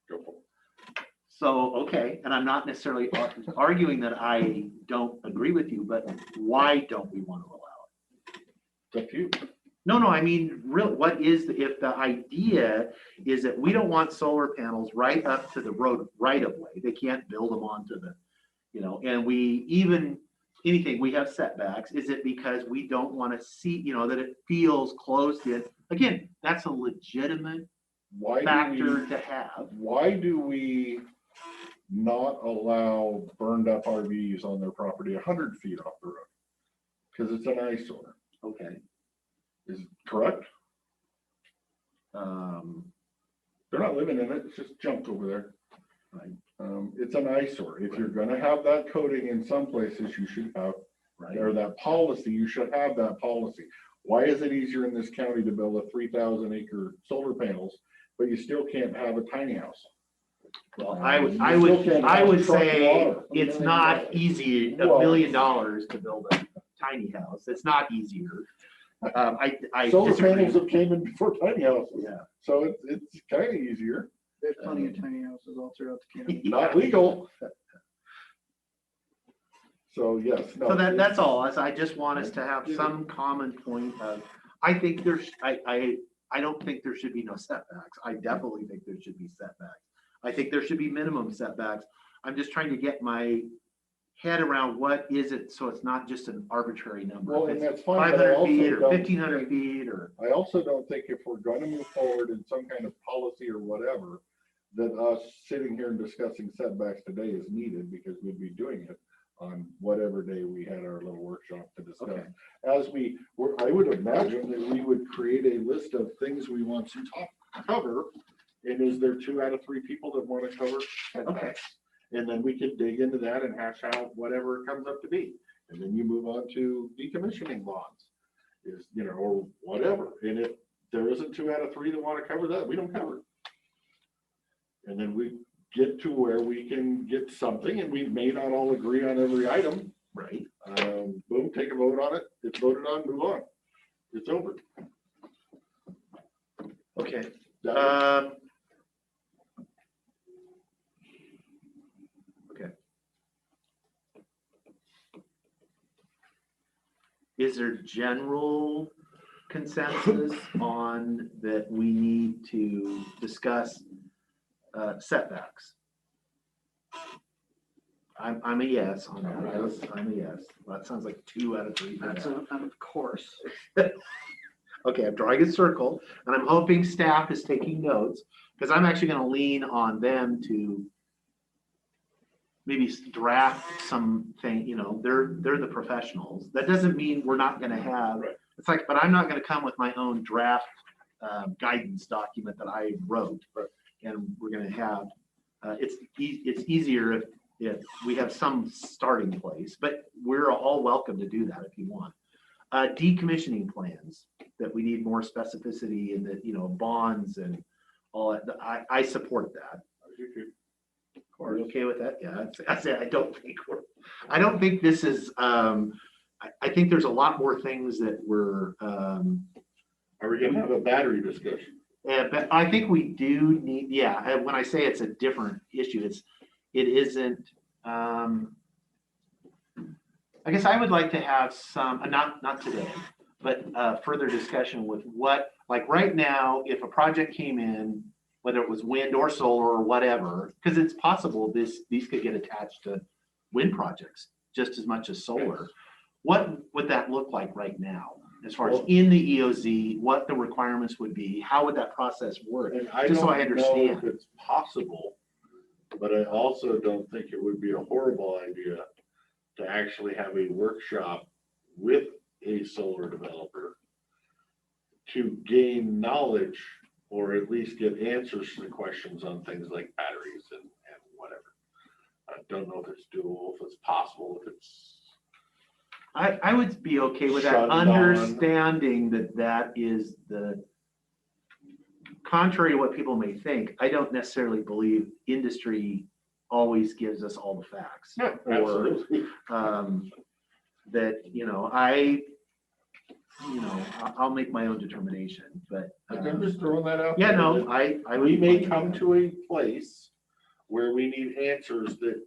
go for it. So, okay, and I'm not necessarily arguing that I don't agree with you, but why don't we want to allow it? It's up to you. No, I mean, really, what is, if the idea is that we don't want solar panels right up to the road right of way, they can't build them onto the, and we even, anything, we have setbacks, is it because we don't want to see, that it feels closed in? Again, that's a legitimate factor to have. Why do we not allow burned up RVs on their property 100 feet off the road? Because it's an eyesore. Okay. Is it correct? They're not living in it, it's just junk over there. Right. It's an eyesore. If you're gonna have that coating in some places, you should have, Right. or that policy, you should have that policy. Why is it easier in this county to build a 3,000 acre solar panels, but you still can't have a tiny house? Well, I would truck say water. it's not easy, $1 million to build a tiny house. It's not easier. I Solar disagree. panels have came in before tiny houses. Yeah. So it's kind of easier. There's plenty of tiny houses all throughout the county. Not legal. So yes, no. So that's all. I just want us to have some common point of, I think I don't think there should be no setbacks. I definitely think there should be setbacks. I think there should be minimum setbacks. I'm just trying to get my head around what is it, so it's not just an arbitrary number. Well, and that's fine, but I 500 feet also or don't 1,500 feet or. I also don't think if we're gonna move forward in some kind of policy or whatever, that us sitting here and discussing setbacks today is needed, because we'd be doing it on whatever day we had our little workshop to discuss. Okay. As I would imagine that we would create a list of things we want to cover. And is there 2 out of 3 people that want to cover setbacks? Okay. And then we can dig into that and hash out whatever it comes up to be. And then you move on to decommissioning bonds, or whatever. And if there isn't 2 out of 3 that want to cover that, we don't cover it. And then we get to where we can get something, and we may not all agree on every item. Right. Boom, take a vote on it. It's voted on, move on. It's over. Okay. Okay. Is there general consensus on that we need to discuss setbacks? I'm a yes on that. I'm a yes. That sounds like 2 out of 3. That's of course. Okay, I'm drawing a circle, and I'm hoping staff is taking notes, because I'm actually going to lean on them to maybe draft something. They're the professionals. That doesn't mean we're not going to have. Right. It's like, but I'm not going to come with my own draft guidance document that I wrote, and we're going to have. It's easier if we have some starting place, but we're all welcome to do that if you want. Decommissioning plans, that we need more specificity in the, bonds and all that. I support that. Are you okay with that? Yeah, I said, I don't think this is, I think there's a lot more things that we're. Are we gonna have a battery discussion? Yeah, but I think we do need, when I say it's a different issue, it isn't, I guess I would like to have some, not today, but further discussion with what, like right now, if a project came in, whether it was wind or solar or whatever, because it's possible these could get attached to wind projects just as much as solar. What would that look like right now? As far as in the EOZ, what the requirements would be, how would that process work? And I just so I don't know understand. if it's possible, but I also don't think it would be a horrible idea to actually have a workshop with a solar developer to gain knowledge, or at least get answers to the questions on things like batteries and whatever. I don't know if it's doable, if it's possible, if it's. I would be okay with that, Shut down. understanding that is the, contrary to what people may think, I don't necessarily believe industry always gives us all the facts. Yeah, or absolutely. That, I'll make my own determination, but. I'm just throwing that out. Yeah, there. no, I We may come to a place where we need answers that,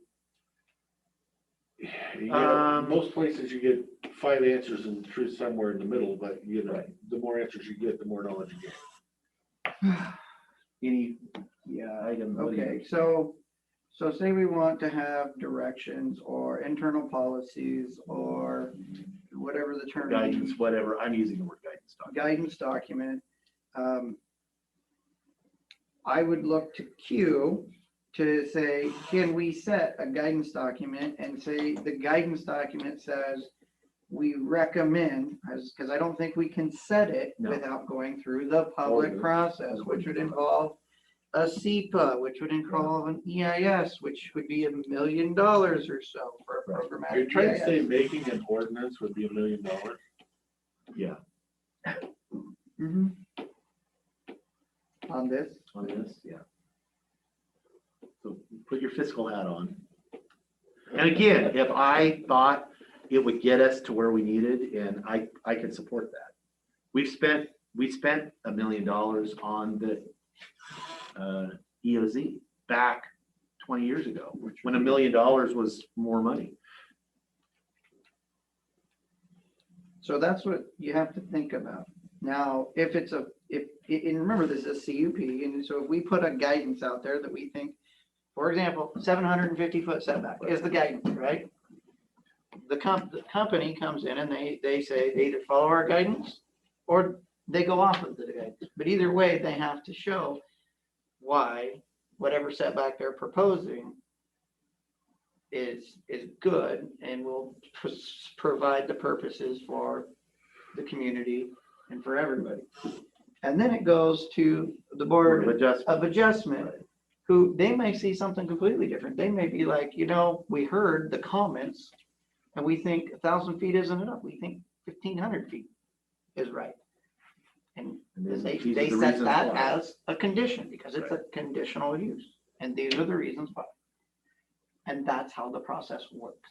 you know, most places you get 5 answers and truth somewhere in the middle, but you know, the more answers you get, the more knowledge you get. Any Yeah, item? okay, so say we want to have directions or internal policies or whatever the term. Guidance, whatever, I'm using the word guidance document. I would look to Q to say, can we set a guidance document and say the guidance document says we recommend, because I don't think we can set it without going through the public process, which would involve a CEPA, which would involve an EIS, which would be $1 million or so for a programmatic. Are you trying to say EIS. making an ordinance would be $1 million? Yeah. Mhm. On this? On this, yeah. So put your fiscal hat on. And again, if I thought it would get us to where we needed, and I could support that. We spent $1 million on the EOZ back 20 years ago, when $1 million was more money. So that's what you have to think about. Now, if and remember, this is a CUP, and so if we put a guidance out there that we think, for example, 750-foot setback is the guidance, right? The company comes in and they say they either follow our guidance or they go off of the guidance. But either way, they have to show why whatever setback they're proposing is good and will provide the purposes for the community and for everybody. And then it goes to the Board of Adjustment, who they may see something completely different. They may be like, you know, we heard the comments and we think 1,000 feet isn't enough. We think 1,500 feet is right. And they set that as a condition because it's a conditional use. And these are the reasons why. And that's how the process works.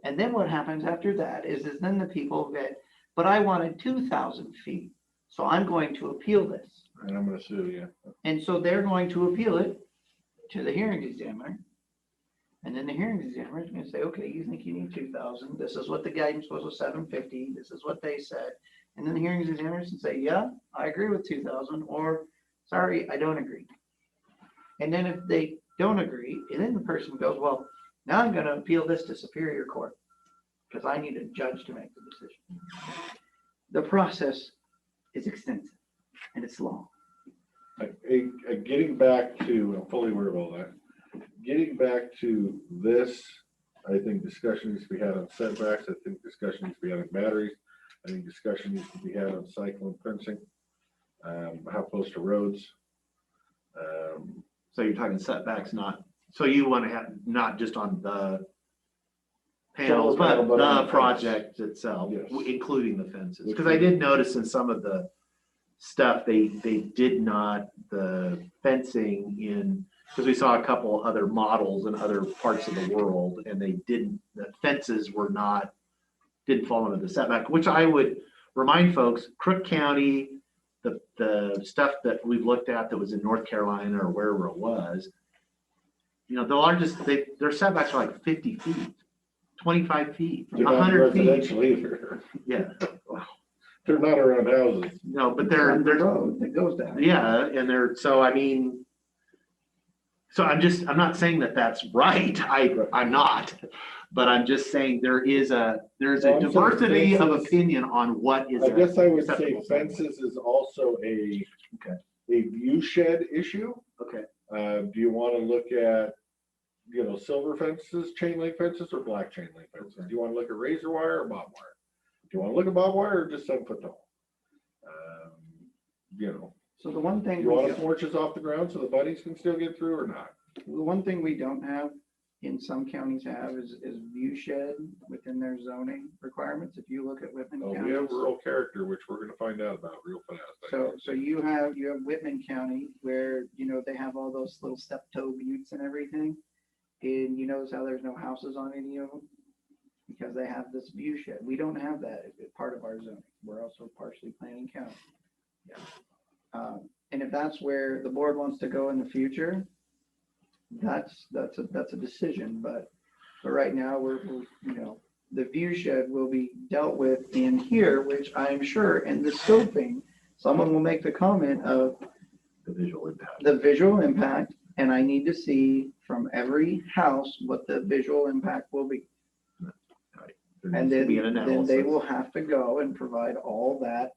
And then what happens after that is then the people get, but I wanted 2,000 feet. So I'm going to appeal this. And I'm gonna sue you. And so they're going to appeal it to the hearing examiner. And then the hearing examiner is going to say, okay, you think you need 2,000. This is what the guidance was 750. This is what they said. And then the hearing examiners can say, yeah, I agree with 2,000, or sorry, I don't agree. And then if they don't agree, and then the person goes, well, now I'm going to appeal this to Superior Court because I need a judge to make the decision. The process is extensive and it's long. Getting back to, I'm fully aware of all that. Getting back to this, I think discussion needs to be had on setbacks. I think discussion needs to be had on batteries. I think discussion needs to be had on cyclone fencing, how close to roads. So you're talking setbacks, so you want to have, not just on the panels, but the project itself, including the fences. Because I did notice in some of the stuff, they did not, the fencing in, because we saw a couple other models in other parts of the world, and the fences didn't fall into the setback, which I would remind folks, Crook County, the stuff that we've looked at that was in North Carolina or wherever it was, you know, the largest, their setbacks are like 50 feet, 25 feet, They're not 100 feet. residential either. Yeah. They're not around houses. No, but they're road that goes down. Yeah, and so I mean, so I'm not saying that that's right. I'm not, but I'm just saying there's a diversity of opinion on what is. I guess I would say fences is also a view shed issue. Okay. Do you want to look at, you know, silver fences, chain link fences, or black chain link fences? Do you want to look at razor wire or bob wire? Do you want to look at bob wire or just 7 foot tall? You know. So the one thing. You want the porches off the ground so the buddies can still get through or not? The one thing we don't have in some counties is view shed within their zoning requirements. If you look at Whitman County. We have rural character, which we're going to find out about real fast. So you have Whitman County where, you know, they have all those little step-toe buttes and everything. And you notice how there's no houses on any of them? Because they have this view shed. We don't have that as part of our zoning. We're also partially planning county. Yeah. And if that's where the board wants to go in the future, that's a decision, but right now we're, the view shed will be dealt with in here, which I'm sure in the scoping, someone will make the comment of The visual impact. the visual impact, and I need to see from every house what the visual impact will be. There And needs to be an then they analysis. will have to go and provide all that,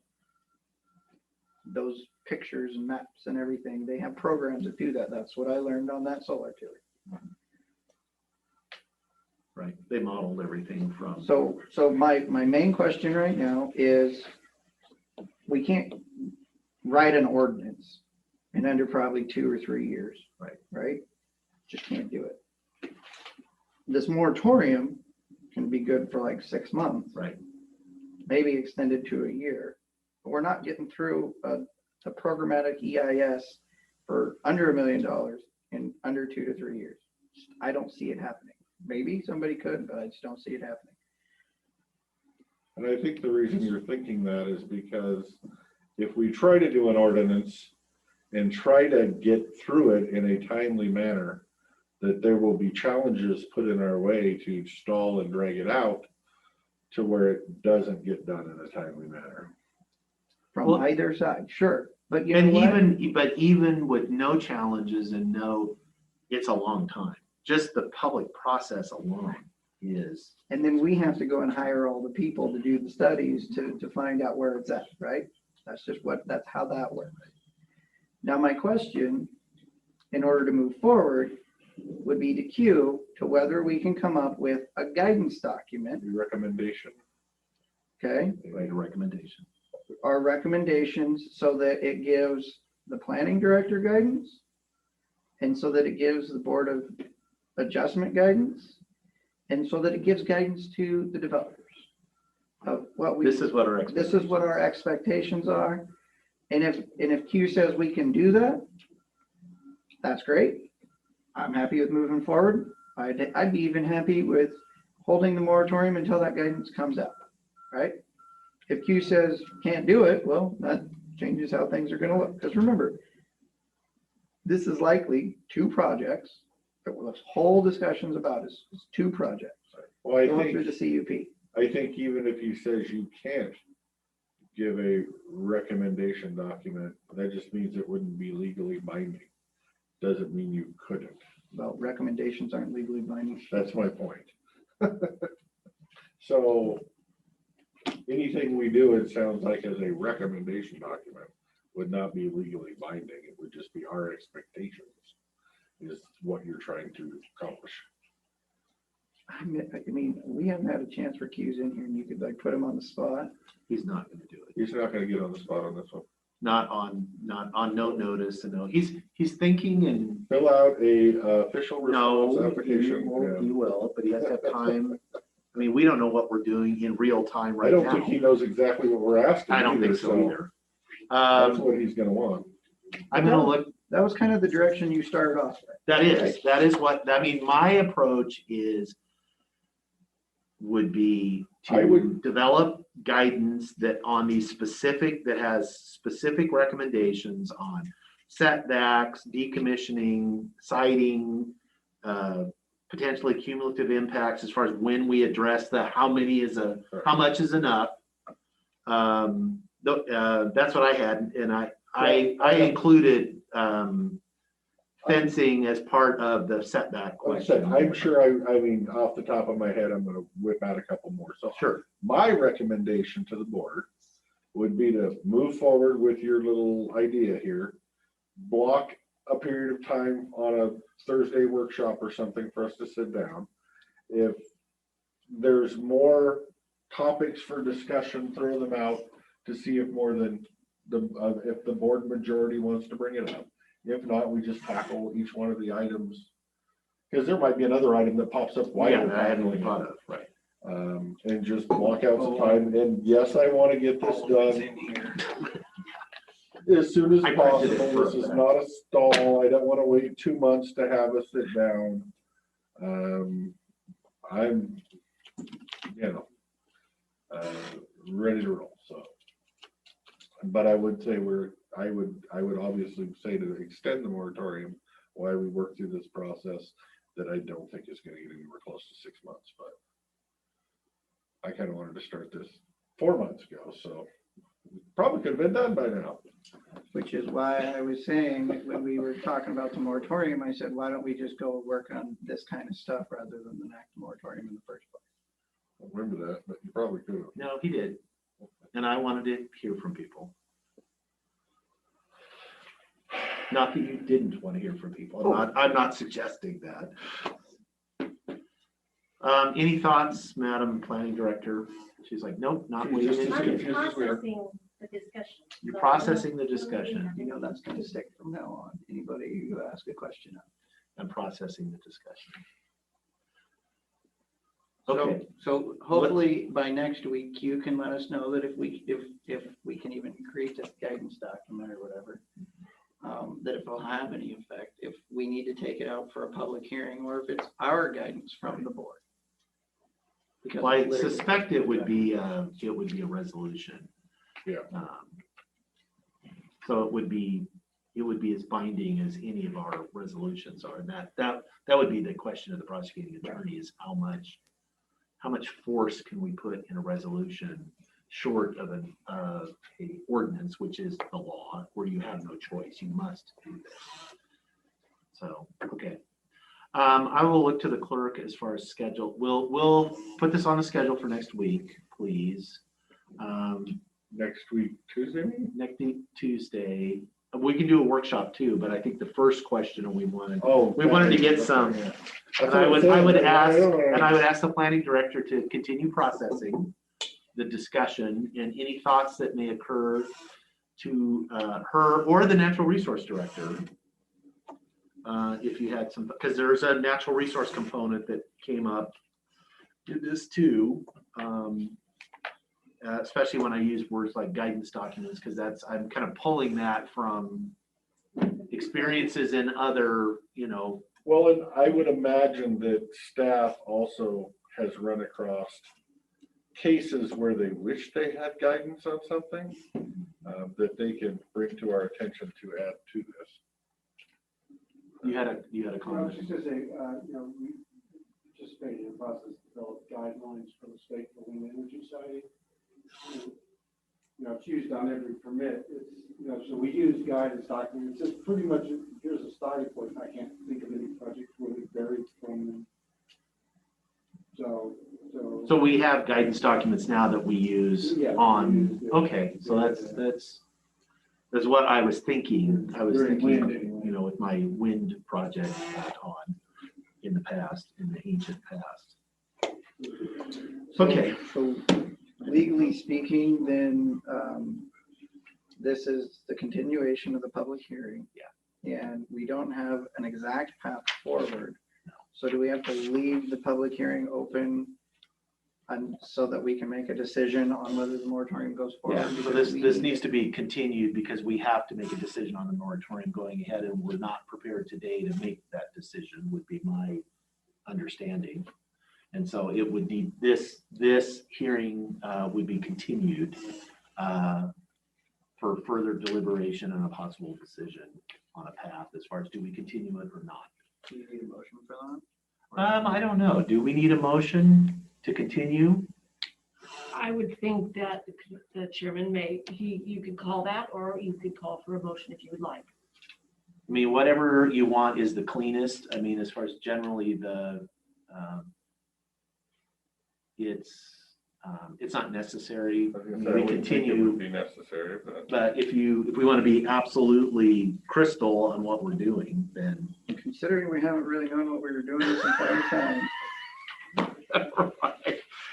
those pictures and maps and everything. They have programs that do that. That's what I learned on that solar tour. Right, they modeled everything from. So my main question right now is, we can't write an ordinance in under probably 2 or 3 years. Right? Just can't do it. This moratorium can be good for like 6 months. Right. Maybe extended to a year. But we're not getting through a programmatic EIS for under $1 million in under 2 to 3 years. I don't see it happening. Maybe somebody could, but I just don't see it happening. And I think the reason you're thinking that is because if we try to do an ordinance and try to get through it in a timely manner, that there will be challenges put in our way to stall and drag it out to where it doesn't get done in a timely manner. From either side, sure. But you know And what? even with no challenges and it's a long time. Just the public process alone is. And then we have to go and hire all the people to do the studies to find out where it's at, right? That's how that works. Now, my question, in order to move forward, would be to Q to whether we can come up with a guidance document. Recommendation. Okay. Right, a recommendation. Our recommendations so that it gives the planning director guidance and so that it gives the board of adjustment guidance and so that it gives guidance to the developers of what we. This is what our expectations are. And if Q says we can do that, that's great. I'm happy with moving forward. I'd be even happy with holding the moratorium until that guidance comes out, right? If Q says can't do it, well, that changes how things are gonna look. Because remember, this is likely 2 projects that we'll have whole discussions about is 2 projects. Well, I going through think, the CUP. I think even if he says you can't give a recommendation document, that just means it wouldn't be legally binding. Doesn't mean you couldn't. Well, recommendations aren't legally binding. That's my point. So anything we do, it sounds like as a recommendation document would not be legally binding. It would just be our expectations is what you're trying to accomplish. I mean, we haven't had a chance for Q's in here and you could like put him on the spot. He's not going to do it. He's not going to get on the spot on this one. Not on no notice and no. He's thinking and. Fill out a official response application. He will, but he has to have time. I mean, we don't know what we're doing in real time right I now. don't think he knows exactly what we're asking. I don't think either, so either. That's what he's going to want. I'm going to look. That was kind of the direction you started off with. That is what, I mean, my approach would be to develop guidance that on these that has specific recommendations on setbacks, decommissioning, siting, potentially cumulative impacts as far as when we address how much is enough. That's what I had, and I included fencing as part of the setback Like I said, question. I'm sure, I mean, off the top of my head, I'm going to whip out a couple more. So Sure. My recommendation to the board would be to move forward with your little idea here. Block a period of time on a Thursday workshop or something for us to sit down. If there's more topics for discussion, throw them out to see if more than if the board majority wants to bring it up. If not, we just tackle each one of the items. Because there might be another item that pops up. Yeah, that I hadn't really thought of, right. And just block out some time. And yes, I want to get this done as soon as possible. This is not a stall. I don't want to wait 2 months to have us sit down. I'm, ready to roll. So, but I would say I would obviously say to extend the moratorium why we work through this process that I don't think is gonna get anywhere close to 6 months, but I kind of wanted to start this 4 months ago, so probably could have been done by now. Which is why I was saying, when we were talking about the moratorium, I said, why don't we just go work on this kind of stuff rather than enact the moratorium in the first place? I remember that, but you probably could have. No, he did. And I wanted to hear from people. Not that you didn't want to hear from people. I'm not suggesting that. Any thoughts, Madam Planning Director? She's like, nope, not She's just waiting. as confused as we are. The discussion. You're processing the discussion. You know, that's gonna stick from now on. Anybody who asks a question. And processing the discussion. So, Okay. so hopefully by next week, you can let us know that if we can even create a guidance document or whatever, that if it'll have any effect, if we need to take it out for a public hearing, or if it's our guidance from the board. Because Well, I it's literally- suspect it would be a resolution. Yeah. So it would be as binding as any of our resolutions are. And that would be the question of the prosecuting attorney is how much force can we put in a resolution short of a ordinance, which is the law, where you have no choice. You must do this. So, okay. I will look to the clerk as far as schedule. We'll put this on the schedule for next week, please. Next week, Tuesday? Next week, Tuesday. We can do a workshop too, but I think the first question we wanted to get some. And I would ask the planning director to continue processing the discussion and any thoughts that may occur to her or the natural resource director. If you had some, because there's a natural resource component that came up to this too. Especially when I use words like guidance documents, because I'm kind of pulling that from experiences in other, Well, and I would imagine that staff also has run across cases where they wish they had guidance on something that they can bring to our attention to add to this. You had a I was comment. just gonna say, we participated in the process to develop guidelines for the state for wind energy siting. It's used on every permit. It's, so we use guidance documents. It's pretty much, here's a starting point. I can't think of any projects where we buried from them. So we have guidance documents now that we use on, okay, so that's what I was thinking. I was thinking, with my wind project on in the past, in the ancient past. Okay. So legally speaking, then, this is the continuation of the public hearing. Yeah. And we don't have an exact path forward. So do we have to leave the public hearing open so that we can make a decision on whether the moratorium goes forward? Yeah, so this needs to be continued because we have to make a decision on the moratorium going ahead, and we're not prepared today to make that decision, would be my understanding. And so it would need, this hearing would be continued for further deliberation and a possible decision on a path as far as do we continue it or not. Do you need a motion for that? I don't know. Do we need a motion to continue? I would think that the chairman you could call that, or you could call for a motion if you would like. I mean, whatever you want is the cleanest. I mean, as far as generally it's not necessary. We continue. Would be necessary, But if we want to be absolutely crystal on what we're doing, then. Considering we haven't really known what we were doing this entire time.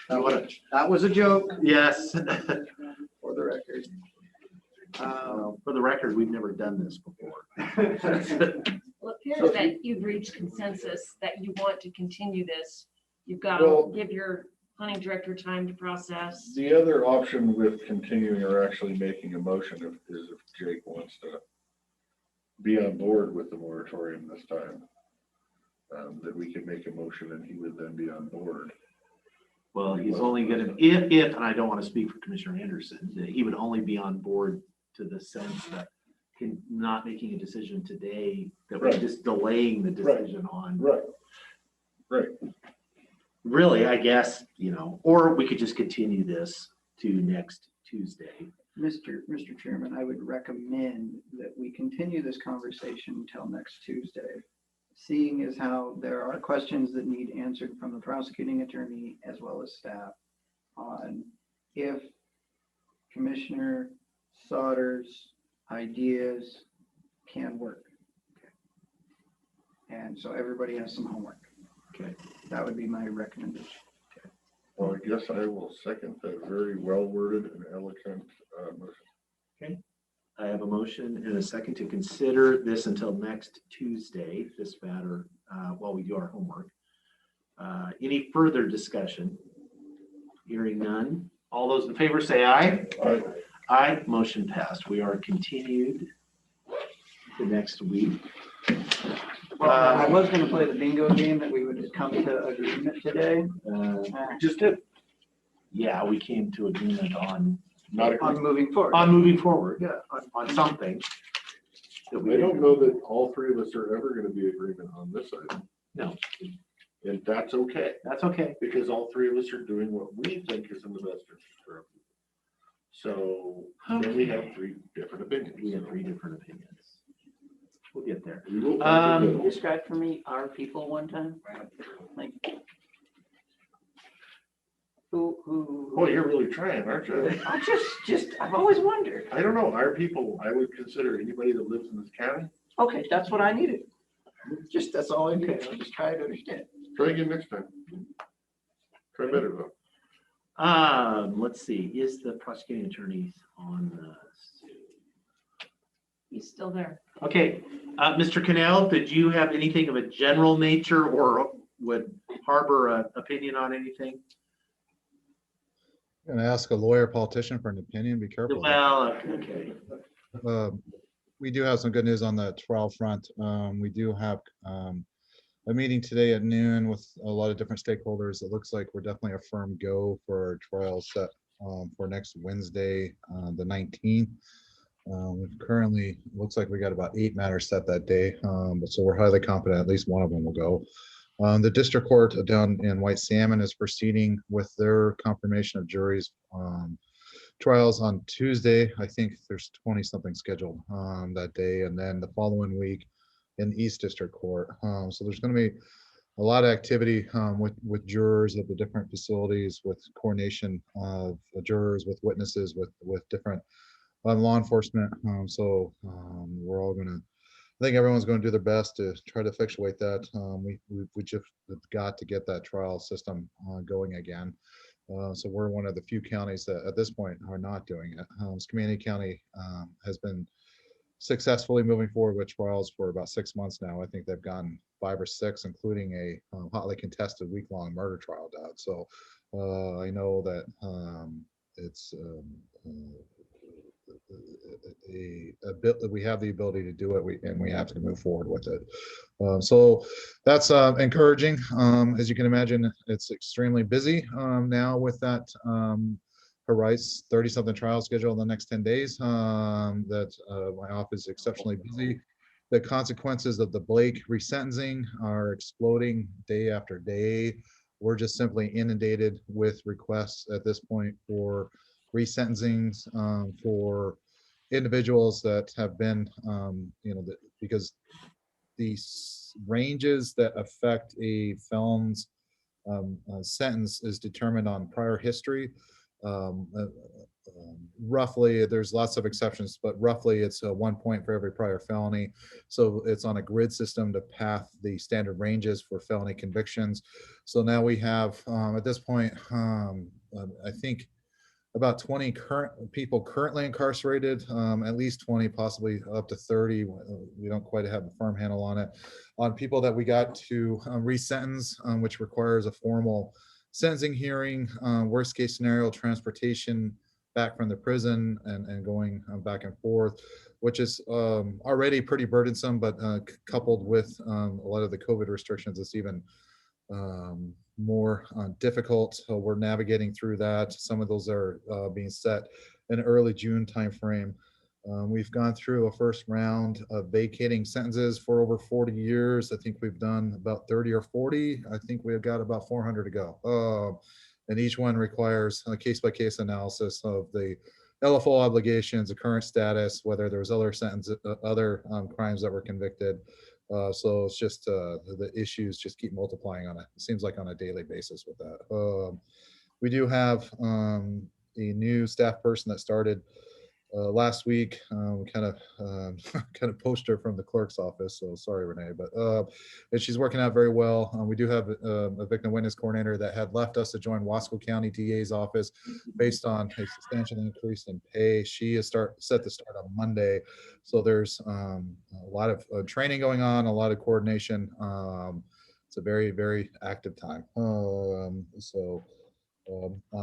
That was a joke. Yes. For the record. For the record, we've never done this before. Well, it appears that you've reached consensus that you want to continue this. You've got to give your planning director time to process. the other option with continuing or actually making a motion is if Jake wants to be on board with the moratorium this time, that we could make a motion and he would then be on board. Well, he's only going to, if, and I don't want to speak for Commissioner Anderson, that he would only be on board to the sense that not making a decision today, that we're just delaying the decision on. Right. Really, I guess, or we could just continue this to next Tuesday. Mr. Chairman, I would recommend that we continue this conversation until next Tuesday. Seeing as how there are questions that need answered from the prosecuting attorney as well as staff on if Commissioner Sauter's ideas can work. And so everybody has some homework. Okay. That would be my recommendation. Well, I guess I will second that very well worded and eloquent motion. Okay. I have a motion and a second to consider this until next Tuesday, this matter, while we do our homework. Any further discussion? Hearing none. All those in favor say aye. Aye. Aye. Motion passed. We are continued to next week. Well, I was going to play the bingo game that we would come to agreement today. Just did. Yeah, we came to agreement on moving forward. On moving forward, yeah, on something. I don't know that all three of us are ever going to be in agreement on this item. No. And that's okay. That's okay. Because all three of us are doing what we think is in the best interest for our people. So then we have three different opinions. We have three different opinions. We'll get there. We will come to the middle. Describe for me our people one time. Like, who? Boy, you're really trying, aren't you? I I've always wondered. I don't know. Our people, I would consider anybody that lives in this county. Okay, that's what I needed. That's all I needed. I'm just trying to understand. Try again next time. Try better though. Let's see, is the prosecuting attorney on the? He's still there. Okay, Mr. Cannell, did you have anything of a general nature or would harbor an opinion on anything? Gonna ask a lawyer, politician for an opinion, be careful. Well, okay. We do have some good news on the trial front. We do have a meeting today at noon with a lot of different stakeholders. It looks like we're definitely a firm go for our trial set for next Wednesday, the 19th. Currently, looks like we got about 8 matters set that day, but so we're highly confident at least one of them will go. The district court down in White Salmon is proceeding with their confirmation of juries trials on Tuesday. I think there's 20 something scheduled that day, and then the following week in East District Court. So there's going to be a lot of activity with jurors at the different facilities, with coordination of jurors, with witnesses, with different law enforcement. We're all going to, I think everyone's going to do their best to try to effectuate that. We just got to get that trial system going again. So we're one of the few counties that at this point are not doing it. Skamania County has been successfully moving forward with trials for about 6 months now. I think they've gotten 5 or 6, including a hotly contested week-long murder trial down. So I know that it's a bit that we have the ability to do it, and we have to move forward with it. So that's encouraging. As you can imagine, it's extremely busy now with that Horizon 30-something trial schedule in the next 10 days. That my office is exceptionally busy. The consequences of the Blake resentencing are exploding day after day. We're just simply inundated with requests at this point for resentencings for individuals that have been, because these ranges that affect a felon's sentence is determined on prior history. Roughly, there's lots of exceptions, but roughly it's 1 point for every prior felony. So it's on a grid system to path the standard ranges for felony convictions. So now we have, at this point, I think about 20 people currently incarcerated, at least 20, possibly up to 30. We don't quite have a firm handle on it. On people that we got to resentence, which requires a formal sentencing hearing, worst case scenario, transportation back from the prison and going back and forth, which is already pretty burdensome, but coupled with a lot of the COVID restrictions, it's even more difficult. So we're navigating through that. Some of those are being set in early June timeframe. We've gone through a first round of vacating sentences for over 40 years. I think we've done about 30 or 40. I think we've got about 400 to go. And each one requires a case-by-case analysis of the LFO obligations, the current status, whether there was other other crimes that were convicted. So it's just the issues just keep multiplying on it. It seems like on a daily basis with that. We do have a new staff person that started last week. We kind of poached her from the clerk's office, so sorry, Renee, but and she's working out very well. We do have a victim witness coordinator that had left us to join Wasco County DA's office based on a substantial increase in pay. She is set to start on Monday, so there's a lot of training going on, a lot of coordination. It's a very, very active time. On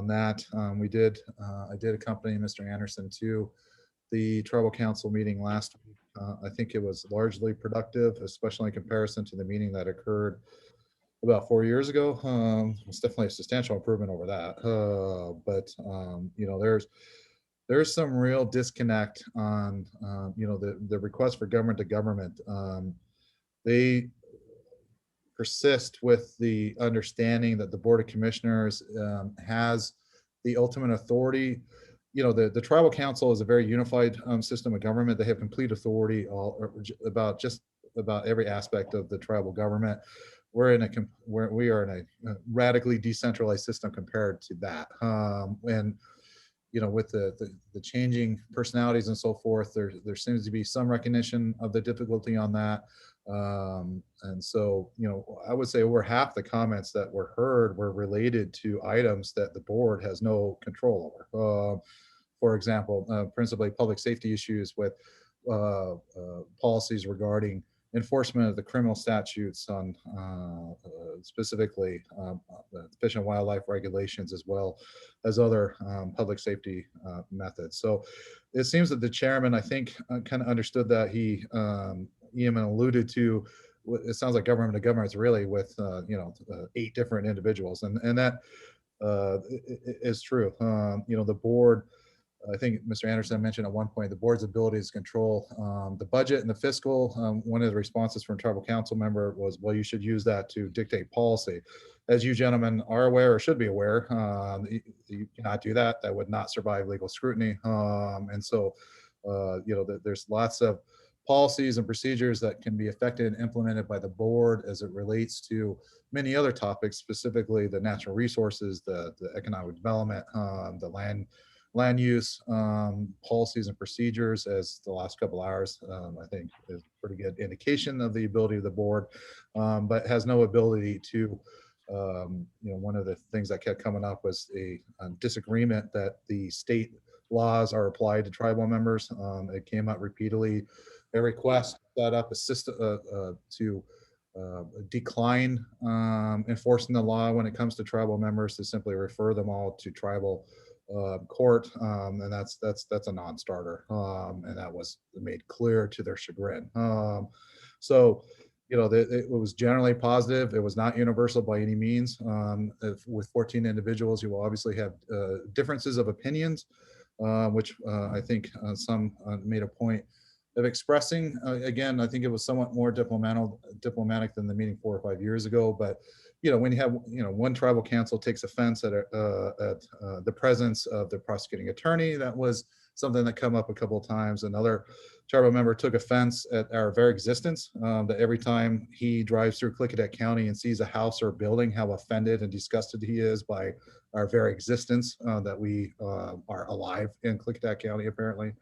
that, I did accompany Mr. Anderson to the tribal council meeting last week. I think it was largely productive, especially in comparison to the meeting that occurred about 4 years ago. It's definitely a substantial improvement over that. But you know, there's some real disconnect on you know, the request for government to government. They persist with the understanding that the Board of Commissioners has the ultimate authority. You know, the tribal council is a very unified system of government. They have complete authority about just about every aspect of the tribal government. We are in a radically decentralized system compared to that. And you know, with the changing personalities and so forth, there seems to be some recognition of the difficulty on that. And so, you know, I would say over half the comments that were heard were related to items that the board has no control over. For example, principally public safety issues with policies regarding enforcement of the criminal statutes on specifically fish and wildlife regulations, as well as other public safety methods. So it seems that the chairman, I think, kind of understood that. He even alluded to, it sounds like government to government is really with 8 different individuals, and that is true. You know, the board, I think Mr. Anderson mentioned at one point, the board's ability to control the budget and the fiscal. One of the responses from a tribal council member was, well, you should use that to dictate policy. As you gentlemen are aware, or should be aware, you cannot do that. That would not survive legal scrutiny. And so, you know, there's lots of policies and procedures that can be affected and implemented by the board as it relates to many other topics, specifically the natural resources, the economic development, the land use policies and procedures, as the last couple hours, I think, is a pretty good indication of the ability of the board, but has no ability to, you know, one of the things that kept coming up was a disagreement that the state laws are applied to tribal members. It came up repeatedly. A request set up a system to decline enforcing the law when it comes to tribal members, to simply refer them all to tribal court, and that's a non-starter, and that was made clear to their chagrin. So, you know, it was generally positive. It was not universal by any means. With 14 individuals, you will obviously have differences of opinions, which I think some made a point of expressing. Again, I think it was somewhat more diplomatic than the meeting 4 or 5 years ago. But you know, when you have, you know, one tribal council takes offense at the presence of the prosecuting attorney, that was something that come up a couple of times. Another tribal member took offense at our very existence, that every time he drives through Klickitat County and sees a house or building, how offended and disgusted he is by our very existence, that we are alive in Klickitat County, apparently.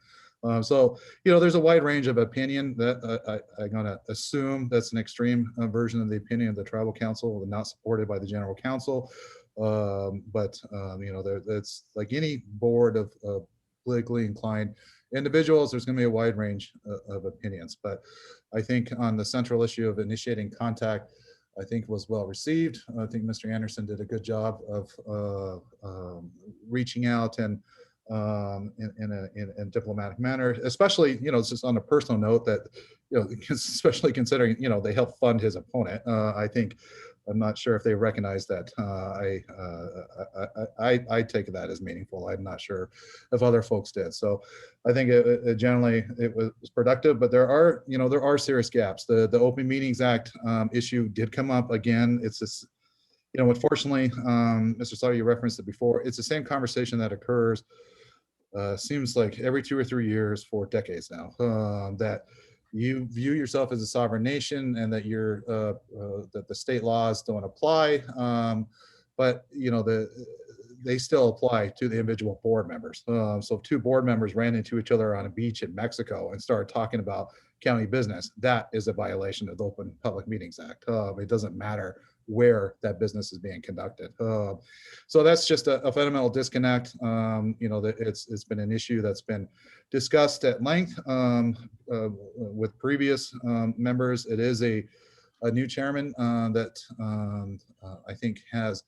So, you know, there's a wide range of opinion that I'm going to assume that's an extreme version of the opinion of the tribal council, not supported by the general council. But, you know, it's like any board of politically inclined individuals, there's going to be a wide range of opinions. But I think on the central issue of initiating contact, I think was well received. I think Mr. Anderson did a good job of reaching out and in a diplomatic manner, especially, you know, just on a personal note that, you know, especially considering, you know, they helped fund his opponent. I think I'm not sure if they recognize that. I take that as meaningful. I'm not sure if other folks did. So I think generally it was productive, but there are serious gaps. The Open Meetings Act issue did come up again. It's this, unfortunately, Mr. Sauter, you referenced it before. It's the same conversation that occurs, seems like every 2 or 3 years for decades now, that you view yourself as a sovereign nation and that that the state laws don't apply, but they still apply to the individual board members. So if 2 board members ran into each other on a beach in Mexico and started talking about county business, that is a violation of the Open Public Meetings Act. It doesn't matter where that business is being conducted. So that's just a fundamental disconnect. That it's been an issue that's been discussed at length with previous members. It is a new chairman that I think is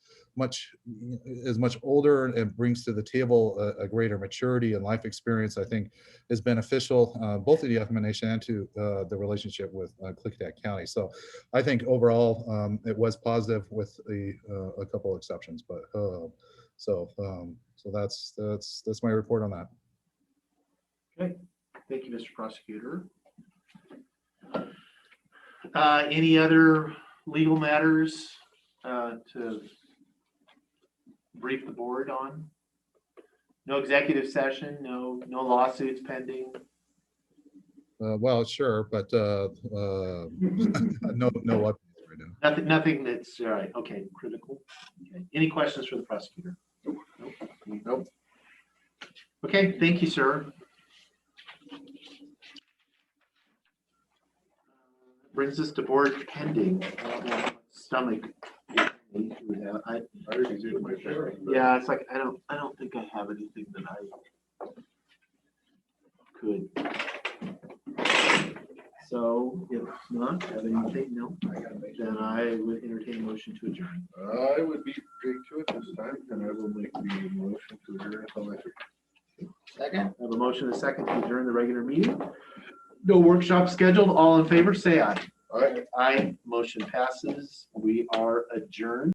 much older and brings to the table a greater maturity and life experience. I think is beneficial both to the Yakima Nation and to the relationship with Klickitat County. So I think overall it was positive with a couple of exceptions, but so that's my report on that. Okay, thank you, Mr. Prosecutor. Any other legal matters to brief the board on? No executive session, no lawsuits pending. Well, sure, but no updates right now. Nothing that's all right. Okay, critical. Okay. Any questions for the prosecutor? Nope. Okay, thank you, sir. Brings us to board pending. Stomach. Yeah, it's like I don't think I have anything that I could. So if not have anything, no, then I would entertain a motion to adjourn. I would be great to it this time, and I will make the motion to adjourn until next week. Second. I have a motion and a second to adjourn the regular meeting. No workshop scheduled. All in favor, say aye. Aye. Aye. Motion passes. We are adjourned.